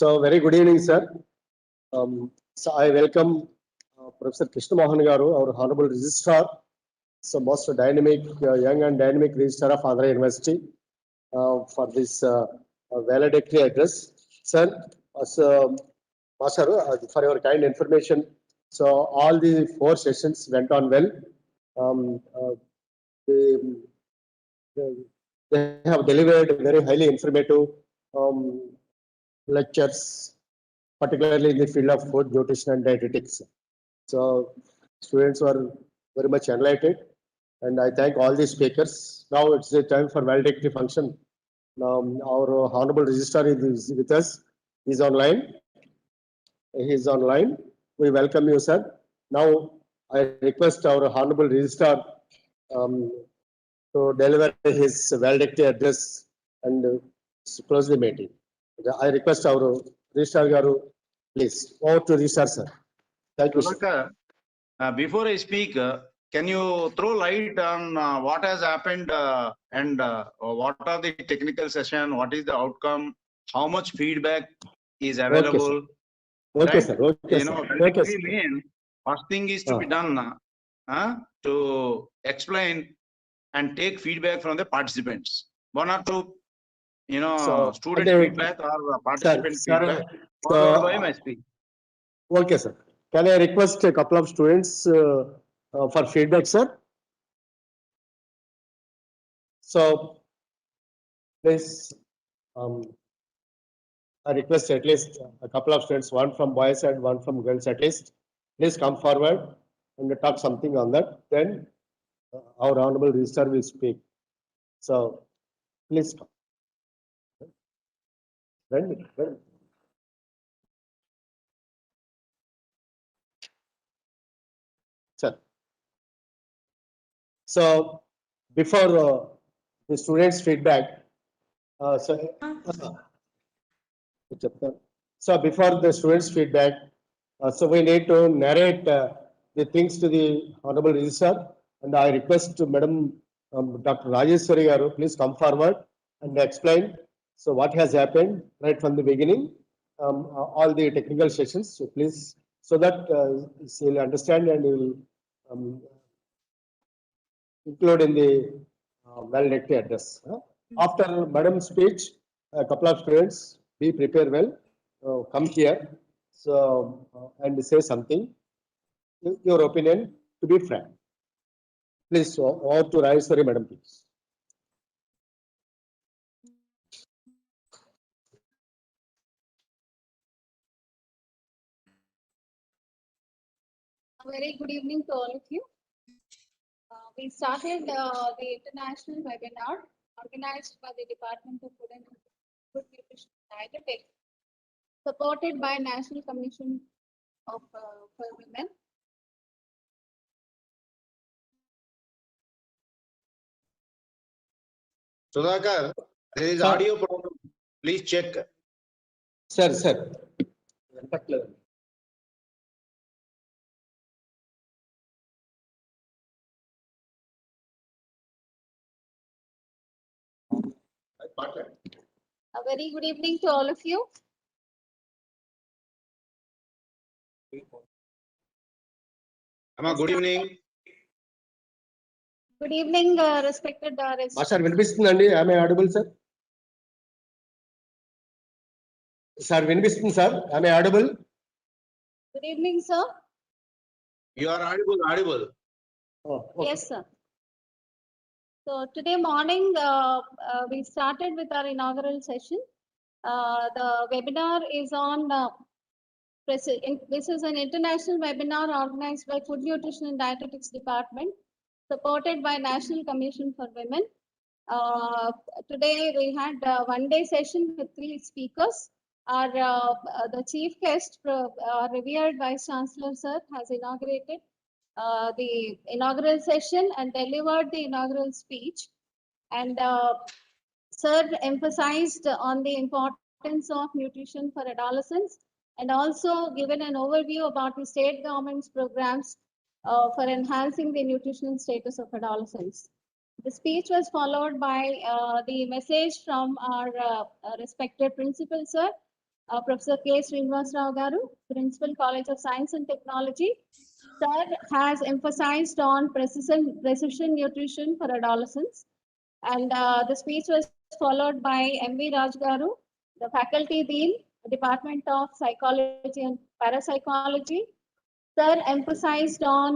So very good evening, sir. So I welcome Professor Krishna Mohan Garu, our Honorable Registrar, so most dynamic, young and dynamic Registrar of Andhra University, for this valedictory address. Sir, so, Master, for your kind information, so all the 4 sessions went on well. They, they have delivered very highly informative lectures, particularly in the field of food, nutrition, and dietetics. So students were very much enlightened, and I thank all the speakers. Now it's the time for valedictory function. Our Honorable Registrar is with us. He's online. He's online. We welcome you, sir. Now I request our Honorable Registrar to deliver his valedictory address and close the meeting. I request our Registrar Garu, please. Over to Registrar, sir. Thank you, sir.
Before I speak, can you throw light on what has happened and what are the technical session? What is the outcome? How much feedback is available?
Okay,
Right?
sir. Okay,
You
sir.
know,
Okay,
basically,
sir.
mean first thing is to be done to explain and take feedback from the participants. 1 or 2, you know,
So,
student
okay,
feedback or participant
sir,
feedback,
so,
followed by my speech.
okay, sir. Can I request a couple of students for feedback, sir? So, please, I request at least a couple of students, one from boys and one from girls at least. Please come forward and talk something on that. Then our Honorable Registrar will speak. So, please come. When. Sir. So, before the students' feedback, so before the students' feedback, so we need to narrate the things to the Honorable Registrar, and I request Madam Dr. Rajeshwari Garu, please come forward and explain. So what has happened right from the beginning, all the technical sessions. So please, so that you'll understand and you'll include in the valedictory address. After Madam's speech, a couple of students, be prepared well, come here, so and say something, your opinion to be frank. Please, over to Rajeshwari, Madam, please.
A very good evening to all of you. We started the international webinar organized by the Department of Food and Food Nutrition and Dietetics, supported by National Commission
for women.
Sudhakar, there is audio problem. Please check.
Sir.
A very good evening to all of you.
Amma, good evening.
Good evening, respected
sir వినిపిస్తుందండి ఆమె audible sir sir వినిపిస్తుంది sir ఆమె audible
Good evening, sir.
You are audible.
Yes, sir. So today morning, we started with our inaugural session. The webinar is on, this is an international webinar organized by Food Nutrition and Dietetics Department, supported by National Commission for Women. Today we had a one-day session with 3 speakers. The chief guest, revered Vice Chancellor Sir, has inaugurated the inaugural session and delivered the inaugural speech. And Sir emphasized on the importance of nutrition for adolescents and also given an overview about the state government's programs for enhancing the nutritional status of adolescents. The speech was followed by the message from our respected principal, sir, Professor K. Srinivas Rao Garu, Principal, College of Science and Technology. Sir has emphasized on precision nutrition for adolescents. And the speech was followed by M.V. Raj Garu, the Faculty Dean, Department of Psychology and Parapsychology. Sir emphasized on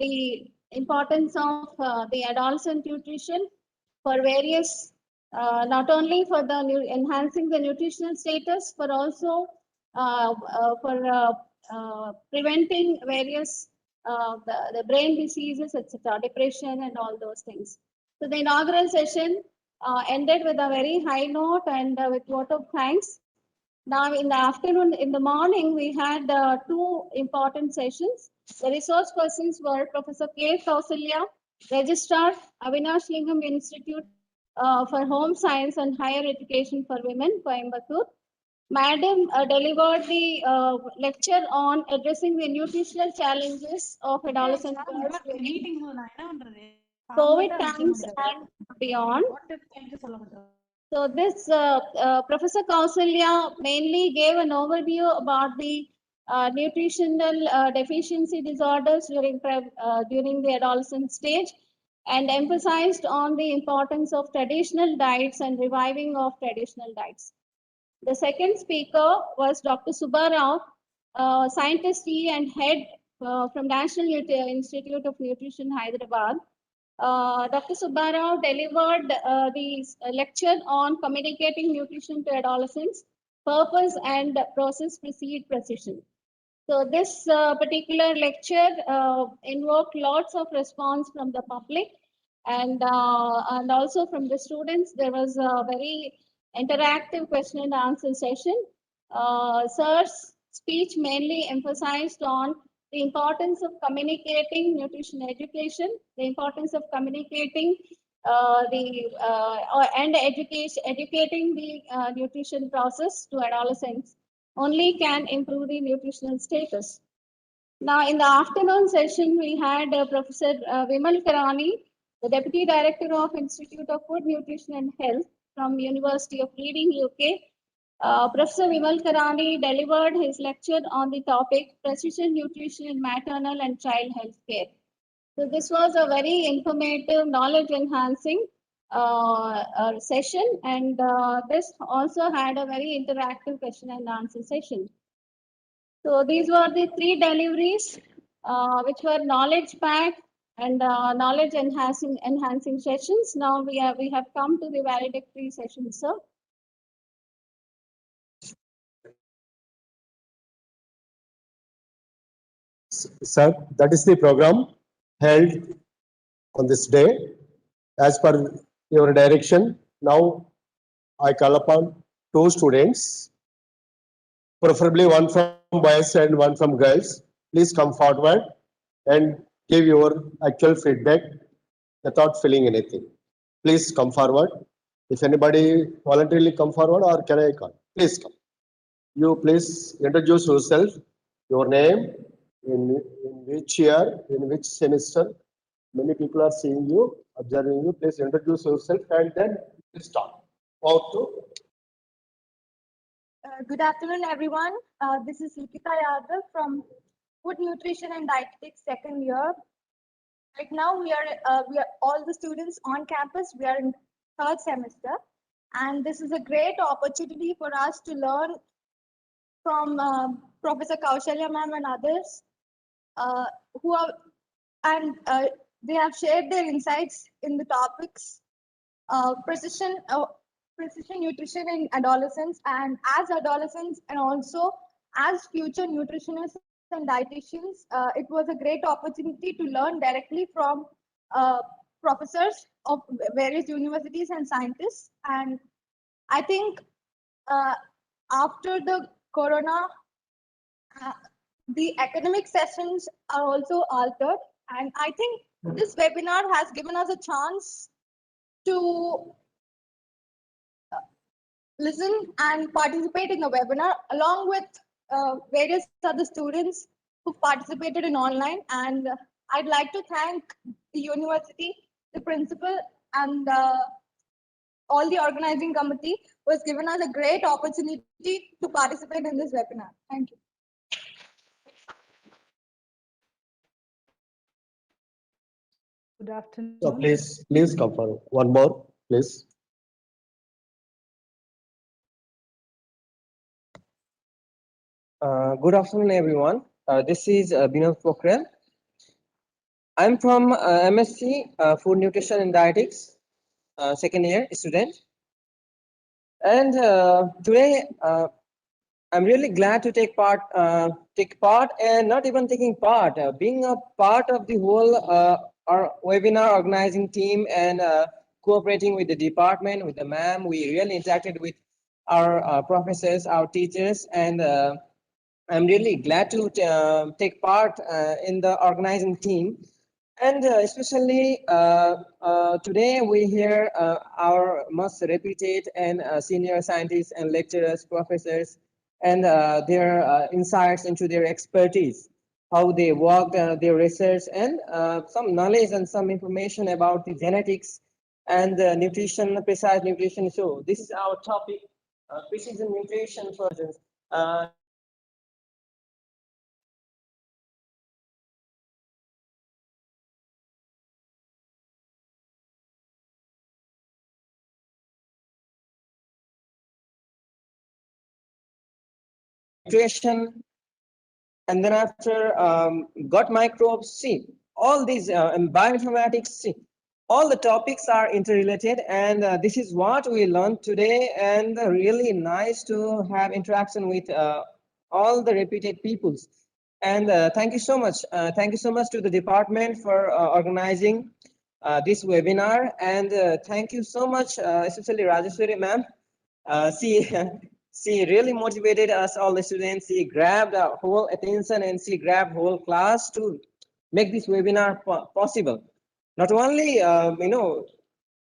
the importance of the adolescent nutrition for various, not only for the enhancing the nutritional status, but also for preventing various the brain diseases, etc., depression and all those things. So the inaugural session ended with a very high note and with vote of thanks. Now in the afternoon, in the morning, we had 2 important sessions. The resource persons were Professor K. Kausalya, Registrar, Avinash Lingam Institute for Home Science and Higher Education for Women, Coimbatore. Madam delivered the lecture on addressing the nutritional challenges of adolescent girls during COVID times and beyond. So this Professor Kausalya mainly gave an overview about the nutritional deficiency disorders during the adolescent stage and emphasized on the importance of traditional diets and reviving of traditional diets. The second speaker was Dr. Subbarao, scientist and head from National Institute of Nutrition, Hyderabad. Dr. Subbarao delivered the lecture on communicating nutrition to adolescents, purpose and process precede precision. So this particular lecture invoked lots of response from the public and also from the students. There was a very interactive question and answer session. Sir's speech mainly emphasized on the importance of communicating nutrition education, the importance of communicating and educating the nutrition process to adolescents only can improve the nutritional status. Now, in the afternoon session, we had Professor Vimal Karani, the Deputy Director of Institute of Food, Nutrition and Health from University of Reading, UK. Professor Vimal Karani delivered his lecture on the topic Precision Nutrition in Maternal and Child Health Care. So this was a very informative, knowledge-enhancing session, and this also had a very interactive question and answer session. So these were the 3 deliveries, which were knowledge-packed and knowledge-enhancing sessions. Now we have come to the valedictory session, sir.
Sir, that is the program held on this day. As per your direction, now I call upon 2 students preferably one from boys and one from girls. Please come forward and give your actual feedback without feeling anything. Please come forward. If anybody voluntarily come forward, or can I call? Please come. You please introduce yourself, your name, in which year, in which semester. Many people are seeing you, observing you. Please introduce yourself and then please start. Out to
Good afternoon, everyone. This is Likita Yadav from Food Nutrition and Dietetics second year. Right now, we are all the students on campus. We are in third semester, and this is a great opportunity for us to learn from Professor Kaushalya ma'am and others who are and they have shared their insights in the topics precision nutrition in adolescence, and as adolescents and also as future nutritionists and dietitians, it was a great opportunity to learn directly from professors of various universities and scientists. And I think after the corona, the academic sessions are also altered, and I think this webinar has given us a chance to listen and participate in the webinar along with various other students who participated in online. And I'd like to thank the university, the principal, and all the organizing committee who has given us a great opportunity to participate in this webinar. Thank you.
Good afternoon.
so please come forward. One more, please.
Good afternoon, everyone. This is Binod Pokhrel. I'm from MSc Food Nutrition and Dietetics, second year student. And today, I'm really glad to take part, and not even taking part, being a part of the whole our webinar organizing team and cooperating with the department, with the ma'am. We really interacted with our professors, our teachers, and I'm really glad to take part in the organizing team. And especially today we hear our most reputed and senior scientists and lecturers, professors, and their insights into their expertise, how they work, their research, and some knowledge and some information about the genetics and nutrition, precise nutrition. So this is our topic, precision nutrition for nutrition, and then after gut microbes, see, all these and bioinformatics, see, all the topics are interrelated, and this is what we learned today, and really nice to have interaction with all the reputed peoples. And thank you so much. Thank you so much to the department for organizing this webinar, and thank you so much, especially Rajeshwari ma'am. She really motivated us, all the students. She grabbed our whole attention and she grabbed whole class to make this webinar possible. Not only,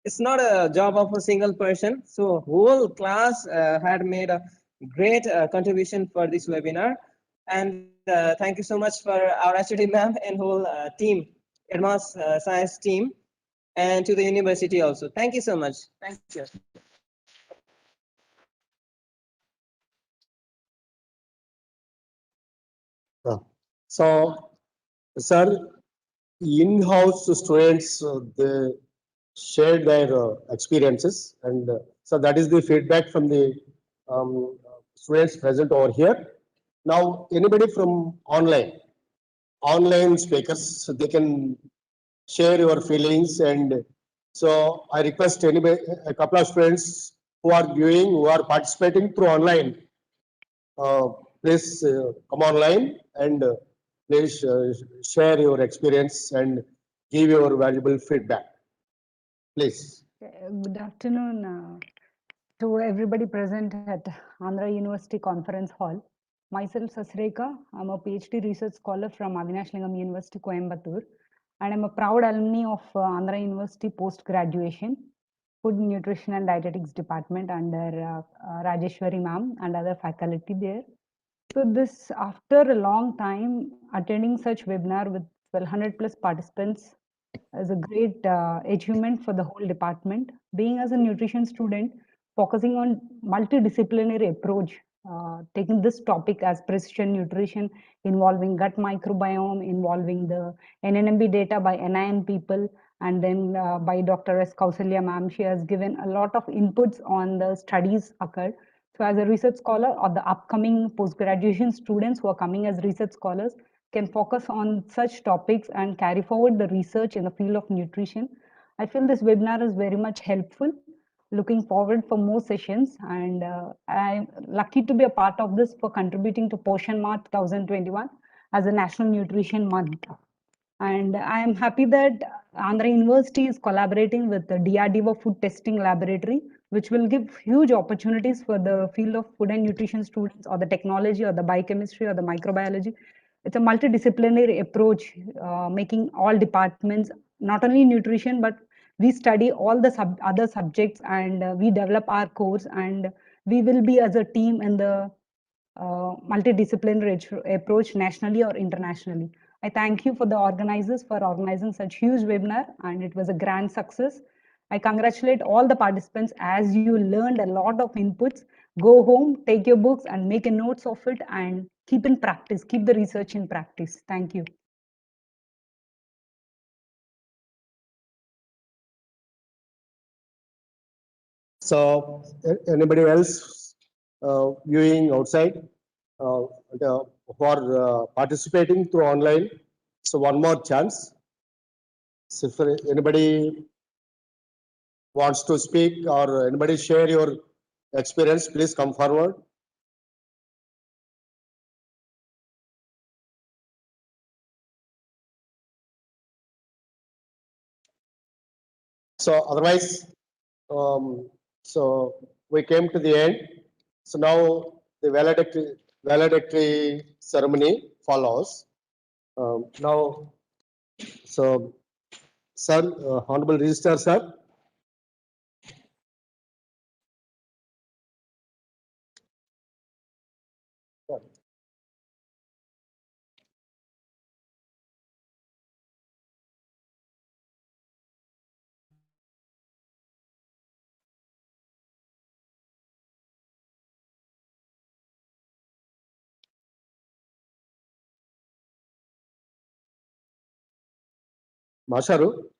it's not a job of a single person. So whole class had made a great contribution for this webinar. And thank you so much for our HOD ma'am and whole team, advanced science team, and to the university also. Thank you so much. Thank you.
So, sir, in-house students, they shared their experiences, and so that is the feedback from the students present over here. Now, anybody from online speakers, so they can share your feelings, and so I request anybody, a couple of students who are viewing, who are participating through online, uh, please come online and please share your experience and give your valuable feedback. Please.
Good afternoon to everybody present at Andhra University Conference Hall.
Myself, Sasreka. I'm a PhD research scholar from Avinash-Lingam University, Coimbatore, and I'm a proud alumni of Andhra University post-graduation, Food, Nutrition and Dietetics Department under Rajeshwari ma'am and other faculty there. So this, after a long time, attending such webinar with 1,200 plus participants is a great achievement for the whole department. Being as a nutrition student, focusing on multidisciplinary approach, taking this topic as precision nutrition, involving gut microbiome, involving the NNMB data by NIN people, and then by Dr. S. Kausalya ma'am, she has given a lot of inputs on the studies occurred. So as a research scholar or the upcoming post-graduation students who are coming as research scholars can focus on such topics and carry forward the research in the field of nutrition. I feel this webinar is very much helpful. Looking forward for more sessions, and I'm lucky to be a part of this for contributing to Poshan Month 2021 as a National Nutrition Month. And I am happy that Andhra University is collaborating with the DRDO Food Testing Laboratory, which will give huge opportunities for the field of food and nutrition students, or the technology, or the biochemistry, or the microbiology. It's a multidisciplinary approach, making all departments, not only nutrition, but we study all the other subjects, and we develop our course, and we will be as a team in the multidisciplinary approach nationally or internationally. I thank you for the organizers for organizing such huge webinar, and it was a grand success. I congratulate all the participants as you learned a lot of inputs. Go home, take your books and make a notes of it and keep in practice, keep the research in practice. Thank you.
So anybody else viewing outside for participating through online? So one more chance. So if anybody wants to speak or anybody share your experience, please come forward. So otherwise, so we came to the end. So now the valedictory ceremony follows. Now, so sir, Honorable Registrar sir. Masharu.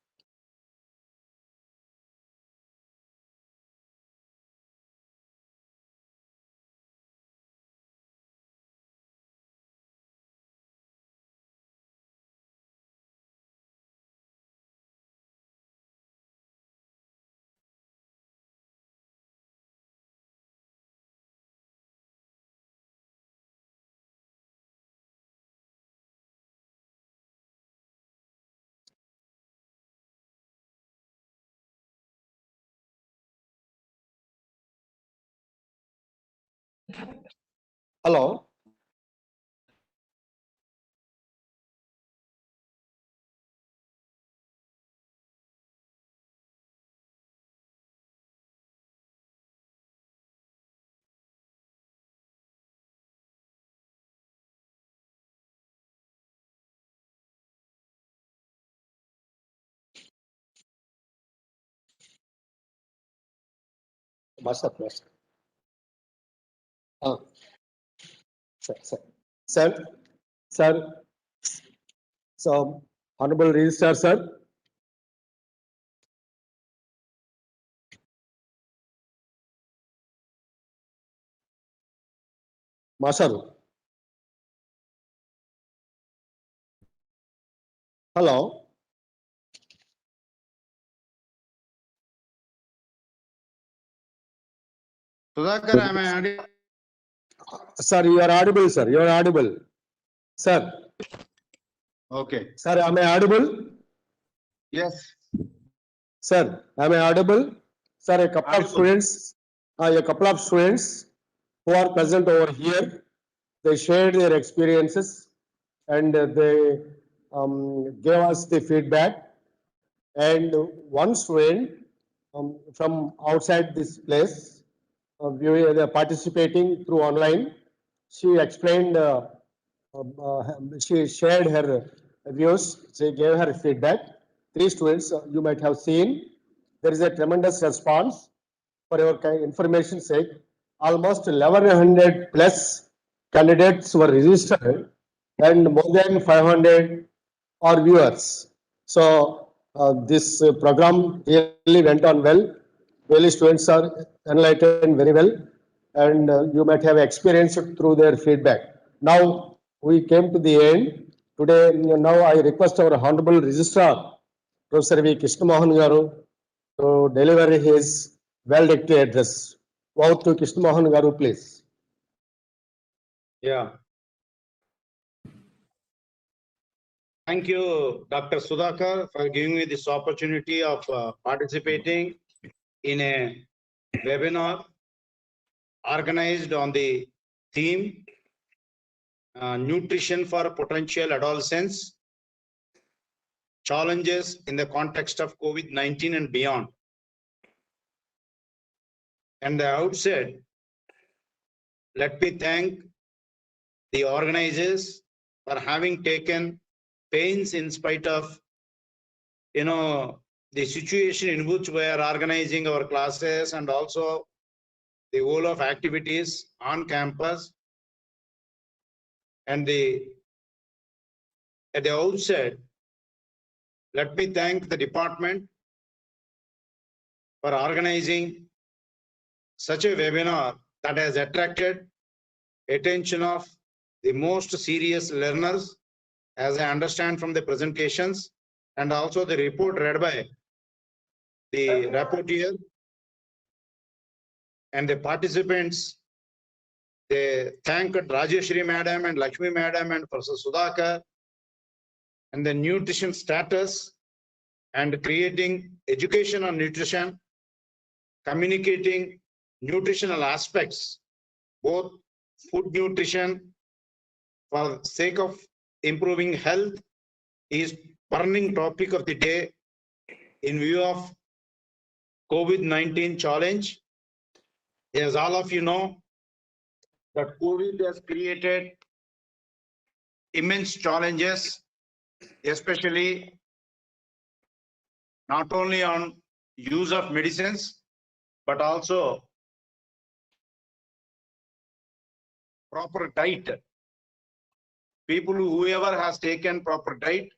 Hello. Master. Sir. So, Honorable Registrar, sir. Masharu. Hello.
Sudhakar, am I audible?
Sir, you are audible, sir. You are audible. Sir.
Okay.
Sir, am I audible?
Yes.
Sir, am I audible? Sir, a couple of students who are present over here, They shared their experiences and they gave us the feedback. And one student from outside this place, they're participating through online. She explained, she shared her views. She gave her feedback. 3 students you might have seen. There is a tremendous response. For your information sake, almost 1100 plus candidates were registered and more than 500 are viewers. So this program really went on well. Really students are enlightened very well, and you might have experienced it through their feedback. Now we came to the end. Today, now I request our Honorable Registrar, Professor V. Krishnamohan Garu, to deliver his valedictory address. Over to Krishnamohan Garu, please.
Yeah. Thank you, Dr. Sudhakar, for giving me this opportunity of participating in a webinar organized on the theme Nutrition for Potential Adolescence, Challenges in the Context of COVID-19 and Beyond. And the outset, let me thank the organizers for having taken pains in spite of, the situation in which we are organizing our classes and also the whole of activities on campus. And at the outset, let me thank the department for organizing such a webinar that has attracted attention of the most serious learners, as I understand from the presentations, and also the report read by the rapporteur and the participants. They thank Rajeshri Madam and Lakshmi Madam and Professor Sudhakar, and the nutrition status and creating education on nutrition, communicating nutritional aspects, both food nutrition for the sake of improving health is burning topic of the day in view of COVID-19 challenge. As all of you know, that COVID has created immense challenges, especially not only on use of medicines, but also proper diet. People, whoever has taken proper diet,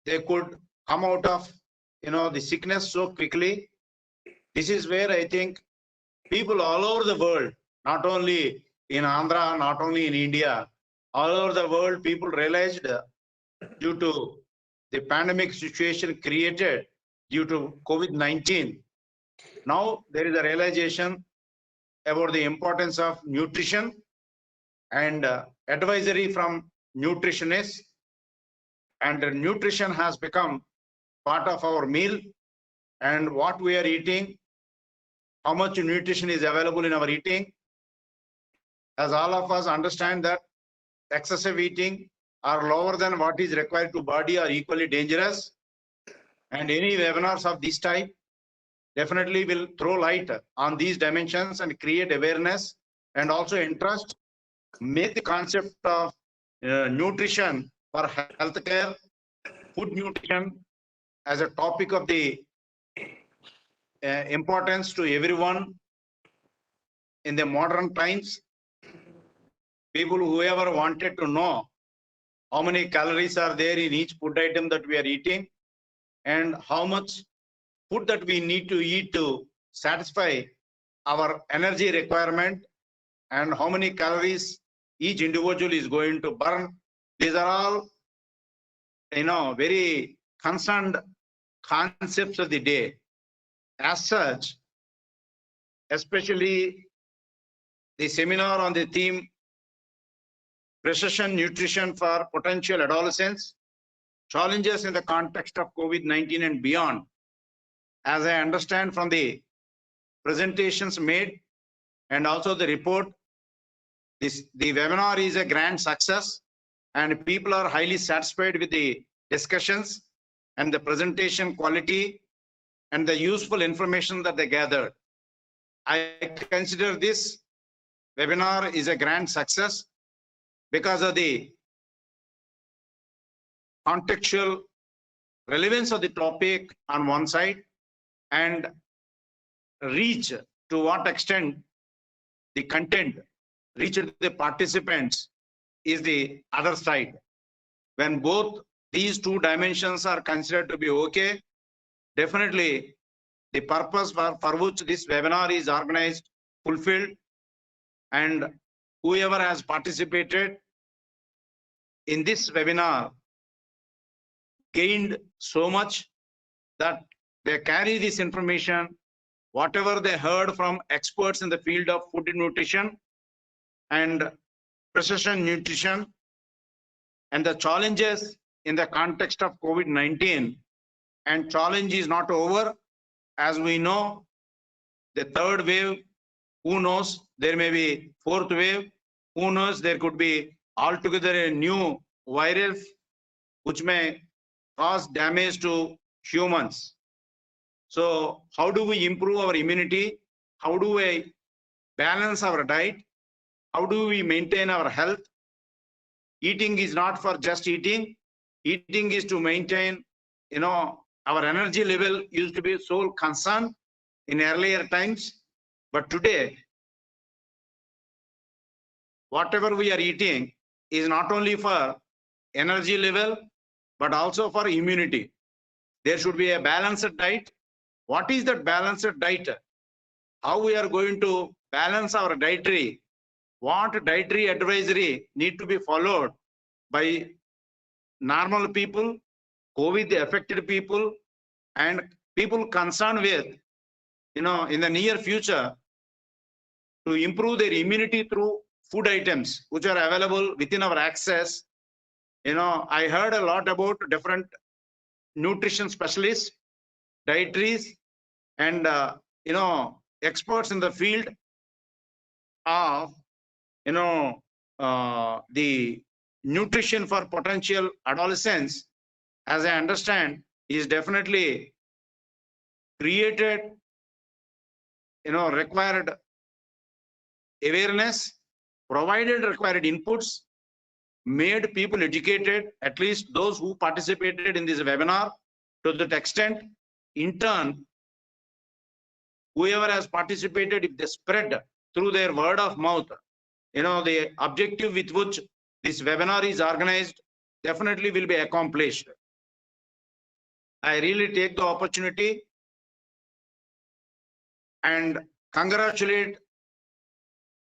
they could come out of the sickness so quickly. This is where I think people all over the world, not only in Andhra, not only in India, all over the world, people realized due to the pandemic situation created due to COVID-19. Now there is a realization about the importance of nutrition and advisory from nutritionists, and nutrition has become part of our meal and what we are eating, how much nutrition is available in our eating. As all of us understand that excessive eating or lower than what is required to body are equally dangerous, and any webinars of this type definitely will throw light on these dimensions and create awareness and also interest, make the concept of nutrition for healthcare, food nutrition as a topic of the importance to everyone in the modern times. People, whoever wanted to know how many calories are there in each food item that we are eating and how much food that we need to eat to satisfy our energy requirement and how many calories each individual is going to burn. These are all, very concerned concepts of the day. As such, especially the seminar on the theme Precision Nutrition for Potential Adolescence, Challenges in the Context of COVID-19 and Beyond. As I understand from the presentations made and also the report, The webinar is a grand success and people are highly satisfied with the discussions and the presentation quality and the useful information that they gathered. I consider this webinar is a grand success because of the contextual relevance of the topic on one side and reach to what extent the content reached the participants is the other side. When both these two dimensions are considered to be okay, definitely the purpose for which this webinar is organized, fulfilled, and whoever has participated in this webinar gained so much that they carry this information, whatever they heard from experts in the field of food and nutrition and precision nutrition and the challenges in the context of COVID-19. And challenge is not over. As we know, the third wave, who knows, there may be fourth wave, who knows, there could be altogether a new virus which may cause damage to humans. So how do we improve our immunity? How do we balance our diet? How do we maintain our health? Eating is not for just eating. Eating is to maintain, our energy level used to be sole concern in earlier times. But today, whatever we are eating is not only for energy level, but also for immunity. There should be a balanced diet. What is that balanced diet? How we are going to balance our dietary? What dietary advisory need to be followed by normal people, COVID affected people, and people concerned with, in the near future, to improve their immunity through food items which are available within our access. I heard a lot about different nutrition specialists, dietaries, and experts in the field of the nutrition for potential adolescence, as I understand, is definitely created, required awareness, provided required inputs, made people educated, at least those who participated in this webinar, to that extent. In turn, whoever has participated, if they spread through their word of mouth, the objective with which this webinar is organized definitely will be accomplished. I really take the opportunity and congratulate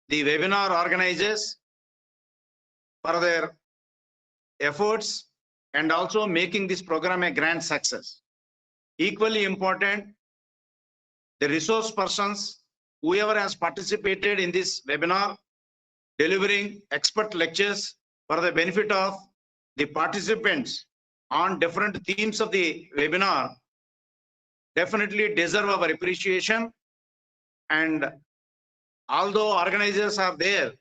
the webinar organizers for their efforts and also making this program a grand success. Equally important, the resource persons, whoever has participated in this webinar, delivering expert lectures for the benefit of the participants on different themes of the webinar, definitely deserve our appreciation. And although organizers are there,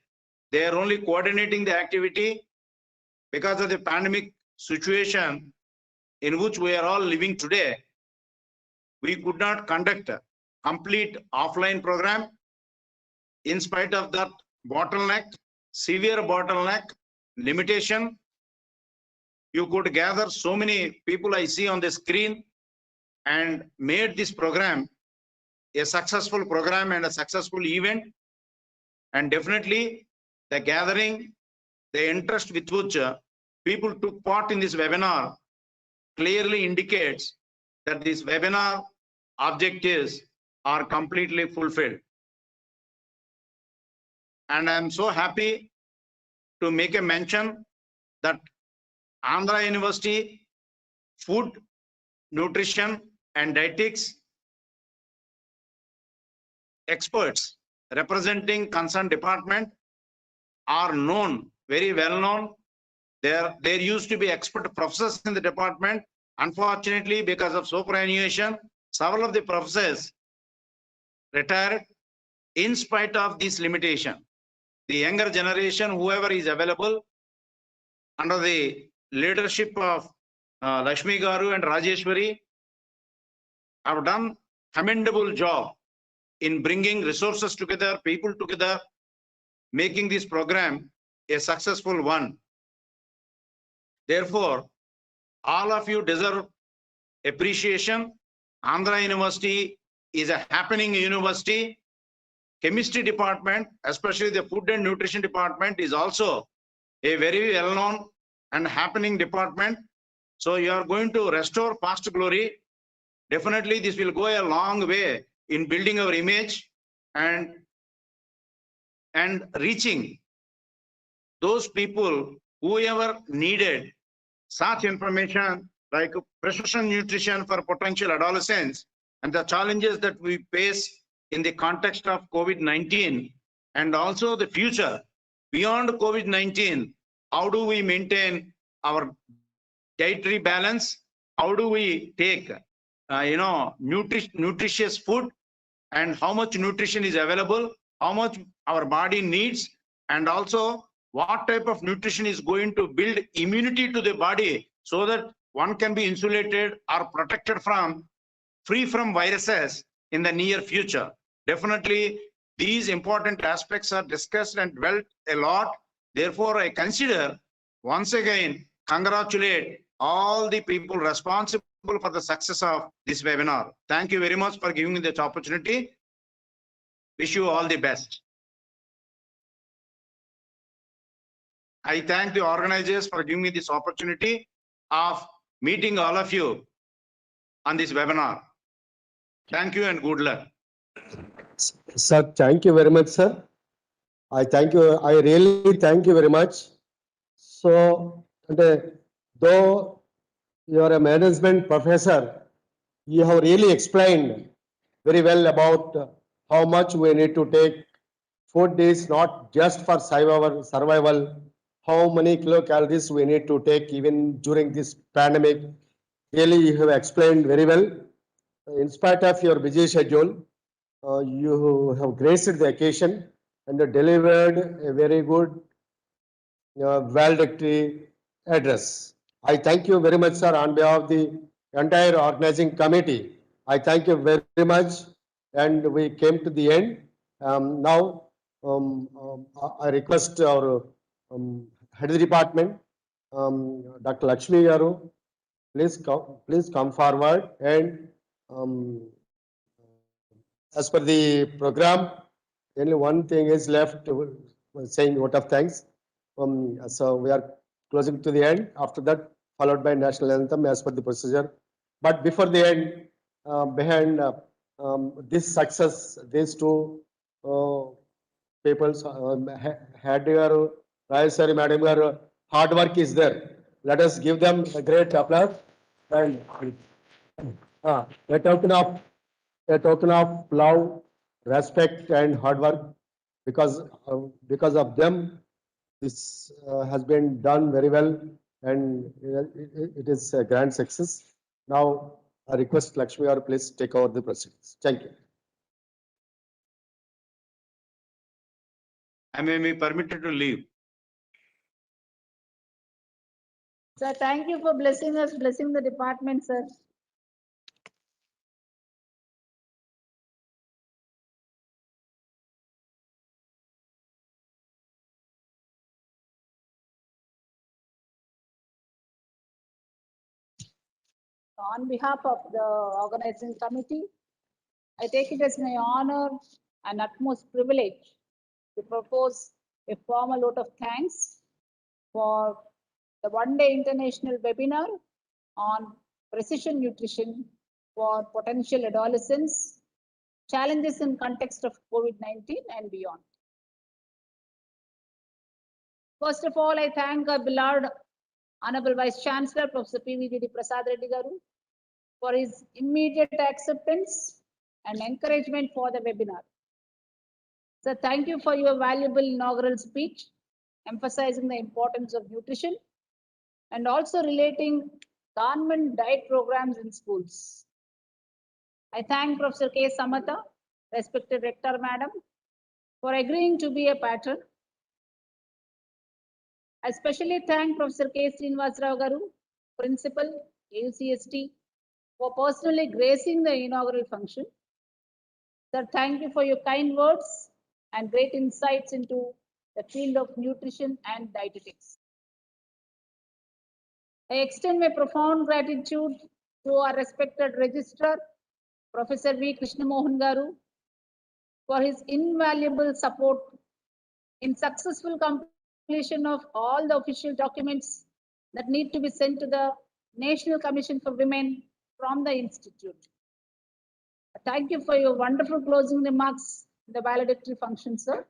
they are only coordinating the activity because of the pandemic situation in which we are all living today. We could not conduct a complete offline program. In spite of that bottleneck, severe bottleneck, limitation, you could gather so many people I see on the screen and made this program a successful program and a successful event. And definitely the gathering, the interest with which people took part in this webinar clearly indicates that this webinar objectives are completely fulfilled. And I'm so happy to make a mention that Andhra University Food, Nutrition and Dietetics experts representing concerned department are known, very well known. There used to be expert professors in the department. Unfortunately, because of superannuation, several of the professors retired in spite of this limitation. the younger generation, whoever is available, under the leadership of Lakshmi Garu and Rajeshwari, have done commendable job in bringing resources together, people together, making this program a successful one. Therefore, all of you deserve appreciation. Andhra University is a happening university. Chemistry department, especially the food and nutrition department, is also a very well-known and happening department. So you are going to restore past glory. Definitely this will go a long way in building our image and reaching those people whoever needed such information like precision nutrition for potential adolescents and the challenges that we face in the context of COVID-19 and also the future beyond COVID-19. How do we maintain our dietary balance? How do we take nutritious food, and how much nutrition is available, how much our body needs, and also what type of nutrition is going to build immunity to the body so that one can be insulated or protected from, free from viruses in the near future. Definitely these important aspects are discussed and dwelt a lot. Therefore, I consider once again congratulate all the people responsible for the success of this webinar. Thank you very much for giving me this opportunity. Wish you all the best. I thank the organizers for giving me this opportunity of meeting all of you on this webinar. Thank you and good luck.
Sir, thank you very much, sir. I thank you. I really thank you very much. So, though you are a management professor, you have really explained very well about how much we need to take. Food is not just for survival. How many kilocalories we need to take even during this pandemic. Really, you have explained very well. In spite of your busy schedule, you have graced the occasion and delivered a very good valedictory address. I thank you very much, sir, on behalf of the entire organizing committee. I thank you very much, and we came to the end. Now, I request our head of the department, Dr. Lakshmi Garu, please come forward and as per the program, only one thing is left, saying vote of thanks. So we are closing to the end. After that, followed by national anthem as per the procedure. But before the end, behind this success, these two people's head your Rajeshwari Madam, your hard work is there. Let us give them a great applause and a token of love, respect, and hard work, because of them, this has been done very well, and it is a grand success. Now, I request Lakshmi Garu, please take over the proceedings. Thank you.
I may be permitted to leave.
Sir, thank you for blessing us, blessing the department, sir. On behalf of the organizing committee, I take it as my honor and utmost privilege to propose a formal vote of thanks for the one-day international webinar on precision nutrition for potential adolescents, challenges in context of COVID-19 and beyond. First of all, I thank our beloved Honorable Vice Chancellor, Professor P.V.D. Prasad Reddy Garu, for his immediate acceptance and encouragement for the webinar. So thank you for your valuable inaugural speech, emphasizing the importance of nutrition and also relating government diet programs in schools. I thank Professor K. Samatha, respected Rector Madam, for agreeing to be a patron I especially thank Professor K. Srinivasarao Garu, Principal, AUCST, for personally gracing the inaugural function. Sir, thank you for your kind words and great insights into the field of nutrition and dietetics. I extend my profound gratitude to our respected registrar, Professor V. Krishnamohan Garu, for his invaluable support in successful completion of all the official documents that need to be sent to the National Commission for Women from the Institute. Thank you for your wonderful closing remarks in the valedictory function, sir.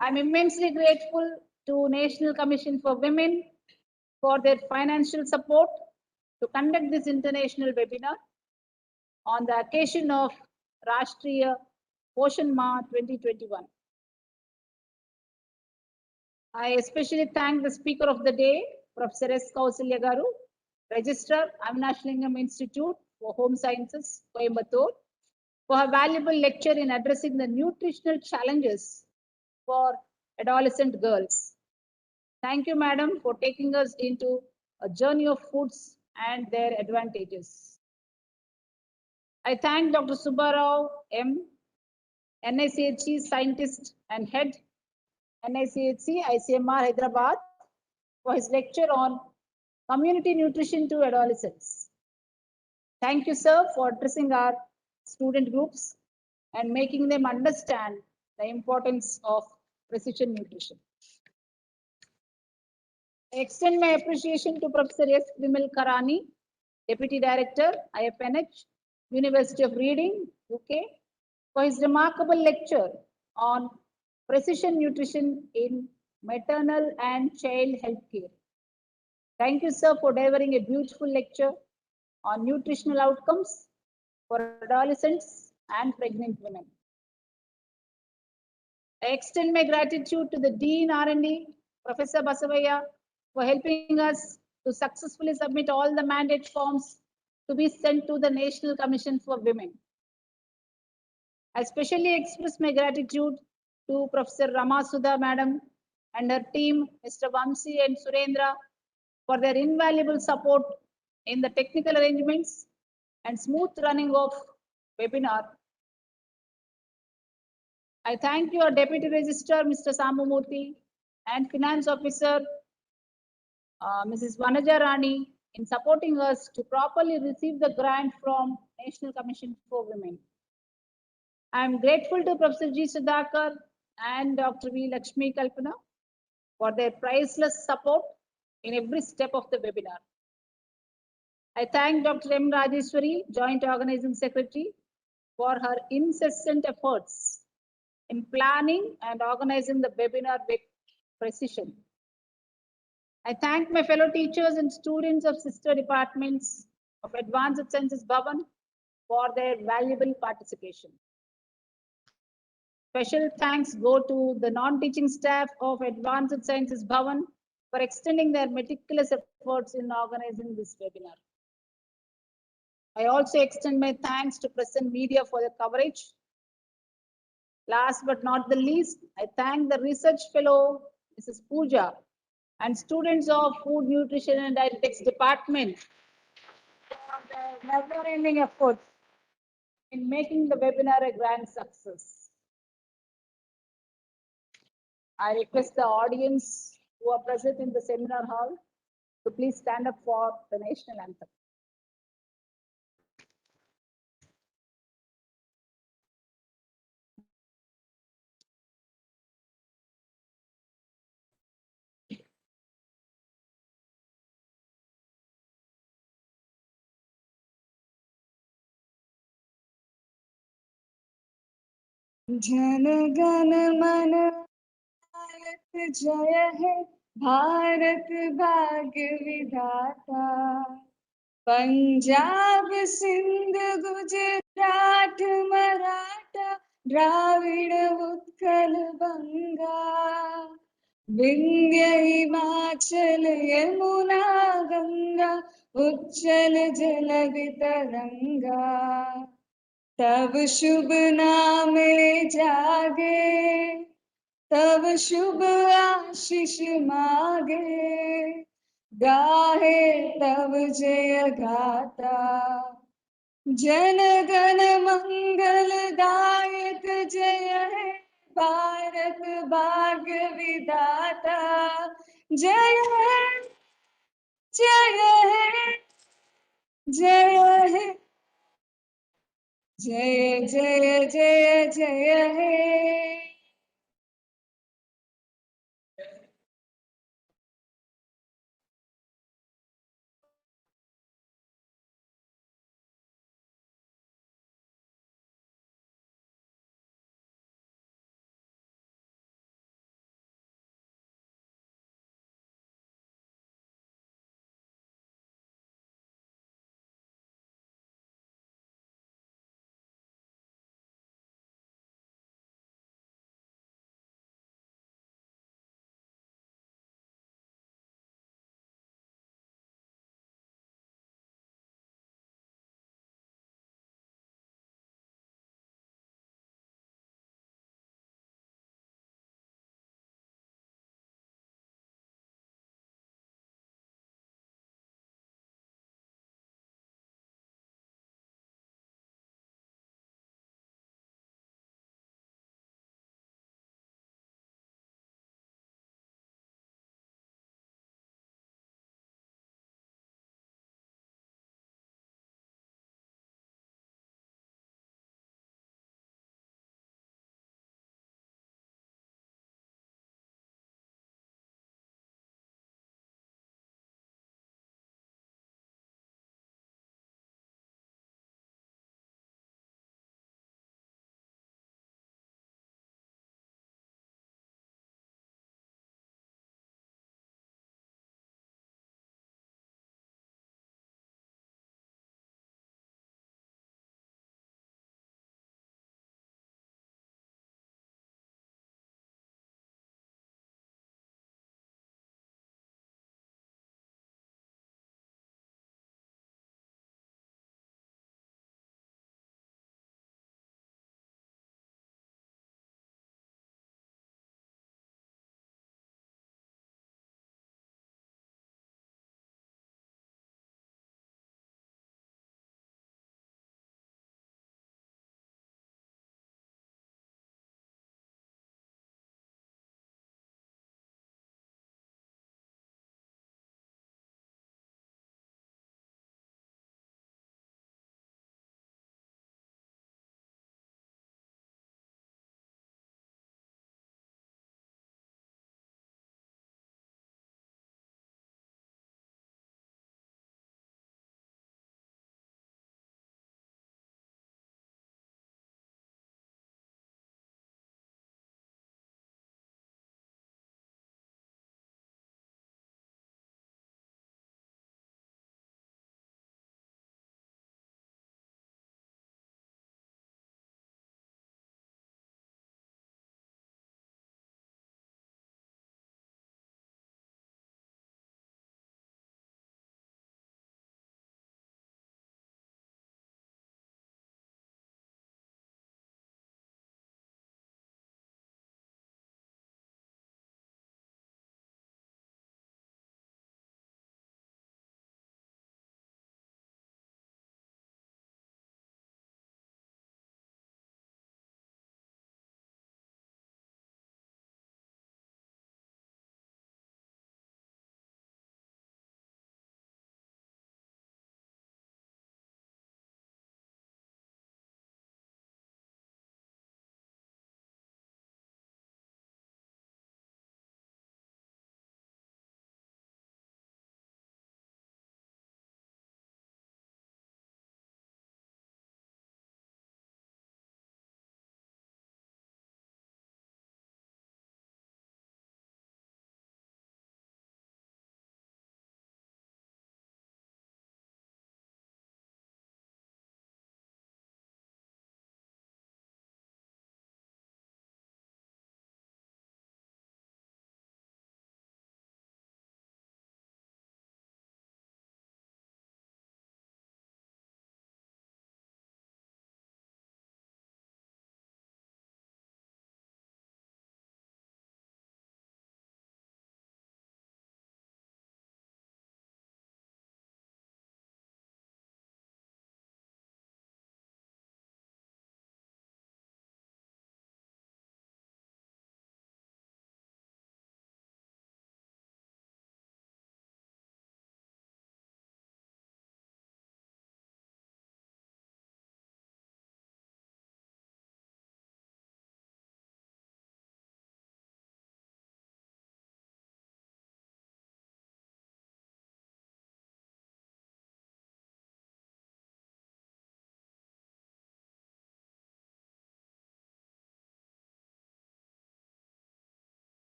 I'm immensely grateful to National Commission for Women for their financial support to conduct this international webinar on the occasion of Rashtriya Poshan Ma 2021. I especially thank the speaker of the day, Professor S. Kausalya Garu, Registrar, Avinash Lingam Institute for Home Sciences, Coimbatore, for her valuable lecture in addressing the nutritional challenges for adolescent girls. Thank you, madam, for taking us into a journey of foods and their advantages. I thank Dr. Subbarao M., NICHE scientist and head, NICHE ICMR Hyderabad, for his lecture on community nutrition to adolescents. Thank you, sir, for addressing our student groups and making them understand the importance of precision nutrition. I extend my appreciation to Professor S. Vimal Karani, Deputy Director, IFNH, University of Reading, UK, for his remarkable lecture on precision nutrition in maternal and child health care. Thank you, sir, for delivering a beautiful lecture on nutritional outcomes for adolescents and pregnant women. I extend my gratitude to the Dean R&D, Professor Basavaya, for helping us to successfully submit all the mandate forms to be sent to the National Commission for Women. I especially express my gratitude to Professor Ramasudha Madam and her team, Mr. Vamsi and Surendra, for their invaluable support in the technical arrangements and smooth running of webinar. I thank your Deputy Registrar, Mr. Samumurthy, and Finance Officer, Mrs. Vanaja Rani, in supporting us to properly receive the grant from National Commission for Women. I am grateful to Professor G. Sudhakar and Dr. V. Lakshmi Kalpana for their priceless support in every step of the webinar. I thank Dr. M. Rajeshwari, Joint Organizing Secretary, for her incessant efforts in planning and organizing the webinar with precision. I thank my fellow teachers and students of sister departments of Advanced Sciences Bhavan for their valuable participation. Special thanks go to the non-teaching staff of Advanced Sciences Bhavan for extending their meticulous efforts in organizing this webinar. I also extend my thanks to press and media for the coverage. Last but not the least, I thank the research fellow, Mrs. Pooja, and students of Food, Nutrition and Dietetics Department for their never-ending efforts in making the webinar a grand success. I request the audience who are present in the seminar hall to please stand up for the national anthem.
Jana Gana मन भारत जय है, भारत भाग्य विधाता। पंजाब सिंध गुजरात मराठा द्राविड़ उत्कल बंगा, विंध्य हिमाचल यमुना गंगा उच्चल जलधि तरंगा। तब शुभ नामे जागे, तब शुभ आशीष मागे, गाहे तब जय गाता। जन गण मंगलदायक जय हे भारत भाग्य विधाता। जय हे जय हे जय हे जय जय जय जय हे।